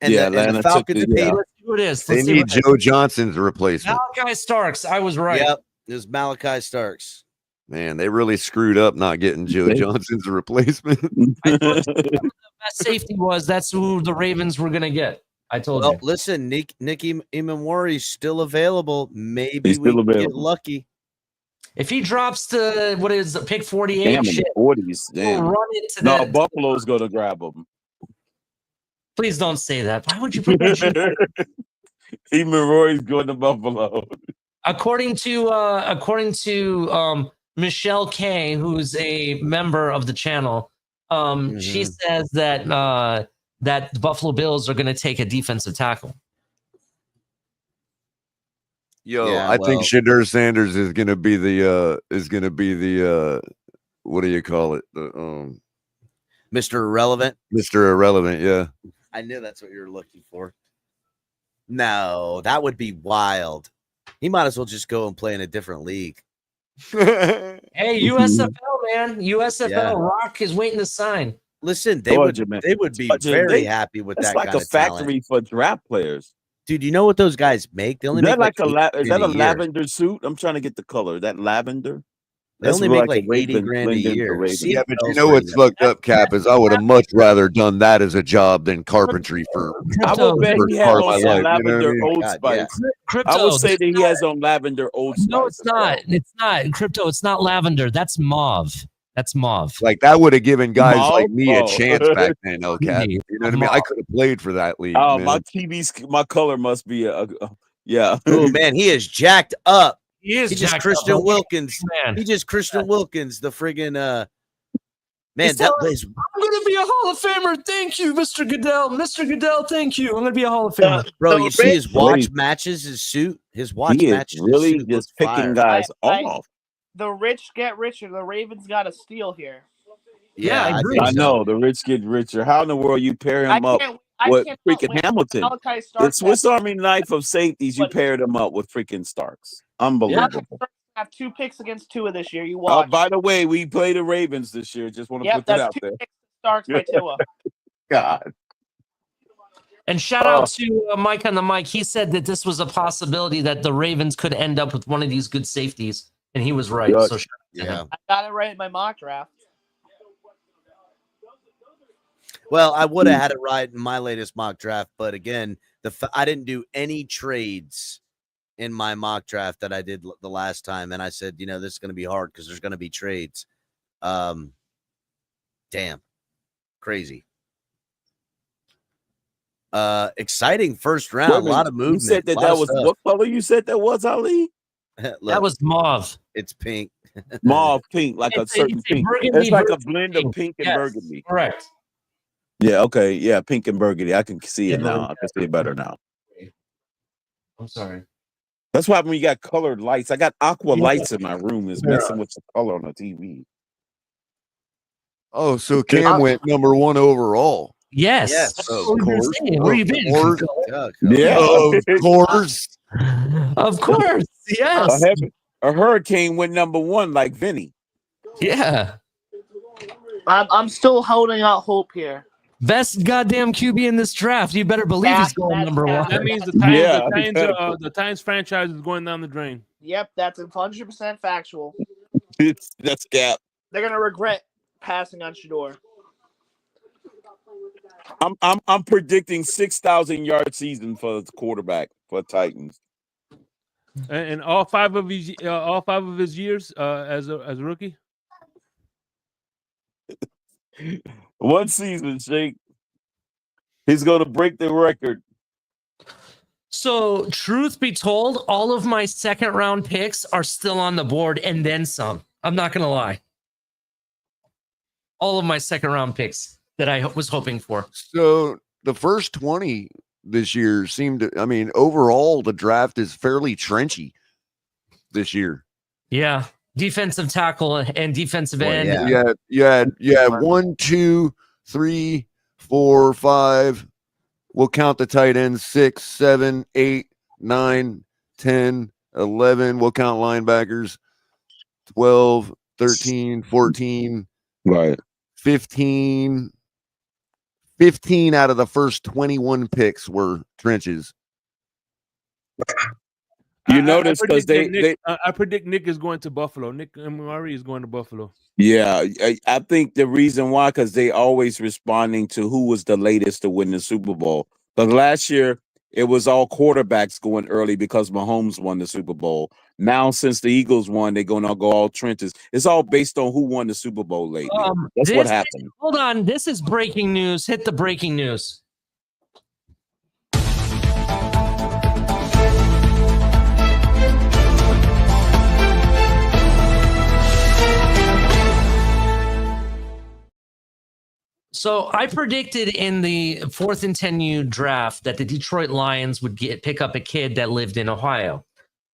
And Atlanta the Falcons paid. Let's see who it is. They need Joe Johnson's replacement. Malachi Starks. I was right. Yep. It was Malachi Starks. Man, they really screwed up not getting Joe Johnson's replacement. I told you the best safety was. That's who the Ravens were going to get. I told you. Listen, Nicky Imamori's still available. Maybe we can get lucky. If he drops to what is pick 48, damn, 40s, damn. We'll run it to no, Buffalo's going to grab him. Please don't say that. Why would you put that? Even Roy's going to Buffalo. According to Michelle K, who's a member of the channel, She says that that the Buffalo Bills are going to take a defensive tackle. Yo, I think Shadur Sanders is gonna be the what do you call it? The Mr. Irrelevant. Mr. Irrelevant, yeah. I knew that's what you were looking for. No, that would be wild. He might as well just go and play in a different league. Hey, USFL, man. USFL Rock is waiting to sign. Listen, they would be very happy with that. It's like kind a of factory talent. for draft players. Dude, you know what those guys make? They only Is make that like $80 is that a year. lavender suit? I'm trying to get the color. That lavender. They only make like a 80 grand a year. Yeah, but you know what's fucked up, Cap, is I would have much rather done that as a job than carpentry for I would bet he has on some you know what I lavender mean? Old Spice. Crypto, I would say that he has on lavender Old Spice. No, it's not. It's not. Crypto, it's not lavender. That's mauve. That's mauve. Like that would have given guys like Mauve? me a Oh. chance back then, El Cap. You know what I mean? I could have played for that league. Oh, man. my my color must be yeah. Oh man, he is jacked up. He is He just jacked Christian up. Wilkins. Man. He just Christian Wilkins, the friggin' man. He's That telling plays. I'm gonna be a Hall of Famer. Thank you, Mr. Goodell. Mr. Goodell, thank you. I'm gonna be a Hall of Famer. Bro, you see his watch matches, his suit, his watch He is matches. his really suit just looks picking fire. guys off. The rich get richer. The Ravens got a steal here. Yeah, I I know the rich get richer. How in the world you pair him up with freaking Hamilton? Malachi The Starks Swiss Army knife of safeties. You paired him up with freaking Starks. Unbelievable. have 2 picks against Tua this year. You watch. By the way, we play the Ravens this year. Just want to put that out there. Picks Starks by Tua. God. And shout out to Mike on the mic. He said that this was a possibility that the Ravens could end up with one of these good safeties, and he was right. Good. So shout out to him. I got it right in my mock draft. Well, I would have had it right in my latest mock draft, but again, I didn't do any trades in my mock draft that I did the last time, and I said, this is going to be hard because there's going to be trades. Damn, crazy. Exciting first round, a lot of movement. You said that was what color? You said that was Ali? That was mauve. It's pink. Mauve pink, like a certain pink. It's like a blend of pink and Yes, burgundy. Correct. Yeah, okay. Yeah, pink and burgundy. I can see it now. I can see it better now. I'm sorry. That's why when you got colored lights, I got aqua lights in my room. It's messing with the color on the TV. Oh, so Cam went number 1 overall. Yes. Of course. Where you been? Yeah, of course. Of course. Yes. A hurricane went number 1 like Vinny. Yeah. I'm still holding out hope here. Best goddamn QB in this draft. You better believe he's going number 1. That means the Titans franchise is going down the drain. Yep, that's 100% factual. That's cap. They're gonna regret passing on Shador. I'm predicting 6,000 yard season for the quarterback for Titans. And all five of his years as a rookie. One season, Shake. He's going to break the record. So, truth be told, all of my second round picks are still on the board and then some. I'm not going to lie. All of my second round picks that I was hoping for. So, the first 20 this year seemed to, overall, the draft is fairly trenchy this year. Yeah. Defensive tackle and defensive end. Yeah. 1, 2, 3, 4, 5. We'll count the tight ends 6, 7, 8, 9, 10, 11. We'll count linebackers 12, 13, 14, right, 15. 15 out of the first 21 picks were trenches. You notice because I predict Nick is going to Buffalo. Nick Murray is going to Buffalo. Yeah, I think the reason why, because they always responding to who was the latest to win the Super Bowl. But last year, it was all quarterbacks going early because Mahomes won the Super Bowl. Now, since the Eagles won, they're going to go all trenches. It's all based on who won the Super Bowl lately. That's what happened. Hold on. This is breaking news. Hit the breaking news. So I predicted in the 4th and 10U draft that the Detroit Lions would pick up a kid that lived in Ohio.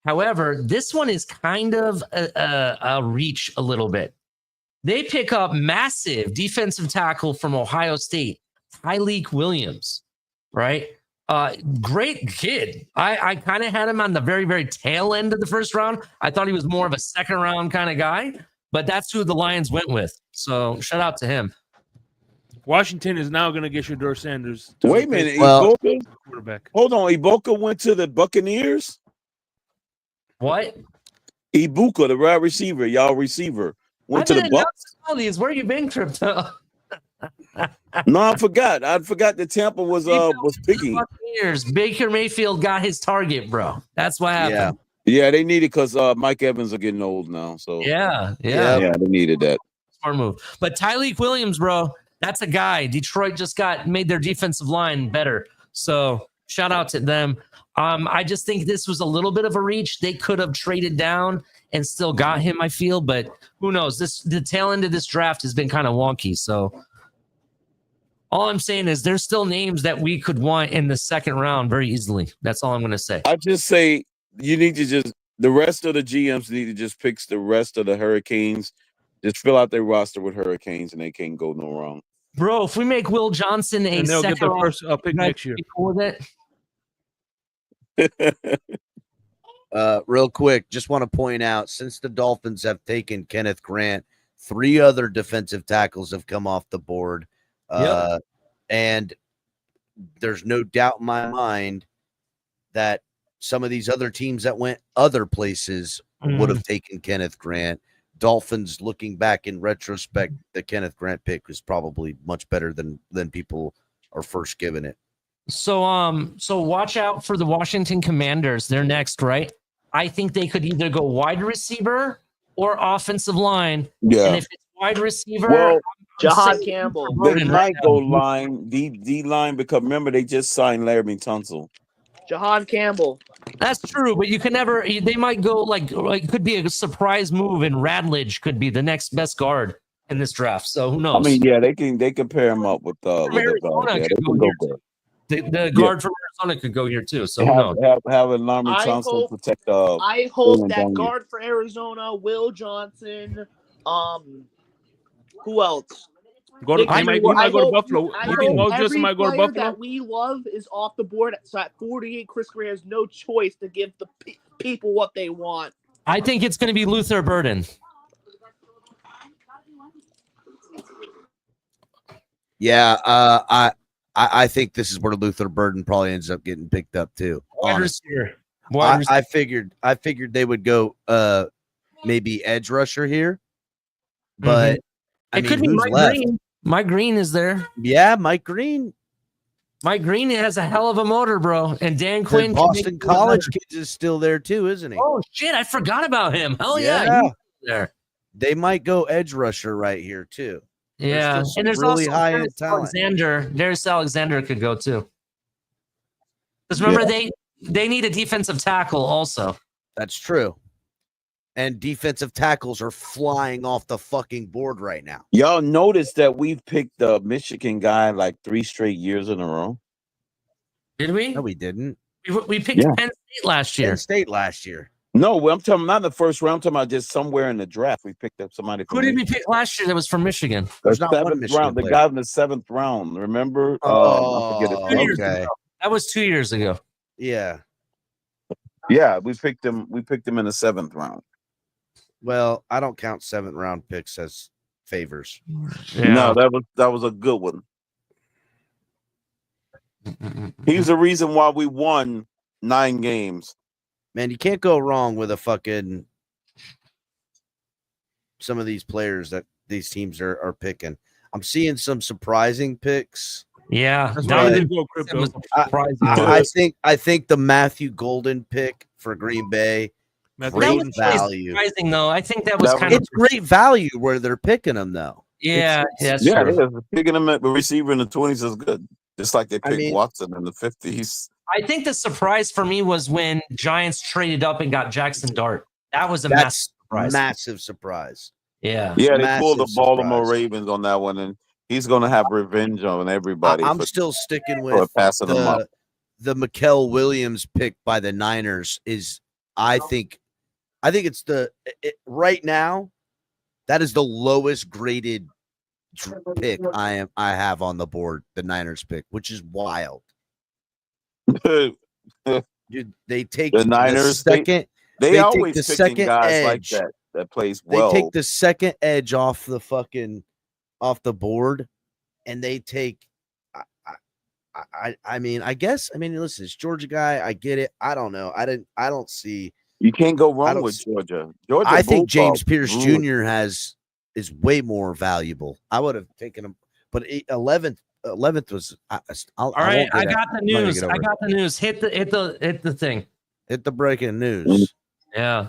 However, this one is kind of a reach a little bit. They pick up massive defensive tackle from Ohio State, Tyleik Williams, right? Great kid. I kind of had him on the very, very tail end of the first round. I thought he was more of a second round kind of guy, but that's who the Lions went with. So shout out to him. Washington is now going to get Shedeur Sanders. Wait a minute. Quarterback. Hold on. Ibuka went to the Buccaneers? What? Ibuka, the wide receiver, y'all receiver, went to the Bucs. All these. Where you been, Crypto? No, I forgot. I forgot that Tampa was picking. Buccaneers. Baker Mayfield got his target, bro. That's what happened. Yeah, they needed because Mike Evans are getting old now. So yeah, they needed that. Smart move. But Tyleik Williams, bro, that's a guy. Detroit just made their defensive line better. So shout out to them. I just think this was a little bit of a reach. They could have traded down and still got him, I feel, but who knows? The tail end of this draft has been kind of wonky. So all I'm saying is there's still names that we could want in the second round very easily. That's all I'm going to say. I just say you need to the rest of the GMs need to just pick the rest of the Hurricanes. Just fill out their roster with Hurricanes, and they can't go no wrong. Bro, if we make Will Johnson and they'll get the first pick next year. Real quick, just want to point out, since the Dolphins have taken Kenneth Grant, 3 other defensive tackles have come off the board. And there's no doubt in my mind that some of these other teams that went other places would have taken Kenneth Grant. Dolphins, looking back in retrospect, the Kenneth Grant pick was probably much better than people are first giving it. So watch out for the Washington Commanders. They're next, right? I think they could either go wide receiver or offensive line. Yeah. And if it's wide receiver, well, Jahan Campbell. They might go line, D line, because remember they just signed Larry Tunsil. Jahan Campbell. That's true, but you can never. They might go like could be a surprise move, and Radledge could be the next best guard in this draft. So who knows? I mean, yeah, they can pair him up with Arizona could go here too. The guard from Arizona could go here too. So who knows? Have Larry Tunsil protect. I hope that guard for Arizona, Will Johnson. Who else? He might go to Buffalo. You think Will Johnson might go to Buffalo? That we love is off the board. So at 48, Chris Greer has no choice to give the people what they want. I think it's going to be Luther Burden. Yeah, I think this is where Luther Burden probably ends up getting picked up too. I figured they would go maybe edge rusher here, but it could be Mike Green. Mike Green is there. Yeah, Mike Green. Mike Green has a hell of a motor, bro. And Dan Quinn, Boston College kids, is still there too, isn't he? Oh shit, I forgot about him. Hell yeah, he's there. They might go edge rusher right here too. Yeah, and there's really also high end talent. Darius Alexander could go too. Because remember, they need a defensive tackle also. That's true. And defensive tackles are flying off the fucking board right now. Y'all noticed that we've picked the Michigan guy like 3 straight years in a row? Did we? No, we didn't. We picked Penn State last year. Penn State last year. No, I'm talking not in the first round. I'm talking about just somewhere in the draft. We picked up somebody. Who did we pick last year that was from Michigan? There's not one Michigan round. The guy in the 7th round. Remember? Oh, I forget his okay. That was 2 years ago. Yeah. Yeah, we picked him in the 7th round. Well, I don't count 7th round picks as favors. Yeah. No, that was a good one. He's the reason why we won 9 games. Man, you can't go wrong with some of these players that these teams are picking. I'm seeing some surprising picks. Yeah, I think the Matthew Golden pick for Green Bay. Great value. Surprising though, I think that was it's great value where they're picking them though. Yeah, that's true. Picking them at the receiver in the 20s is good, just like they picked Watson in the 50s. I think the surprise for me was when Giants traded up and got Jackson Dart. That was a massive surprise. Massive surprise. Yeah, they pulled the Baltimore Ravens on that one, and He's going to have revenge on everybody. I'm still sticking for with passing him up. the Mikael Williams pick by the Niners is, I think it's right now, that is the lowest graded pick I have on the board, the Niners pick, which is wild. Dude, they take the Niners second. They always take the picking second guys edge. like that plays well. They take the second edge off the board, and they take. I mean, listen, it's Georgia guy. I get it. I don't know. I don't see. You can't go wrong with Georgia. I think James Bulldogs Pierce rule. Jr. is way more valuable. I would have taken him, but 11th was. All right, I got the news. I got the news. Hit the thing. Hit the breaking news. Yeah.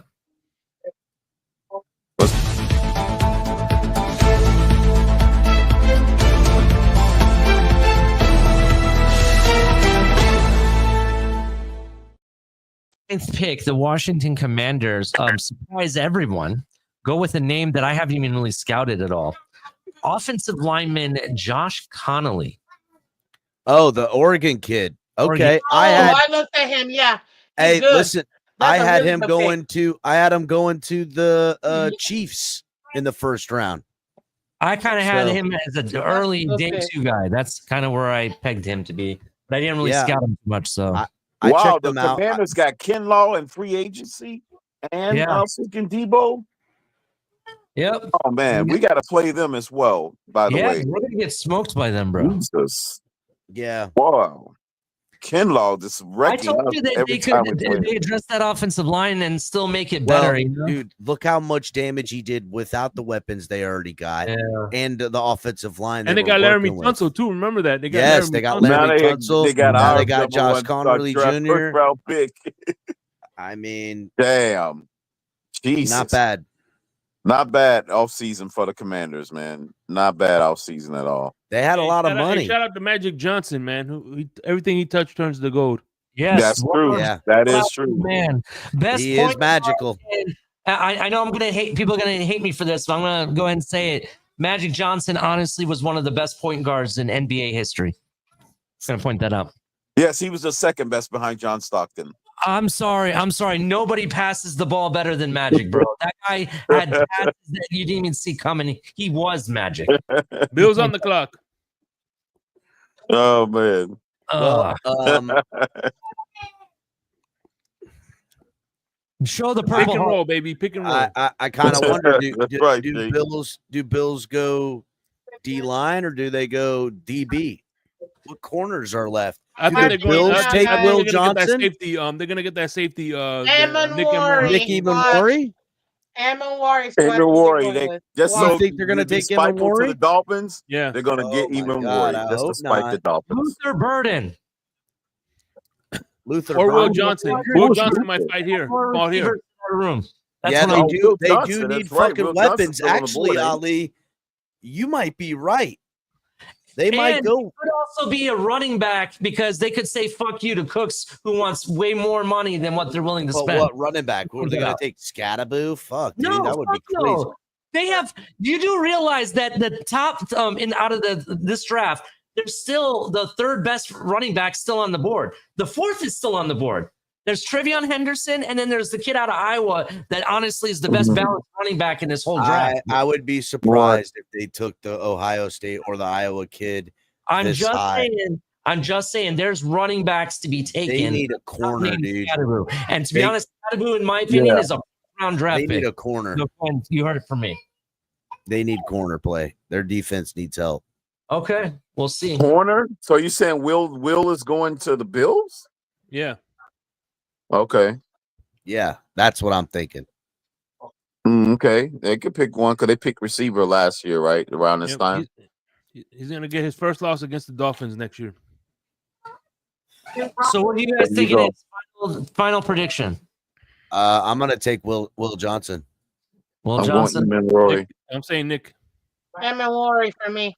Pick the Washington Commanders. Surprise everyone. Go with a name that I haven't even really scouted at all. Offensive lineman Josh Connolly. Oh, the Oregon kid. Okay, I looked at him. Yeah. Hey, good. listen, That's I a had really him good going pick. to. I had him going to the Chiefs in the first round. I kind of had So- him as an early day okay. 2 guy. That's kind of where I pegged him to be. But I didn't really Yeah. scout him too much. So I Wow, checked the them out. Commanders got Kinlaw in free agency and Yeah. freaking Debo. Yep. Oh man, we got to play them as well. By the Yeah, way, we're gonna get smoked by them, bro. Jesus, Yeah. wow, Kinlaw just I wrecking told us you that every they time could we play. they address that offensive line and still make it Well, better. You know? dude, look how much damage he did without the weapons they already got, Yeah. and the offensive line. And they were got Laramie working with. Tunsil too. Remember that? They got Yes, Laramie they got Tunsil. Laramie Now Tunsil. they got Now our they got number Josh one Connerly draft Jr. first round pick. I mean, Damn, Jesus, not bad. Not bad off season for the Commanders, man. Not bad off season at all. They had a lot of Shout out- money. shout out to Magic Johnson, man. Everything he touched turns to gold. Yes, That's true. Yeah. That is true. man. Best He point is magical. guard. I know I'm gonna hate people are gonna hate me for this, but I'm gonna go ahead and say it. Magic Johnson honestly was one of the best point guards in NBA history. Just gonna point that out. Yes, he was the second best behind John Stockton. I'm sorry. Nobody passes the ball better than Magic, bro. That guy had passes that you didn't even see coming. He was Magic. Bill's on the clock. Oh man. Uh, Um, show the Pick purple and heart. roll, baby. Pick and roll. I kind of wonder That's right, do Jake. Bills go D line or do they go DB? What corners are left? I Do think the they're going. Bills I take think Will they're gonna get that Johnson? safety. They're gonna get that safety. Eamon Nick Warren. Emery. Nicky Mamori? Amon Warren. They just You so think they're gonna to be take spiteful to Eamon the Dolphins. Yeah. They're gonna get Oh, my Eamon God, Warren I just to hope spite not. the Dolphins. Luther Burden. Luther Or Will Burden? Johnson. Will Will Johnson might fight here. Fall here. Room. That's Yeah, what they I'm- do. Will They Johnson, do need that's right. fucking Will Johnson's weapons. still on the Actually, board, ain't he? Ali, you might be right. They might And go. he could also be a running back because they could say "fuck you" to Cooks, who wants way more money than what they're willing to But spend. what running back? What are they going Yeah. to take? Scattaboo? Fuck, dude, No, that would be fuck crazy. no. They have. You do realize that the top out of this draft, there's still the third best running back still on the board. The fourth is still on the board. There's Trevion Henderson, and then there's the kid out of Iowa that honestly is the best balanced running back in this whole draft. I would be surprised if they took the Ohio State or the Iowa kid. I'm this just high. saying. I'm just saying. There's running backs to be taken. They need a not corner, named dude. Scatterboo. And to be They- honest, Scatterboo, in my opinion, is a round draft They pick. need a corner. No, Ken, you heard it from me. They need corner play. Their defense needs help. Okay, we'll see. Corner. So you saying Will is going to the Bills? Yeah. Okay. Yeah, that's what I'm thinking. Okay. They could pick one because they picked receiver last year, right? Around this Yep, time. He's gonna get his first loss against the Dolphins next year. So what do you guys There you think it go. is? Final prediction. I'm gonna take Will Johnson. Will I'm Johnson. going Eamon Roy. I'm saying Nick. Amon Warren for me.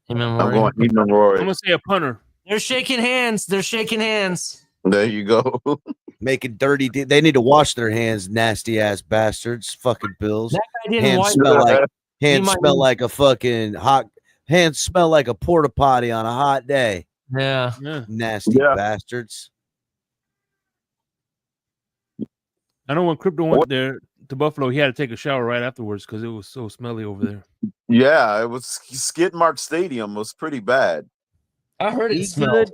Him and I'm Warren. going Eamon I'm Roy. gonna say a punter. They're shaking hands. They're shaking hands. There you go. Making dirty. They need to wash their hands, nasty ass bastards. Fucking Bills. That guy didn't Hands wipe smell up. like He might- a fucking hot Hands smell like a porta potty on a hot day. Yeah. Nasty bastards. I know when Crypto went there to Buffalo, he had to take a shower right afterwards because it was so smelly over there. Yeah, it was Skid Mark Stadium was pretty bad. I heard it Be smelled. good.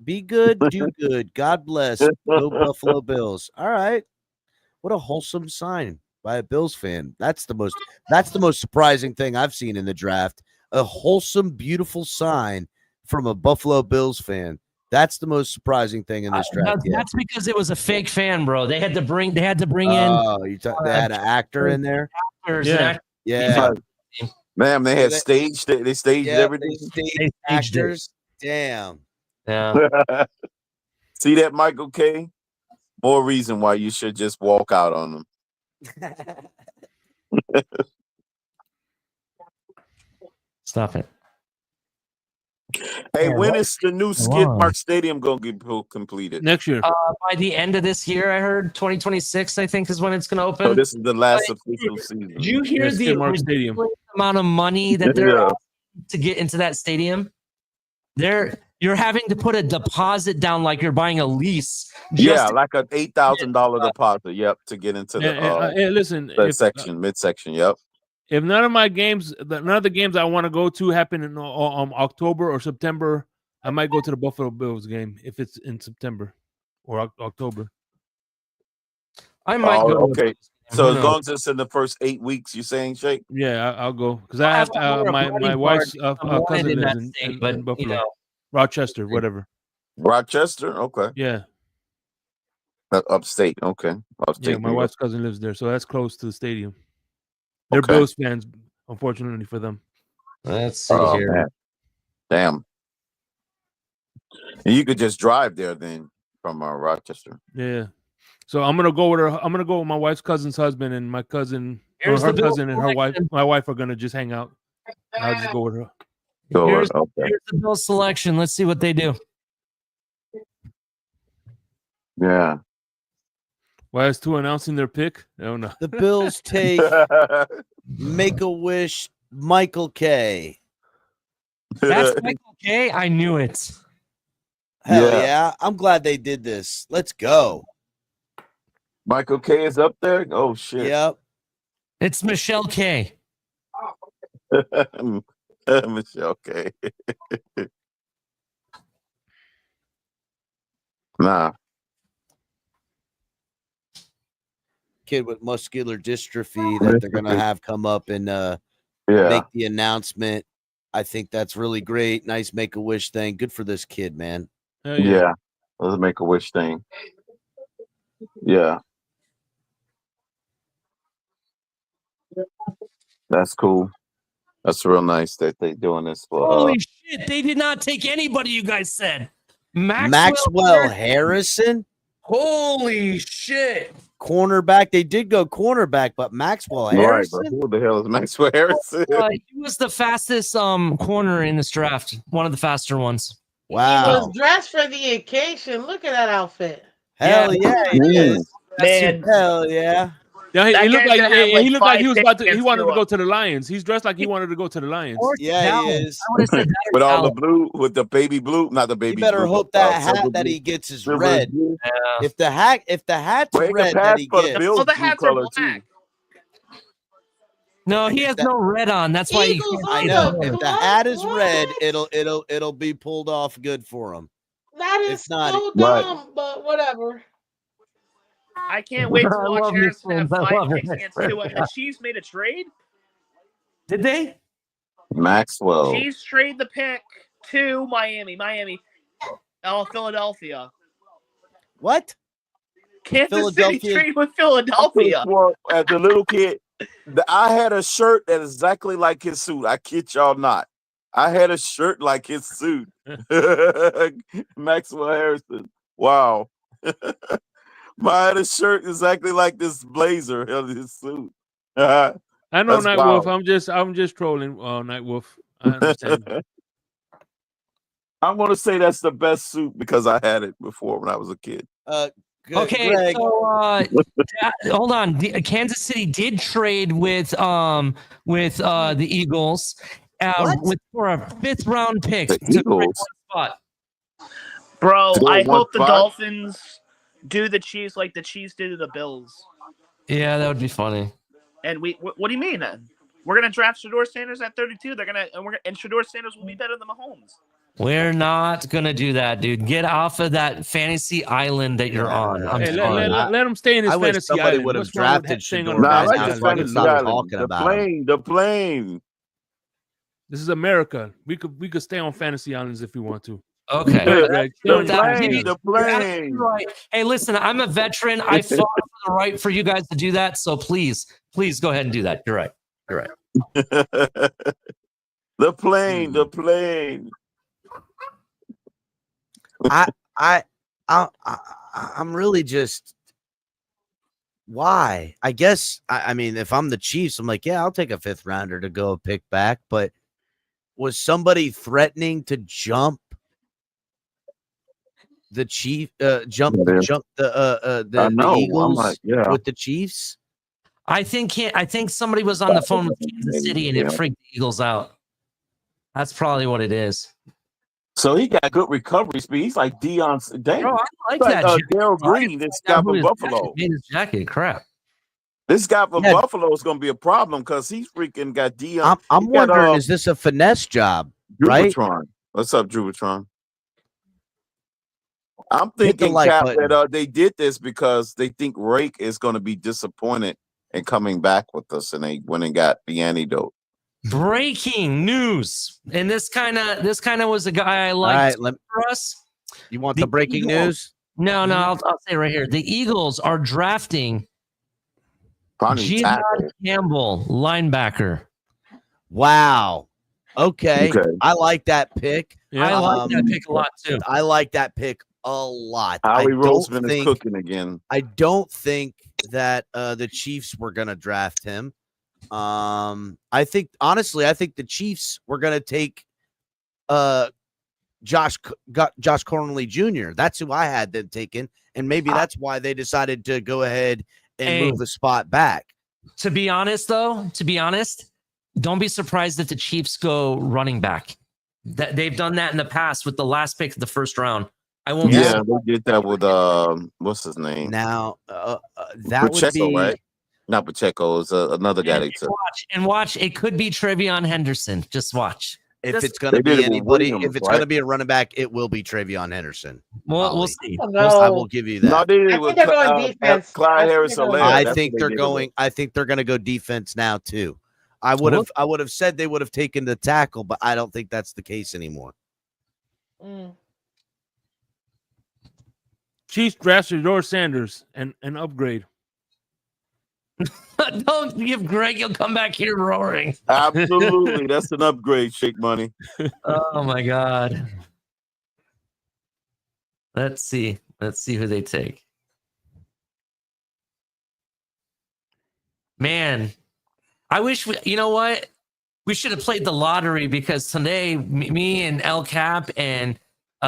Be good. Do good. God bless. Go Buffalo Bills. All right. What a wholesome sign by a Bills fan. That's the most surprising thing I've seen in the draft. A wholesome, beautiful sign from a Buffalo Bills fan. That's the most surprising thing in this draft. That's because it was a fake fan, bro. They had to bring in. Oh, they had an actor in there. Yeah. Man, they had staged. They staged everything. They staged actors. Damn. Yeah. See that, Michael K? More reason why you should just walk out on them. Stop it. Hey, Yeah, when what? is the new Skid Mark Stadium going to get completed? Next year. By the end of this year, I heard 2026, I think, is when it's going to open. So this is the last official season. Did you hear the Skid Mark Stadium. amount of money that they're asking to get into that stadium? You're having to put a deposit down like you're buying a lease. Like an $8,000 deposit. Yep, to get into the listen, the midsection. Yep. If none of the games I want to go to happen in October or September, I might go to the Buffalo Bills game if it's in September or October. I might go. Okay. So as long as it's in the first 8 weeks, you saying, Shake? Yeah, I'll go because I have my wife's cousin lives in Buffalo, you know. Rochester, whatever. Rochester, okay. Yeah, upstate, okay. Upstate. Yeah, my wife's cousin lives there, so that's close to the stadium. They're Bills fans, unfortunately for them. Let's see here. Man. Damn. And you could just drive there then from Rochester. Yeah. So I'm gonna go with her. I'm gonna go with my wife's cousin's husband and my cousin, or Here's her the Bills cousin and her wife. selection. My wife are gonna just hang out. I'll just go with her. Here's the Bills selection. Let's see what they do. Yeah. Why is two announcing their pick? Oh no. The Bills take Make-A-Wish Michael K. That's Michael K. I knew it. Hell yeah. I'm glad they did this. Let's go. Michael K is up there? Oh shit. Yep. It's Michelle K. Michelle K. Nah. Kid with muscular dystrophy that they're gonna have come up and make the announcement. I think that's really great. Nice Make-A-Wish thing. Good for this kid, man. Yeah. Let's make a wish thing. Yeah. That's cool. That's real nice that they're doing this for Holy shit, they did not take anybody, you guys said. Maxwell Harrison. Holy shit. Cornerback. They did go cornerback, but Maxwell Harrison. Right, but who the hell is Maxwell Harrison? He was the fastest corner in this draft. One of the faster ones. Wow. He was dressed for the occasion. Look at that outfit. Hell yeah, he is. Man. Hell yeah. Yeah, he looked like he looked like he was about to. He against wanted to Tua. go to the Lions. He's dressed like he wanted to go to the Lions. Yeah, he is. With all the blue, with the baby blue, not the baby. You better blue, hope but, that hat silver that blue. he gets is Silver red. blue. If the hat's Well, he can red pass that he for the gets. Bills All the blue hats are color, black. No, he has no red on. That's why he Eagles can't. I on know. the If the hat is red, it'll be pulled off good for him. That is If not, so Right. dumb, but whatever. I can't wait to I watch love you, Harrison have Sims. I 5 love picks it. against Tua. And the Chiefs made a trade. Did they? Maxwell. Chiefs trade the pick to Miami. Philadelphia. what? Kansas City Philadelphia- trade with Philadelphia. Well, as a little kid, I had a shirt that is exactly like his suit. I kid y'all not. I had a shirt like his suit. Maxwell Harrison. Wow. I had a shirt exactly like this blazer of his suit. I know That's Night wild. Wolf. I'm just trolling, Night Wolf. I understand. I'm gonna say that's the best suit because I had it before when I was a kid. Okay, Greg, so hold on. Kansas City did trade with the Eagles, for a 5th round pick The to break one Eagles. spot. Bro, To go I one hope the spot? Dolphins do the Chiefs like the Chiefs did to the Bills. Yeah, that would be funny. And what do you mean? We're gonna draft Shador Sanders at 32. And Shador Sanders will be better than Mahomes. We're not gonna do that, dude. Get off of that fantasy island that you're on. I'm Hey, sorry. let him stay in his I wish fantasy somebody island. would have What's wrong with drafted staying on Shador a Nah, I by like now the so I could fantasy stop island. talking The about him. plane, the plane. This is America. We could stay on fantasy islands if we want to. Okay. Go ahead, Greg. Stay on your fantasy plane, island. the You're absolutely plane. right. Hey, listen, I'm a veteran. I fought for the right for you guys to do that. So please go ahead and do that. You're right. You're right. The plane, the plane. I'm really just why? I guess I mean, if I'm the Chiefs, I'm like, yeah, I'll take a 5th rounder to go pick back. But was somebody threatening to jump the the Eagles with the Chiefs? I think somebody was on the phone with Kansas City and it freaked the Eagles out. That's probably what it is. So he got good recovery speed. He's like Deion. Dang, Bro, I like He's that. Darryl Green, this guy from Buffalo. Made his jacket crap. This guy from Buffalo is going to be a problem because he's freaking got Deion. I'm wondering, is this a finesse job? Right? What's up, Drewatron? I'm thinking, like Cap, button. that they did this because they think Rake is going to be disappointed in coming back with us, and they went and got the antidote. Breaking news, and this kind of was a guy I liked for us. You want the breaking news? No, I'll say it right here. The Eagles are drafting Jihad Campbell, linebacker. Wow. Okay. I like that pick. Yeah, I like that pick a lot too. I like that pick a lot. Howie Roseman is cooking again. I don't think that the Chiefs were going to draft him. I think the Chiefs were going to take Josh Cornley Jr. That's who I had them taken, and maybe that's why they decided to go ahead and move the spot back. To be honest, don't be surprised if the Chiefs go running back. That they've done that in the past with the last pick of the 1st round. I won't. Yeah, they did that with what's his name? Now that Pacheco, would be right? Not Pacheco. It's another guy they took. Watch. It could be Travion Henderson. Just watch. If it's going to be anybody, if it's going to be a running back, it will be Travion Henderson. We'll see. I will give you that. No, they did with Clyde Harris-Hilaire. I think they're going. I think they're going to go defense now too. I would have said they would have taken the tackle, but I don't think that's the case anymore. Chiefs draft Shador Sanders and upgrade. Don't give Greg. He'll come back here roaring. Absolutely, that's an upgrade. Shake money. Oh my God. Let's see who they take. Man, I wish you know what? We should have played the lottery because today, me and El Cap and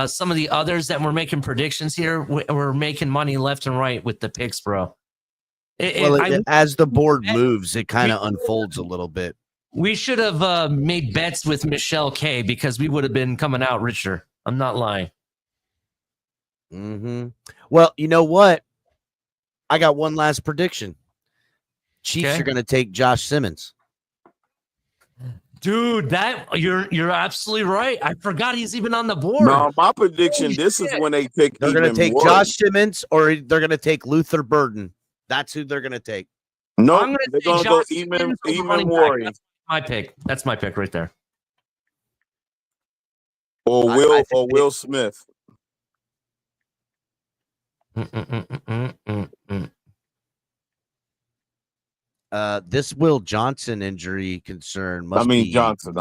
some of the others that were making predictions here, we're making money left and right with the picks, bro. As the board moves, it kind of unfolds a little bit. We should have made bets with Michelle K because we would have been coming out richer. I'm not lying. Well, you know what? I got one last prediction. Chiefs are going to take Josh Simmons. Dude, you're absolutely right. I forgot he's even on the board. No, my prediction, this is when they pick. They're going to take Josh Simmons or they're going to take Luther Burden. That's who they're going to take. No, I'm they're going to go Eamon Warren. That's my pick. That's my pick right there. Or Will Smith. This Will Johnson injury concern must Johnson.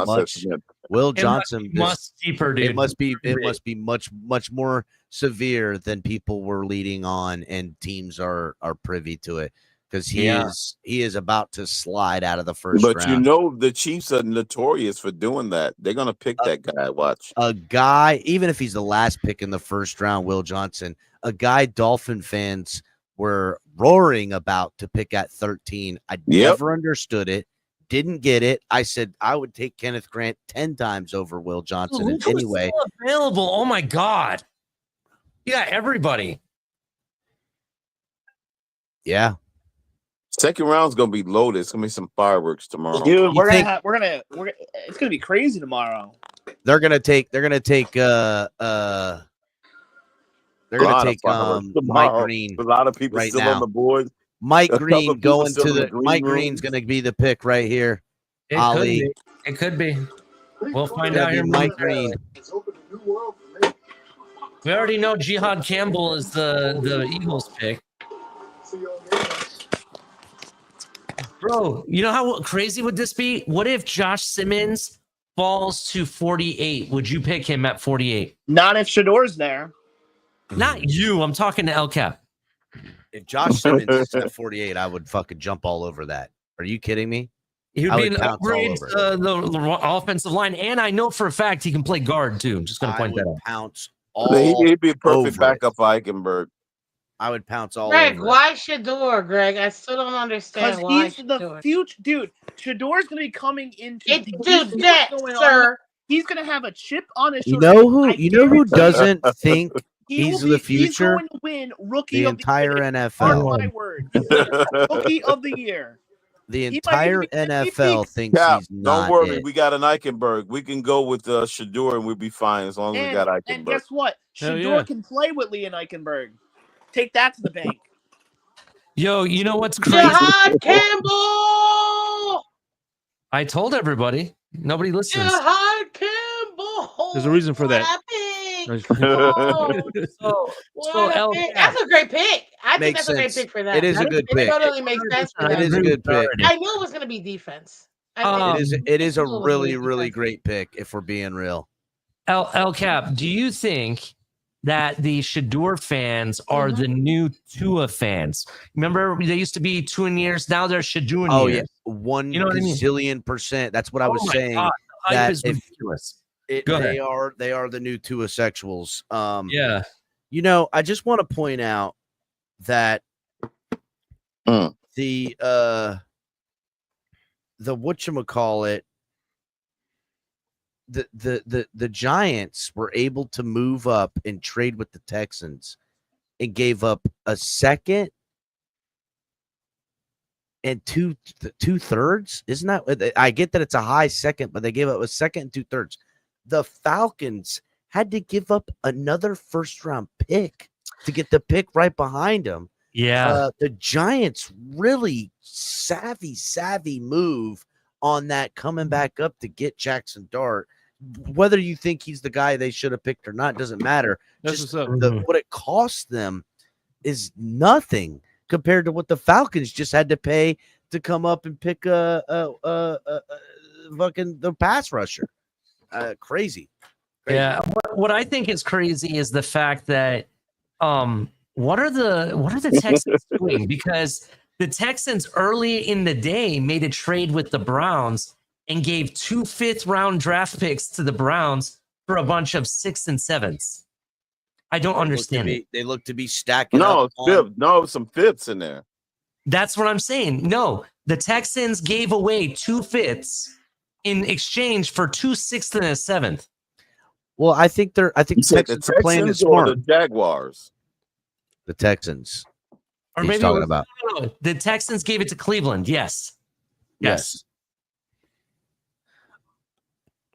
Will Johnson much deeper, dude. It must be much more severe than people were leading on, and teams are privy to it because he is about to slide out of the first round. But you know the Chiefs are notorious for doing that. They're gonna pick that guy. Watch a guy, even if he's the last pick in the first round, Will Johnson, a guy Dolphin fans were roaring about to pick at 13. I never understood it. didn't get it. I said I would take Kenneth Grant 10 times over Will Johnson. Who's And anyway, still available? Oh my God. You got everybody. Yeah. Second round's gonna be loaded. It's gonna be some fireworks tomorrow. Dude, it's gonna be crazy tomorrow. They're gonna take Mike Green. A lot of people right still now. on the board. Mike A couple Green people going still to in the the green Mike room. Green's gonna be the pick right here. It Ali. could be. It could be. We'll find Gonna out be here. Mike Green. We already know Jihad Campbell is the Eagles pick. Bro, you know how crazy would this be? What if Josh Simmons falls to 48? Would you pick him at 48? Not if Shador's there. Not you. I'm talking to LCAP. If Josh Simmons is at 48, I would fucking jump all over that. Are you kidding me? He would I be would an pounce all upgrade over it. the offensive line, and I know for a fact he can play guard too. I'm just going to point that out. Pounce all He'd be a perfect over backup for Eichenberg. I would pounce all Greg, over it. why Shador, Greg? I still don't understand Because why he's the Shador. future dude. Shador's gonna be coming into Dude, that, sir. He's gonna have a chip on his You shoulder. know who doesn't think he's the He's future? going to win Rookie The of entire the Year. NFL. Mark my word. He's gonna win Rookie of the Year. The He might entire even be NFL thinks Cap, he's not don't worry. it. We got an Eichenberg. We can go with Shador and we'll be fine as long as we got Eichenberg. And guess what? Hell Shador yeah. can play with Leon Eichenberg. Take that to the bank. Yo, you know what's crazy? Jihad Campbell! I told everybody. Nobody listens. Jihad Campbell! There's a reason for that. Oh, what a pick. That's a great pick. I think Makes that's a great sense. pick for that. It is a good pick. It totally makes sense for that. It is a good pick. I knew it was going to be defense. It is a knew it was really, gonna be really defense. great pick, if we're being real. El Cap, do you think that the Shador fans are the new Tua fans? Remember, they used to be 2 years. Now they're Shador Oh, years. yeah. 1 You know what I mean? gazillion %. That's what I was Oh my saying. God, the hype that is if ridiculous. Go ahead. they are the new Tua sexuals. Yeah. You know, I just want to point out that the whatchamacallit, the Giants were able to move up and trade with the Texans and gave up a second and two thirds. Isn't that? I get that it's a high second, but they gave up a second and 2/3. The Falcons had to give up another first round pick to get the pick right behind them. Yeah. The Giants really savvy move on that, coming back up to get Jackson Dart. Whether you think he's the guy they should have picked or not doesn't matter. That's Just what's up. what it cost them is nothing compared to what the Falcons just had to pay to come up and pick fucking the pass rusher. Crazy. Yeah. What I think is crazy is the fact that what are the Texans doing? Because the Texans early in the day made a trade with the Browns and gave 2 5th-round draft picks to the Browns for a bunch of 6th and 7ths. I don't understand it. They look to be stacking No, up. On, no, some fifths in there. That's what I'm saying. No, the Texans gave away 2 5ths in exchange for 2 6th and a 7th. well, I think the Texans are playing it or smart. the Jaguars? The Texans. Or He's maybe talking about. no, the Texans gave it to Cleveland. Yes.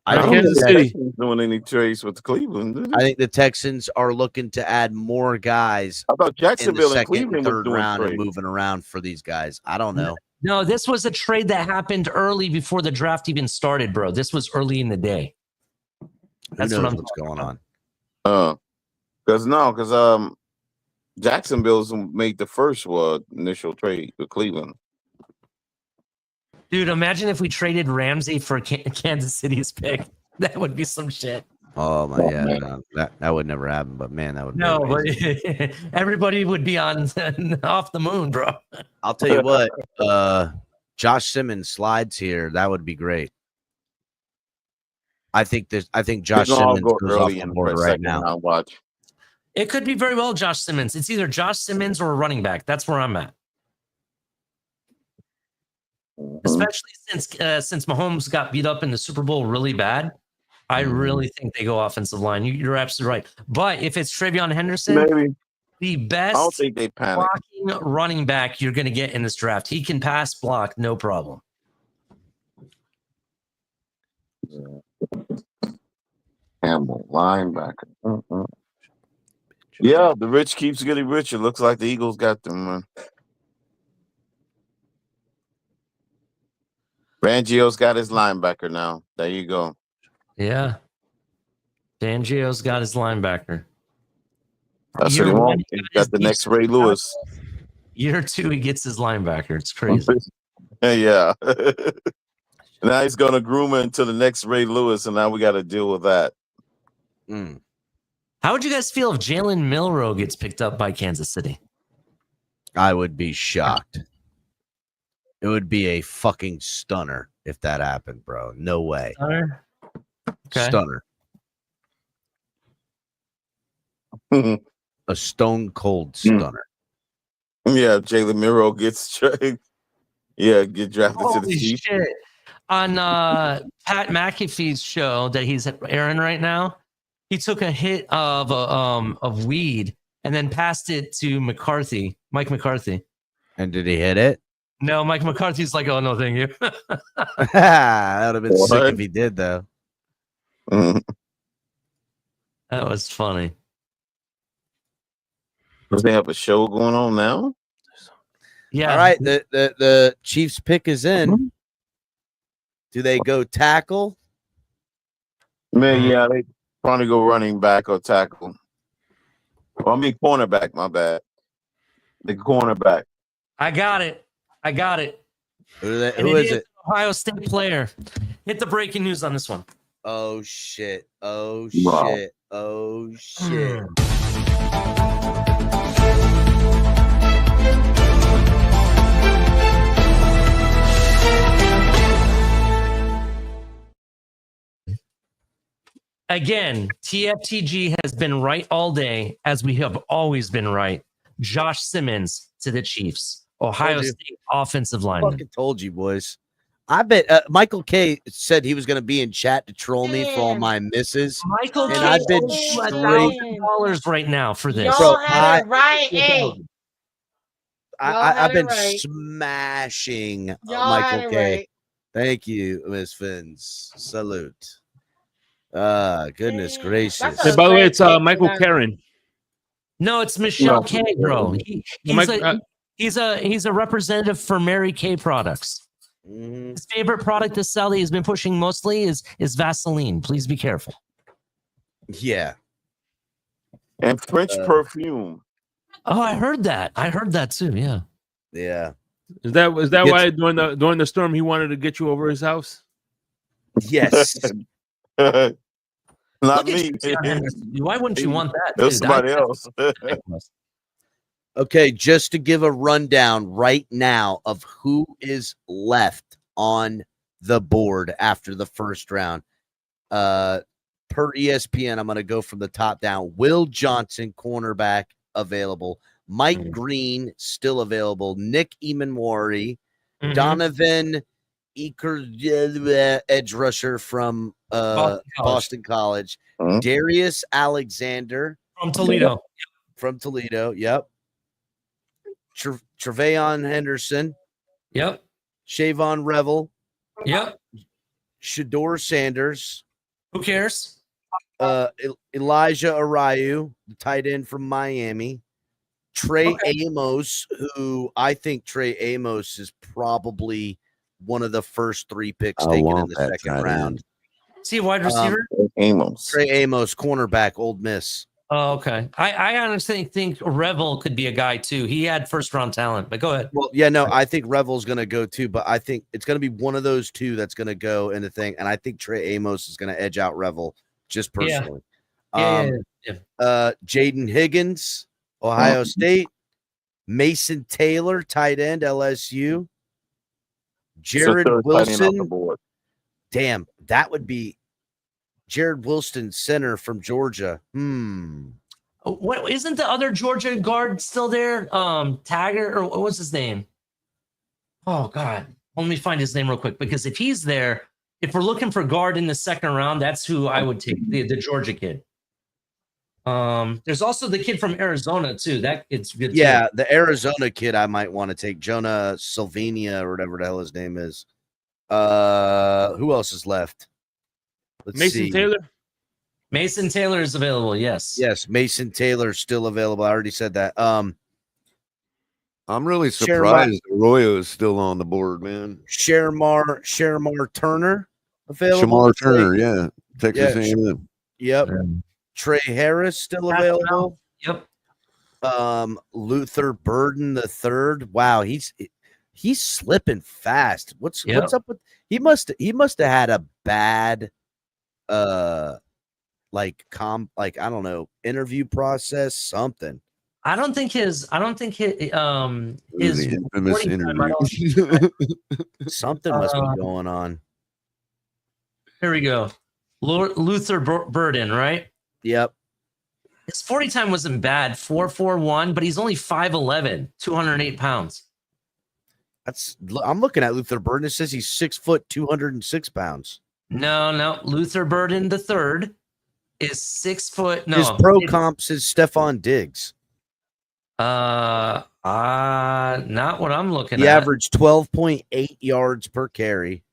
I think Kansas the City Texans- doing any trades with Cleveland. Did I think the Texans are looking to add more guys. I thought in the Jacksonville and second Cleveland and was third doing round and trades. moving around for these guys. I don't know. No, this was a trade that happened early before the draft even started, bro. This was early in the day. That's Who what knows I'm what's going on. Because Jacksonville's made the first initial trade with Cleveland. Dude, imagine if we traded Ramsey for Kansas City's pick. That would be some shit. Oh my god, no, that would never happen. But man, that would. No, be but everybody would be on off the moon, bro. I'll tell you what. Josh Simmons slides here. That would be great. I think Josh They're gonna all Simmons go goes off early the in the board right second now. round. Watch. It could be very well Josh Simmons. It's either Josh Simmons or a running back. That's where I'm at. especially since Mahomes got beat up in the Super Bowl really bad. I really think they go offensive line. You're absolutely right. But if it's Travion Henderson, Maybe. the I don't best think they panic. blocking running back you're going to get in this draft. He can pass block, no problem. Campbell, linebacker. Yeah, the rich keeps getting richer. Looks like the Eagles got them, man. Fangio's got his linebacker now. There you go. Yeah. Fangio's got his linebacker. That's what he wants. He's got the next Ray Lewis. Year 2, he gets his linebacker. It's crazy. Yeah. Now he's going to groom him into the next Ray Lewis, and now we got to deal with that. How would you guys feel if Jalen Milroe gets picked up by Kansas City? I would be shocked. It would be a fucking stunner if that happened, bro. No way. Stunner? Okay. Stunner. A stone cold stunner. Yeah, Jalen Milroe gets get drafted to the Holy Chiefs. shit. On Pat McAfee's show that he's airing right now, he took a hit of weed and then passed it to Mike McCarthy. And did he hit it? No, Mike McCarthy's like, oh, no, thank you. That would have been sick if he did, though. That was funny. Does they have a show going on now? Yeah. All right. The Chiefs pick is in. Do they go tackle? Man, yeah, they probably go running back or tackle. Well, I mean cornerback, my bad. The cornerback. I got it. Who is it? Ohio State player. Hit the breaking news on this one. Oh, shit. Oh, Wow. shit. Oh, shit. Again, TFTG has been right all day, as we have always been right. Josh Simmons to the Chiefs. Ohio State offensive lineman. Fucking told you, boys. I bet Michael K said he was going to be in chat to troll me for all my misses. Michael and K I've been $1,000 right now for this. Y'all had it right, I've been smashing Y'all had Michael it K. right. Thank you, Miss Fins. Salute. Goodness gracious. Hey, by the way, it's Michael Karen. No, it's Michelle No. K, bro. He's a representative for Mary Kay products. His favorite product to sell that he's been pushing mostly is Vaseline. Please be careful. Yeah. And French perfume. Oh, I heard that. I heard that too. Yeah. Yeah. Is that why during the storm he wanted to get you over his house? Yes. Not Look me. at you, Henderson. Why wouldn't you want that? That's dude? somebody else. Okay, just to give a rundown right now of who is left on the board after the first round. Per ESPN, I'm going to go from the top down. Will Johnson, cornerback, available. Mike Green, still available. Nick Emanwari, Donovan Eker, edge rusher from Boston College. Darius Alexander from Toledo. From Toledo, yep. Trevayon Henderson. Yep. Shavon Revel. Yep. Shador Sanders. Who cares? Elijah Arayu, the tight end from Miami. Trey Amos, who I think Trey Amos is probably one of the first 3 picks taken in the second round. See a wide receiver? Amos. Trey Amos, cornerback, Old Miss. Oh, okay. I honestly think Revel could be a guy too. He had first round talent, but go ahead. Well, yeah, no, I think Revel's going to go too, but I think it's going to be one of those two that's going to go in the thing. And I think Trey Amos is going to edge out Revel just personally. Jaden Higgins, Ohio State. Mason Taylor, tight end, LSU. Jared Wilson. Damn, that would be Jared Wilson, center from Georgia. What isn't the other Georgia guard still there? Taggart, or what was his name? Oh God, Let me find his name real quick, because if he's there, if we're looking for guard in the second round, that's who I would take, the Georgia kid. There's also the kid from Arizona too. That it's good. Yeah, too. the Arizona kid I might want to take, Jonah Sylvania or whatever the hell his name is. Who else is left? Let's Mason see. Taylor. Mason Taylor is available. Yes. Yes, Mason Taylor's still available. I already said that. I'm really surprised Arroyo is still on the board, man. Shermar Turner available. Shamar Turner, yeah, Texas A&M. Yep. Trey Harris still available. Yep. Luther Burden the third. Wow, he's slipping fast. What's up with he must have had a bad I don't know, interview process, something. I don't think his infamous 40 interview. Something must be going on. Here we go. Luther Burden, right? Yep. His 40 time wasn't bad, 4.41, but he's only 5'11", 208 pounds. I'm looking at Luther Burden. It says he's 6 foot, 206 pounds. No. Luther Burden the third is 6 foot. No, his pro comps is Stephon Diggs. Not what I'm looking He at. averaged 12.8 yards per carry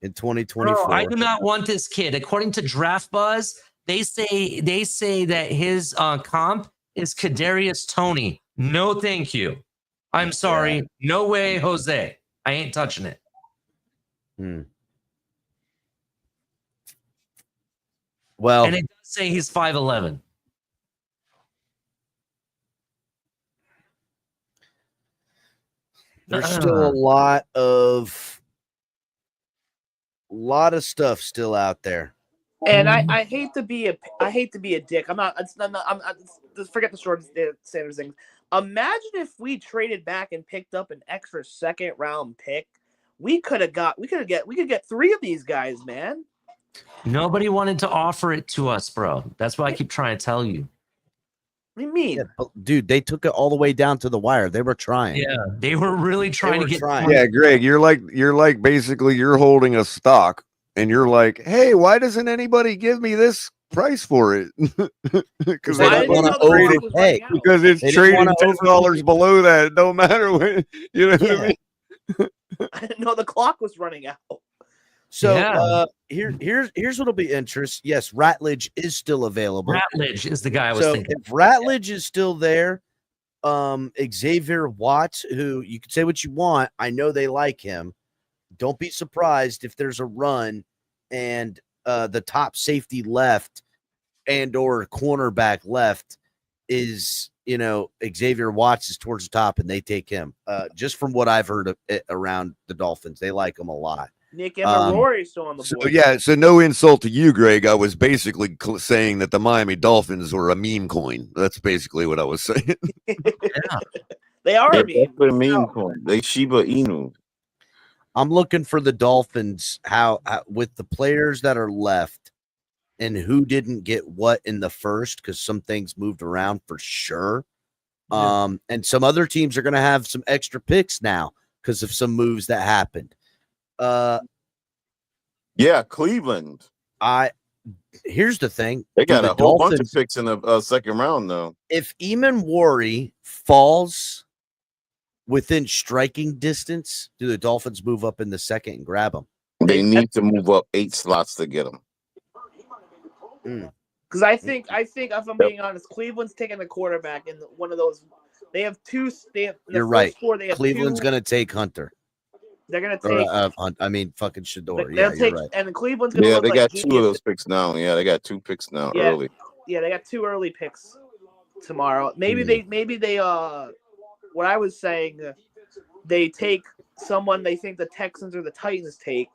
in 2024. Bro, I do not want this kid. According to Draft Buzz, they say that his comp is Kadarius Toney. No, thank you. I'm sorry. No way, Jose. I ain't touching it. Well, and it does say he's 5'11". There's still a lot of stuff still out there. And I hate to be a dick. Just forget the short Sanders thing. Imagine if we traded back and picked up an extra second round pick. We could get 3 of these guys, man. Nobody wanted to offer it to us, bro. That's what I keep trying to tell you. What do you mean? Yeah, dude, they took it all the way down to the wire. They were trying. Yeah, they were really trying to get. Yeah, Greg, you're like basically you're holding a stock, and you're like, hey, why doesn't anybody give me this price for it? Because they don't want to overpay. Because it's trading $10 below that. It don't matter when. You know what I mean? I didn't know the clock was running out. So here's what'll be interesting. Yes, Ratledge is still available. Ratledge is the guy I was thinking. If Ratledge is still there, Xavier Watts, who you can say what you want, I know they like him. Don't be surprised if there's a run and the top safety left and or cornerback left is, Xavier Watts is towards the top and they take him. Just from what I've heard of it around the Dolphins, they like him a lot. Nick Emery is still on the board. So no insult to you, Greg. I was basically saying that the Miami Dolphins were a meme coin. That's basically what I was saying. They are a meme coin. They Shiba Inu. I'm looking for the Dolphins, how with the players that are left and who didn't get what in the first, because some things moved around for sure. And some other teams are going to have some extra picks now because of some moves that happened. Cleveland. Here's the thing. They got a whole bunch of picks in the second round, though. If Eamon Worry falls within striking distance, do the Dolphins move up in the second and grab him? They need to move up 8 slots to get him. Because I think if I'm being honest, Cleveland's taking the quarterback in one of those. They have two. You're right. Cleveland's going to take Hunter. They're going to take. Fucking Shador. They'll take, you're right. And Cleveland's going to. Yeah, they got 2 of those picks now. Yeah, they got 2 picks now early. Yeah, they got 2 early picks tomorrow. Maybe they. What I was saying, they take someone they think the Texans or the Titans take,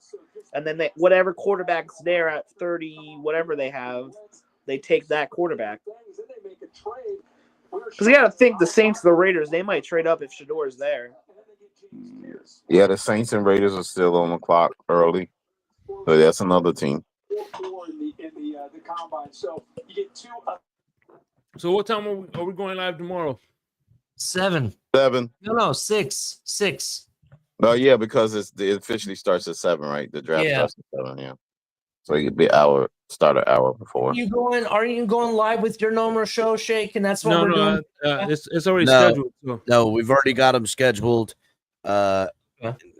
and then whatever quarterback's there at 30, whatever they have, they take that quarterback. Because you got to think the Saints, the Raiders, they might trade up if Shador's there. Yeah, the Saints and Raiders are still on the clock early, so that's another team. So what time are we going live tomorrow? 7. 7. No, 6. 6. No, yeah, because it officially starts at 7, right? The draft Yeah. starts at 7, yeah. So you could be start an hour before. Are you going live with your normal show, Shake? And that's what we're doing. It's already No, scheduled. So. no, we've already got them scheduled. I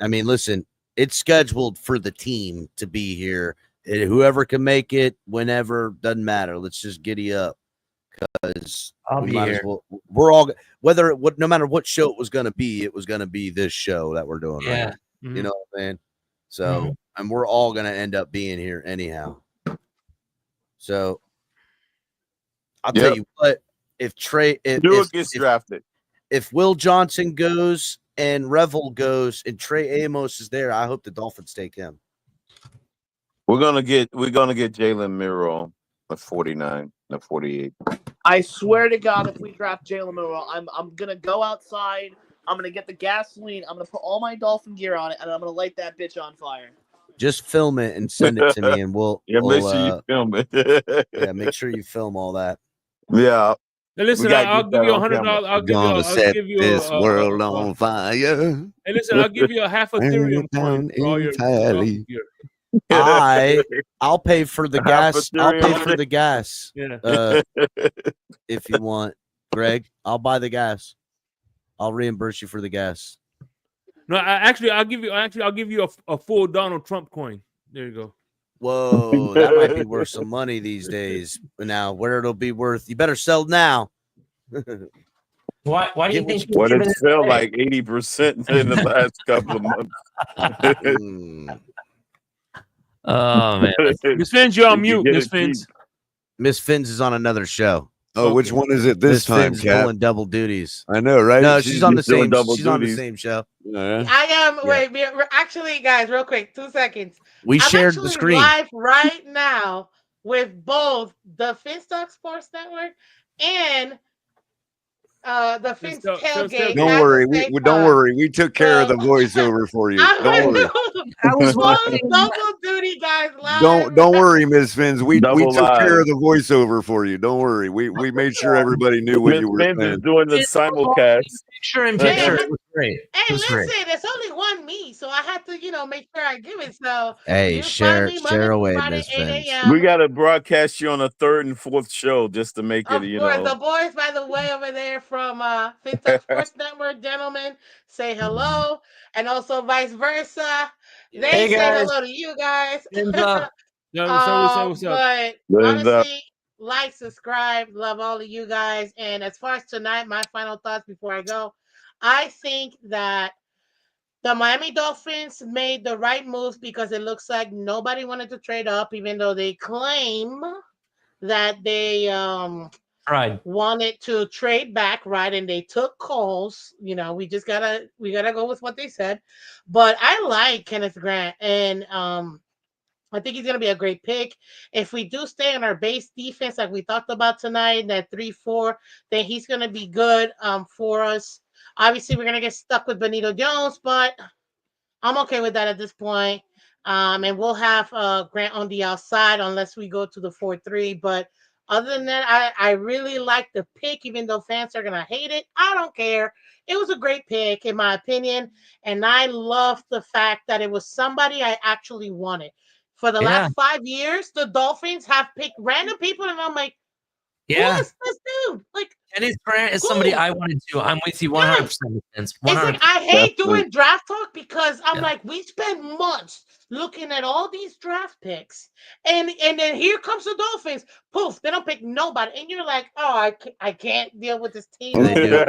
mean, listen, it's scheduled for the team to be here. Whoever can make it, whenever, doesn't matter. Let's just giddy up because I'll we be might here. as well. No matter what show it was going to be this show that we're doing right Yeah. now. Mm-hmm. You know what I'm saying? So, and we're all going to end up being here anyhow. So, I'll tell you what, if gets drafted, if Will Johnson goes and Revel goes and Trey Amos is there, I hope the Dolphins take him. We're gonna get Jalen Miro at 49, at 48. I swear to God, if we draft Jalen Miro, I'm gonna go outside. I'm gonna get the gasoline. I'm gonna put all my Dolphin gear on it, and I'm gonna light that bitch on fire. Just film it and send it to me, and make sure you film it. Yeah, make sure you film all that. Yeah. Hey, listen, I'll give you $100. I'll give you this world on fire. Hey, listen, I'll give you a half Ethereum coin for all your Dolphin gear. I'll pay for the gas. I'll pay for the gas. Yeah. If you want, Greg, I'll buy the gas. I'll reimburse you for the gas. No, I'll give you a full Donald Trump coin. There you go. Whoa, that might be worth some money these days. But now, where it'll be worth, you better sell now. Why do you think? What it felt like 80% in the last couple of months. Oh man, Miss Fins, you're on mute. Miss Fins. Miss Fins is on another show. Oh, which one is it this time, Fins Cap? pulling double duties. I know, right? No, she's on the same. double She's on the duties. same show. Yeah. I am. Wait, actually, guys, real quick, 2 seconds. We I'm shared the actually screen. live right now with both the Finstock Sports Network and the Finns Tailgate. Don't worry, don't worry. We took care of the voiceover for you. Don't worry. I was double duty, guys. Live. Don't worry, Miss Fins. We Double took care live. of the voiceover for you. Don't worry. We made sure everybody knew what you were Miss Fins saying. is doing the simulcast. Picture in picture. It was great. Hey, listen, there's only one me, so I had to, make sure I give it. So Hey, you share find me Monday away, through Friday, Miss 8 Fins. a.m. We got to broadcast you on a 3rd and 4th show just to make it, Of course, the boys, by the way, over there from Finstock Sports Network, gentlemen, say hello, and also vice versa. They Hey, say guys. hello to you guys. Fins up. Yeah, what's up? But What's up? honestly, like, subscribe, love all of you guys. And as far as tonight, my final thoughts before I go, I think that the Miami Dolphins made the right moves because it looks like nobody wanted to trade up, even though they claim that they wanted to trade back, right? And they took calls. We gotta go with what they said. But I like Kenneth Grant, and I think he's gonna be a great pick. If we do stay on our base defense like we talked about tonight, that 3-4, then he's gonna be good for us. Obviously, we're gonna get stuck with Benito Jones, but I'm okay with that at this point. And we'll have Grant on the outside unless we go to the 4-3. But other than that, I really like the pick, even though fans are gonna hate it. I don't care. It was a great pick, in my opinion, and I love the fact that it was somebody I actually wanted. For the last 5 years, the Dolphins have picked random people, and I'm like, who is this dude? Like, Kenneth Grant is somebody I wanted to. I'm with you 100%. it's like I hate doing draft talk because I'm like, we spend months looking at all these draft picks, and then here comes the Dolphins. Poof, they don't pick nobody, and you're like, oh, I can't deal with this team. They do.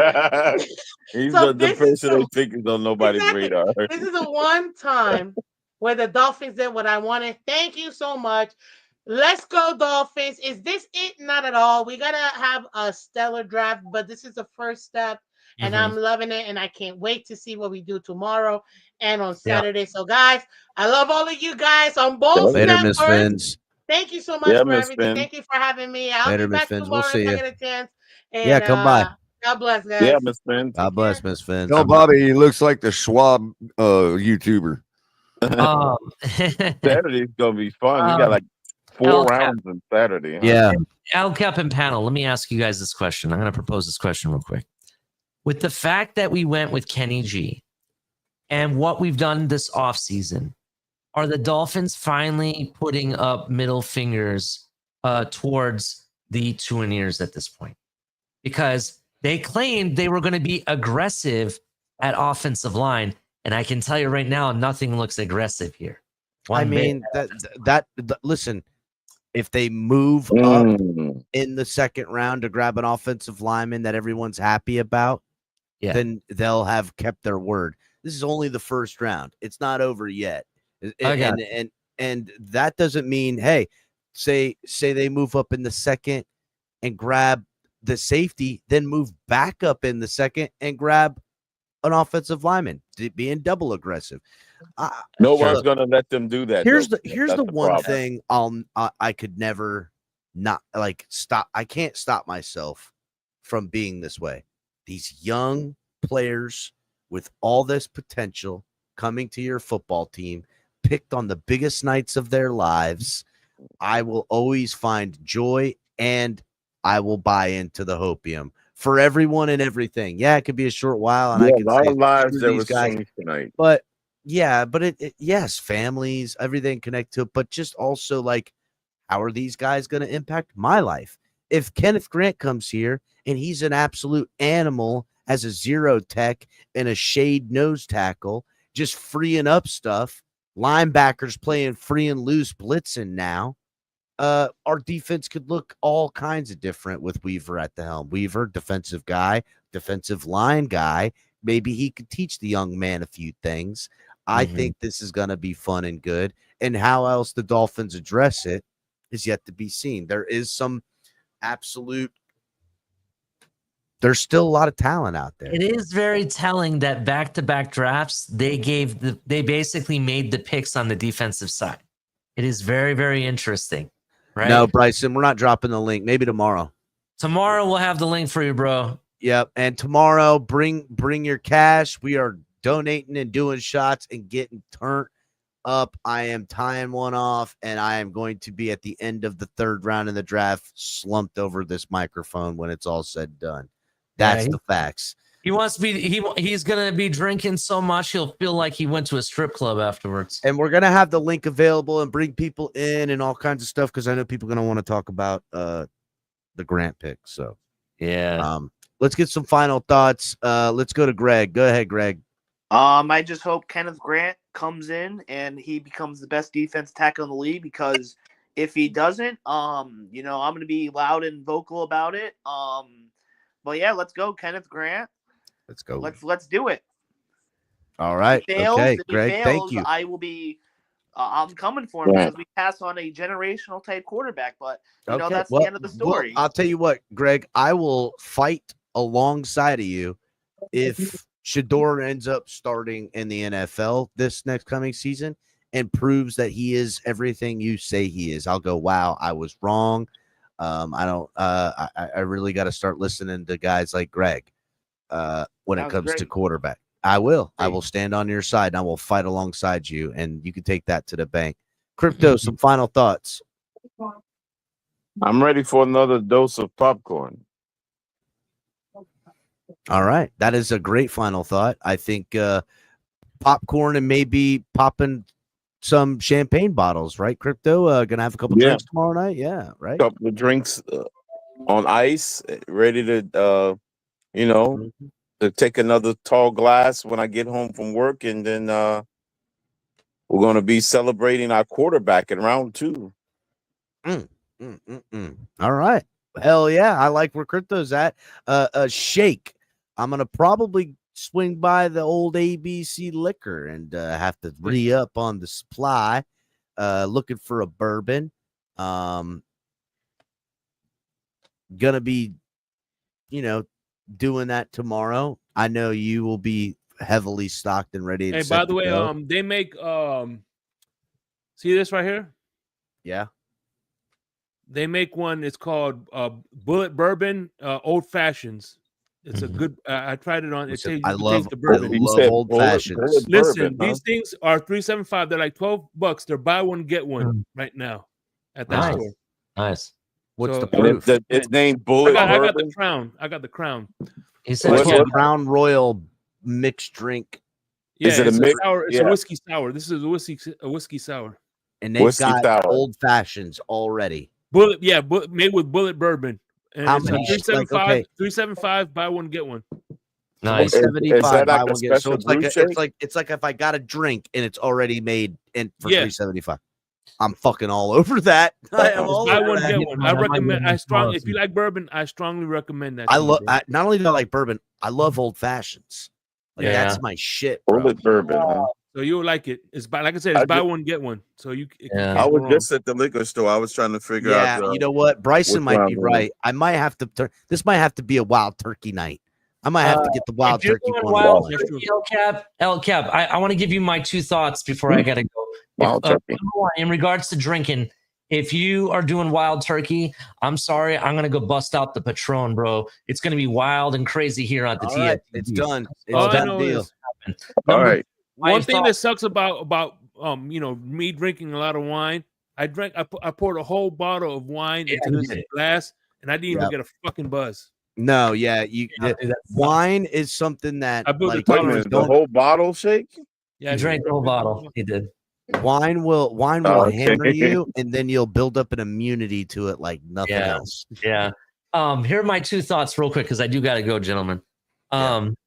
He's So the person they pick is on nobody's radar. This is the one time where the Dolphins did what I wanted. Thank you so much. Let's go, Dolphins. Is this it? Not at all. We gotta have a stellar draft, but this is the first step, and I'm loving it, and I can't wait to see what we do tomorrow and on Saturday. So, guys, I love all of you guys on both Later, Miss networks. Fins. Thank you so much for Miss everything. Fins. Thank you for having me. I'll Later, be Miss back Fins. tomorrow We'll see if I you. get a chance. And, Yeah, come by. God bless, guys. Yeah, Miss Fins. God bless, Miss Fins. Tell Bobby he looks like the Schwab YouTuber. Saturday's gonna be fun. We got like 4 rounds on Saturday. Huh? Yeah. Al Cap and panel, let me ask you guys this question. I'm going to propose this question real quick. With the fact that we went with Kenny G and what we've done this offseason, are the Dolphins finally putting up middle fingers towards the Tuaniers at this point? Because they claimed they were going to be aggressive at offensive line. And I can tell you right now, nothing looks aggressive here. Listen, if they move up in the second round to grab an offensive lineman that everyone's happy about, then they'll have kept their word. This is only the first round. It's not over yet. And that doesn't mean, hey, say they move up in the second and grab the safety, then move back up in the second and grab an offensive lineman, being double aggressive. No one's going to let them do that. Here's though. the one problem. thing I could never not like stop. I can't stop myself from being this way. These young players with all this potential coming to your football team, picked on the biggest nights of their lives. I will always find joy, and I will buy into the hopium for everyone and everything. Yeah, it could be a short while, and I can a lot say of lives that these was guys changed tonight. but yeah, but yes, families, everything connect to it, but just also like, how are these guys going to impact my life? If Kenneth Grant comes here and he's an absolute animal as a zero tech and a shade nose tackle, just freeing up stuff, linebackers playing free and loose blitzing now, our defense could look all kinds of different with Weaver at the helm. Weaver, defensive guy, defensive line guy. Maybe he could teach the young man a few things. I think this is going to be fun and good. And how else the Dolphins address it is yet to be seen. There is some there's still a lot of talent out there. It is very telling that back-to-back drafts, they basically made the picks on the defensive side. It is very, very interesting, right? No, Bryson, we're not dropping the link. Maybe tomorrow. Tomorrow we'll have the link for you, bro. Yep. And tomorrow, bring your cash. We are donating and doing shots and getting turned up. I am tying one off, and I am going to be at the end of the third round in the draft, slumped over this microphone when it's all said and done. That's the facts. He wants to be he's gonna be drinking so much he'll feel like he went to a strip club afterwards. And we're gonna have the link available and bring people in and all kinds of stuff, because I know people are gonna want to talk about the Grant pick. So yeah. Let's get some final thoughts. Let's go to Greg. Go ahead, Greg. I just hope Kenneth Grant comes in and he becomes the best defense tackle in the league, because if he doesn't, I'm going to be loud and vocal about it. But yeah, let's go, Kenneth Grant. Let's go. Let's do it. All right. Okay, Greg. Thank you. I will be. I'm coming for him because we pass on a generational type quarterback. But that's the end of the story. I'll tell you what, Greg. I will fight alongside of you if Shador ends up starting in the NFL this next coming season and proves that he is everything you say he is. I'll go, wow, I was wrong. I really got to start listening to guys like Greg when it comes to quarterback. I will stand on your side and I will fight alongside you, and you can take that to the bank. Crypto, some final thoughts. I'm ready for another dose of popcorn. All right. That is a great final thought. I think popcorn and maybe popping some champagne bottles, right, Crypto? Gonna have a couple drinks tomorrow night? Yeah, right. Couple of drinks on ice, ready to to take another tall glass when I get home from work, and then we're gonna be celebrating our quarterback in round 2. All right. Hell yeah. I like where Crypto's at. A shake. I'm gonna probably swing by the old ABC liquor and have to re-up on the supply. Looking for a bourbon. Gonna be, doing that tomorrow. I know you will be heavily stocked and ready. Hey, by the way, they make see this right here? Yeah. They make one. It's called Bullet Bourbon Old Fashions. It's a good. I tried it on. I love the bourbon. old fashions. Listen, these things are $3.75. They're like $12. They're buy one get one right now at that store. Nice. What's the proof? It's named Bullet I got Bourbon. the Crown. I got the Crown. He said Crown Royal mixed drink Yeah, Is it it's a a mix? sour. It's a Yeah. whiskey sour. This is a whiskey sour. And they've Whiskey got sour. old fashions already. Bullet, yeah, made with bullet bourbon. And How it's many? a 375, Okay, 375, buy one get one. Nice. Is 375 that like buy a one get. So special it's like brew a, shake? it's like if I got a drink and it's already made in for Yeah. 375. I'm fucking all over that. I am It's all buy over one that. get one. I recommend. If you like bourbon, I strongly recommend that. I to you, love. bro. Not only do I like bourbon, I love old fashions. Like that's my shit, bro. Bullet bourbon, huh? So you'll like it. It's like I said, it's buy one get one. So you I can't go was wrong. just at the liquor store. I was trying to figure Yeah, out. you know what? Bryson which might one be I'm gonna- right. I might have to. This might have to be a wild turkey night. I might have to get the wild If you're turkey going one. wild going. turkey, El Cap, I want to give you my 2 thoughts before I gotta go. Wild turkey. Number one, in regards to drinking, if you are doing wild turkey, I'm sorry, I'm gonna go bust out the Patron, bro. It's gonna be wild and crazy here at the All TFT. right, it's done. It's All I done know deal. is All Number right. one I thing thought- that sucks about me drinking a lot of wine. I poured a whole bottle of wine Yeah, into you this did. glass, and I didn't even Yep. get a fucking buzz. No, yeah, dude, that sucks. wine is something that I built like the Wait a tolerance. minute. The whole bottle shake? Yeah, He I drank the whole bottle. He did. wine will Oh, okay. hammer you, and then you'll build up an immunity to it like nothing Yeah. else. Yeah. Here are my 2 thoughts real quick because I do gotta go, gentlemen.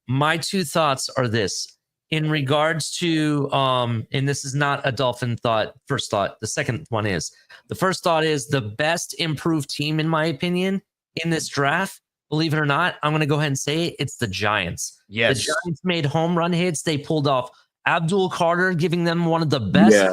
My 2 thoughts are this. In regards to and this is not a Dolphin thought, first thought. The second one is the first thought is the best improved team, in my opinion, in this draft. Believe it or not, I'm gonna go ahead and say it, it's the Giants. Yes. The Giants made home run hits. They pulled off Abdul Carter, giving them one of the best Yeah.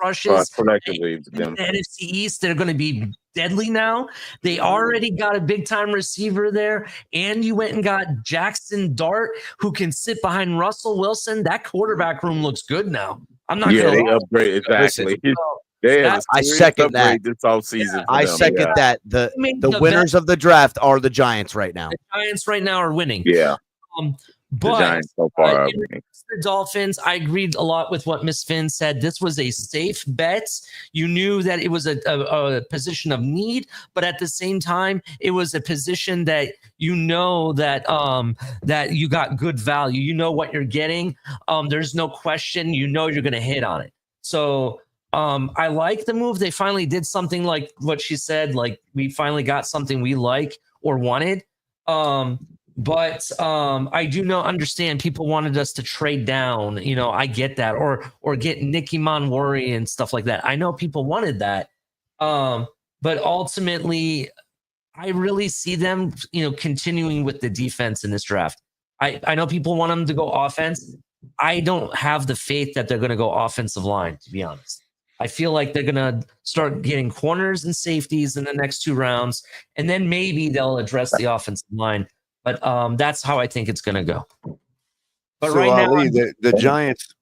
rushes Collectively, in them. the NFC East. They're going to be deadly now. They already got a big time receiver there, and you went and got Jackson Dart, who can sit behind Russell Wilson. That quarterback room looks good now. I'm not Yeah, going they to upgrade exactly. They had a I serious second that. upgrade this offseason. I second that. The winners of the draft are the Giants right now. The Giants right now are winning. Yeah. The But Giants so far are in winning. the Dolphins, I agreed a lot with what Miss Finn said. This was a safe bet. You knew that it was a position of need, but at the same time, it was a position that you know that that you got good value. You know what you're getting. There's no question. You know you're going to hit on it. So I like the move. They finally did something like what she said. Like we finally got something we like or wanted. But I do not understand. People wanted us to trade down. You know, I get that, or get Nicky Monwari and stuff like that. I know people wanted that, but ultimately, I really see them, continuing with the defense in this draft. I know people want them to go offense. I don't have the faith that they're going to go offensive line, to be honest. I feel like they're going to start getting corners and safeties in the next 2 rounds, and then maybe they'll address the offensive line. But that's how I think it's going to go. But so right Ali, now,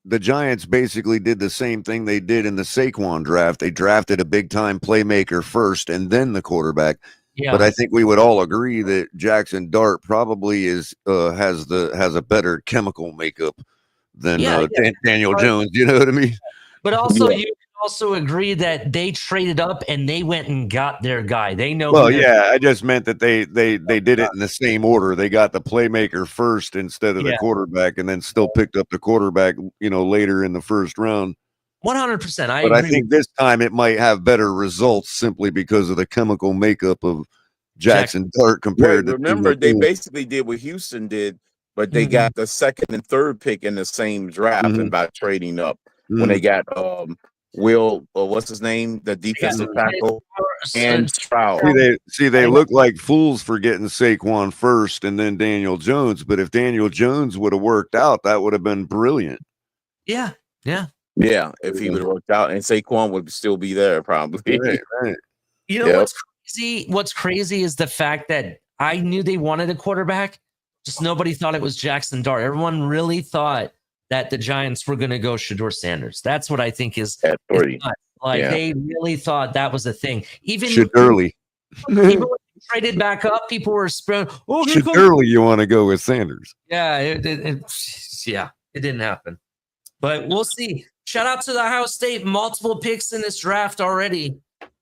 the Giants basically did the same thing they did in the Saquon draft. They drafted a big time playmaker first and then the quarterback. Yeah. But I think we would all agree that Jackson Dart probably has a better chemical makeup than Daniel Jones. You know what I mean? But also, you can also agree that they traded up and they went and got their guy. They know. Well, yeah, I just meant that they did it in the same order. They got the playmaker first instead of the quarterback, and then still picked up the quarterback, later in the first round. 100%. But I think this time it might have better results simply because of the chemical makeup of Jackson Dart compared to. Remember, they basically did what Houston did, but they got the second and third pick in the same draft, and by trading up when they got Will, what's his name, the defensive tackle, and Stroud. They look like fools for getting Saquon first and then Daniel Jones. But if Daniel Jones would have worked out, that would have been brilliant. Yeah. Yeah, if he would have worked out, and Saquon would still be there probably. Right. You know what's crazy? What's crazy is the fact that I knew they wanted a quarterback, just nobody thought it was Jackson Dart. Everyone really thought that the Giants were going to go Shedeur Sanders. That's what I think is nuts. Like they really thought that was a thing. Even Shedurley. when they traded back up, people were spreading. Oh, here comes. Shedurley, you want to go with Sanders? Yeah, it didn't happen. But we'll see. Shout out to the Ohio State, multiple picks in this draft already.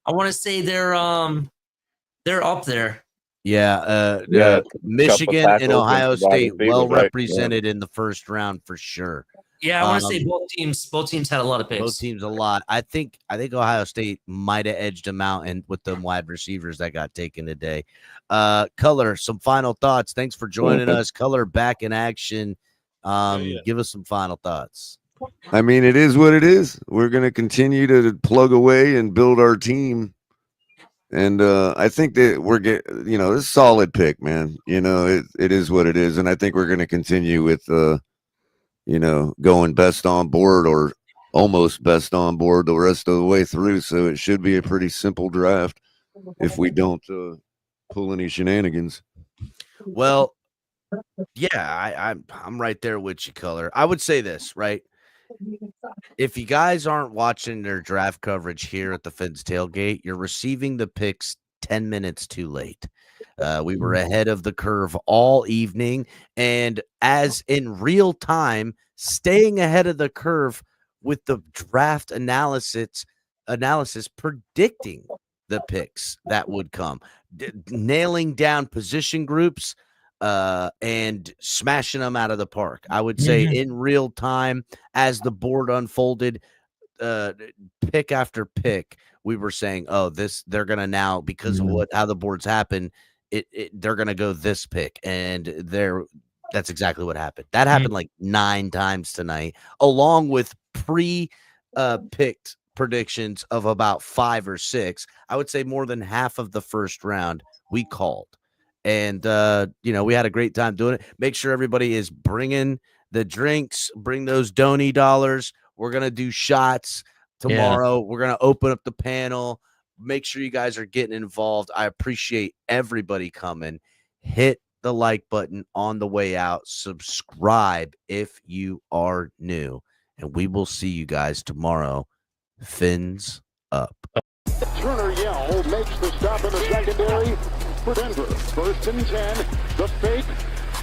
I want to say they're up there. Yeah, Michigan and Ohio State well represented in the first round for sure. Yeah, I want to say both teams had a lot of picks. Both teams a lot. I think Ohio State might have edged them out, and with the wide receivers that got taken today. Color, some final thoughts. Thanks for joining us. Color, back in action. Give us some final thoughts. I mean, it is what it is. We're going to continue to plug away and build our team. And I think that we're getting, this is a solid pick, man. It is what it is. And I think we're going to continue with, going best on board or almost best on board the rest of the way through. So it should be a pretty simple draft if we don't pull any shenanigans. Well, yeah, I'm right there with you, Color. I would say this, right? If you guys aren't watching their draft coverage here at the Fins Tailgate, you're receiving the picks 10 minutes too late. We were ahead of the curve all evening, and as in real time, staying ahead of the curve with the draft analysis predicting the picks that would come, nailing down position groups, and smashing them out of the park. I would say in real time, as the board unfolded, pick after pick, we were saying, they're going to now, because of how the boards happen, they're going to go this pick. And that's exactly what happened. That happened like 9 times tonight, along with pre-picked predictions of about 5 or 6. I would say more than half of the first round we called. And, we had a great time doing it. Make sure everybody is bringing the drinks, bring those Donny dollars. We're going to do shots tomorrow. Yeah. We're going to open up the panel. Make sure you guys are getting involved. I appreciate everybody coming. Hit the like button on the way out. Subscribe if you are new. And we will see you guys tomorrow. Fins up. Turner Yell makes the stop in the secondary for Denver. 1st and 10. The fake.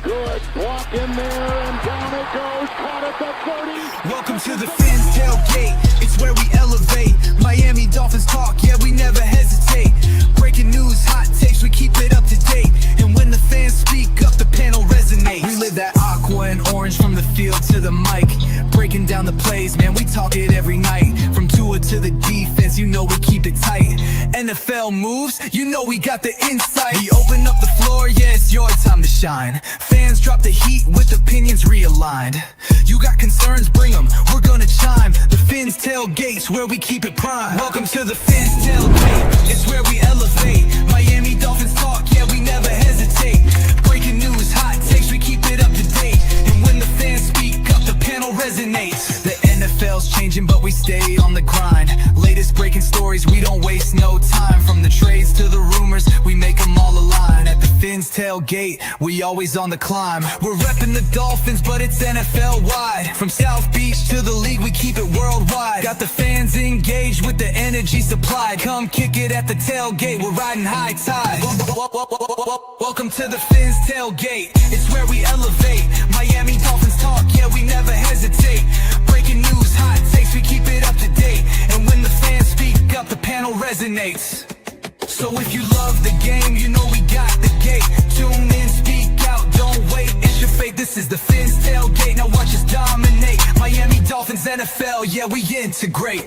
Good block in there, and down it goes. Caught at the 30. Welcome to the Fins Tailgate. It's where we elevate. Miami Dolphins talk, yeah, we never hesitate. Breaking news, hot takes, we keep it up to date. And when the fans speak up, the panel resonates. We live that aqua and orange from the field to the mic. Breaking down the plays, man, we talk it every night. From Tua to the defense, we keep it tight. NFL moves, we got the insight. We open up the floor, yeah, it's your time to shine. Fans drop the heat with opinions realigned. You got concerns, bring them, we're gonna chime. The Fins Tailgate's where we keep it prime. Welcome to the Fins Tailgate, it's where we elevate. Miami Dolphins talk, yeah, we never hesitate. Breaking news, hot takes, we keep it up to date. And when the fans speak up, the panel resonates. The NFL's changing, but we stay on the grind. Latest breaking stories, we don't waste no time. From the trades to the rumors, we make them all align. At the Fins Tailgate, we always on the climb. We're repping the Dolphins, but it's NFL wide. From South Beach to the league, we keep it worldwide. Got the fans engaged with the energy supplied. Come kick it at the tailgate, we're riding high tide. Welcome to the Fins Tailgate, it's where we elevate. Miami Dolphins talk, yeah, we never hesitate. Breaking news, hot takes, we keep it up to date. And when the fans speak up, the panel resonates. So if you love the game, we got the gate. Tune in, speak out, don't wait, it's your fate. This is the Fins Tailgate, now watch us dominate. Miami Dolphins, NFL, yeah, we integrate.